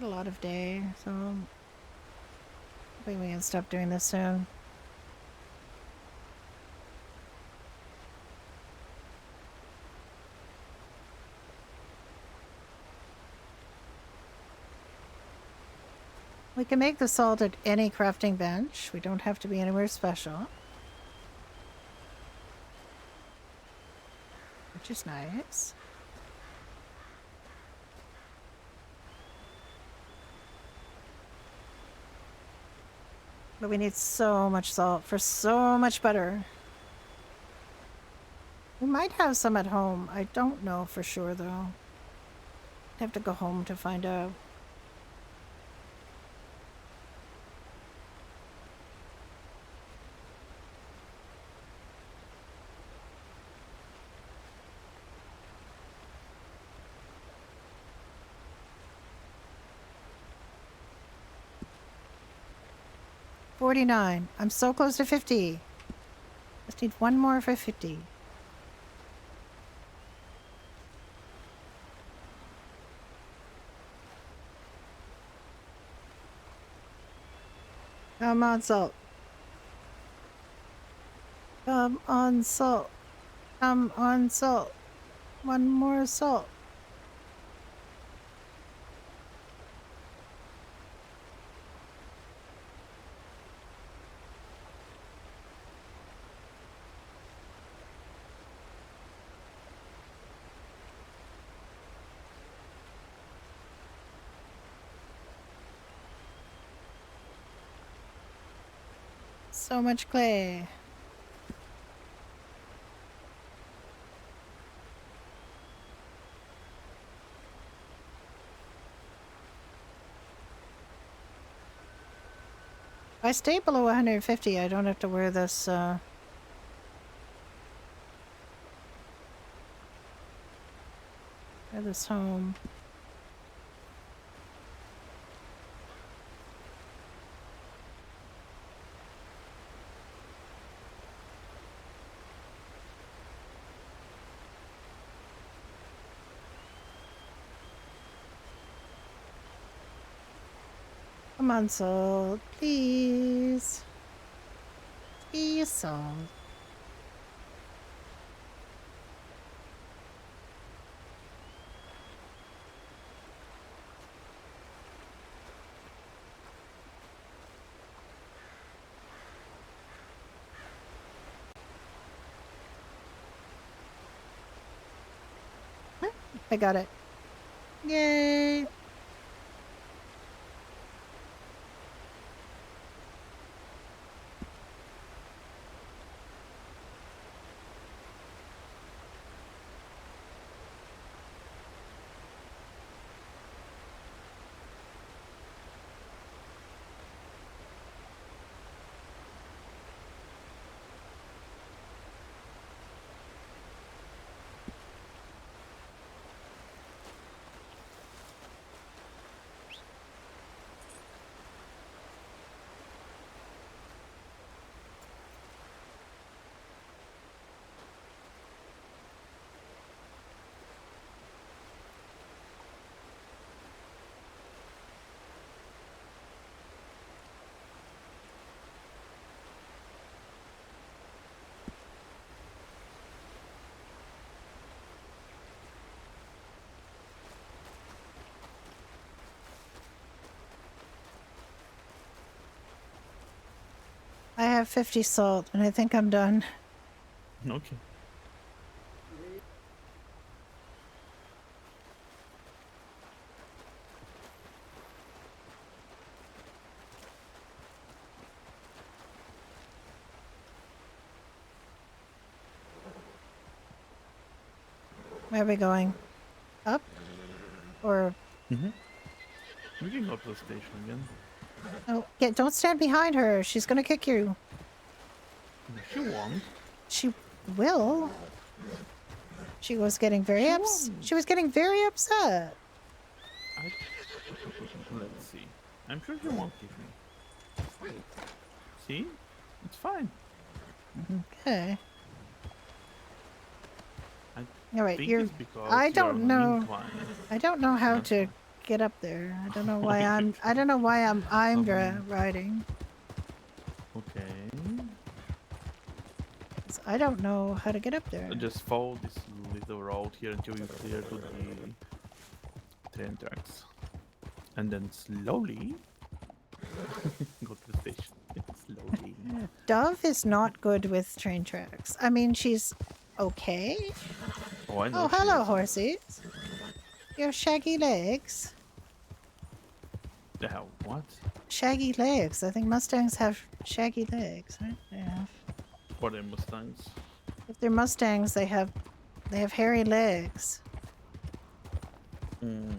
A lot of day, so hoping we can stop doing this soon. We can make the salt at any crafting bench. We don't have to be anywhere special. Which is nice. But we need so much salt for so much butter. We might have some at home. I don't know for sure, though. I'd have to go home to find out. $49. I'm so close to 50. Just need one more for 50. Come on, salt. Come on, salt. Come on, salt. One more salt. So much clay. If I stay below 150, I don't have to wear this, wear this home. Come on, salt, please. Please, salt. I got it. Yay! I have 50 salt, and I think I'm done. Okay. Where are we going? Up? Or Mm-hmm. We can go to the station again. oh, yeah, don't stand behind her. She's gonna kick you. She won't. She will. She was getting very She upset. won't. She was getting very upset. Let's see. I'm sure she won't kick me. See? It's fine. Okay. I All right, think you're. it's because I you're don't on an know. incline. I don't know how That's to why. get up there. I don't know why I'm. I don't know why I'm riding. Okay. 'Cause I don't know how to get up there. Just follow this little road here until you clear to the train tracks. And then slowly go to the station. Slowly. Dove is not good with train tracks. I mean, she's okay. Oh, I know. Oh, she hello, is. horses. You have shaggy legs. They have what? Shaggy legs. I think Mustangs have shaggy legs, right? They have. For the Mustangs. If they're Mustangs, they have hairy legs. Mm.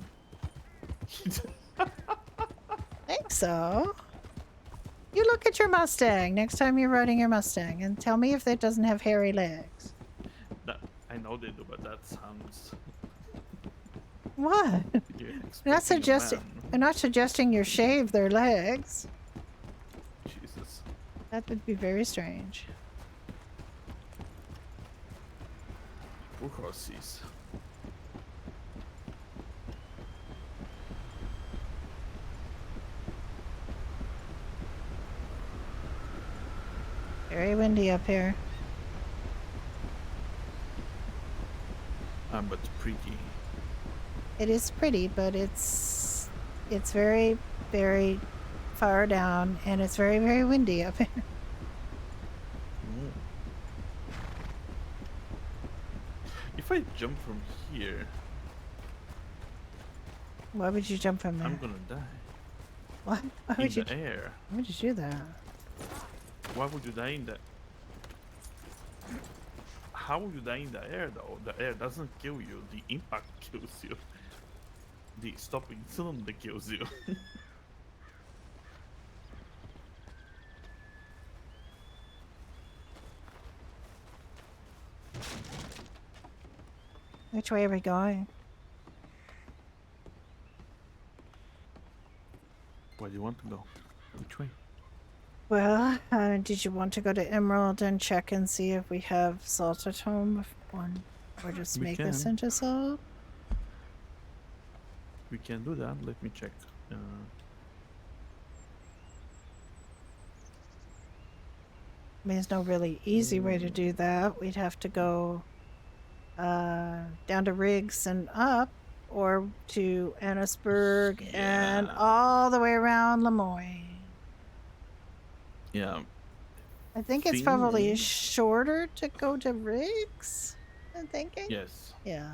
Think so. You look at your Mustang next time you're riding your Mustang and tell me if it doesn't have hairy legs. That, I know they do, but that sounds. What? You're I'm not expecting a suggesting. man. I'm not suggesting you shave their legs. Jesus. That would be very strange. Poor horses. Very windy up here. But pretty. It is pretty, but it's very, very far down, and it's very, very windy up here. Mm. If I jump from here, Why would you jump from there? I'm gonna die. What? Why In would you? the air. Why would you do that? Why would you die in the... How would you die in the air though? The air doesn't kill you, the impact kills you. The stopping cylinder kills you. Which way are we going? Where do you want to go? Which way? Well, did you want to go to Emerald and check and see if we have salt at home? Or just We make this can. into salt? We can do that. Let me check. I mean, there's no really easy way to do that. We'd have to go down to Riggs and up, or to Annisburg and Yeah. all the way around Lemoyne. Yeah. I think it's probably Thing- shorter to go to Riggs. I'm thinking. Yes. Yeah.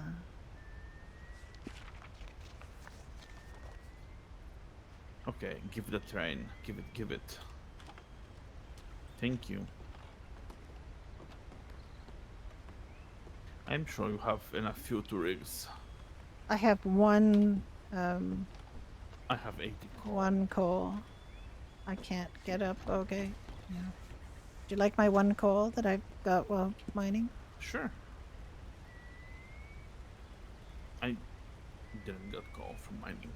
Okay, give the train. Give it. Thank you. I'm sure you have enough fuel to rigs. I have one I have 80 coal. one coal. I can't get up. Okay. Yeah. Do you like my one coal that I got while mining? Sure. I didn't get coal from mining.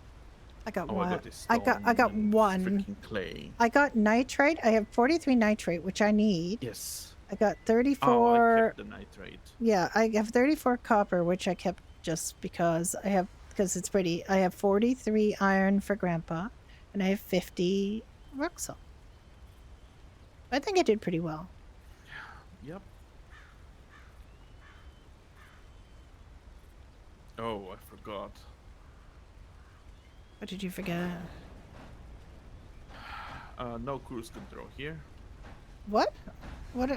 I got Oh, one. I got this I got stone and one. freaking clay. I got nitrate. I have 43 nitrate, which I need. Yes. I got Oh, I 34. kept the nitrate. Yeah, I have 34 copper, which I kept just because it's pretty. I have 43 iron for Grandpa, and I have 50 rock salt. I think I did pretty well. Yep. Oh, I forgot. What did you forget? No cruise control here. What? What?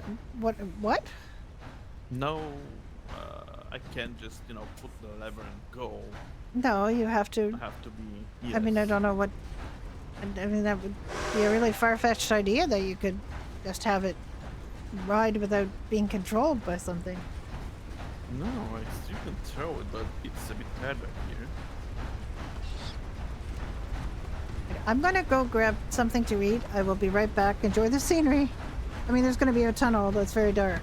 What? No, I can't just put the lever and go. No, you have I to. have to be. I mean, I Yes. don't know what. I mean, that would be a really far-fetched idea that you could just have it ride without being controlled by something. No, I still can throw it, but it's a bit hard back here. I'm gonna go grab something to eat. I will be right back. Enjoy the scenery. I mean, there's gonna be a tunnel that's very dark.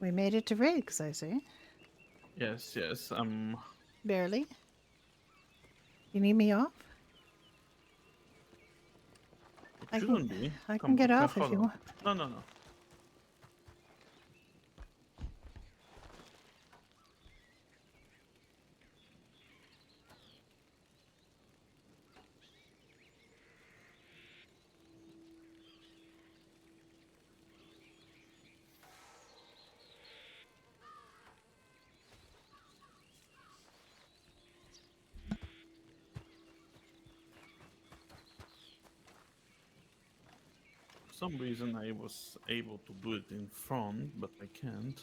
We made it to Riggs, I see. Yes, yes. Barely. You need me off? It I shouldn't be. I Come, can get okay, off if hold you on. want. No, no, no. For some reason I was able to do it in front, but I can't.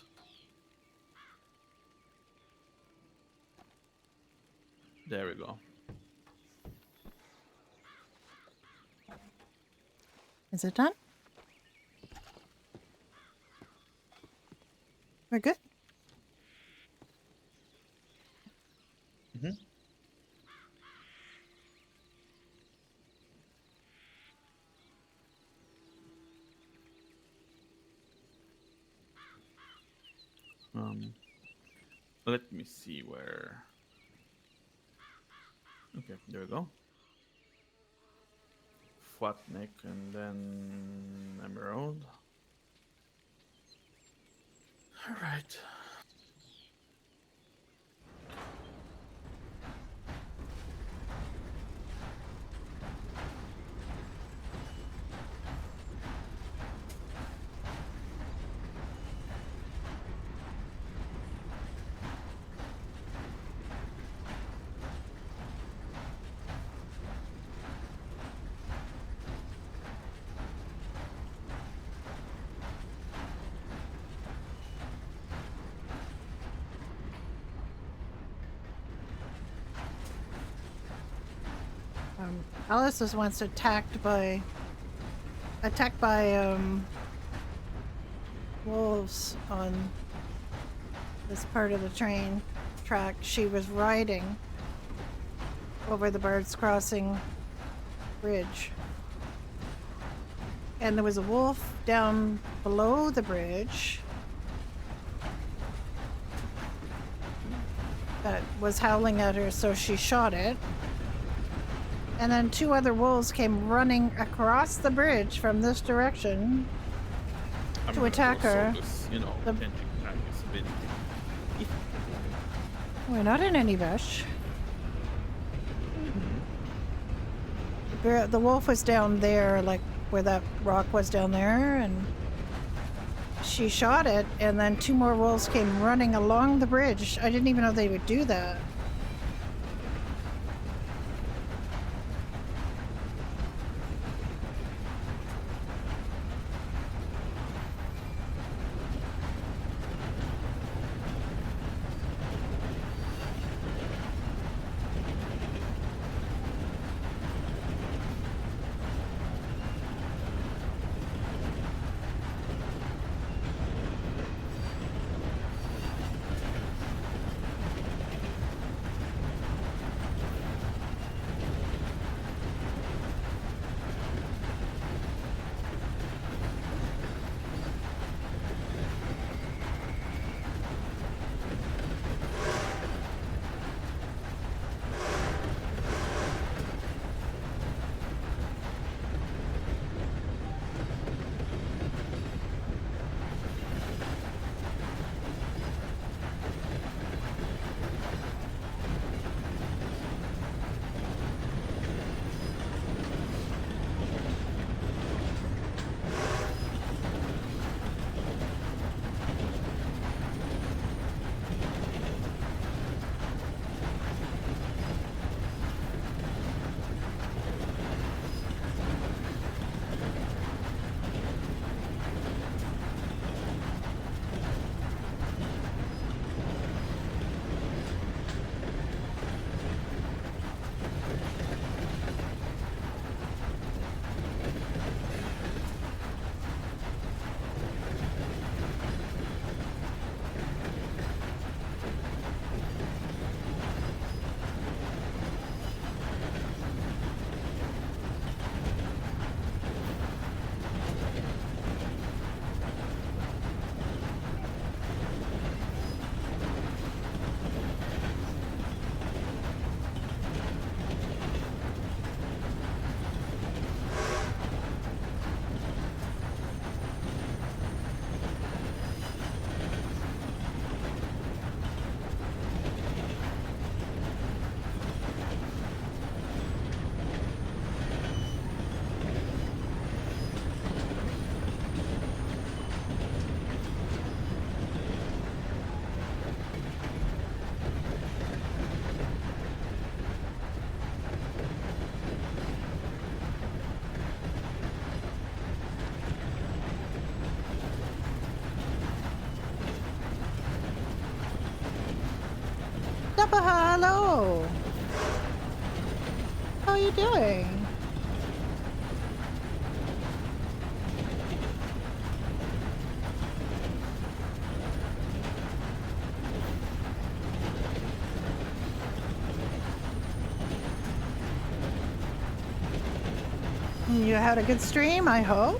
There we go. Is it done? We're good? Mm-hmm. Let me see where. Okay, there we go. Flat neck and then emerald. All right. Alice was once attacked by wolves on this part of the train track. She was riding over the Birds Crossing bridge, and there was a wolf down below the bridge that was howling at her, so she shot it. And then 2 other wolves came running across the bridge from this direction I'm to gonna attack go her. solve this, The- changing track is a bit. We're not in any rush. The wolf was down there, like where that rock was down there, and she shot it, and then 2 more wolves came running along the bridge. I didn't even know they would do that. Hello. How are you doing? You had a good stream, I hope.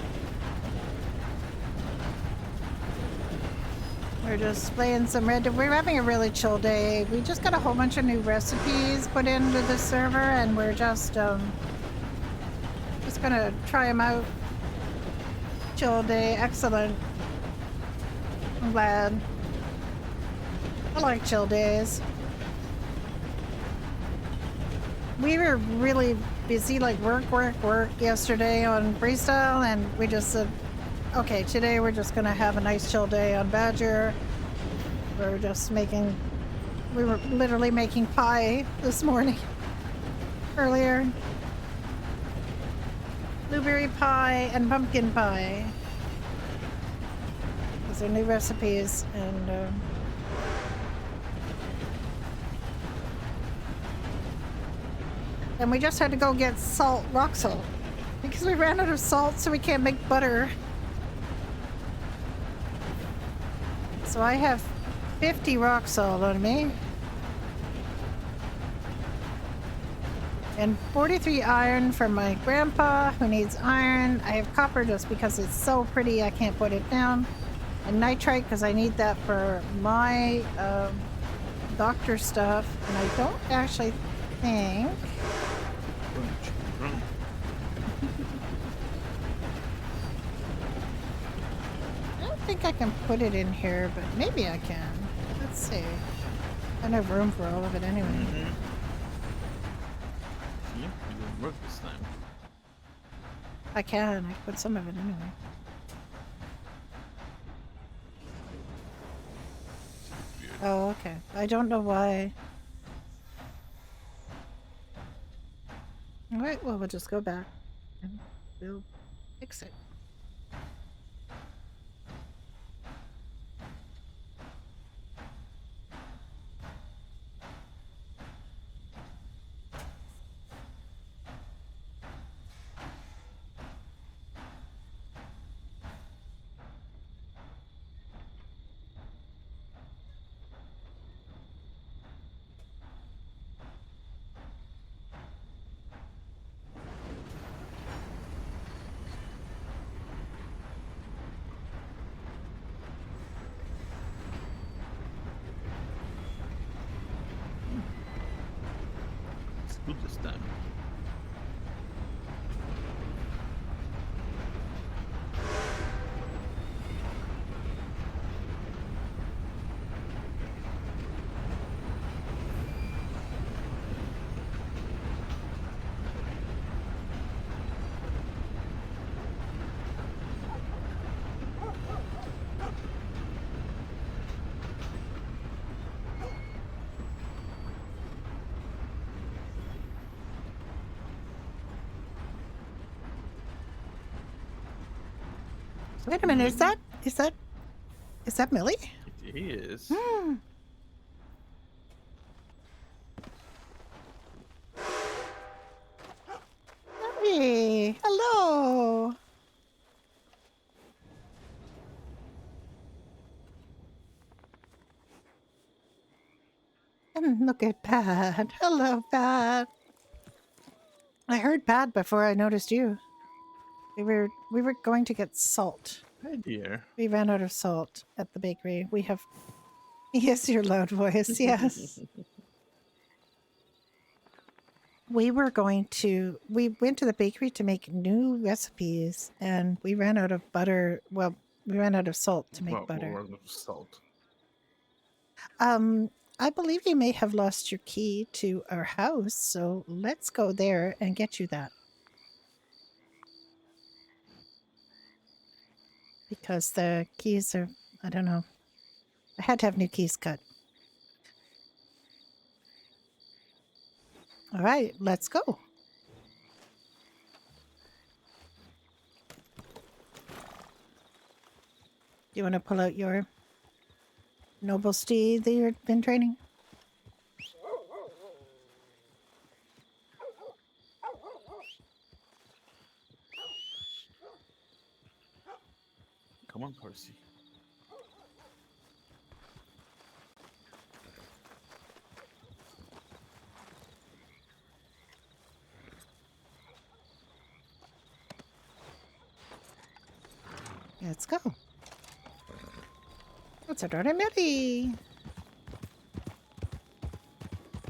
We're just playing some Red Dead. We're having a really chill day. We just got a whole bunch of new recipes put into the server, and we're just gonna try them out. Chill day, excellent. I'm glad. I like chill days. We were really busy, like work yesterday on freestyle, and we just said, okay, today we're just gonna have a nice chill day on Badger. We were literally making pie this morning, earlier. Blueberry pie and pumpkin pie. Those are new recipes, and we just had to go get salt, rock salt, because we ran out of salt, so we can't make butter. So I have 50 rock salt on me. And 43 iron for my grandpa, who needs iron. I have copper just because it's so pretty I can't put it down. And nitrite because I need that for my doctor stuff. And I don't actually think... I don't think I can put it in here, but maybe I can. Let's see. I don't have room for all of it anyway. Yeah, it didn't work this time. I can. I put some of it anyway. Weird. Oh, okay. I don't know why. Alright, well, we'll just go back and we'll fix it. It's good this time. Wait a minute, is that Millie? It is. Hmm. Hey, hello. And look at Pat. Hello, Pat. I heard Pat before I noticed you. We were going to get salt. Hi dear. We ran out of salt at the bakery. We have... Yes, your loud voice, yes. We went to the bakery to make new recipes, and we ran out of butter. Well, we ran out of salt to make butter. Or salt. I believe you may have lost your key to our house, so let's go there and get you that. Because the keys are, I don't know. I had to have new keys cut. All right, let's go. You want to pull out your noble steed that you've been training? Come on, Percy. Let's go. What's it, Millie?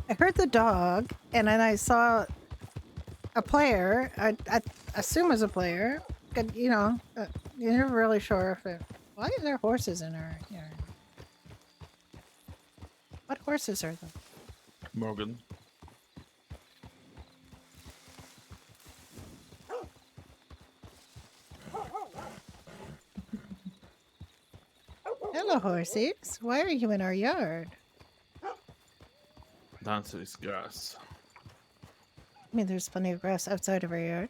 I heard the dog, and then I saw a player. I assume as a player. You know, you're never really sure if it. Why are there horses in our yard? What horses are those? Morgan. Hello, horses. Why are you in our yard? The answer is grass. I mean, there's plenty of grass outside of our yard.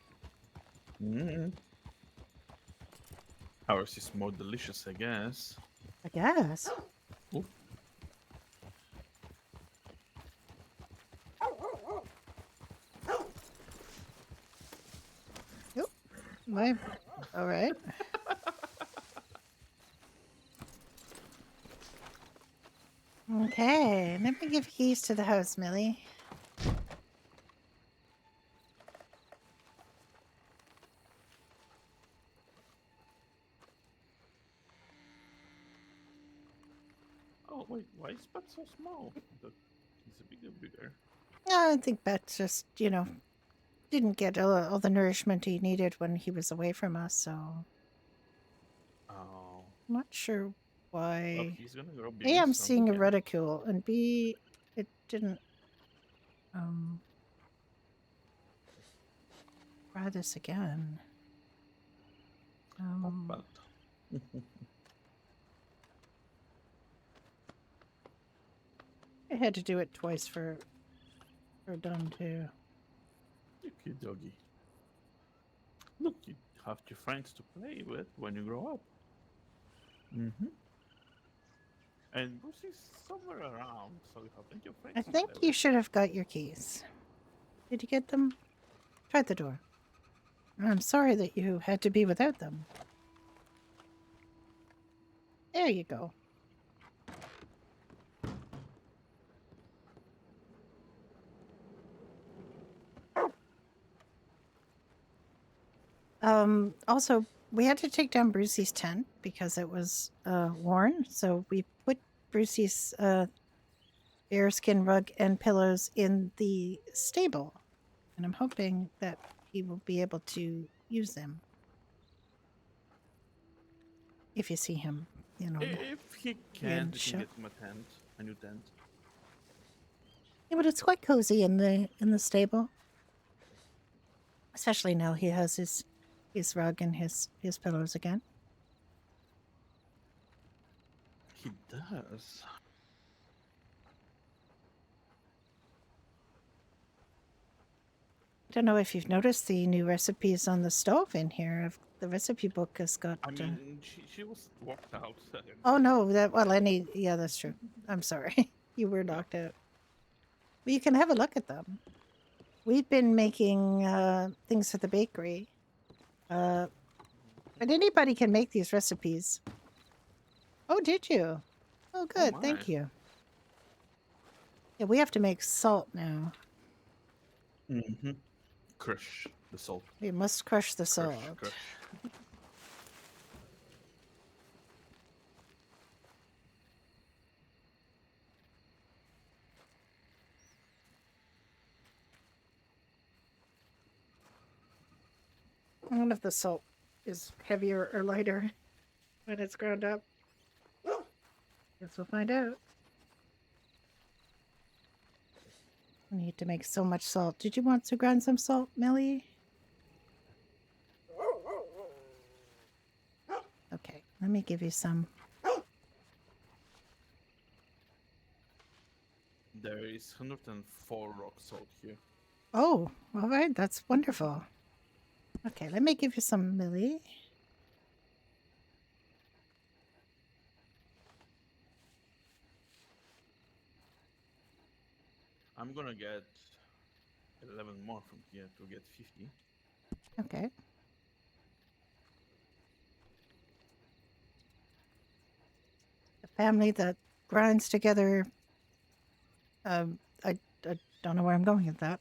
Mm. Ours is more delicious, I guess. I guess. Ooh. Yep. My. All right. Okay, let me give keys to the house, Millie. Oh wait, why is Pat so small? He's a bigger. I think Bet's just, you know, didn't get all the nourishment he needed when he was away from us, so Oh. I'm not sure Well, why. he's gonna grow big. A, I'm and strong seeing a again. reticule, and B, it didn't try this again. But I had to do it twice for done too. you cute doggy. Look, you have your friends to play with when you grow up. Mm-hmm. And Bruce is somewhere around, so you have plenty of friends I to think play you with. should have got your keys. Did you get them? Try the door. I'm sorry that you had to be without them. There you go. Also, we had to take down Brucey's tent because it was worn. So we put Brucey's bearskin rug and pillows in the stable. And I'm hoping that he will be able to use them. If you see him, you know. If he in can, we show. can get him a new tent. Yeah, but it's quite cozy in the stable. Especially now he has his rug and his pillows again. He does. I don't know if you've noticed the new recipes on the stove in here. The recipe book has got. I mean, she was walked out. Oh no, yeah, that's true. I'm sorry, you were knocked out. Well, you can have a look at them. We've been making things for the bakery, but anybody can make these recipes. Oh, did you? Oh, good. Thank my. you. Yeah, we have to make salt now. Mm-hmm. Crush the salt. We must crush the salt. Crush. I don't know if the salt is heavier or lighter when it's ground up. Guess we'll find out. We need to make so much salt. Did you want to grind some salt, Millie? Okay, let me give you some. There is 104 rock salt here. Oh, all right. That's wonderful. Okay, let me give you some, Millie. I'm gonna get 11 more from here to get 50. Okay. family that grinds together. I don't know where I'm going with that.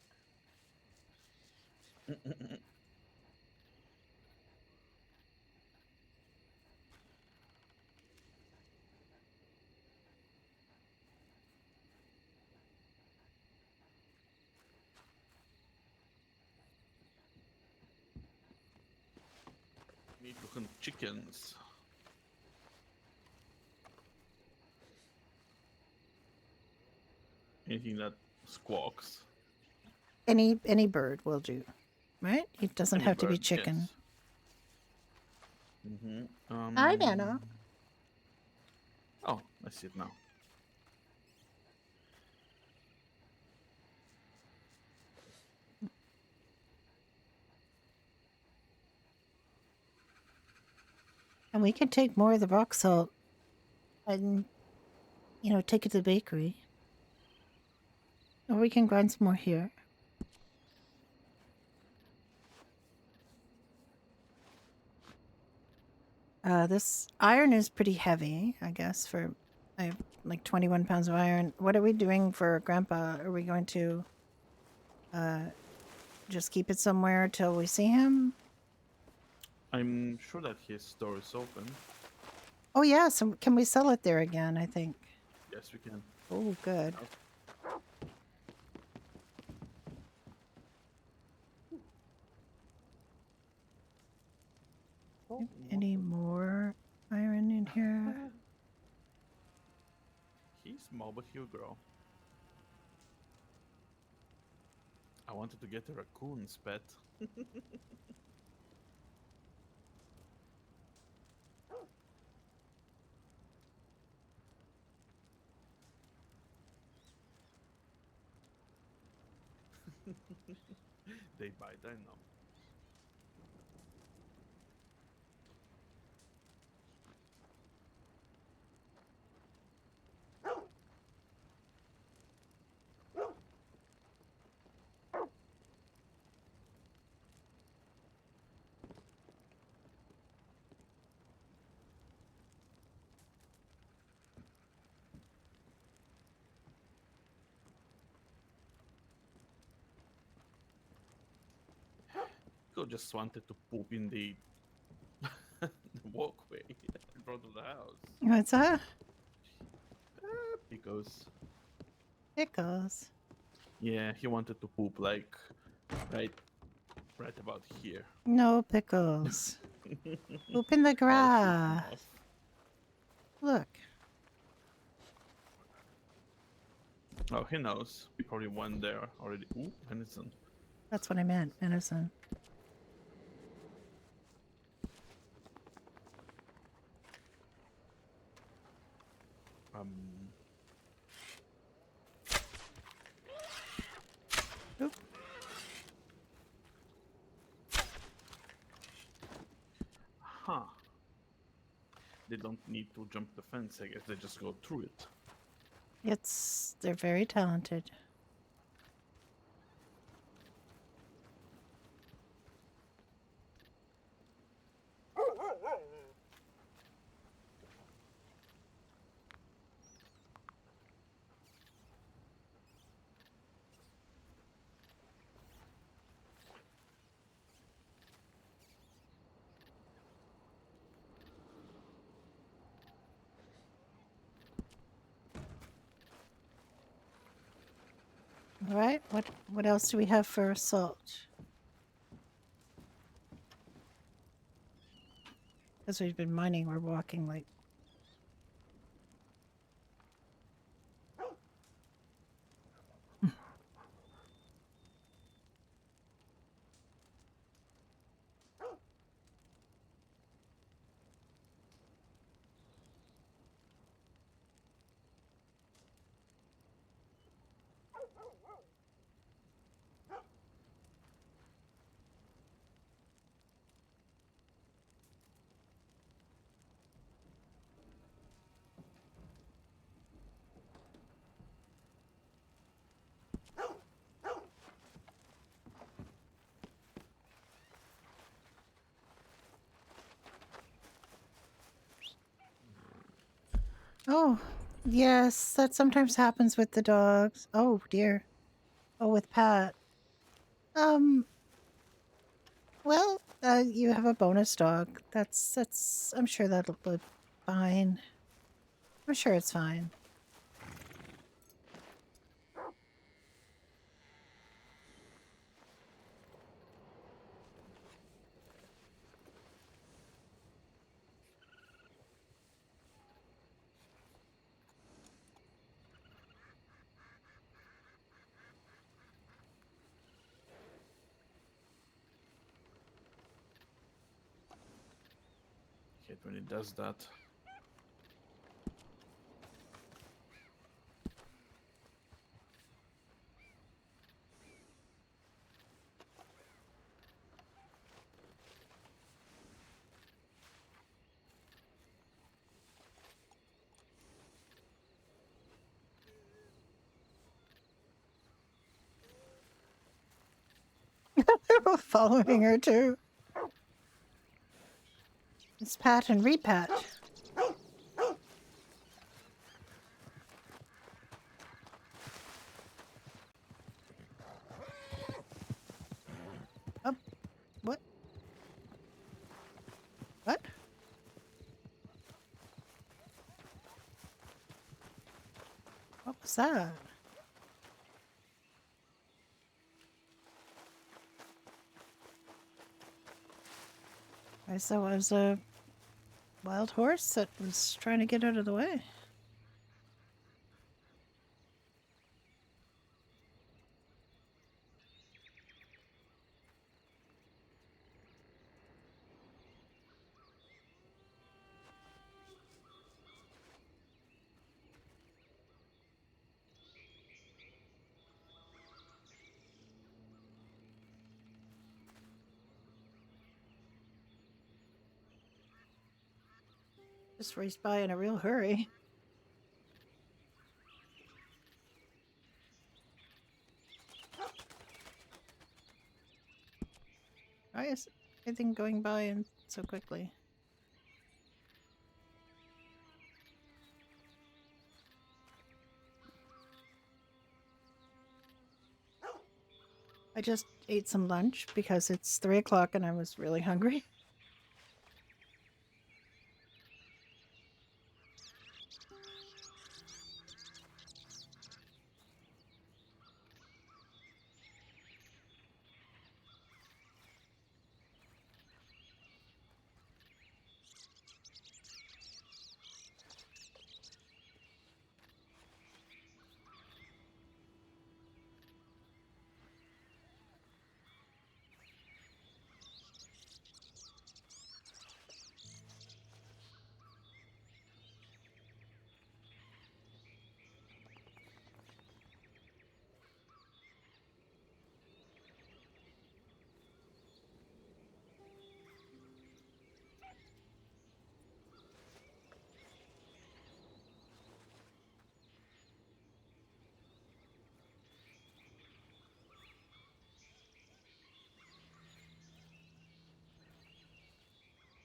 Need to hunt chickens. Anything that squawks. Any bird will do, right? It doesn't Any have to be bird, chicken. Yes. Hi, Nana. Oh, I see it now. And we can take more of the rock salt and, take it to the bakery. Or we can grind some more here. This iron is pretty heavy, I guess, I have like 21 pounds of iron. What are we doing for Grandpa? Are we going to just keep it somewhere till we see him? I'm sure that his store is open. Oh, yeah, so can we sell it there again, I think? Yes, we can. Oh, good. Any more iron in here? He's small, but he'll grow. I wanted to get a raccoon's pet. They bite, I know. Go just wanted to poop in the, the walkway in front of the house. What's that? Because Pickles. yeah, he wanted to poop like right about here. No pickles. Poop in the I'll shoot him grass. off. Look. Oh, he knows. He probably went there already. Ooh, venison. That's what I meant, venison. Um, Oop. huh. They don't need to jump the fence, I guess. They just go through it. They're very talented. All right. What else do we have for salt? Because we've been mining, we're walking like. Oh, yes, that sometimes happens with the dogs. Oh dear. Oh, with Pat. Um, well, you have a bonus dog. That's I'm sure that'll be fine. I'm sure it's fine. Hate when it does that. They're both following her too. It's pat and repat. Oh, what? What? What was that? I saw it was a wild horse that was trying to get out of the way. Just raced by in a real hurry. Why is everything going by and so quickly? I just ate some lunch because it's 3 o'clock and I was really hungry.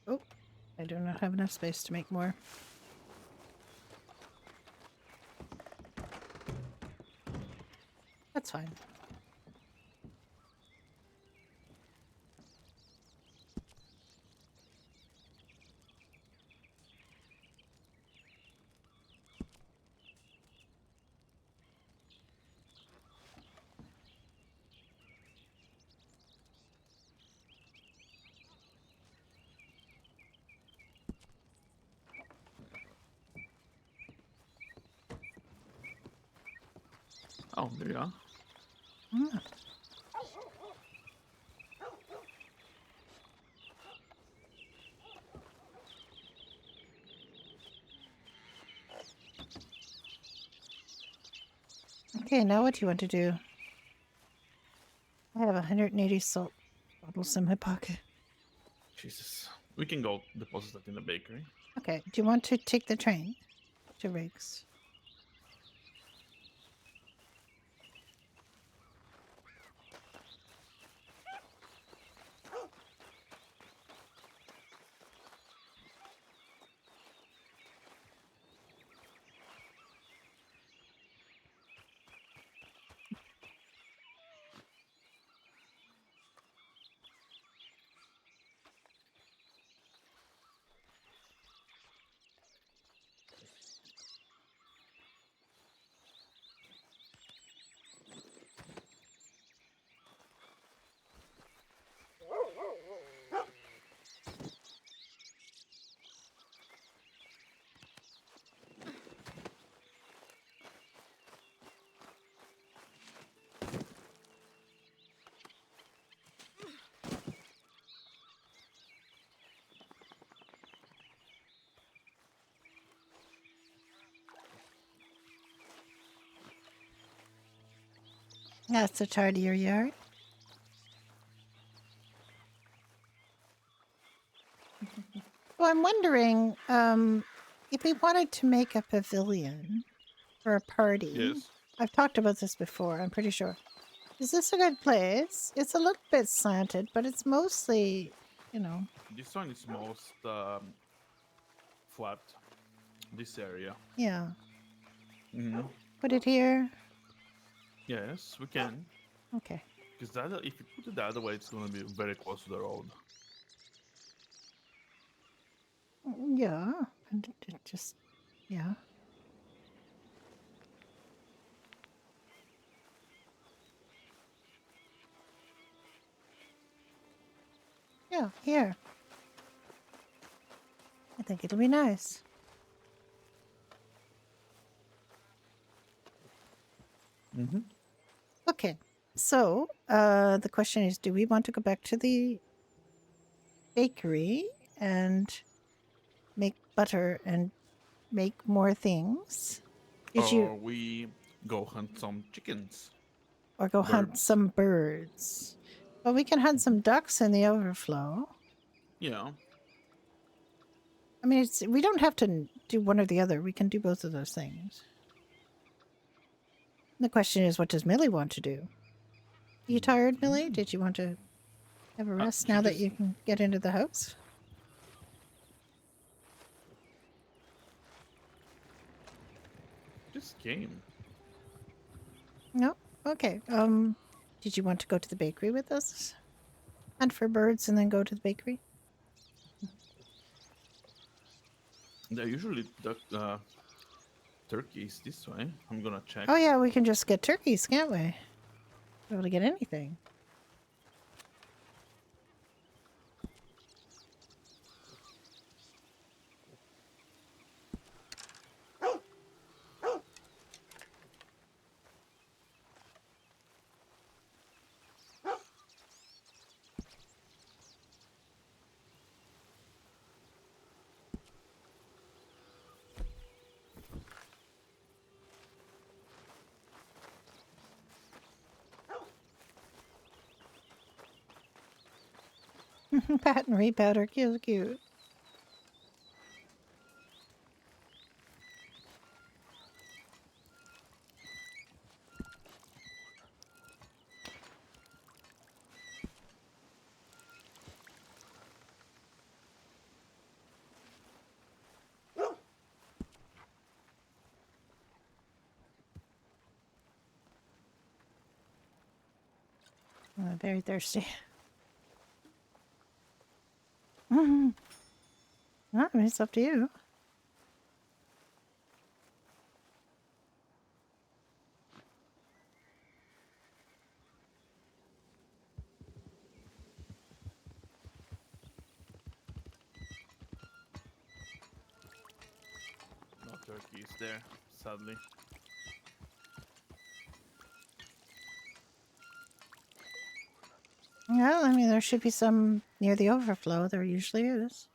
Oh, I do not have enough space to make more. That's fine. Oh, there you are. Ah. Okay, now what do you want to do? I have 180 salt bottles in my pocket. Jesus. We can go deposit that in the bakery. Okay, do you want to take the train to Riggs? That's a tidier yard. Well, I'm wondering if we wanted to make a pavilion for a party. Yes. I've talked about this before, I'm pretty sure. Is this a good place? It's a little bit slanted, but it's mostly, you know. This one is most flat. This area. Yeah. Hmm. Put it here. Yes, we can. Okay. Because if you put it the other way, it's gonna be very close to the road. Yeah. And it just, yeah. Yeah, here. I think it'll be nice. Mm-hmm. Okay. So, the question is, do we want to go back to the bakery and make butter and make more things? Did you Or we go hunt some chickens. or go hunt Birds. some birds? Well, we can hunt some ducks in the overflow. Yeah. I mean, we don't have to do one or the other. We can do both of those things. The question is, what does Millie want to do? You tired, Millie? Did you want to have a rest she now that just- you can get into the house? Just came. No? Okay. Did you want to go to the bakery with us? Hunt for birds and then go to the bakery? They're usually turkeys this way. I'm gonna check. Oh yeah, we can just get turkeys, can't we? Be able to get anything. Pat and repat are cute. Very thirsty. I mean, it's up to you. No turkeys there, sadly. Well, I mean, there should be some near the overflow. There usually is.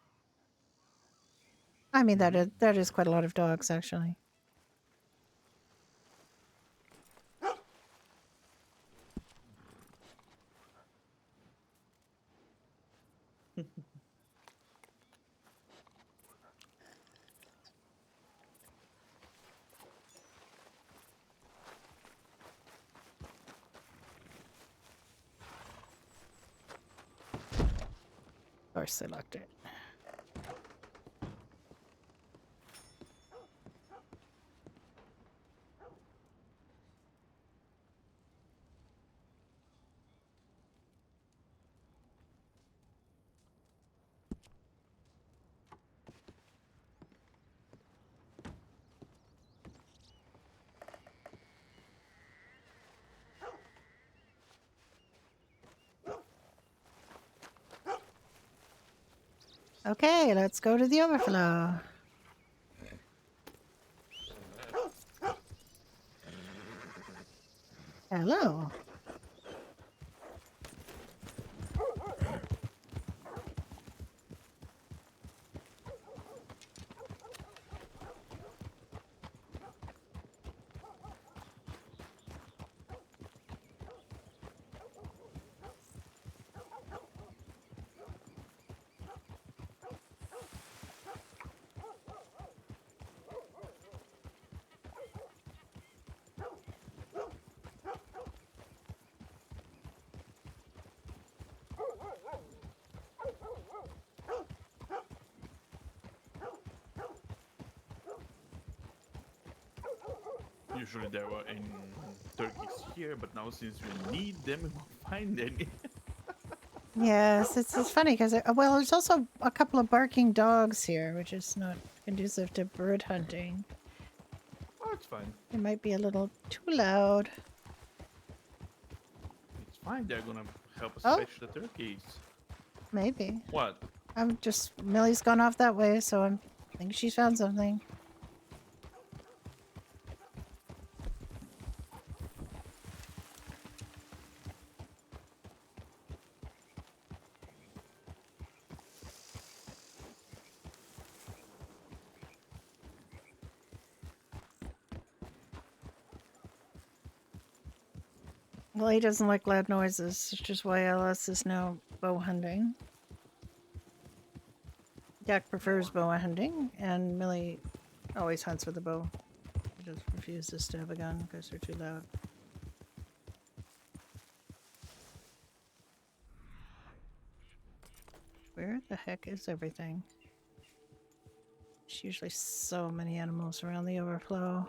I mean, that is quite a lot of dogs, actually. Of course, they locked it. Okay, let's go to the overflow. Hello. Usually there were any turkeys here, but now since we need them, we won't find any. Yes, it's funny because well, there's also a couple of barking dogs here, which is not conducive to bird hunting. Oh, it's fine. It might be a little too loud. It's fine. They're gonna help us Oh. fetch the turkeys. Maybe. What? I'm just Millie's gone off that way, so I think she's found something. Well, he doesn't like loud noises, which is why LS is now bow hunting. Jack prefers bow hunting, and Millie always hunts with a bow. He just refuses to have a gun because they're too loud. Where the heck is everything? There's usually so many animals around the overflow.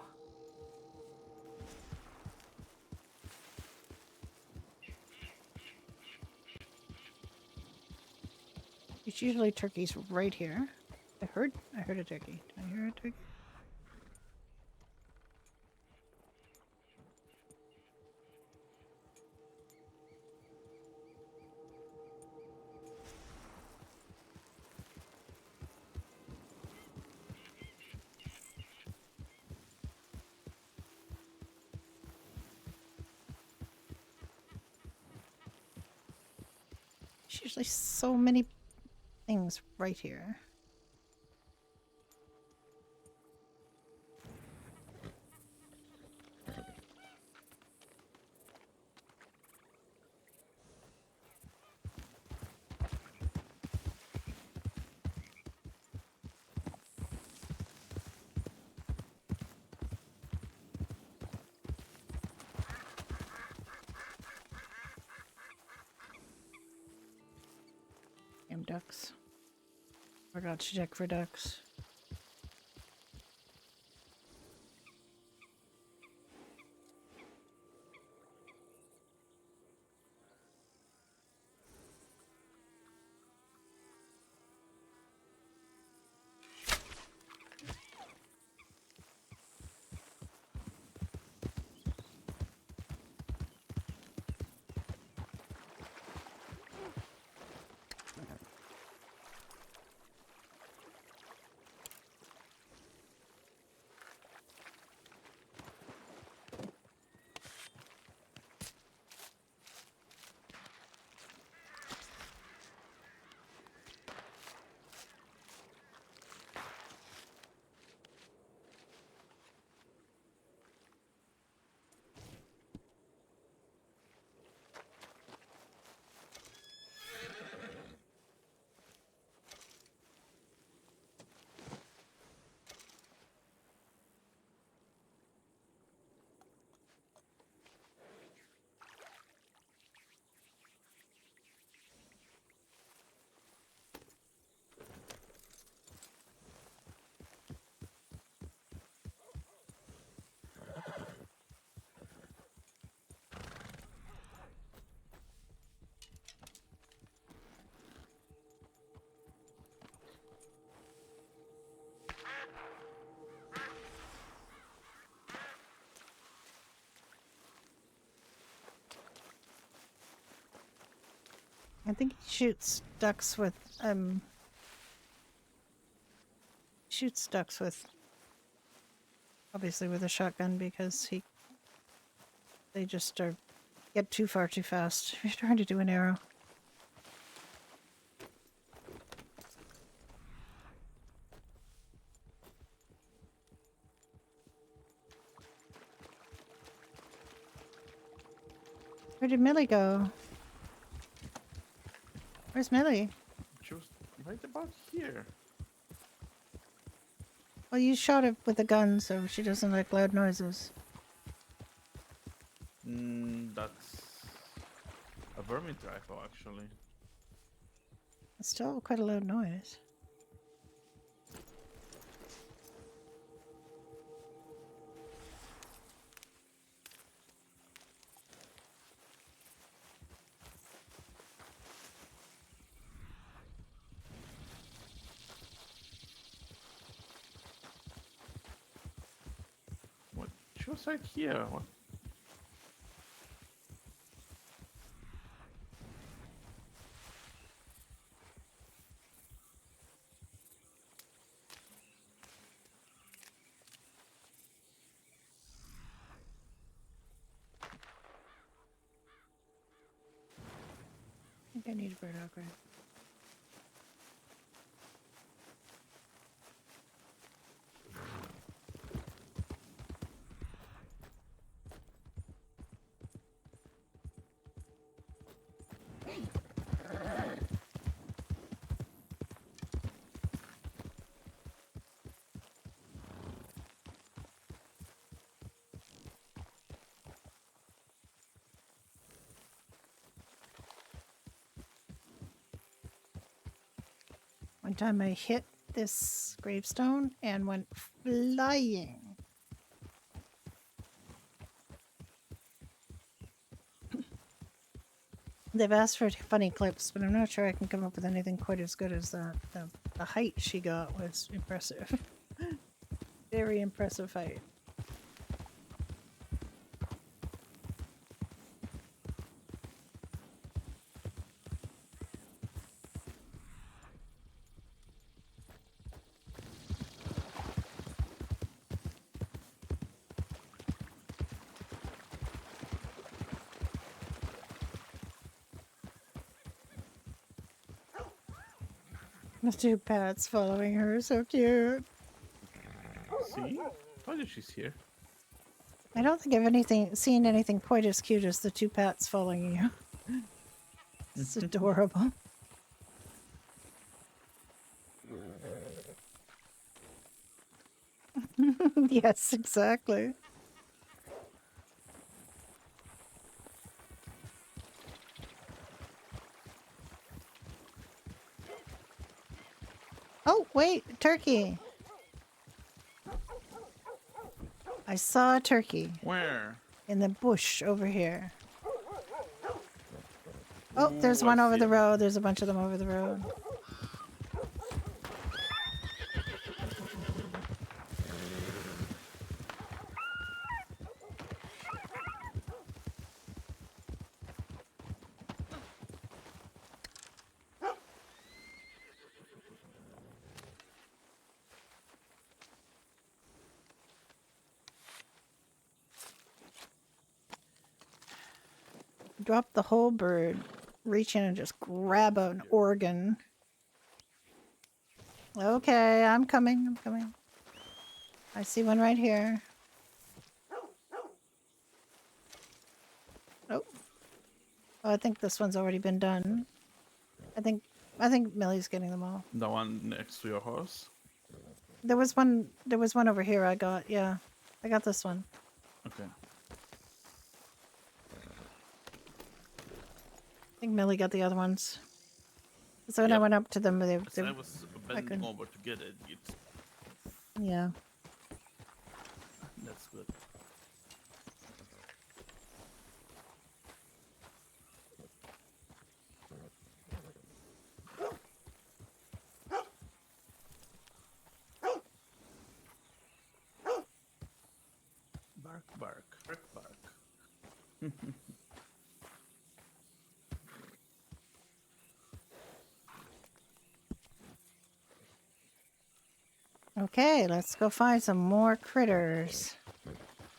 It's usually turkeys right here. I heard a turkey. Did I hear a turkey? There's usually so many things right here. Damn ducks. Forgot to check for ducks. I think he shoots ducks with obviously with a shotgun because they just get too far too fast if you're trying to do an arrow. Where did Millie go? Where's Millie? She was right about here. Well, you shot it with a gun, so she doesn't like loud noises. That's a vermin rifle, actually. It's still quite a loud noise. was right here. What? I think I need a bird upgrade. One time I hit this gravestone and went flying. They've asked for funny clips, but I'm not sure I can come up with anything quite as good as that. The height she got was impressive. Very impressive height. The two pets following her, so cute. See? Told you she's here. I don't think I've seen anything quite as cute as the two pets following you. It's adorable. Yes, exactly. Oh, wait, turkey. I saw a turkey Where? in the bush over here. Oh, there's Ooh, one I over see the it. road. There's a bunch of them over the road. Drop the whole bird. Reach in and just grab an organ. Okay, I'm coming. I'm coming. I see one right here. Oh. Oh, I think this one's already been done. I think Millie's getting them all. The one next to your horse? There was one over here I got, yeah. I got this one. Okay. I think Millie got the other ones. So when I Yep. went up to them, they As I was bending couldn't- over to get it, it's... yeah. That's good. Bark, bark, bark, bark. Okay, let's go find some more critters.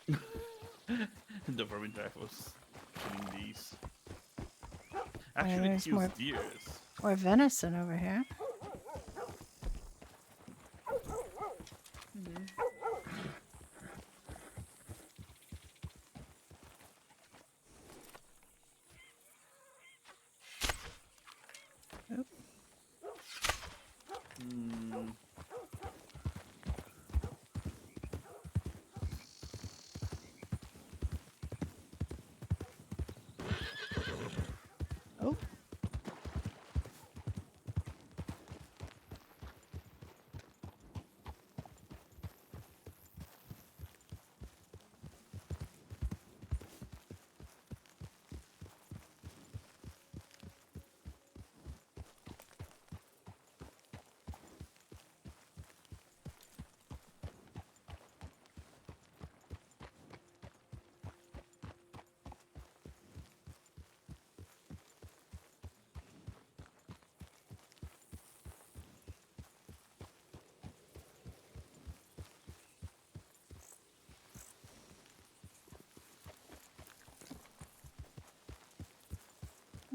The vermin drive was killing these. Actually, there's kills more- deers. Or venison over here. Oop. Hmm. Oh.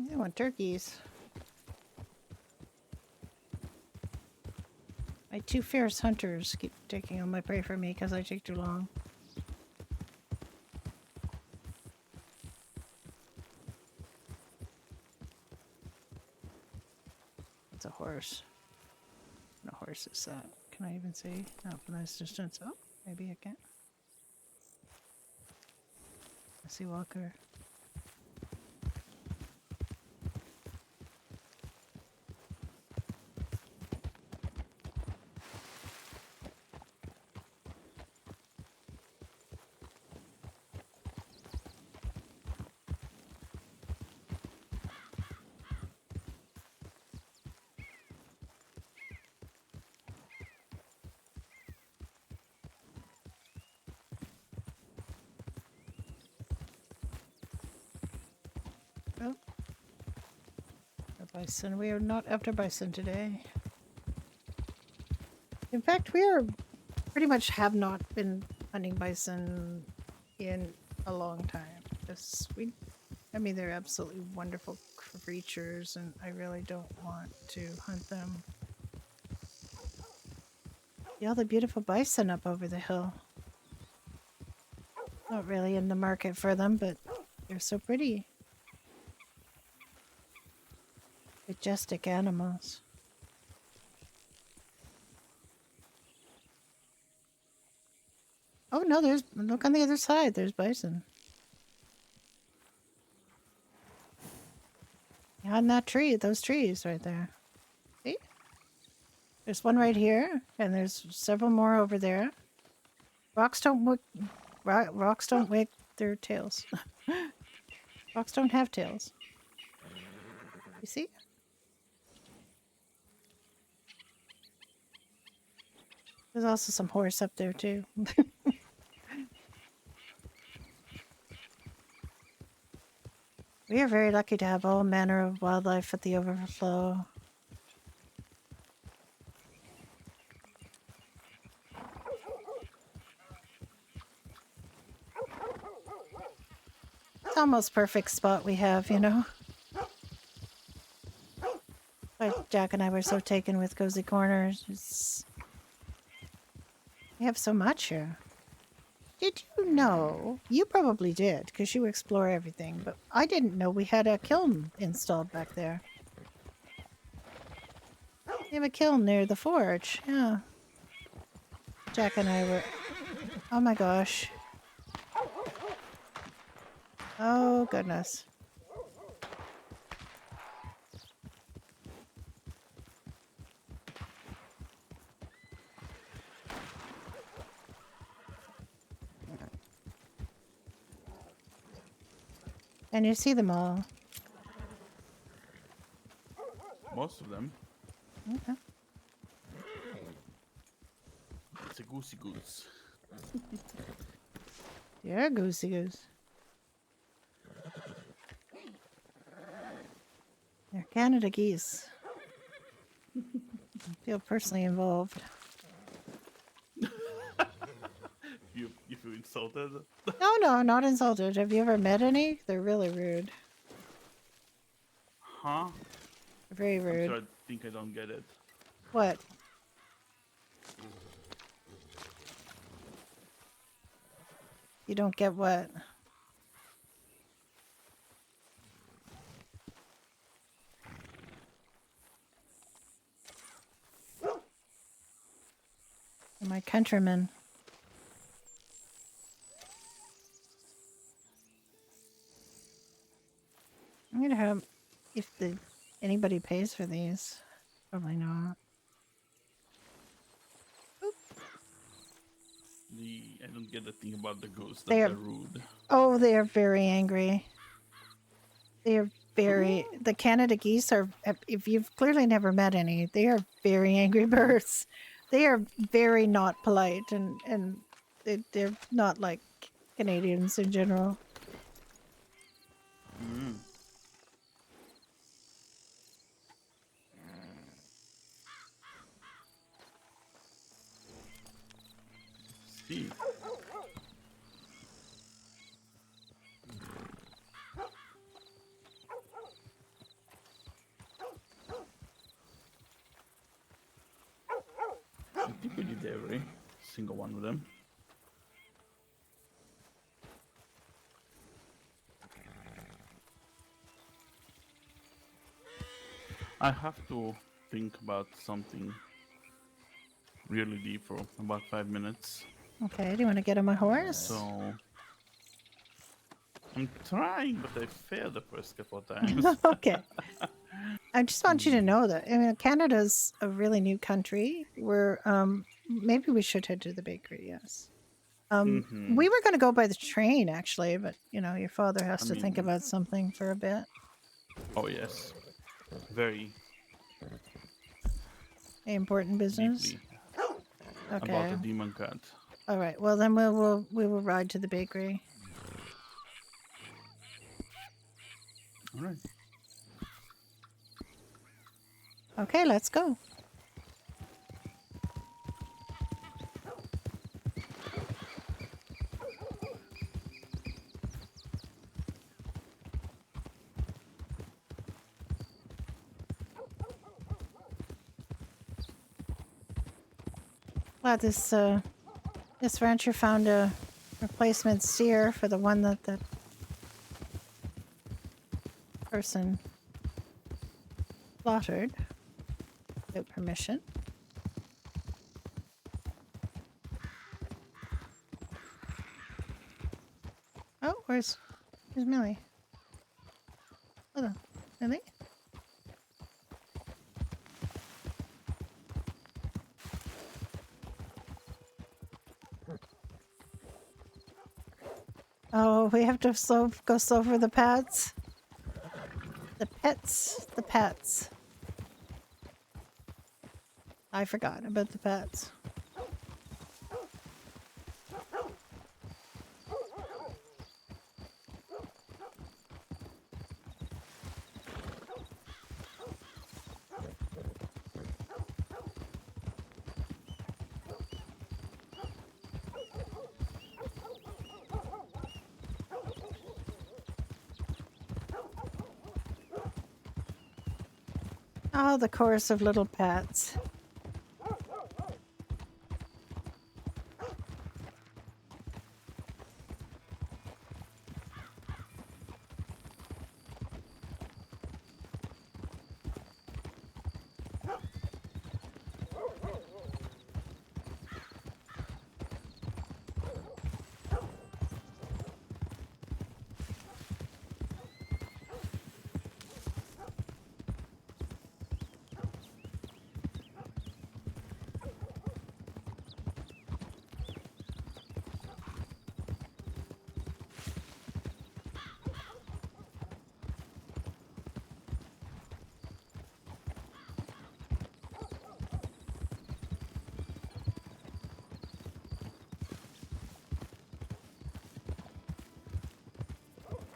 I want turkeys. My two fierce hunters keep taking all my prey from me because I take too long. It's a horse. No horse is that. Can I even see? No, from this distance. Oh, maybe I can. I see Walker. Oh. A bison. We are not after bison today. In fact, we are pretty much have not been hunting bison in a long time. Because I mean, they're absolutely wonderful creatures, and I really don't want to hunt them. See all the beautiful bison up over the hill. Not really in the market for them, but they're so pretty. Majestic animals. Oh no, look on the other side, there's bison. Behind that tree, those trees right there. See? There's one right here, and there's several more over there. Rocks don't wag their tails. Rocks don't have tails. You see? There's also some horse up there too. We are very lucky to have all manner of wildlife at the overflow. It's almost perfect spot we have, you know. But Jack and I were so taken with Cozy Corners. We have so much here. Did you know? You probably did, because you explore everything, but I didn't know we had a kiln installed back there. We have a kiln near the forge, yeah. Jack and I were... Oh my gosh. Oh goodness. And you see them all. Most of them. Okay. It's a goosey goose. You're a goosey goose. They're Canada geese. I feel personally involved. You feel insulted? No, not insulted. Have you ever met any? They're really rude. Huh? Very I'm rude. sure I think I don't get it. What? You don't get what? My countrymen. I'm gonna have if anybody pays for these. Probably not. I don't get the thing about the goose. They That are- they're rude. Oh, they are very angry. They are very. The Canada geese are. If you've clearly never met any, they are very angry birds. They are very not polite, and they're not like Canadians in general. Mm. See. every single one of them. I have to think about something really deep for about 5 minutes. Okay, do you want to get on my horse? So I'm trying, but I failed the first couple of times. Okay. I just want you to know that I mean Canada's a really new country. We're maybe we should head to the bakery, yes. Mhm. We were gonna go by the train actually, but you know, your father has I to think mean- about something for a bit. Oh yes, very Important business. deeply about Okay. the demon cat. All right. Well then we will ride to the bakery. All right. Okay, let's go. Glad this rancher found a replacement steer for the one that the person slaughtered without permission. Oh, where's Millie? Hold on. Millie? Oh, we have to go slow for the pets. The pets. I forgot about the pets. Oh, the chorus of little pets.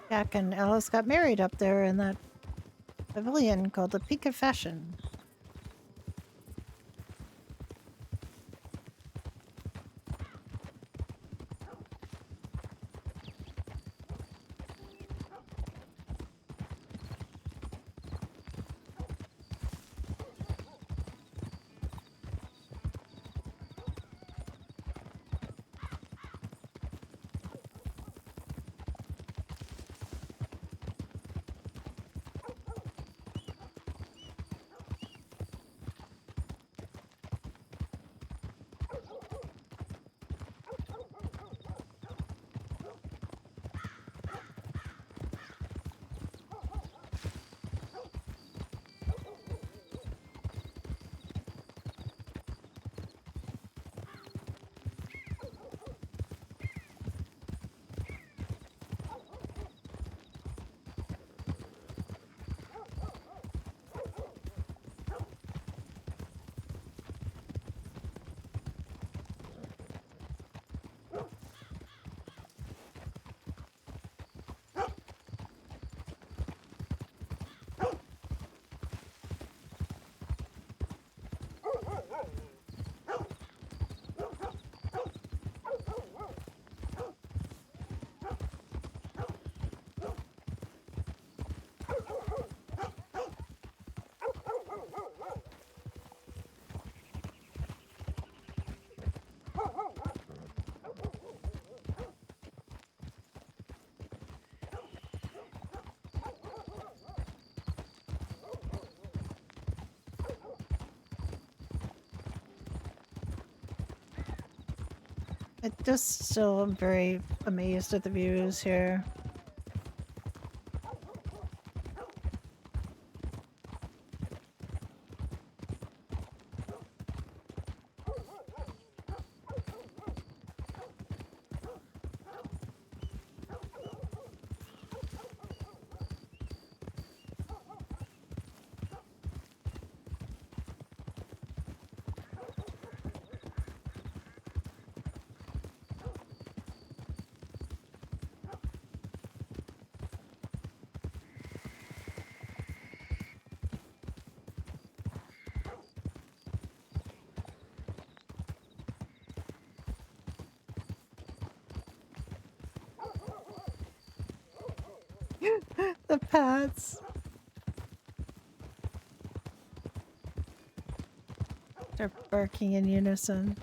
Jack and Alice got married up there in that pavilion called the Peak of Fashion. I just still am very amazed at the views here. The pets. They're barking in unison.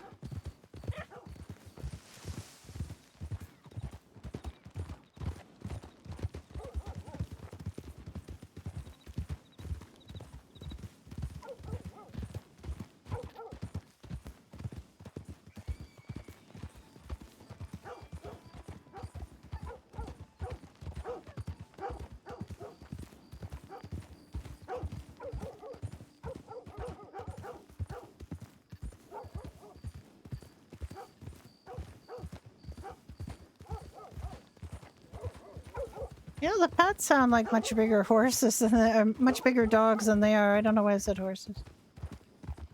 You know, the pets sound like much bigger horses than they are, much bigger dogs than they are. I don't know why I said horses.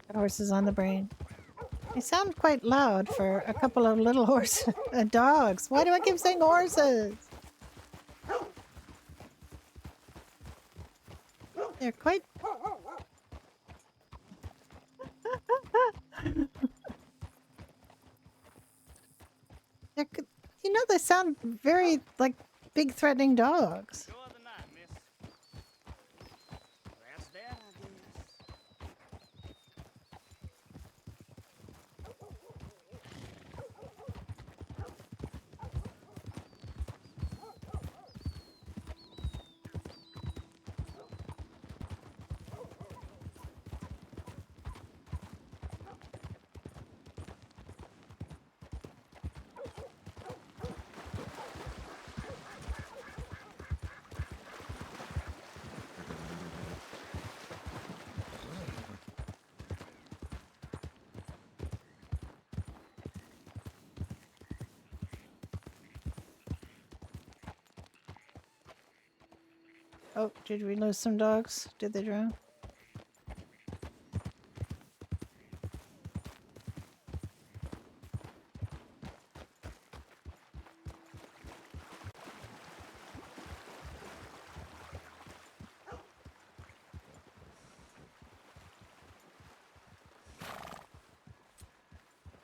Got horses on the brain. They sound quite loud for a couple of little horses. Dogs. Why do I keep saying horses? They're quite... you know, they sound very, like, big threatening dogs. No other night, miss. That's that, I guess. Oh, did we lose some dogs? Did they drown?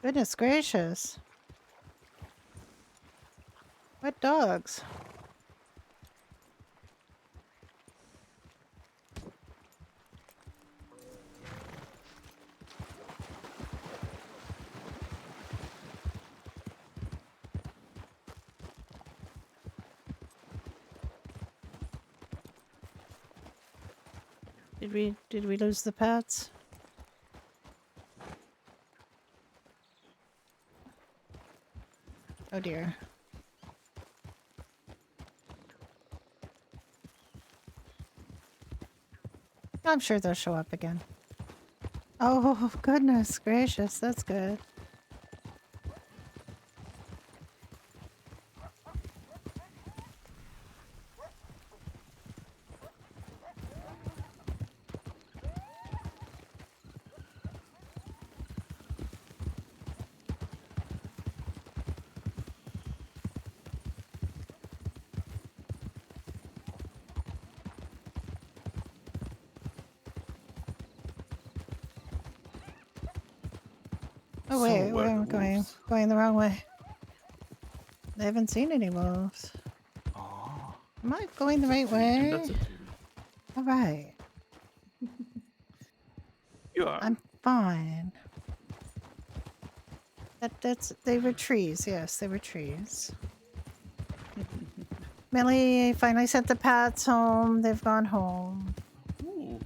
Goodness gracious. What dogs? Did we lose the pets? Oh dear. I'm sure they'll show up again. Oh, goodness gracious, that's good. Oh So wait, were where the am I going? wolves. Going the wrong way. I haven't seen any wolves. Oh, Am I going the right and way? that's a pity. All right. You are. I'm fine. They were trees. Yes, they were trees. Millie finally sent the pets home. They've gone home. Ooh.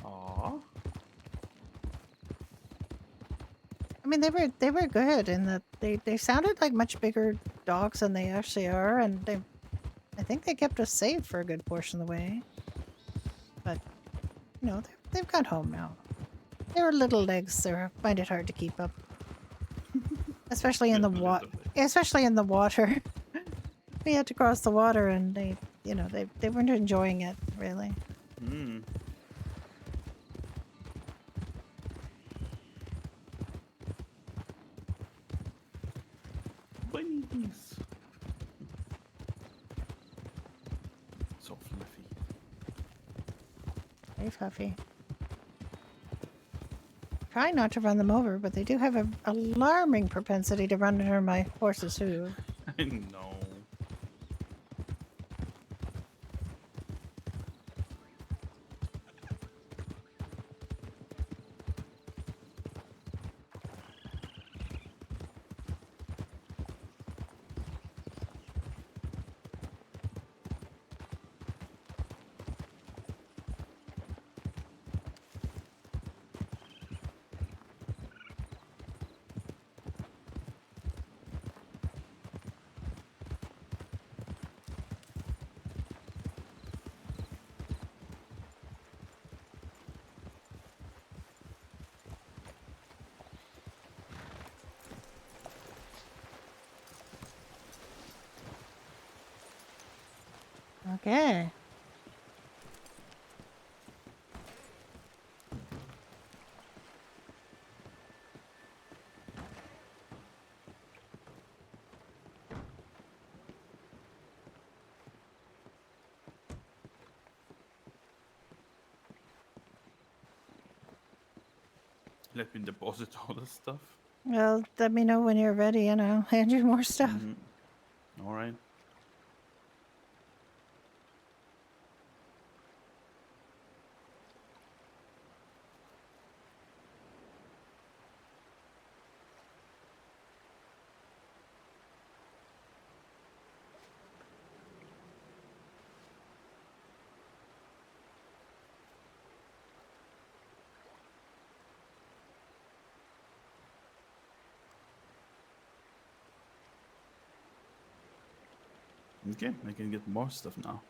Aw. I mean, they were good in that they sounded like much bigger dogs than they actually are, and I think they kept us safe for a good portion of the way. But you know, they've got home now. They were little legs. They find it hard to keep up, especially in the water. Definitely. Especially in the water. We had to cross the water, and they weren't enjoying it really. Hmm. Bunnies. So fluffy. Very fluffy. Try not to run them over, but they do have an alarming propensity to run under my horse's hoof. I know. Okay. Let me deposit all the stuff. Well, let me know when you're ready, and I'll hand you more stuff. All right. Okay, I can get more stuff now.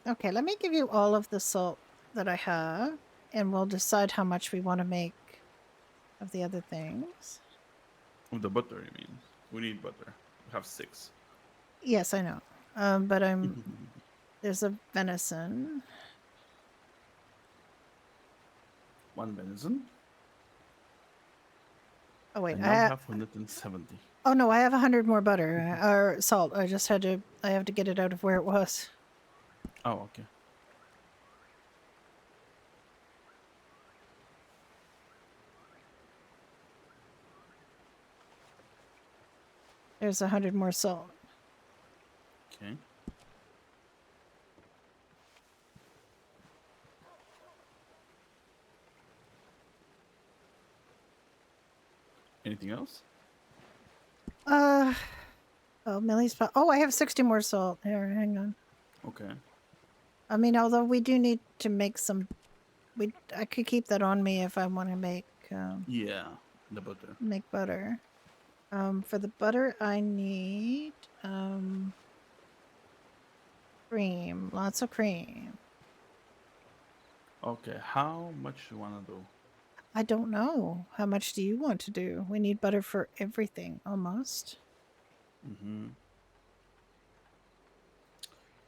Okay, let me give you all of the salt that I have, and we'll decide how much we want to make of the other things. Oh, the butter, you mean? We need butter. We have 6. Yes, I know. But there's a venison. 1 venison. Oh wait, And now we have 170. oh no, I have 100 more butter or salt. I have to get it out of where it was. Oh, okay. There's 100 more salt. Okay. Anything else? Oh, Millie's. Oh, I have 60 more salt. Here, hang on. Okay. I mean, although we do need to make some. I could keep that on me if I want to make. Yeah, the butter. Make butter. For the butter, I need cream. Lots of cream. Okay, how much you wanna do? I don't know. How much do you want to do? We need butter for everything, almost.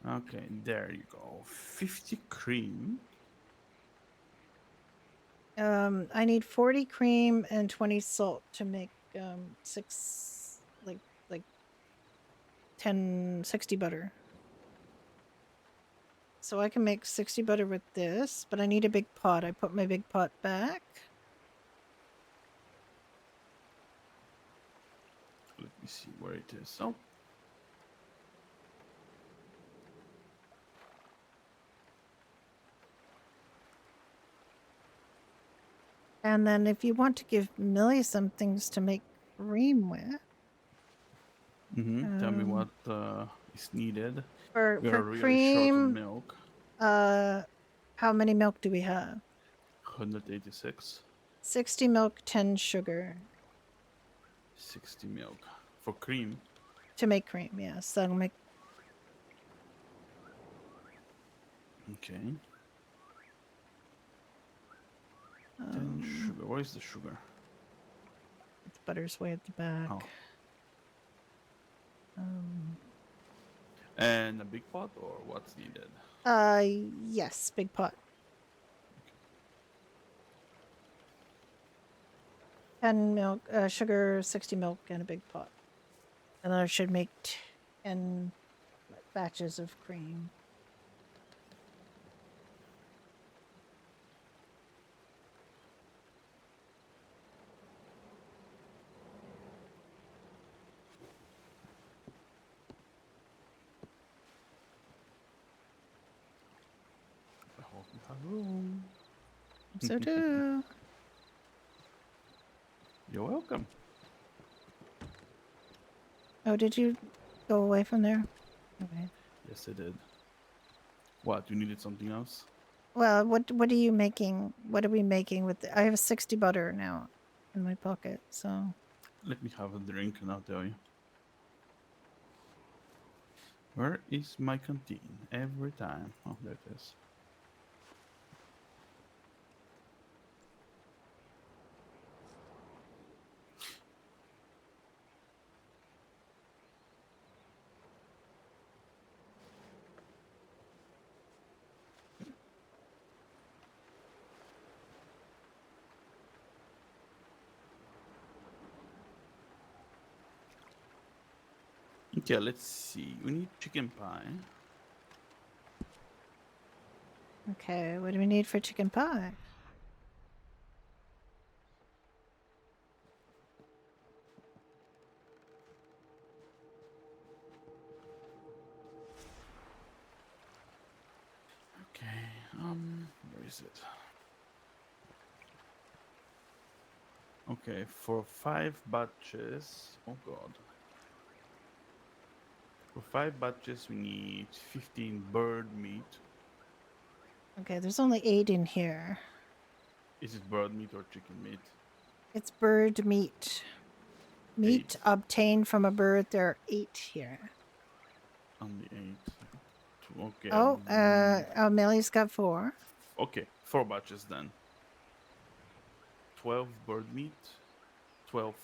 Okay, there you go. 50 cream. I need 40 cream and 20 salt to make 60 butter. So I can make 60 butter with this, but I need a big pot. I put my big pot back. Let me see where it is. Oh, And then if you want to give Millie some things to make cream with. tell me what is needed. For We are really short cream, on milk. how many milk do we have? 186. 60 milk, 10 sugar 60 milk. For cream. to make cream. Yes, that'll make. Okay. 10 Um, sugar. Where is the sugar? the butter's way at the back. Oh. Um, And a big pot or what's needed? yes, big pot. 10 milk, sugar, 60 milk, and a big pot. And then I should make 10 batches of cream. I hope you have room. So do. You're welcome. Oh, did you go away from there? Okay. Yes, I did. What? You needed something else? Well, what are you making? What are we making with? I have 60 butter now in my pocket, so Let me have a drink and I'll tell you. Where is my canteen? Every time. Oh, there it is. Okay, let's see. We need chicken pie. okay. What do we need for chicken pie? Okay, where is it? Okay, for 5 batches. Oh god. For 5 batches, we need 15 bird meat. Okay, there's only 8 in here. Is it bird meat or chicken meat? It's bird meat. Meat 8. obtained from a bird. There are 8 here. Only 8. Okay. Oh, Millie's got 4. Okay, 4 batches then. 12 bird meat, 12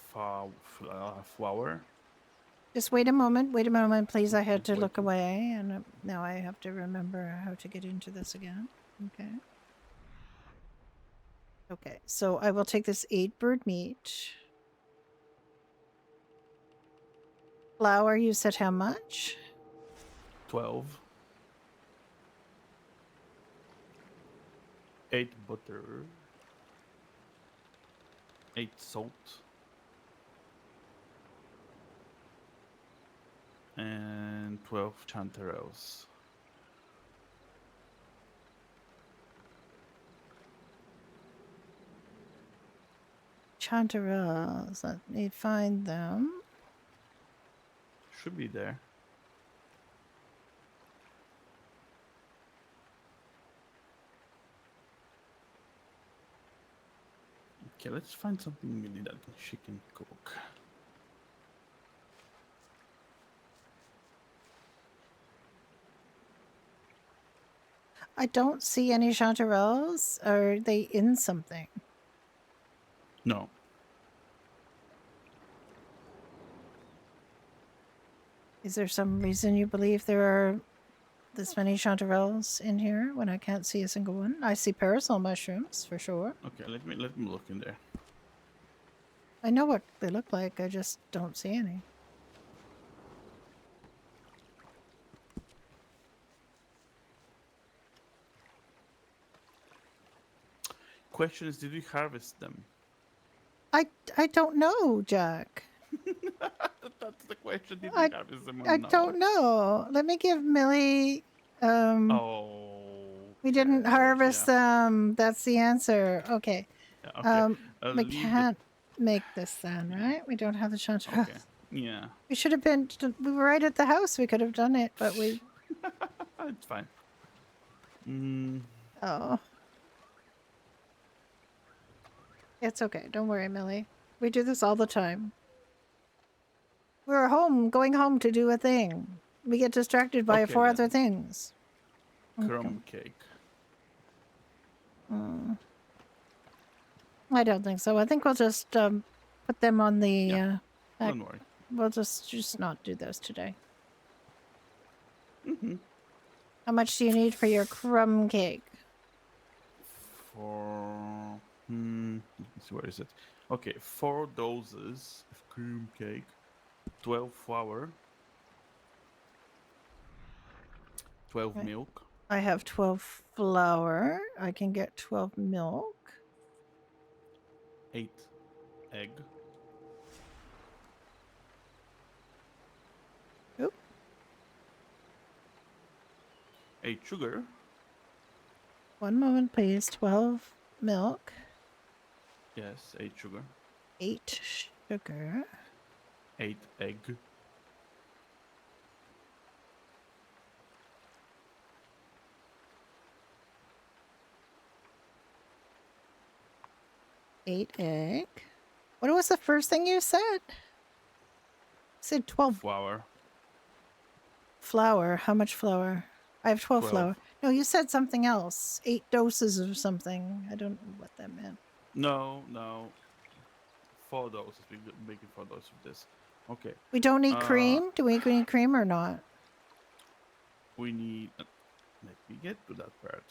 flour. Just wait a moment. Wait a moment, please. I had to Wait, look wait. away, and now I have to remember how to get into this again. Okay. Okay, so I will take this 8 bird meat. Flour, you said how much? 12. 8 butter. 8 salt. And 12 chanterelles. Chanterelles. Let me find them. Should be there. Okay, let's find something really that she can cook. I don't see any chanterelles. Are they in something? No. Is there some reason you believe there are this many chanterelles in here when I can't see a single one? I see parasol mushrooms for sure. Okay, let me look in there. I know what they look like. I just don't see any. Question is, did we harvest them? I don't know, Jack. That's the question. Did I- we harvest them or I not? don't know. Let me give Millie. Oh. We didn't okay, harvest yeah. them. That's the answer. Okay. Yeah, okay. I'll We leave the- can't make this then, right? We don't have the chanterelles. Okay. Yeah. We should have been. We were right at the house. We could have done it, but we. It's fine. Mm, Oh. It's okay. Don't worry, Millie. We do this all the time. We're home, going home to do a thing. We get distracted by Okay, 4 then. other things. Okay. Crumb cake. I don't think so. I think we'll just put them on the Yeah. back. Don't worry. We'll just not do those today. Mm-hmm. How much do you need for your crumb cake? For let's see, where is it? Okay, 4 doses of cream cake, 12 flour, 12 Right. milk, I have 12 flour. I can get 12 milk. 8 egg, Oop. 8 sugar, One moment, please. 12 milk, yes, 8 sugar, 8 sugar, 8 egg, 8 egg. What was the first thing you said? You said 12 flour, flour. How much flour? I have 12 12. flour. No, you said something else. 8 doses of something. I don't know what that meant. No, 4 doses. We're making 4 doses of this. Okay. We don't need cream? Do we need cream or not? We need. Let me get to that part.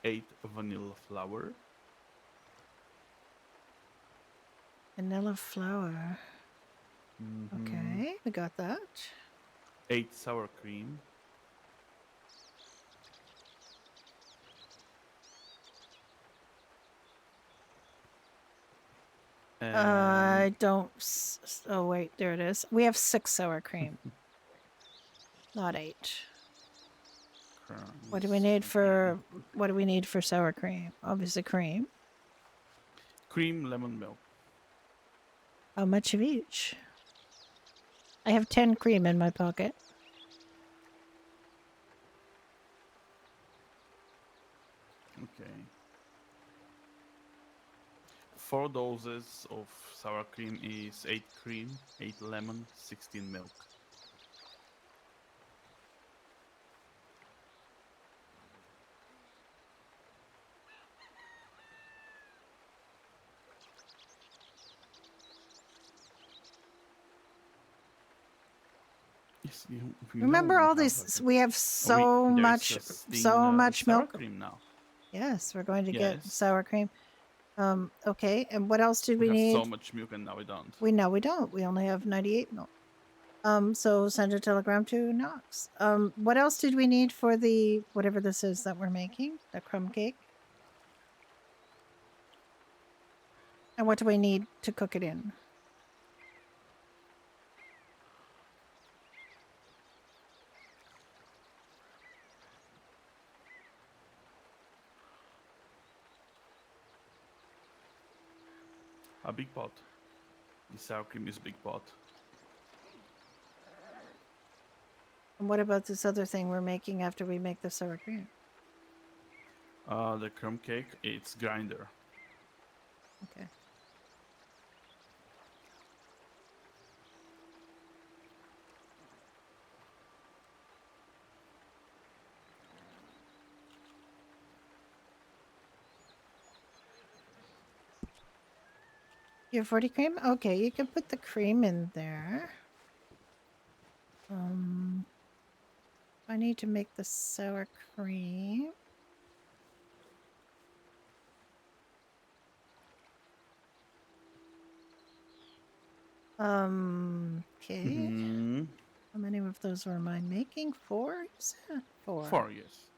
8 vanilla flour, Vanilla flour. Okay, we got that. 8 sour cream, and I don't. Oh, wait, there it is. We have 6 sour cream, not 8. What do we need for? What do we need for sour cream? Obviously, cream. cream, lemon milk. How much of each? I have 10 cream in my pocket. Okay. 4 doses of sour cream is 8 cream, 8 lemon, 16 milk. Yes, you Remember know we all have these? like We have so there's much, a sting, so much sour milk. cream now. Yes, we're going to get Yes. sour cream. Okay. And what else did We we have need? so much milk and now we don't. We don't. We only have 98 milk. So send a telegram to Knox. What else did we need for the whatever this is that we're making? The crumb cake? And what do we need to cook it in? A big pot. The sour cream is big pot. And what about this other thing we're making after we make the sour cream? The crumb cake, it's grinder. Okay. You have 40 cream? Okay, you can put the cream in there. I need to make the sour cream. Okay. How many of those were I making? 4? You said? 4. 4, yes.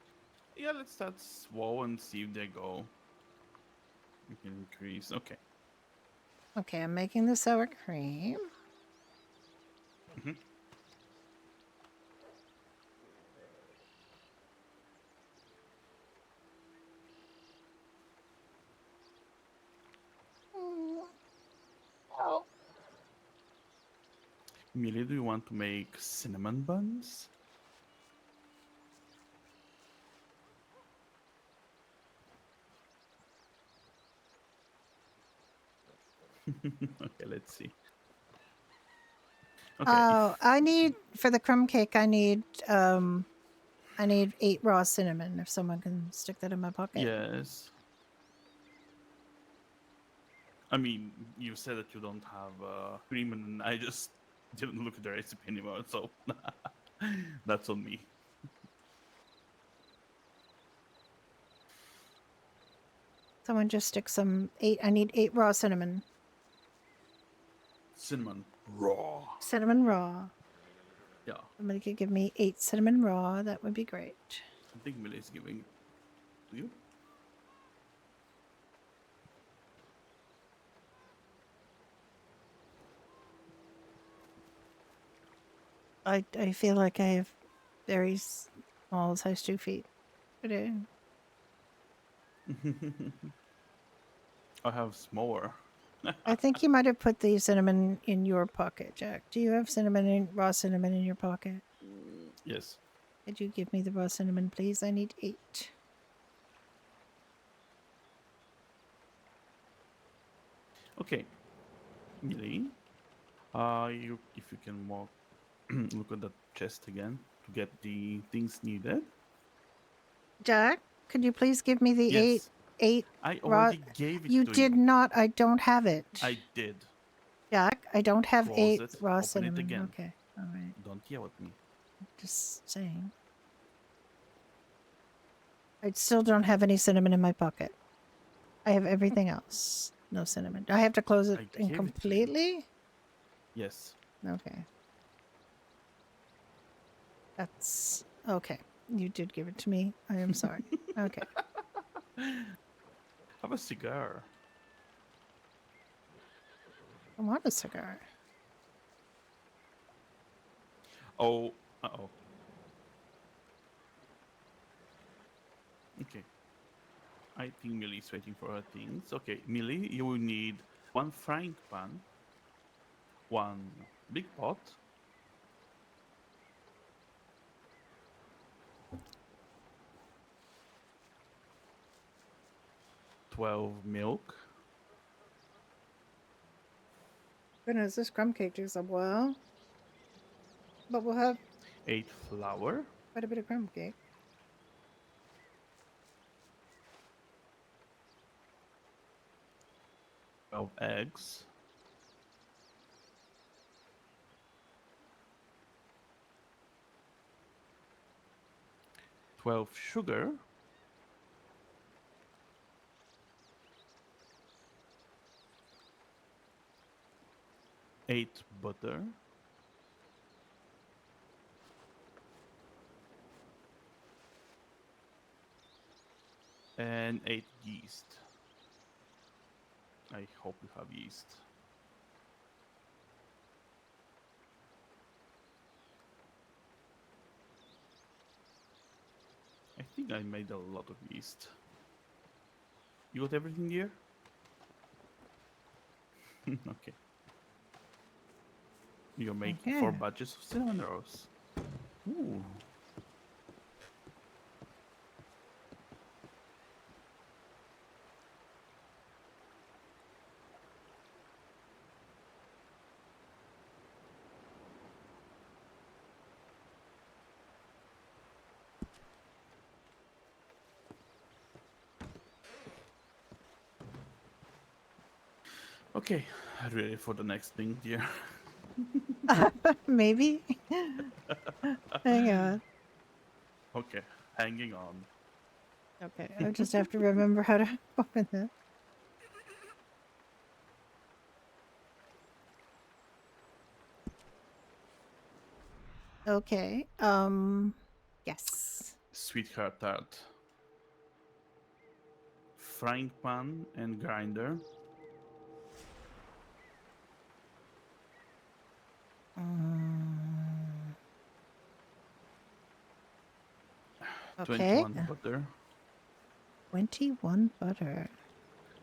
Yeah, let's start slow and see if they go. We can increase. Okay. Okay, I'm making the sour cream. Oh. Millie, do you want to make cinnamon buns? Okay, let's see. Okay. I need for the crumb cake. I need 8 raw cinnamon. If someone can stick that in my pocket. Yes. I mean, you said that you don't have cream, and I just didn't look at the recipe anymore, so that's on me. Someone just stick some 8. I need 8 raw cinnamon. Cinnamon raw. Cinnamon raw. Yeah, Somebody could give me 8 cinnamon raw. That would be great. I think Millie is giving it to you. I feel like I have very small size 2 feet. Today. I have smaller. I think you might have put the cinnamon in your pocket, Jack. Do you have raw cinnamon in your pocket? Yes. Could you give me the raw cinnamon, please? I need 8. Okay, Millie. If you can walk, look at the chest again to get the things needed. Jack, could you please give me the Yes. 8 I raw? already gave it You to did you. not. I don't have it. I did. Jack, I don't have Close 8 it, raw open cinnamon. it again. Okay, all right. Don't yell at me. Just saying. I still don't have any cinnamon in my pocket. I have everything else. No cinnamon. Do I have to close it I gave it to you. completely? Yes. Okay. That's okay. You did give it to me. I am sorry. Okay. Have a cigar. I want a cigar. Oh, uh-oh. Okay. I think Millie's waiting for her things. Okay, Millie, you will need 1 frying pan, 1 big pot, $12 milk, Goodness, this crumb cake takes a while. But we'll have 8 flour, quite a bit of crumb cake. 12 eggs, 12 sugar, 8 butter, and 8 yeast. I hope you have yeast. I think I made a lot of yeast. You got everything here? Okay. You're making 4 Okay. batches of cinnamon rolls. Ooh. Okay, ready for the next thing, dear. Maybe. Hang on. Okay, hanging on. Okay, I just have to remember how to open this. Okay. Yes. Sweetheart tart. Frying pan and grinder. Okay. 21 butter. 21 butter.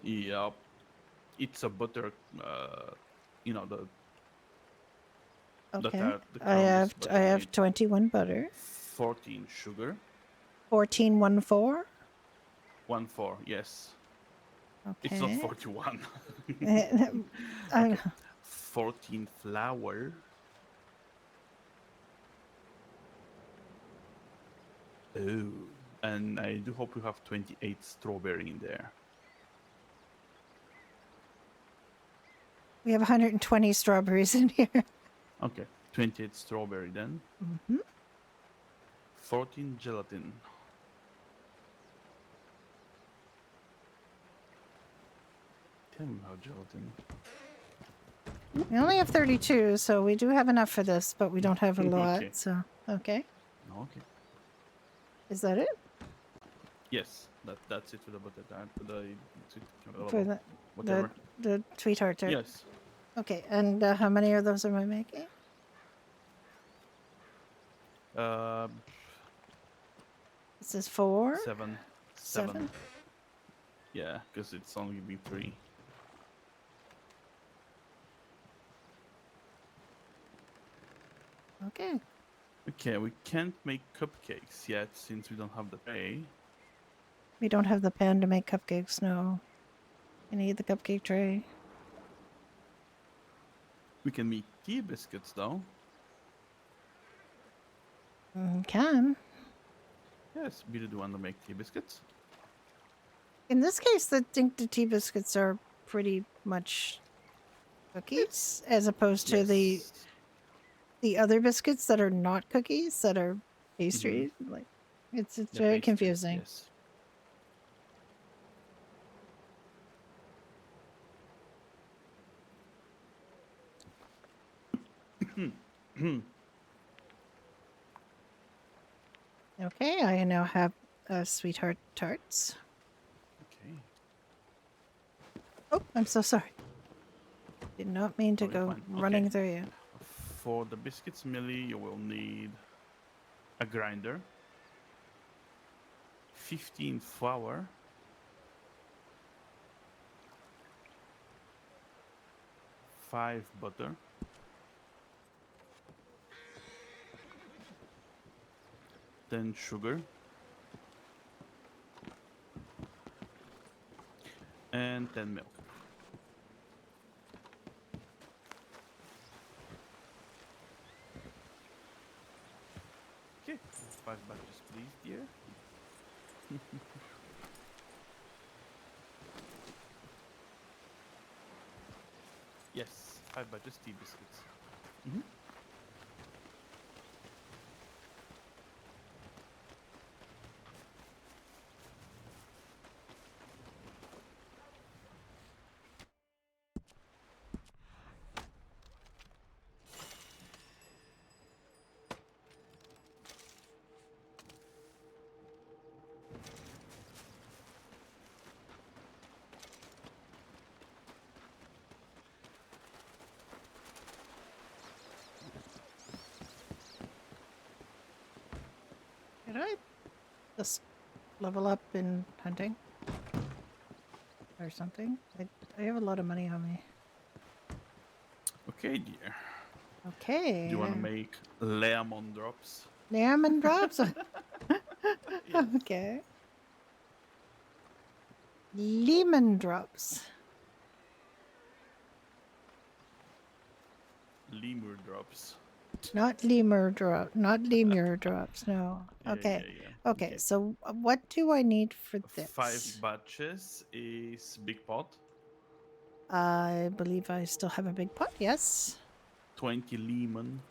Yep. It's a butter, you know, the Okay. the I crumbles, but have need 21 butter. 14 sugar. 14 1 4. 1 4, yes. It's not Okay. 41. I- Okay. 14 flour. Oh. And I do hope you have 28 strawberry in there. we have 120 strawberries in here. Okay. 28 strawberry then. Hmm. 14 gelatin. Tell me about gelatin. We only have 32, so we do have enough for this, but we don't have a lot. Okay. So, okay. Okay. Is that it? Yes, that's it for the butter tart, for the For the whatever. the sweetheart tart? Yes. Okay, and how many of those am I making? This is 4? Seven. 7? Yeah, because it's only been 3. Okay. Okay, we can't make cupcakes yet since we don't have the tray. We don't have the pan to make cupcakes, no. You need the cupcake tray. We can make tea biscuits though. Can. Yes, we do want to make tea biscuits. In this case, I think the tea biscuits are pretty much cookies, as opposed to Yes. the other biscuits that are not cookies, that are pastries. Like, it's The very pastries, confusing. Yes. Okay, I now have sweetheart tarts. Okay. Oh, I'm so sorry. Did not mean to Totally go fine. running Okay. through you. For the biscuits millie, you will need a grinder, 15 flour, 5 butter, 10 sugar, and 10 milk. Okay, 5 batches please, dear. Yes, 5 batches tea biscuits. Did I just level up in hunting? Or something? I have a lot of money on me. Okay, dear. Okay. Do you want to make lemon drops? Lemon drops? Yes. Okay. Lemon drops. Lemur drops. Not lemur drop. Not lemur drops. No. Yeah, Okay. yeah, yeah. Okay. So what do I need for this? 5 batches is big pot. I believe I still have a big pot. Yes. 20 lemon.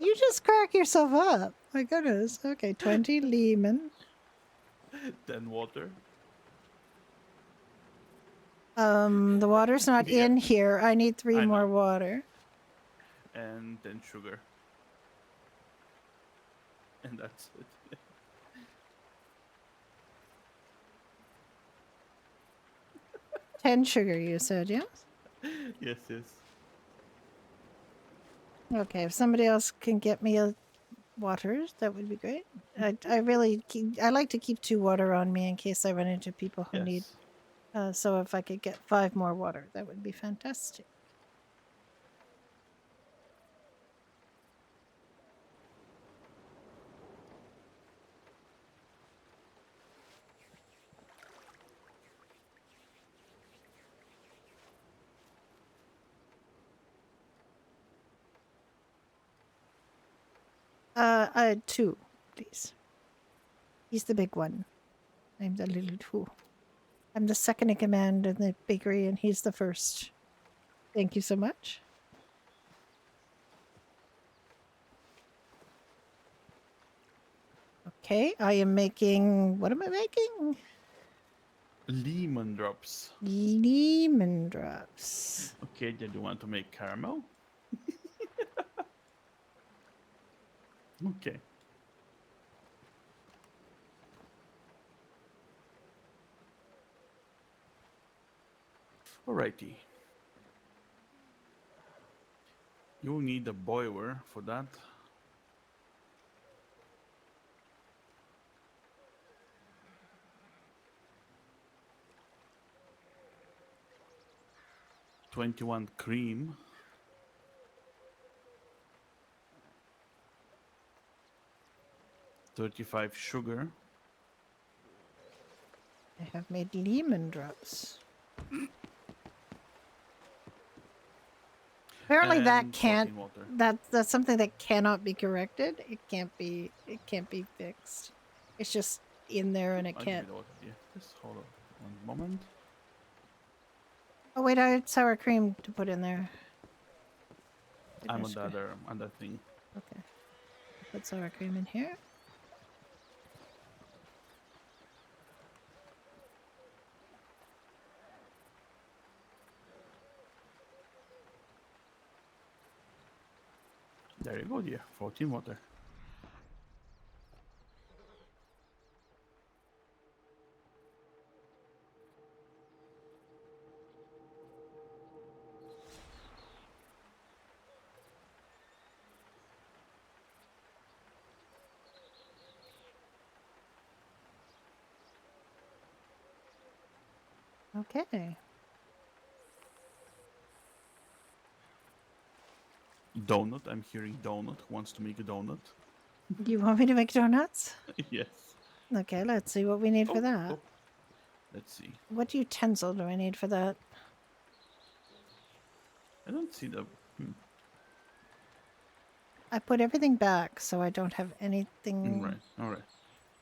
You just crack yourself up. My goodness. Okay. 20 lemon. 10 water. The water's not Yeah. in here. I need 3 I more know. water. And 10 sugar. And that's it. 10 sugar, you said, yes? Yes, yes. Okay, if somebody else can get me a water, that would be great. I really I like to keep 2 water on me in case I run into people who need. Yes. So if I could get 5 more water, that would be fantastic. Two, please. He's the big one. I'm the little two. I'm the second in command in the bakery, and he's the first. Thank you so much. Okay, I am making. What am I making? Lemon drops. Lemon drops. Okay, then you want to make caramel? Okay. Alrighty. You'll need a boiler for that. $21 cream. $35 sugar. I have made lemon drops. Apparently that and can't 14 water. that's something that cannot be corrected. It can't be fixed. It's just in there and it I'll give can't. you the water. Yeah, just hold on one moment. Oh wait, I had sour cream to put in there. I'm on Goodness the other thing. Okay. Put sour cream in here. There you go, dear. 14 water. Okay. Donut. I'm hearing donut. Who wants to make a donut? Do you want me to make donuts? Yes. Okay, let's see what we need for Oh, that. oh. Let's see. What utensil do I need for that? I don't see the. I put everything back so I don't have anything. Right. All right.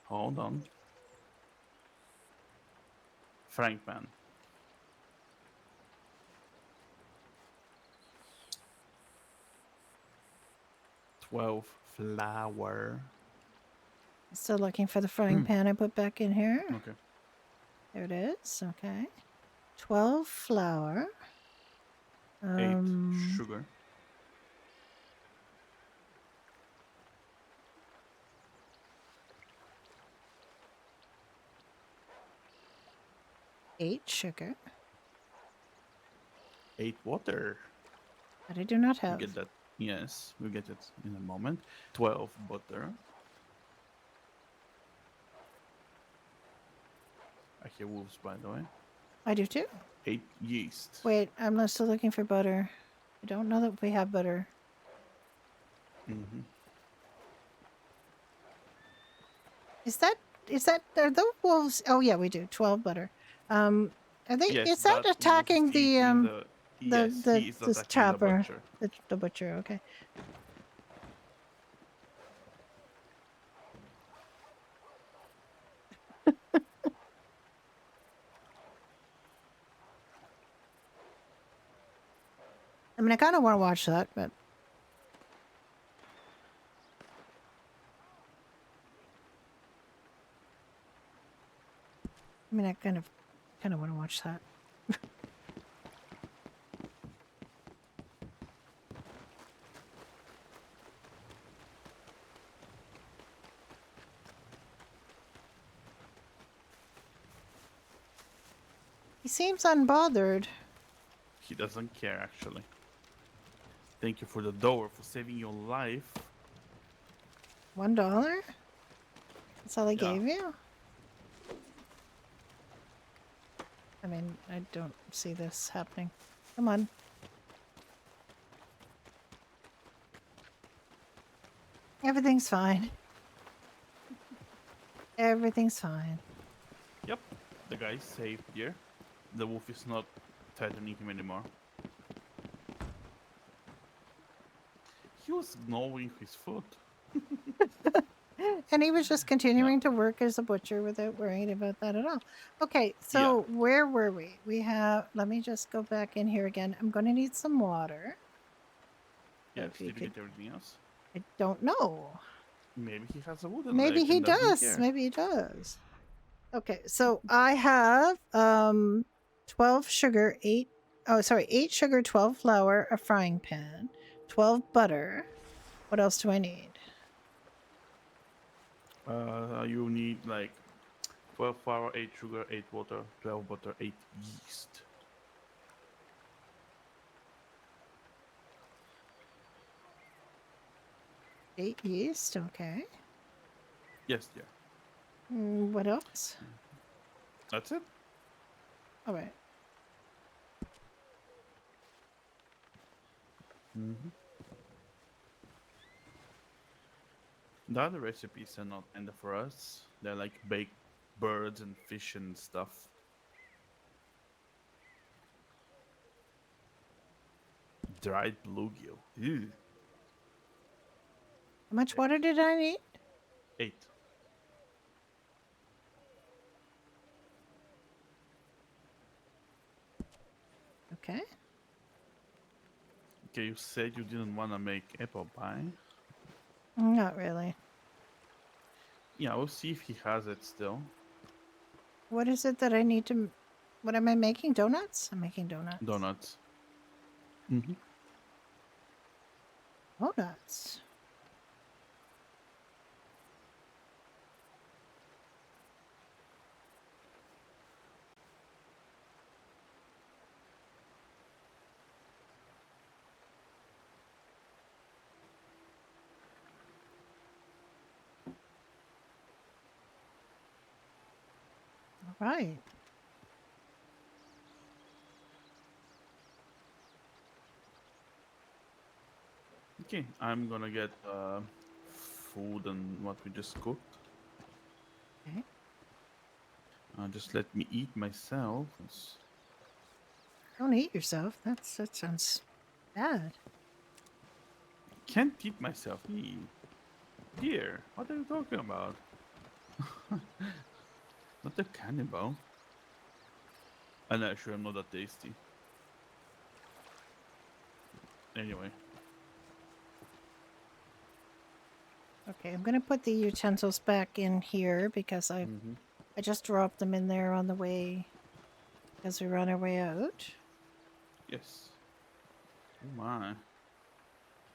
Hold on. Frying pan. $12 flour. Still looking for the frying pan I put back in here. Okay. There it is. Okay. 12 flour. 8 sugar. 8 sugar. 8 water. That I do not You have. get that? Yes, we'll get it in a moment. 12 butter. I hear wolves, by the way. I do too. 8 yeast. Wait, I'm not still looking for butter. I don't know that we have butter. Mm-hmm. Is that are those wolves? Oh yeah, we do. 12 butter. Are they? Yes, is that wolf is attacking the eating yes, the he is this attacking chopper? the butcher. The butcher. Okay. I mean, I kind of want to watch that, but I mean, I kind of want to watch that. He seems unbothered. He doesn't care, actually. Thank you for the door, for saving your life. $1? That's all I Yeah. gave you? I mean, I don't see this happening. Come on. Everything's fine. Everything's fine. Yep, the guy is safe here. The wolf is not threatening him anymore. He was gnawing his foot. And he was just continuing to work as a butcher without worrying about that at all. Okay, Yeah. so where were we? Let me just go back in here again. I'm going to need some water. So Yes. if you Did you could, get everything else? I don't know. Maybe he has a wooden Maybe leg he and doesn't does. care. Maybe he does. Okay, so I have 12 sugar, 8 8 sugar, 12 flour, a frying pan, 12 butter. What else do I need? You need like 12 flour, 8 sugar, 8 water, 12 butter, 8 yeast. 8 yeast, okay. Yes, dear. What else? That's it. All right. Mm-hmm. The other recipes are not kind of for us. They're like baked birds and fish and stuff. Dried bluegill. Ew. How much water did I need? 8. Okay. Okay, you said you didn't want to make apple pie. Not really. Yeah, we'll see if he has it still. What is it that I need to what am I making? Donuts? I'm making donuts. Donuts. Mm-hmm. Donuts. All right. Okay, I'm gonna get food and what we just cooked. Okay. Just let me eat myself. Don't eat yourself. that sounds bad. Can't eat myself. Dear, what are you talking about? Not a cannibal. And actually, I'm not that tasty. Anyway. Okay, I'm gonna put the utensils back in here because I Mm-hmm. just dropped them in there on the way as we were on our way out. Yes. Oh my.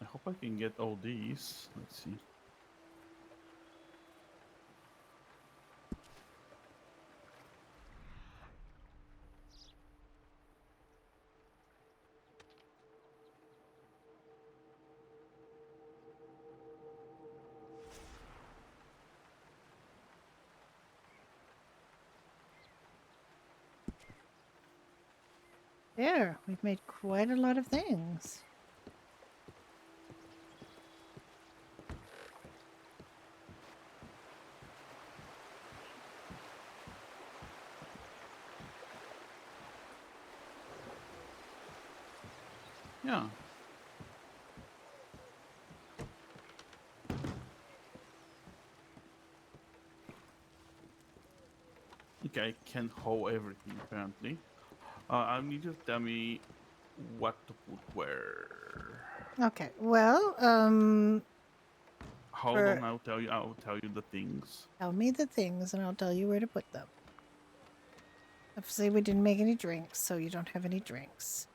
I hope I can get all these. Let's see. There, we've made quite a lot of things. Yeah. Okay, I can hoe everything apparently. I need you to tell me what to put where. Okay, well, Hold for on, I'll tell you the things. tell me the things and I'll tell you where to put them. Obviously, we didn't make any drinks, so you don't have any drinks.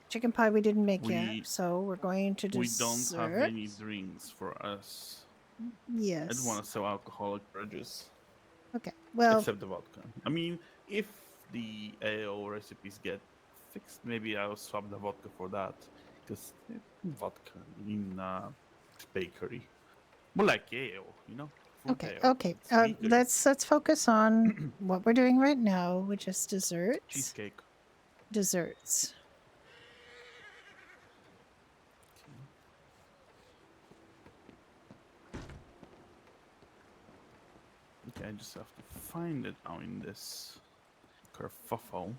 Chicken pie we didn't make yet, We so we're going to we don't have any dessert. drinks for us. I don't Yes. want to sell alcoholic beverages. Okay. Well, Except the vodka. I mean, if the ale recipes get fixed, maybe I'll swap the vodka for that. Because vodka in bakery. More like ale, you know? Fruit okay. ale. Okay. It's weaker. Let's focus on what we're doing right now, which is desserts. Cheesecake. Desserts. Okay, I just have to find it now in this kerfuffle.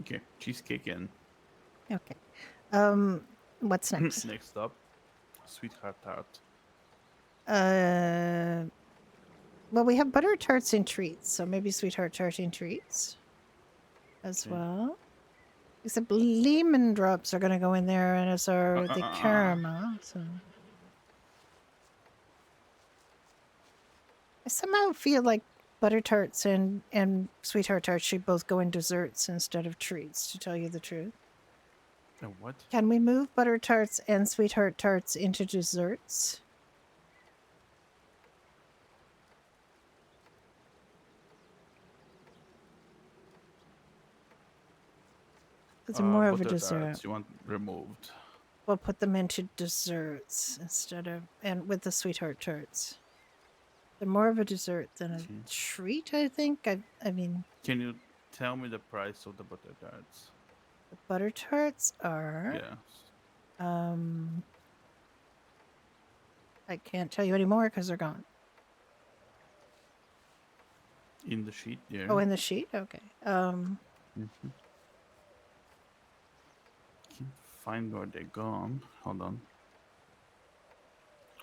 Okay, cheesecake in. Okay. What's next? Next up, sweetheart tart. Well, we have butter tarts and treats, so maybe sweetheart tart and treats as Okay. well. Except lemon drops are gonna go in there, and as are the caramel. So I somehow feel like butter tarts and sweetheart tarts should both go in desserts instead of treats. To tell you the truth, What? can we move butter tarts and sweetheart tarts into desserts? It's more of a Butter dessert. tarts you want removed. We'll put them into desserts instead of and with the sweetheart tarts. They're more of a dessert than a Okay. treat, I think. I mean, Can you tell me the price of the butter tarts? the butter tarts are Yeah. I can't tell you anymore because they're gone. In the sheet there. Oh, in the sheet? Okay. Mhm. Can't find where they're gone. Hold on.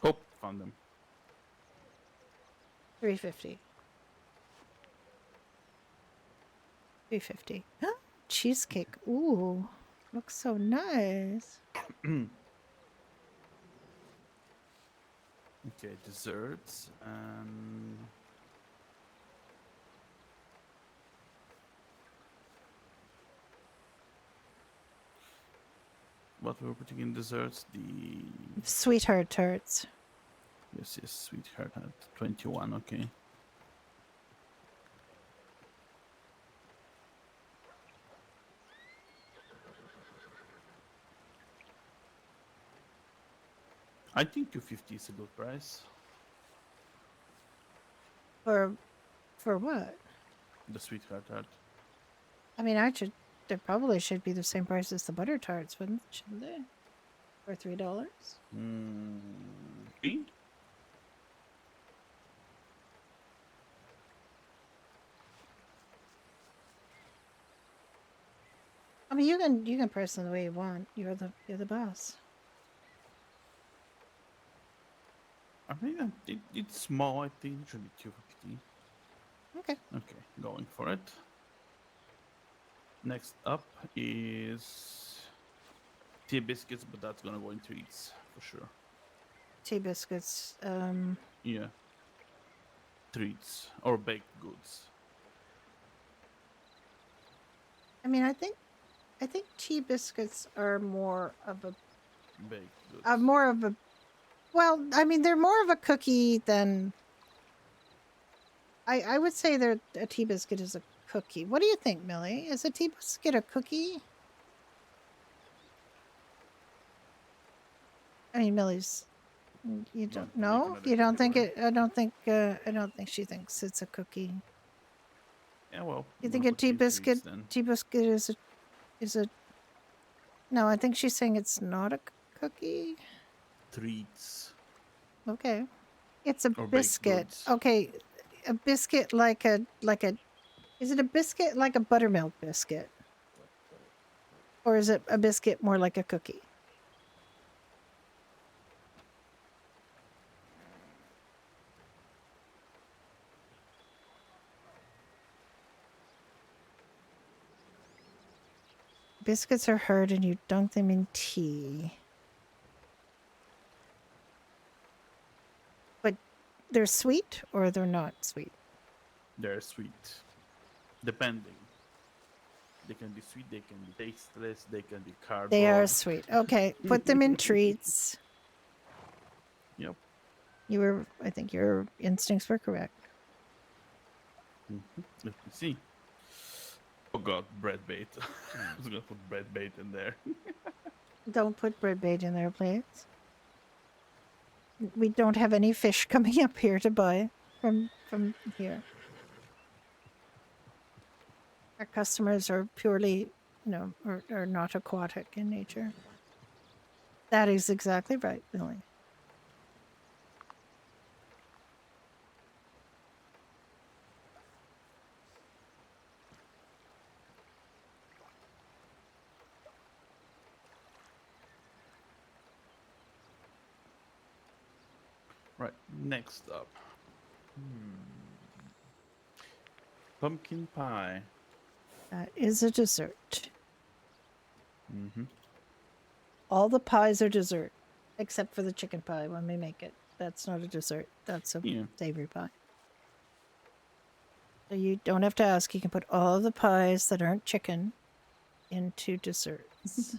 Oh, found them. 350. 350. Cheesecake. Ooh. Looks so nice. Okay, desserts and what we're putting in desserts, the Sweetheart tarts. yes, sweetheart at 21, okay. I think 250 is a good price. For what? The sweetheart tart. I mean, they probably should be the same price as the butter tarts, shouldn't they? For $3? Three? I mean, you can price them the way you want. You're the boss. I mean, it's small. I think it should be 250. Okay. Okay, going for it. Next up is tea biscuits, but that's gonna go in treats for sure. Tea biscuits. Yeah, treats or baked goods. I mean, I think tea biscuits are more of a Baked goods. more of a well, I mean, they're more of a cookie than I would say they're a tea biscuit is a cookie. What do you think, Millie? Is a tea biscuit a cookie? I mean, Millie's you Don't don't make know? another You don't cookie think word. it I don't think she thinks it's a cookie. Yeah, well. You I'm think gonna a put it in treats then. tea biscuit is a no, I think she's saying it's not a cookie. Treats Okay. It's a or baked biscuit. goods. Okay. A biscuit like a is it a biscuit like a buttermilk biscuit? Or is it a biscuit more like a cookie? Biscuits are hard and you dunk them in tea. But they're sweet or they're not sweet? They're sweet, depending. They can be sweet. They can be tasteless. They can be cardboard. They are sweet. Okay, put them in treats. Yep. I think your instincts were correct. Let me see. Oh god, bread bait. I was gonna put bread bait in there. Don't put bread bait in there, please. We don't have any fish coming up here to buy from here. Our customers are purely, are not aquatic in nature. That is exactly right, Billy. Right. Next up. Pumpkin pie. That is a dessert. Mm-hmm. All the pies are dessert, except for the chicken pie when we make it. That's not a dessert. That's a Yeah. savory pie. So you don't have to ask. You can put all the pies that aren't chicken into desserts.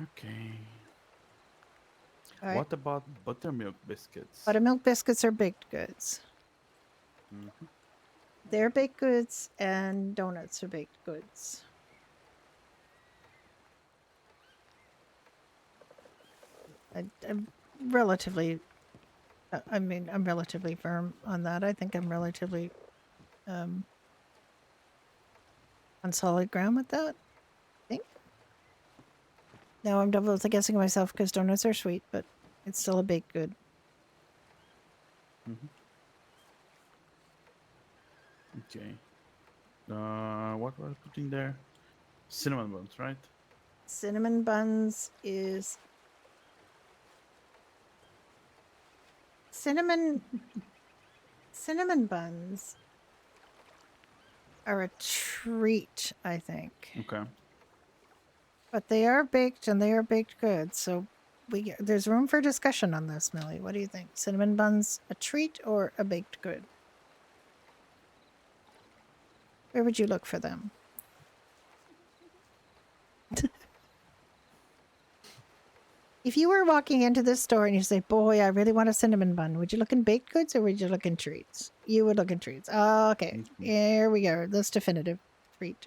Okay. All right. What about buttermilk biscuits? Buttermilk biscuits are baked goods. Mm-hmm. They're baked goods, and donuts are baked goods. I'm relatively, I mean, I'm relatively firm on that. I think I'm relatively on solid ground with that. I think. Now I'm double guessing myself because donuts are sweet, but it's still a baked good. Mm-hmm. Okay. What was I putting there? Cinnamon buns, right? Cinnamon buns is cinnamon buns are a treat, I think. Okay. But they are baked and they are baked goods, so there's room for discussion on this, Millie. What do you think? Cinnamon buns a treat or a baked good? Where would you look for them? If you were walking into this store and you say, "Boy, I really want a cinnamon bun," would you look in baked goods or would you look in treats? You would look in treats. Okay, Mhm. here we go. That's definitive treat.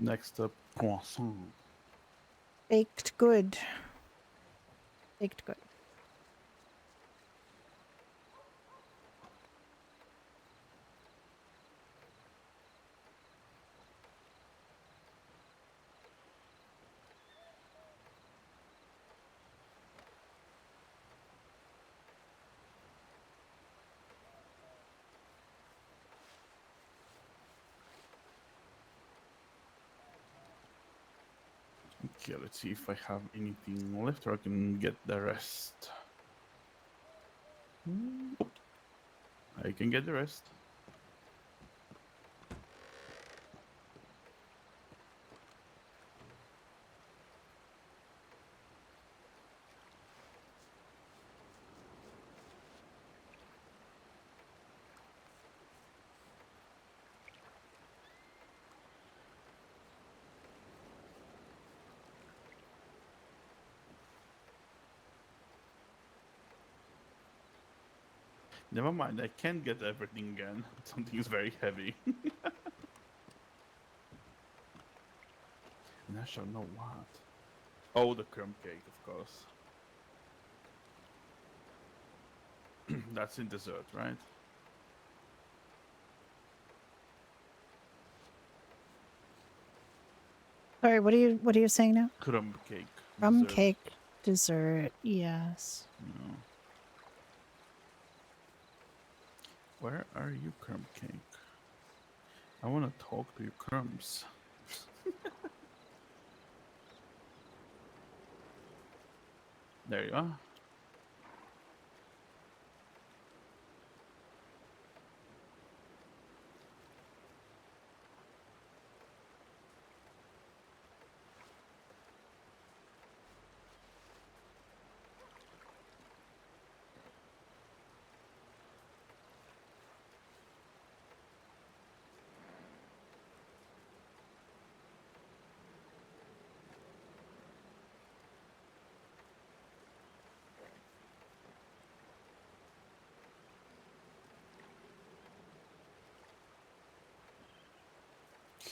Next up, croissant. Baked good. Baked good. Okay, let's see if I have anything left or I can get the rest. I can get the rest. Never mind, I can get everything again. Something is very heavy. And I shall know what. Oh, the crumb cake, of course. That's in dessert, right? Sorry, what are you saying now? Crumb cake. Rum Dessert. cake dessert. Yes. No. Where are you, crumb cake? I want to talk to you, crumbs. There you are.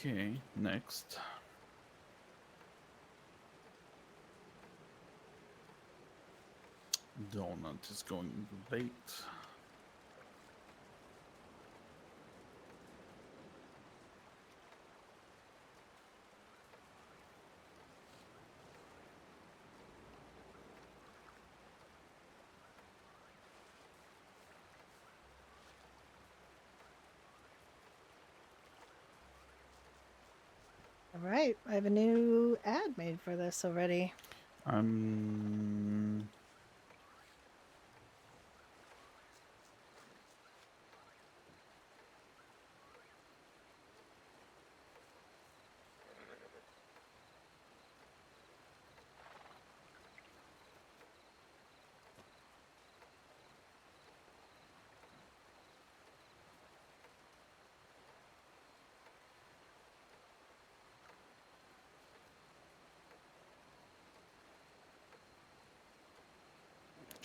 Okay, next. Donut is going late. All right, I have a new ad made for this already. I'm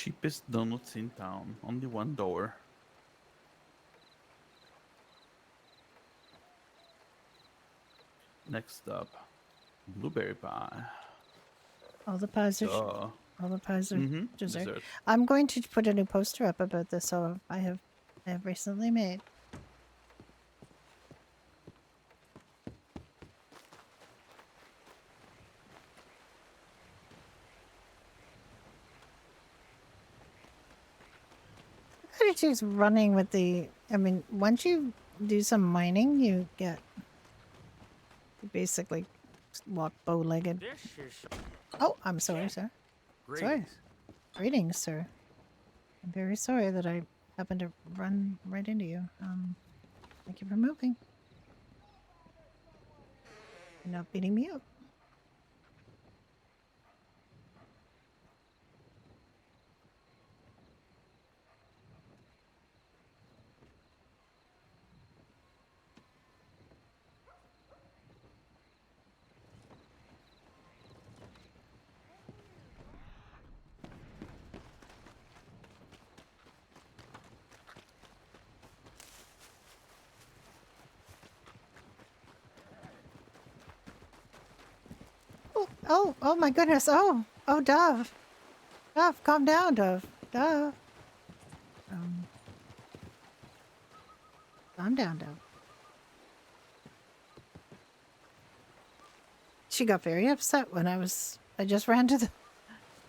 cheapest donuts in town. Only $1. Next up, blueberry pie. All the pies are Duh. all the pies are Mm-hmm. dessert. Dessert. I'm going to put a new poster up about this. So I have recently made. She's running with the. I mean, once you do some mining, you basically walk bow-legged. This is Oh, I'm sorry, Check. sir. great. Greetings, sir. I'm very sorry that I happened to run right into you. Thank you for moving. You're not beating me up. Oh my goodness. Oh, Dove. Dove, calm down, Dove. Dove. Calm down, Dove. She got very upset when I just ran to the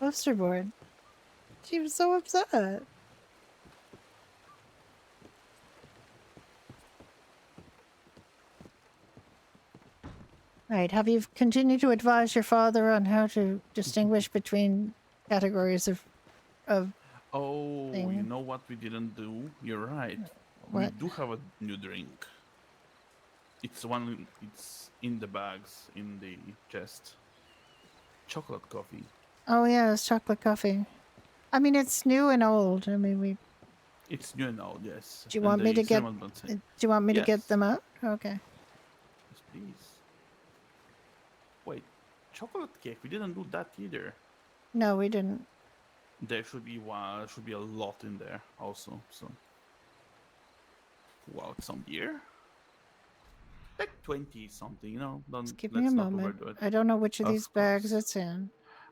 poster board. She was so upset. Right. Have you continued to advise your father on how to distinguish between categories of Oh, you thing? know what we didn't do? You're right. We What? do have a new drink. It's in the bags in the chest. Chocolate coffee. Oh yeah, it's chocolate coffee. I mean, it's new and old. I mean, we. It's new and old, yes. Do you And want me the to get? cinnamon buns. Do you want me to get Yes. them out? Okay. Yes, please. Wait, chocolate cake. We didn't do that either. No, we didn't. There should be one. Should be a lot in there also. So, wow, some beer. Like 20 something. You know, don't Just give me a let's not moment. overdo it. I don't know which of Of these bags course. it's in.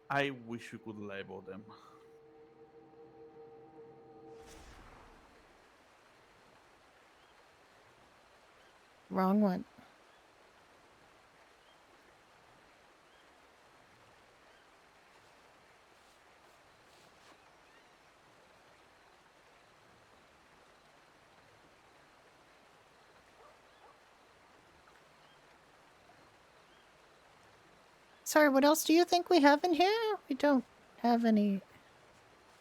I wish we could label them. Wrong one. Sorry, what else do you think we have in here? We don't have any.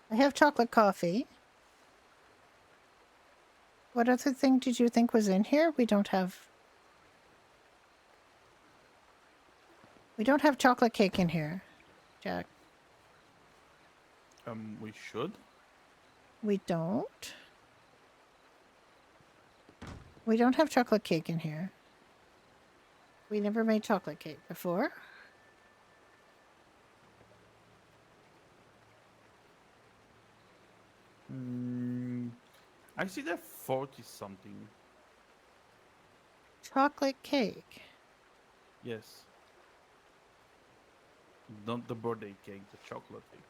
I have chocolate coffee. What other thing did you think was in here? We don't have. We don't have chocolate cake in here, Jack. We should. We don't. We don't have chocolate cake in here. We never made chocolate cake before. I see that 40 something. Chocolate cake. Yes. Not the birthday cake, the chocolate cake.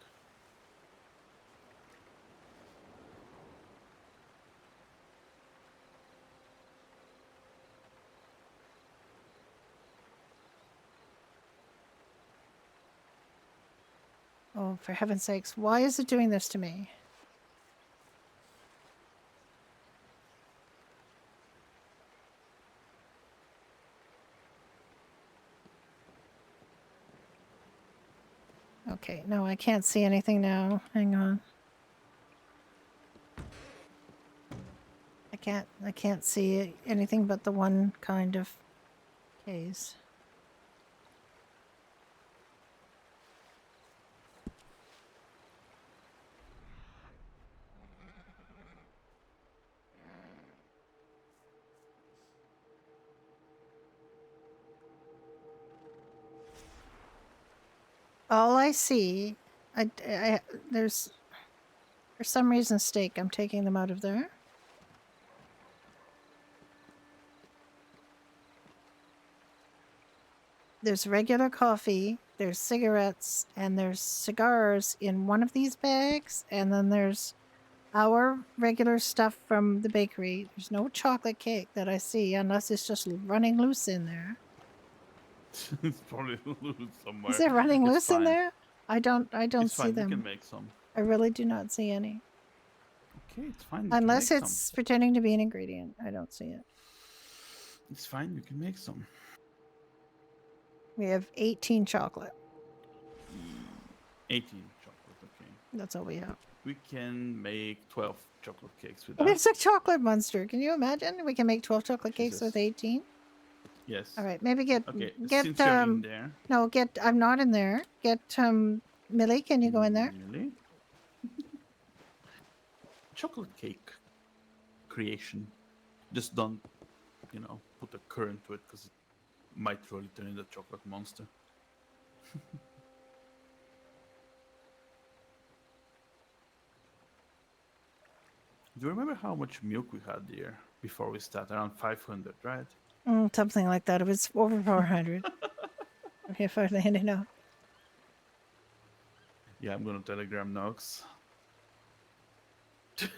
Oh, for heaven's sakes, why is it doing this to me? Okay, no, I can't see anything now. Hang on. I can't see anything but the one kind of case. All I see, there's, for some reason, steak. I'm taking them out of there. There's regular coffee, there's cigarettes, and there's cigars in one of these bags, and then there's our regular stuff from the bakery. There's no chocolate cake that I see unless it's just running loose in there. It's probably loose somewhere. Is it running It's loose in fine. there? I don't It's see fine. You can them. make some. I really do not see any. Okay, it's fine. You Unless can make it's pretending to be an ingredient. I don't see it. some. It's fine. You can make some. We have 18 chocolate. 18 chocolate. Okay. That's all we have. We can make 12 chocolate cakes with And that. it's a chocolate monster. Can you imagine? We can make 12 chocolate cakes Jesus. with 18. Yes. All right, maybe get Okay. get Since you're in there. no, get I'm not in there. Get Millie, can you go in there? Really? Chocolate cake creation. Just don't, put a current to it because it might really turn into a chocolate monster. Do you remember how much milk we had there before we started? Around 500, right? Something like that. It was over 400. If I landed out. Yeah, I'm gonna telegram Nox. Okay.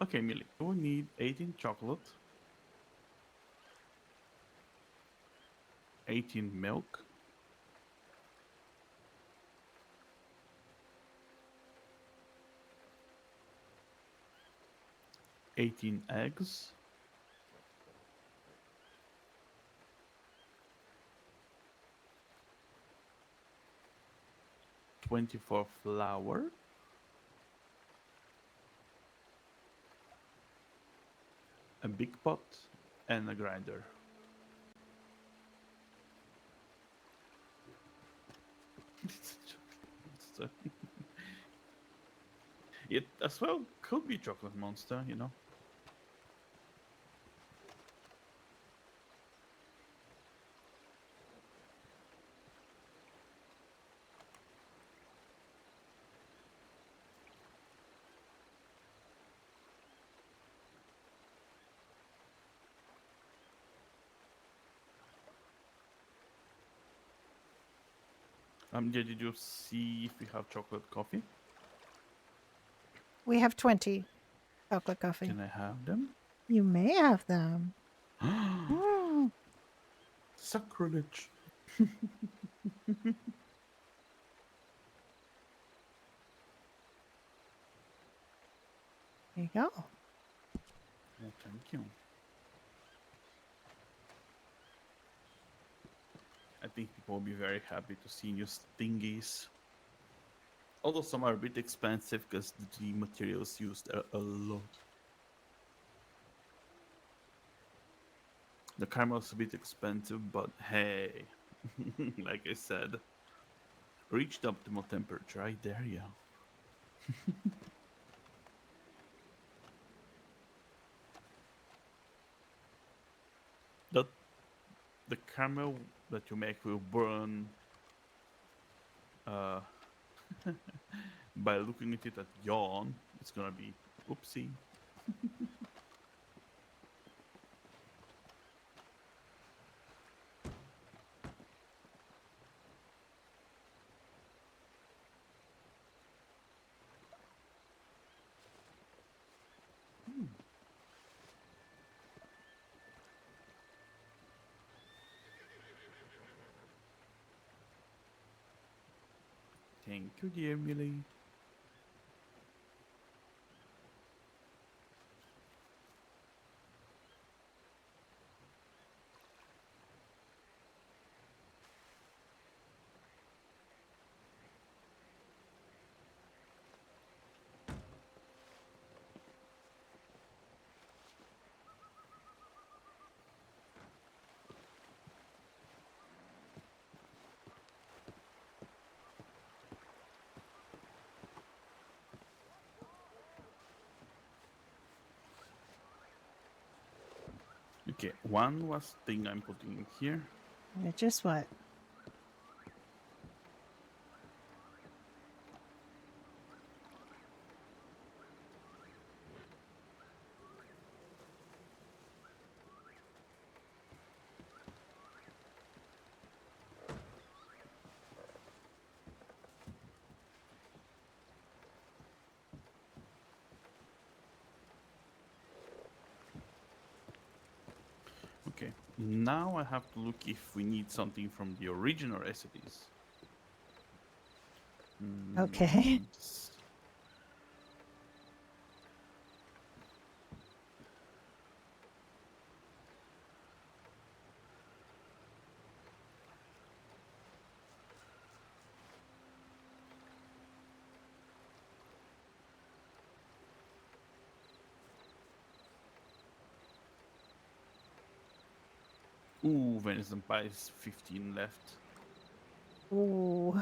Okay, Millie, we need 18 chocolate, 18 milk, 18 eggs, 24 flour, a big pot, and a grinder. It's a chocolate monster. It as well could be chocolate monster. Did you see if we have chocolate coffee? We have 20 chocolate coffee. Can I have them? You may have them. Mm. Sacrilege. There you go. Yeah, thank you. I think people will be very happy to see new thingies. Although some are a bit expensive because the materials used are a lot. The caramel's a bit expensive, but hey, like I said, reach the optimal temperature. I dare you. That the caramel that you make will burn by looking at it at yawn. It's gonna be oopsie. Thank you, dear Millie. Okay, one last thing I'm putting in here. Just what? Okay, now I have to look if we need something from the original recipes. Okay. S- Ooh, venison pie is 15 left, Ooh,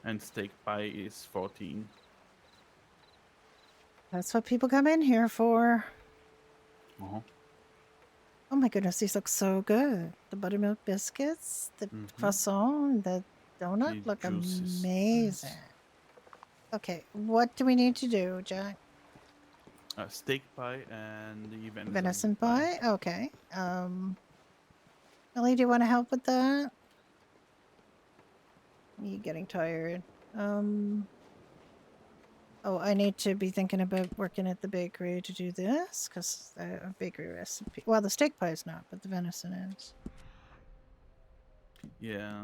and steak pie is 14. that's what people come in here for. Uh-huh. Oh my goodness, these look so good. The buttermilk biscuits, the croissant, the donut The look juices. amazing. Okay, what do we need to do, Jack? Steak pie and the Venison pie? Okay. Ellie, do you want to help with that? You getting tired. Oh, I need to be thinking about working at the bakery to do this, because a bakery recipe. Well, the steak pie is not, but the venison is. Yeah.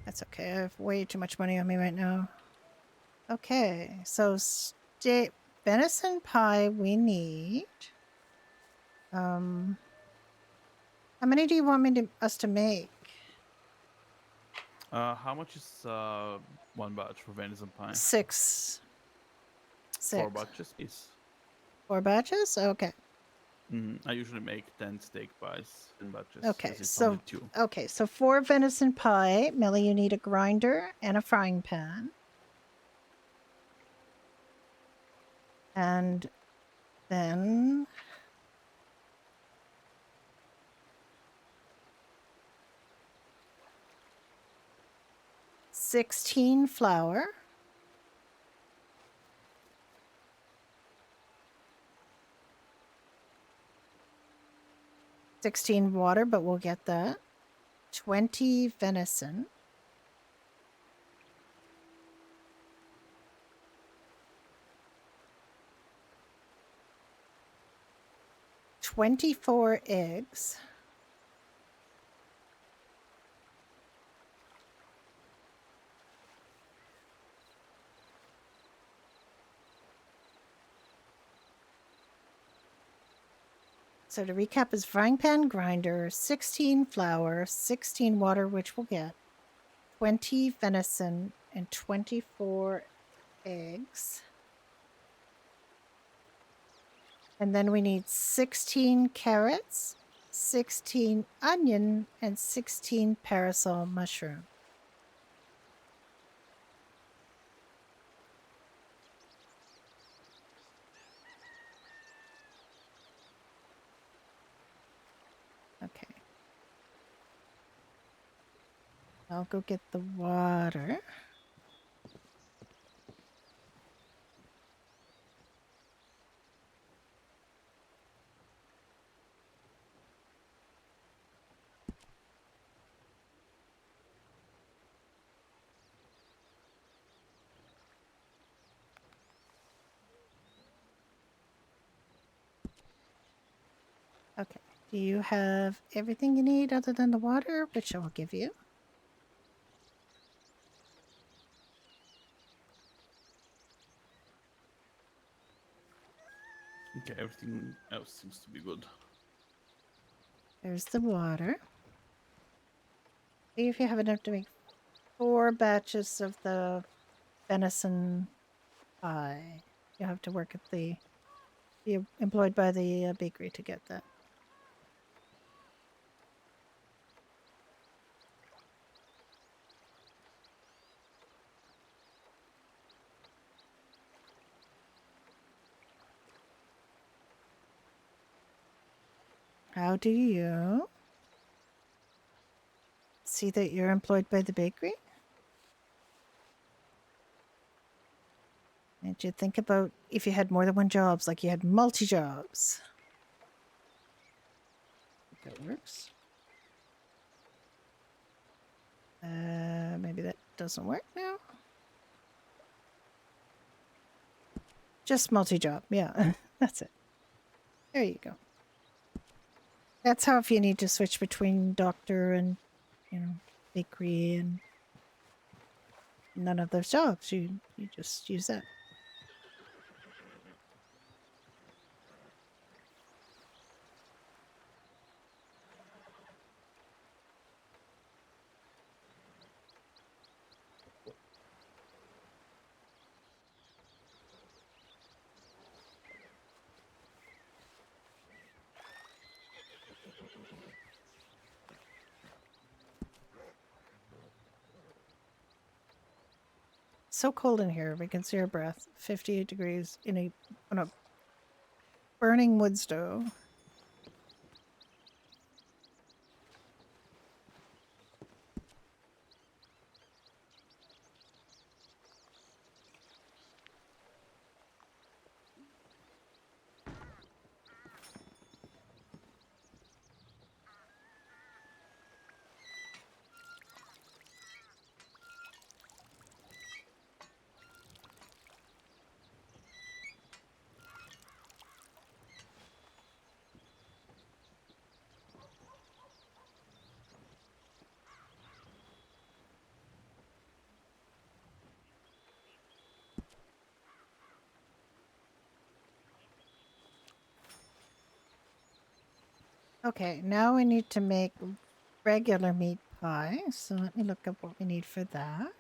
That's okay. I have way too much money on me right now. Okay, so venison pie we need. How many do you want us to make? How much is one batch for venison pie? 6. 4 6. batches is. 4 batches? Okay. I usually make 10 steak pies in batches. Okay, As it's only so 2. so 4 venison pie. Millie, you need a grinder and a frying pan. And then 16 flour. 16 water, but we'll get that. 20 venison. 24 eggs. So to recap is frying pan, grinder, 16 flour, 16 water, which we'll get, 20 venison, and 24 eggs. And then we need 16 carrots, 16 onion, and 16 parasol mushroom. Okay. I'll go get the water. Okay. Do you have everything you need other than the water, which I will give you? Okay, everything else seems to be good. There's the water. See if you have enough to make 4 batches of the venison pie. You have to work at be employed by the bakery to get that. How do you see that you're employed by the bakery? And you think about if you had more than one jobs, like you had multi-jobs. Think that works. Maybe that doesn't work now. Just multi-job, yeah. That's it. There you go. That's how if you need to switch between doctor and, you know, bakery and none of those jobs, you just use that. So cold in here, we can see our breath. 58 degrees on a burning wood stove. Okay, now we need to make regular meat pie. So let me look up what we need for that.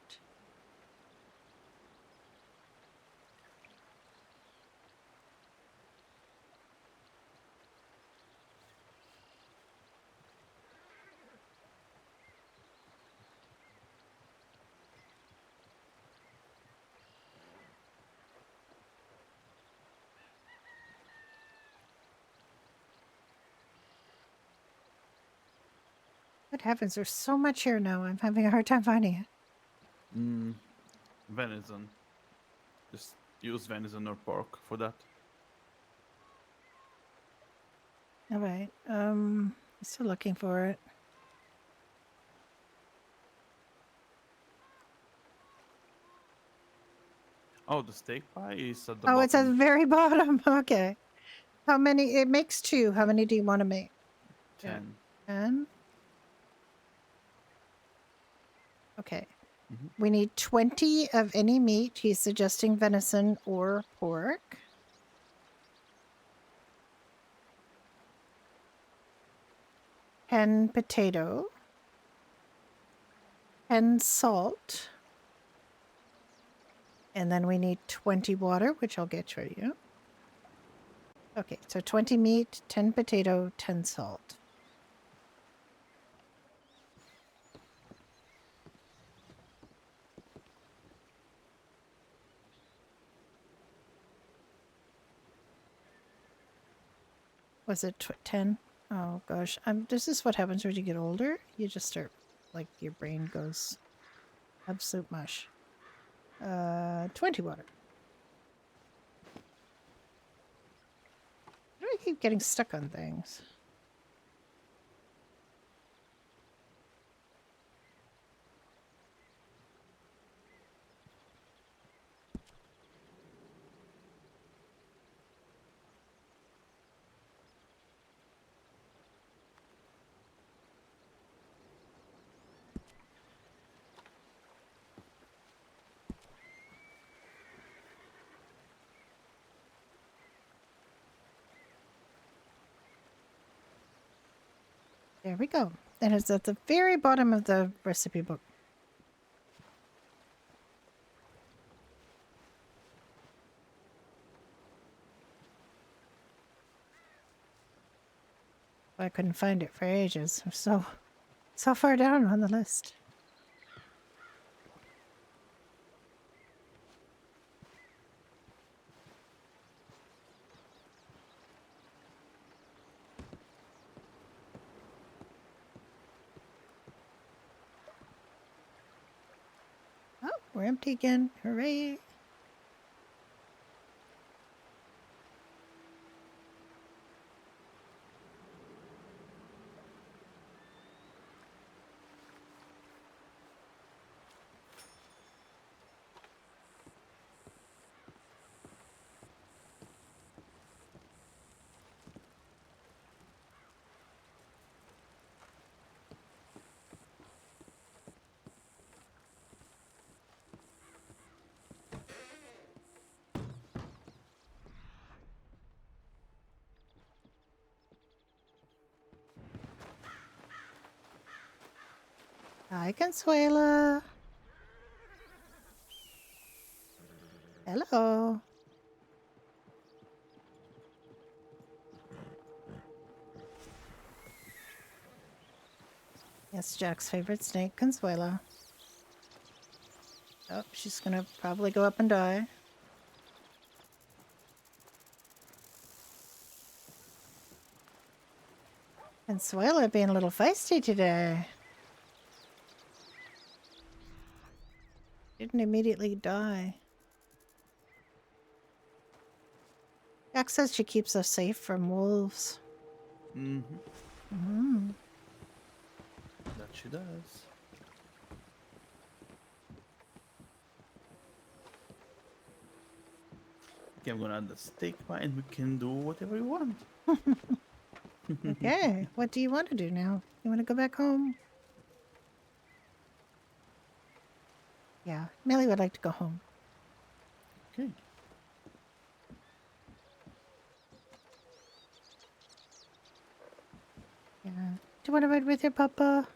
What happens? There's so much here now. I'm having a hard time finding it. Venison. Just use venison or pork for that. All right. Still looking for it. Oh, the steak pie is at the Oh, bottom. it's at the very bottom. Okay. How many? It makes 2. How many do you want to make? 10. 10. Okay. Mhm. We need 20 of any meat. He's suggesting venison or pork. 10 potato. 10 salt. And then we need 20 water, which I'll get for you. Okay, so 20 meat, 10 potato, 10 salt. Was it 10? Oh gosh, this is what happens when you get older. You just start, like, your brain goes absolute mush. 20 water. Why do I keep getting stuck on things? There we go. And it's at the very bottom of the recipe book. I couldn't find it for ages. I'm so far down on the list. Oh, we're empty again. Hooray. Hi, Consuela. Hello. Yes, Jack's favorite snake, Consuela. Oh, she's gonna probably go up and die. Consuela being a little feisty today. Didn't immediately die. Jack says she keeps us safe from wolves. Mm-hmm. That she does. Okay, I'm gonna add the steak pie and we can do whatever we want. Okay, what do you want to do now? You want to go back home? Yeah, Millie would like to go home. Okay. Yeah. Do you want to ride with your papa?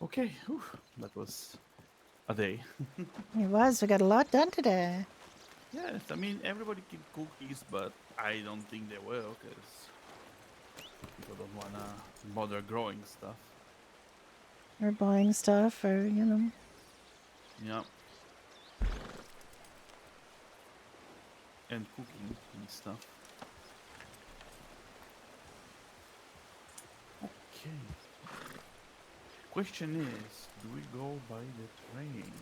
Okay. Whew, that was a day. It was. We got a lot done today. Yes, I mean everybody can cookies, but I don't think they will because people don't wanna bother growing stuff. Or buying stuff, or, you know. Yeah. And cooking and stuff. Okay. Question is, do we go by the train?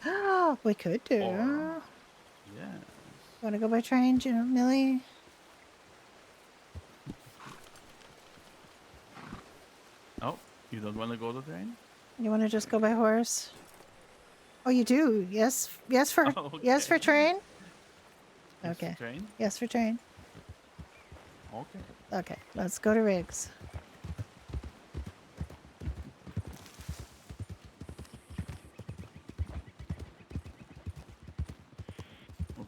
Oh, we could do. Or- Yes. Want to go by train, Millie? Oh, you don't want to go the train? You want to just go by horse? Oh, you do? Yes. Yes for Oh, yes for okay. train. Yes, Okay. Train? Yes for train. Okay. Okay, let's go to Riggs. Okay.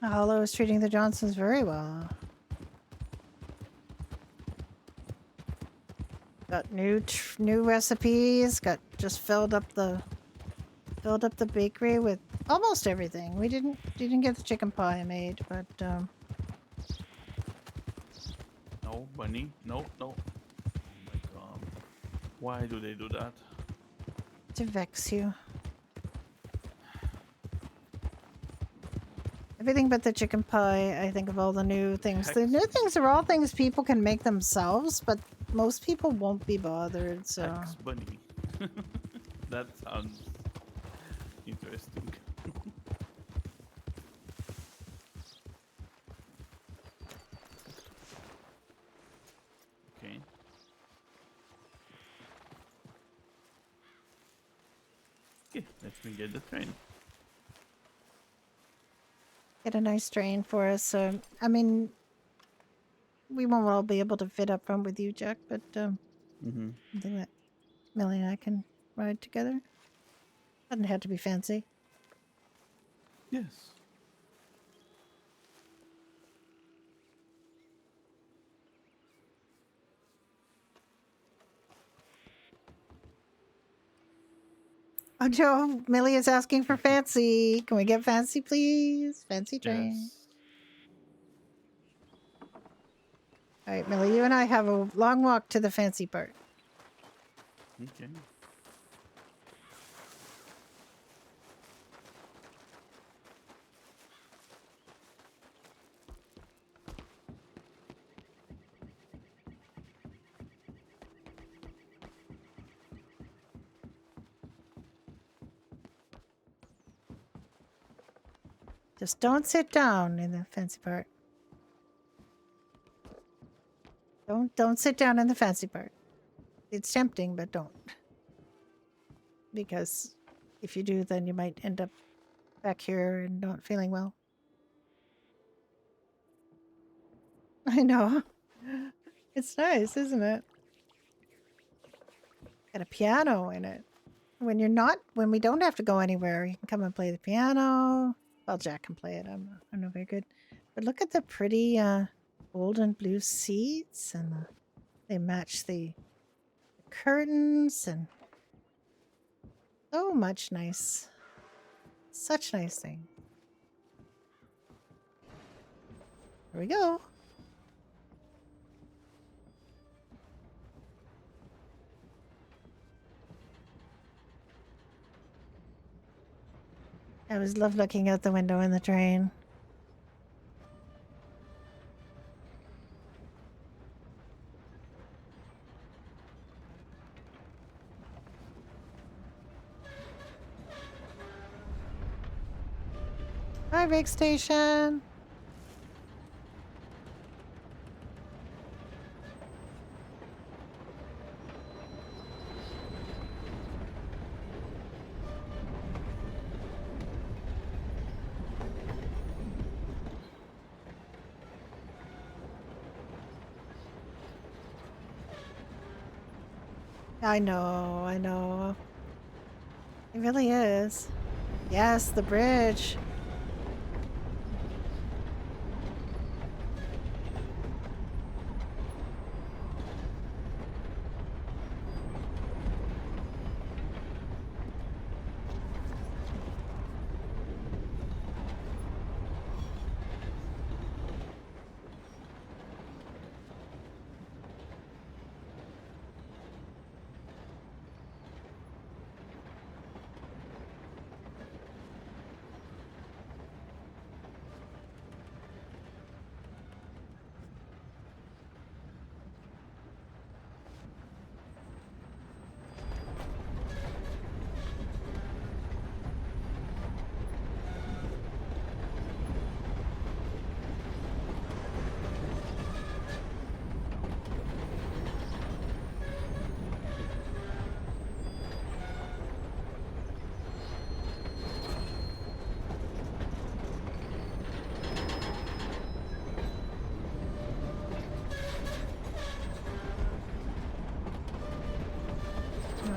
Hollow is treating the Johnsons very well. Got new recipes. Got just filled up the bakery with almost everything. We didn't get the chicken pie made, but No, bunny. No, no. Oh my god. Why do they do that? to vex you. Everything but the chicken pie. I think of all the new things. The new things are all things people can make themselves, but most people won't be bothered. So Hex bunny. That sounds interesting. Okay, let me get the train. Get a nice train for us. I mean, we won't all be able to fit up front with you, Jack, but Mm-hmm. something that Millie and I can ride together. Doesn't have to be fancy. Yes. Oh, Joe, Millie is asking for fancy. Can we get fancy, please? Fancy train. Yes. All right, Millie, you and I have a long walk to the fancy part. Okay. Just don't sit down in the fancy part. Don't sit down in the fancy part. It's tempting, but don't. Because if you do, then you might end up back here and not feeling well. I know. It's nice, isn't it? Got a piano in it. When we don't have to go anywhere, you can come and play the piano. Well, Jack can play it. I'm not very good. But look at the pretty gold and blue seats, and they match the curtains, and so much nice. Such nice thing. Here we go. I always love looking out the window in the train. Hi, Big Station. I know, I know. It really is. Yes, the bridge.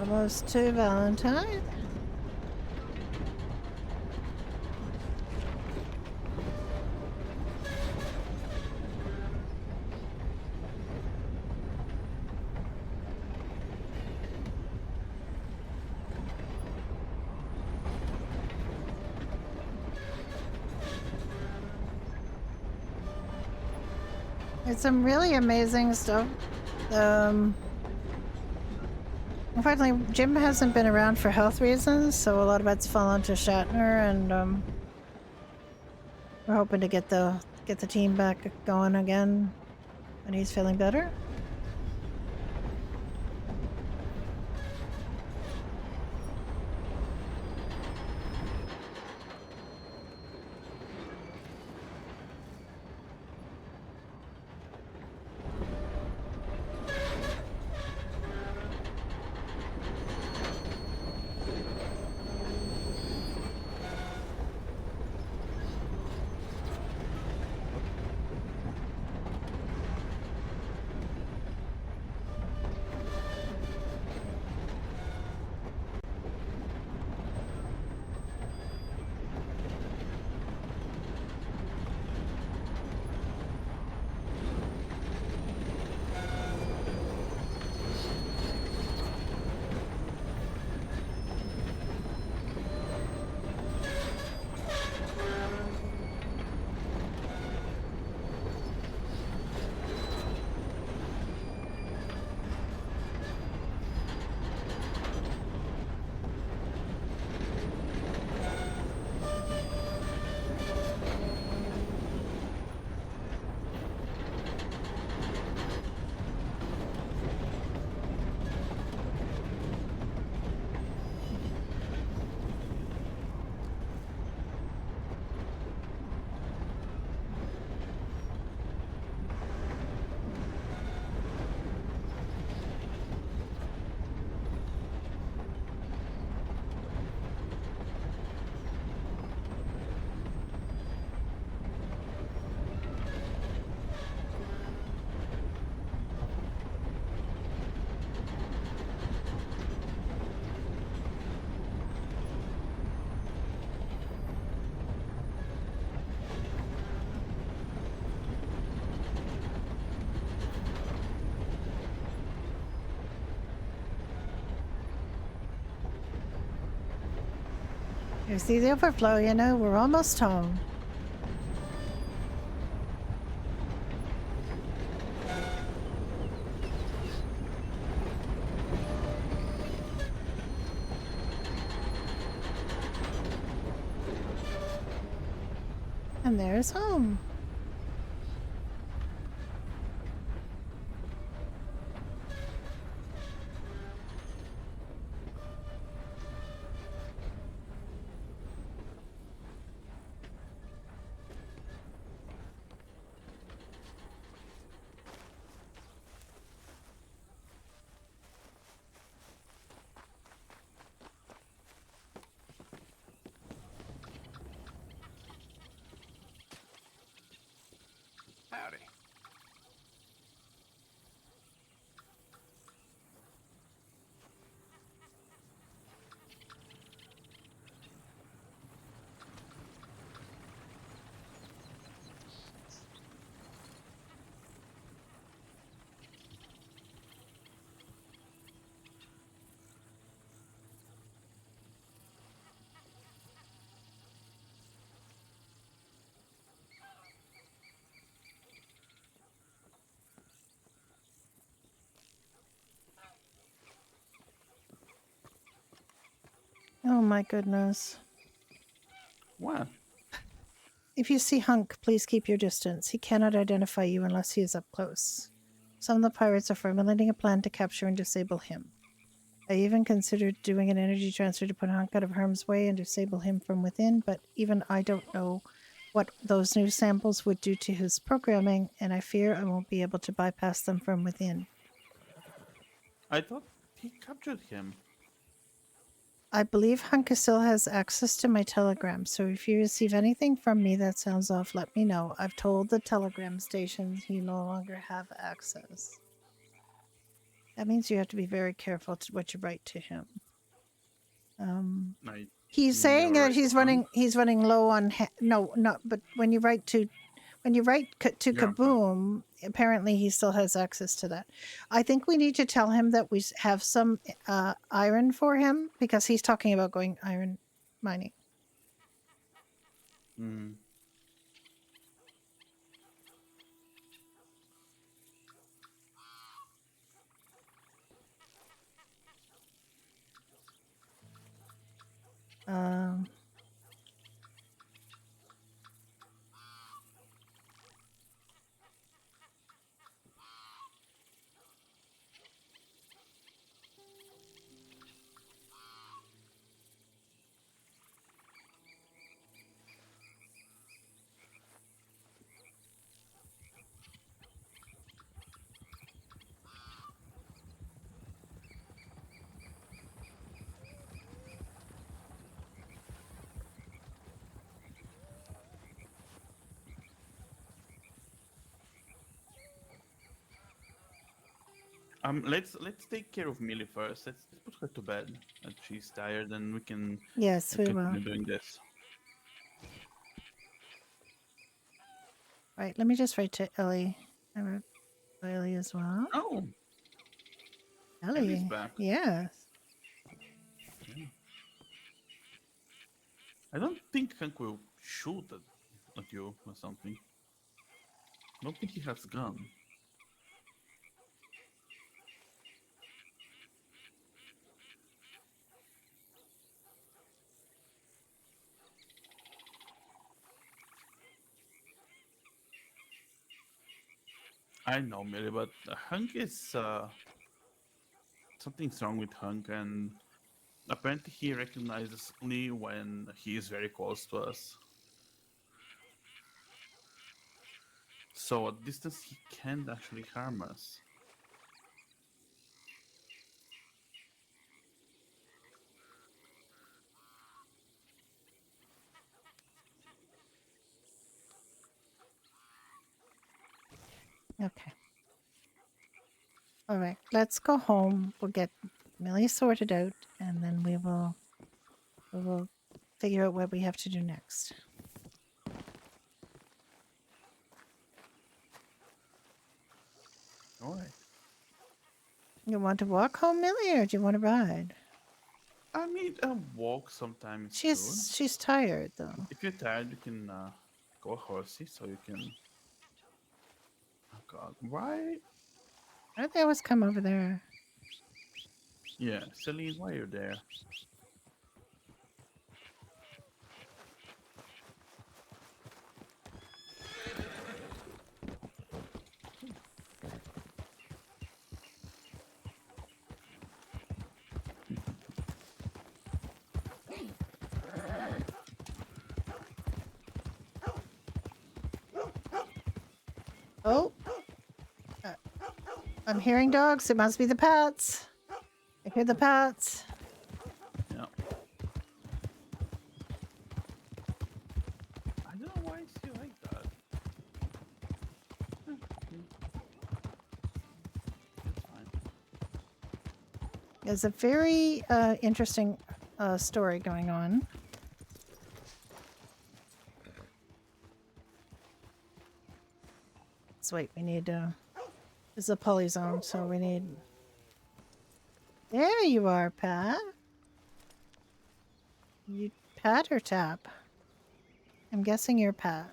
Almost to Valentine. It's some really amazing stuff. Unfortunately, Jim hasn't been around for health reasons, so a lot of it's fallen to Shatner, and we're hoping to get the team back going again when he's feeling better. You see the overflow, you know, we're almost home. And there's home. Howdy. Oh my goodness. What? If you see Hunk, please keep your distance. He cannot identify you unless he is up close. Some of the pirates are formulating a plan to capture and disable him. I even considered doing an energy transfer to put Hunk out of harm's way and disable him from within, but even I don't know what those new samples would do to his programming, and I fear I won't be able to bypass them from within. I thought he captured him. I believe Hunka still has access to my telegram, so if you receive anything from me that sounds off, let me know. I've told the telegram stations you no longer have access. That means you have to be very careful to what you write to him. I He's saying never that read to Hank. he's running low on no, not, but when you write to Yeah. Kaboom, apparently he still has access to that. I think we need to tell him that we have some iron for him because he's talking about going iron mining. Mm. Um, Let's take care of Millie first. Let's put her to bed. That she's tired, and we can yes, we will. continue doing this. Right, let me just write to Ellie. I wrote to Ellie as well. Oh, Ellie's Ellie, back. yes. I don't think Hank will shoot at you or something. I don't think he has a gun. I know, Millie, but Hank is something's wrong with Hank, and apparently he recognizes only when he is very close to us. So at distance, he can't actually harm us. Okay. All right, let's go home. We'll get Millie sorted out, and then we will figure out what we have to do next. All right. You want to walk home, Millie, or do you want to ride? I need a walk sometime soon. She's tired though. If you're tired, you can go horsey so you can. Oh God, why? Why do they always come over there? Yeah, Celine, why you're there? Oh, uh, I'm hearing dogs. It must be the pets. I hear the pets. Yeah. I don't know why she like that. Hmm, It's fine. There's a very interesting story going on. Let's wait. We need. This is a polyzone, so we need. There you are, Pat. You pat or tap? I'm guessing you're Pat.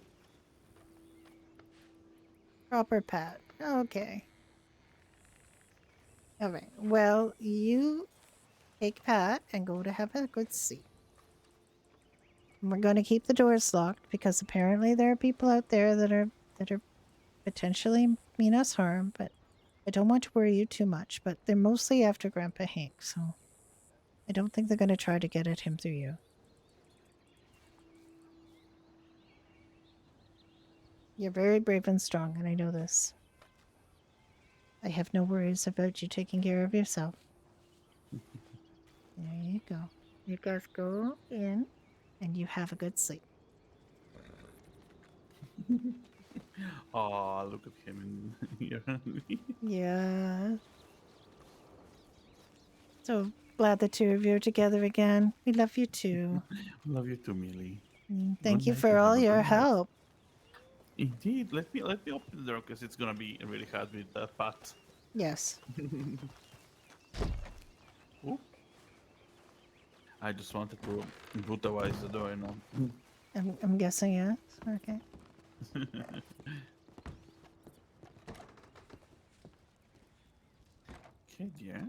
Proper Pat. Okay. All right. Well, you take Pat and go to have a good sleep. And we're going to keep the doors locked because apparently there are people out there that are potentially mean us harm. But I don't want to worry you too much. But they're mostly after Grandpa Hank, so I don't think they're going to try to get at him through you. You're very brave and strong, and I know this. I have no worries about you taking care of yourself. There you go. You guys go in and you have a good sleep. Oh, look at him in here. Yeah. So glad the two of you are together again. We love you too. Love you too, Millie. Thank Good you night for and all have a your good night. help. Indeed, let me open the door because it's gonna be really hard with that pat. Yes. Ooh. I just wanted to brutalize the door, you know. I'm guessing yes. Okay. Okay, dear.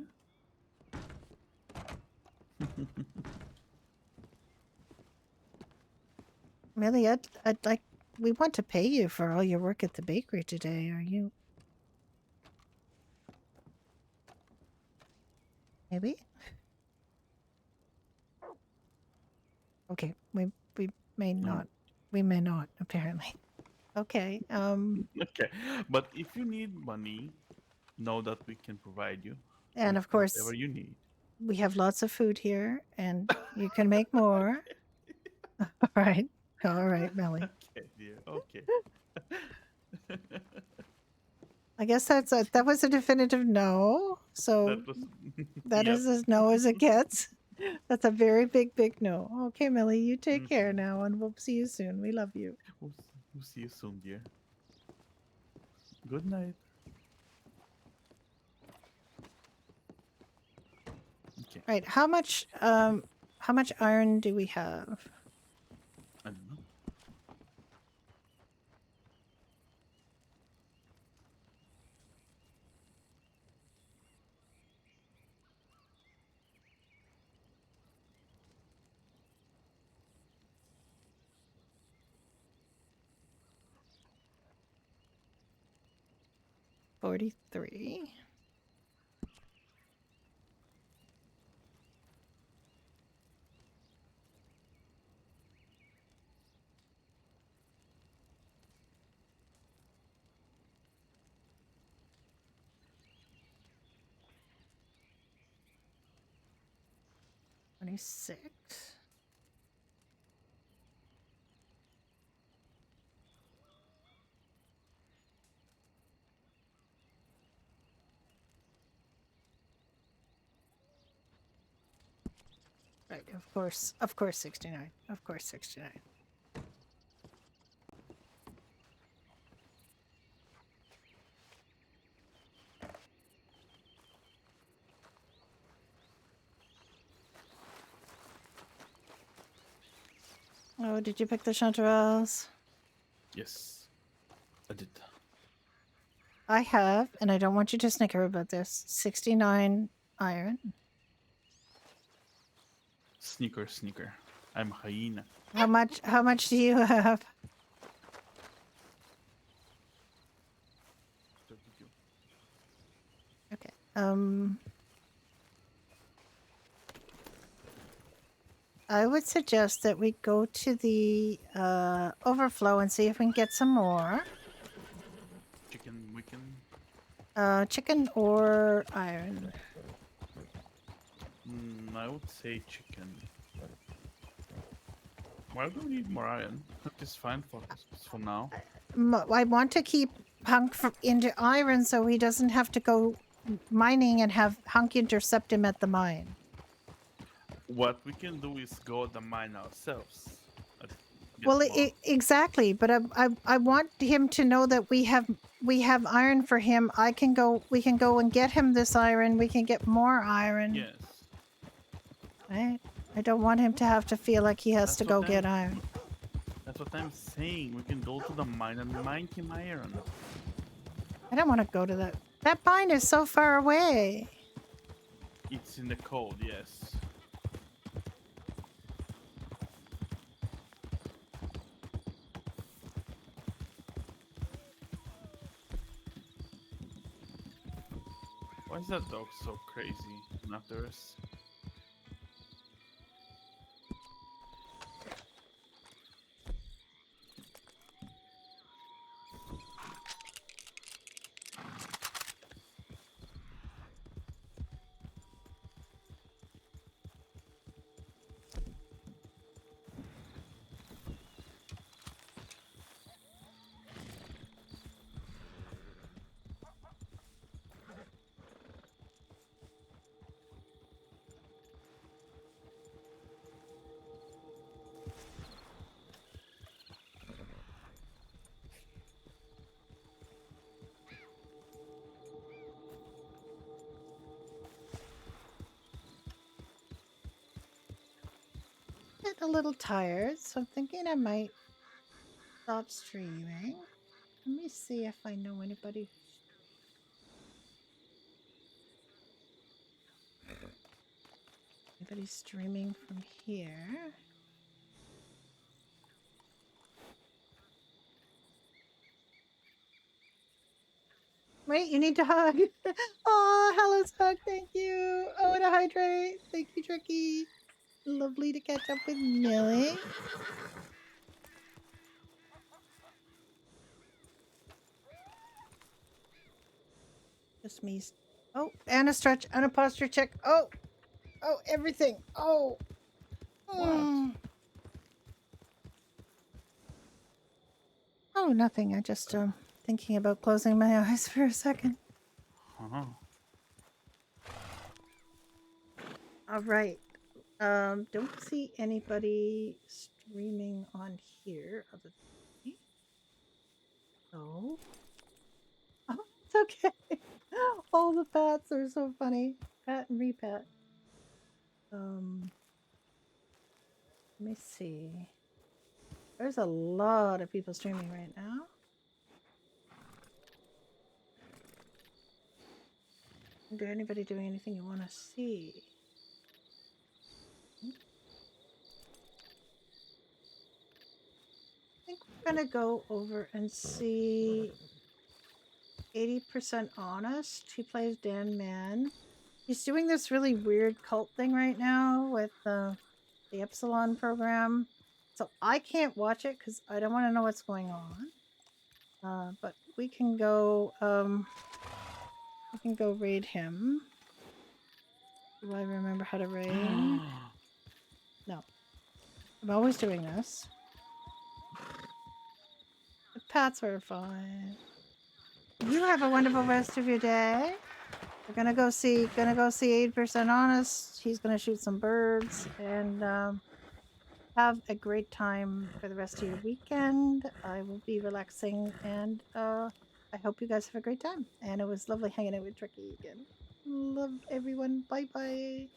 Millie, I'd like we want to pay you for all your work at the bakery today. Are you maybe? Okay. We may not. We may not, apparently. Okay. Okay, but if you need money, know that we can provide you And with of whatever course you need. we have lots of food here and you can make more. All right. All right, Millie. Okay, dear. Okay. I guess that was a definitive no. So That was. that Yep. is as no as it gets. That's a very big, big no. Okay, Millie, you take care Mhm. now, and we'll see you soon. We love you. We'll see you soon, dear. Good night. Okay. Right. How much iron do we have? I don't know. $43. $26. Right. Of course. Of course, 69. Of course, 69. Oh, did you pick the chanterelles? Yes, I did. I have, and I don't want you to snicker about this. 69 iron. Sneaker, sneaker. I'm hyena. How much do you have? 32. Okay. I would suggest that we go to the overflow and see if we can get some more. Chicken wicken. Chicken or iron. I would say chicken. Why do we need more iron? That is fine for now. I want to keep Hunk into iron so he doesn't have to go mining and have Hunk intercept him at the mine. What we can do is go at the mine ourselves. Get Well, more. exactly, but I want him to know that we have iron for him. We can go and get him this iron. We can get more iron. Yes. Right? I don't want him to have to feel like he has That's to what go I'm- get iron. That's what I'm saying. We can go to the mine and mine him iron. I don't want to go to that. That mine is so far away. It's in the code, yes. Why is that dog so crazy after us? Get a little tired, so I'm thinking I might stop streaming. Let me see if I know anybody. Anybody streaming from here? Wait, you need to hug. Oh, Hello's hug. Thank you. Oh, and a hydrate. Thank you, Tricky. Lovely to catch up with Millie. Just me. Oh, and a stretch and a posture check. Oh, everything. Oh. What? Oh, nothing. I just thinking about closing my eyes for a second. Uh-huh. All right. Don't see anybody streaming on here other than me. Oh. Oh, it's okay. All the pats are so funny. Pat and repat. Let me see. There's a lot of people streaming right now. Is there anybody doing anything you want to see? I think we're gonna go over and see 80% Honest. He plays Dan Man. He's doing this really weird cult thing right now with the Epsilon program. So I can't watch it because I don't want to know what's going on. But we can go raid him. Do I remember how to raid? No. I'm always doing this. The pats are fine. You have a wonderful rest of your day. We're gonna go see 8% Honest. He's gonna shoot some birds and have a great time for the rest of your weekend. I will be relaxing and I hope you guys have a great time. And it was lovely hanging out with Tricky again. Love everyone. Bye bye.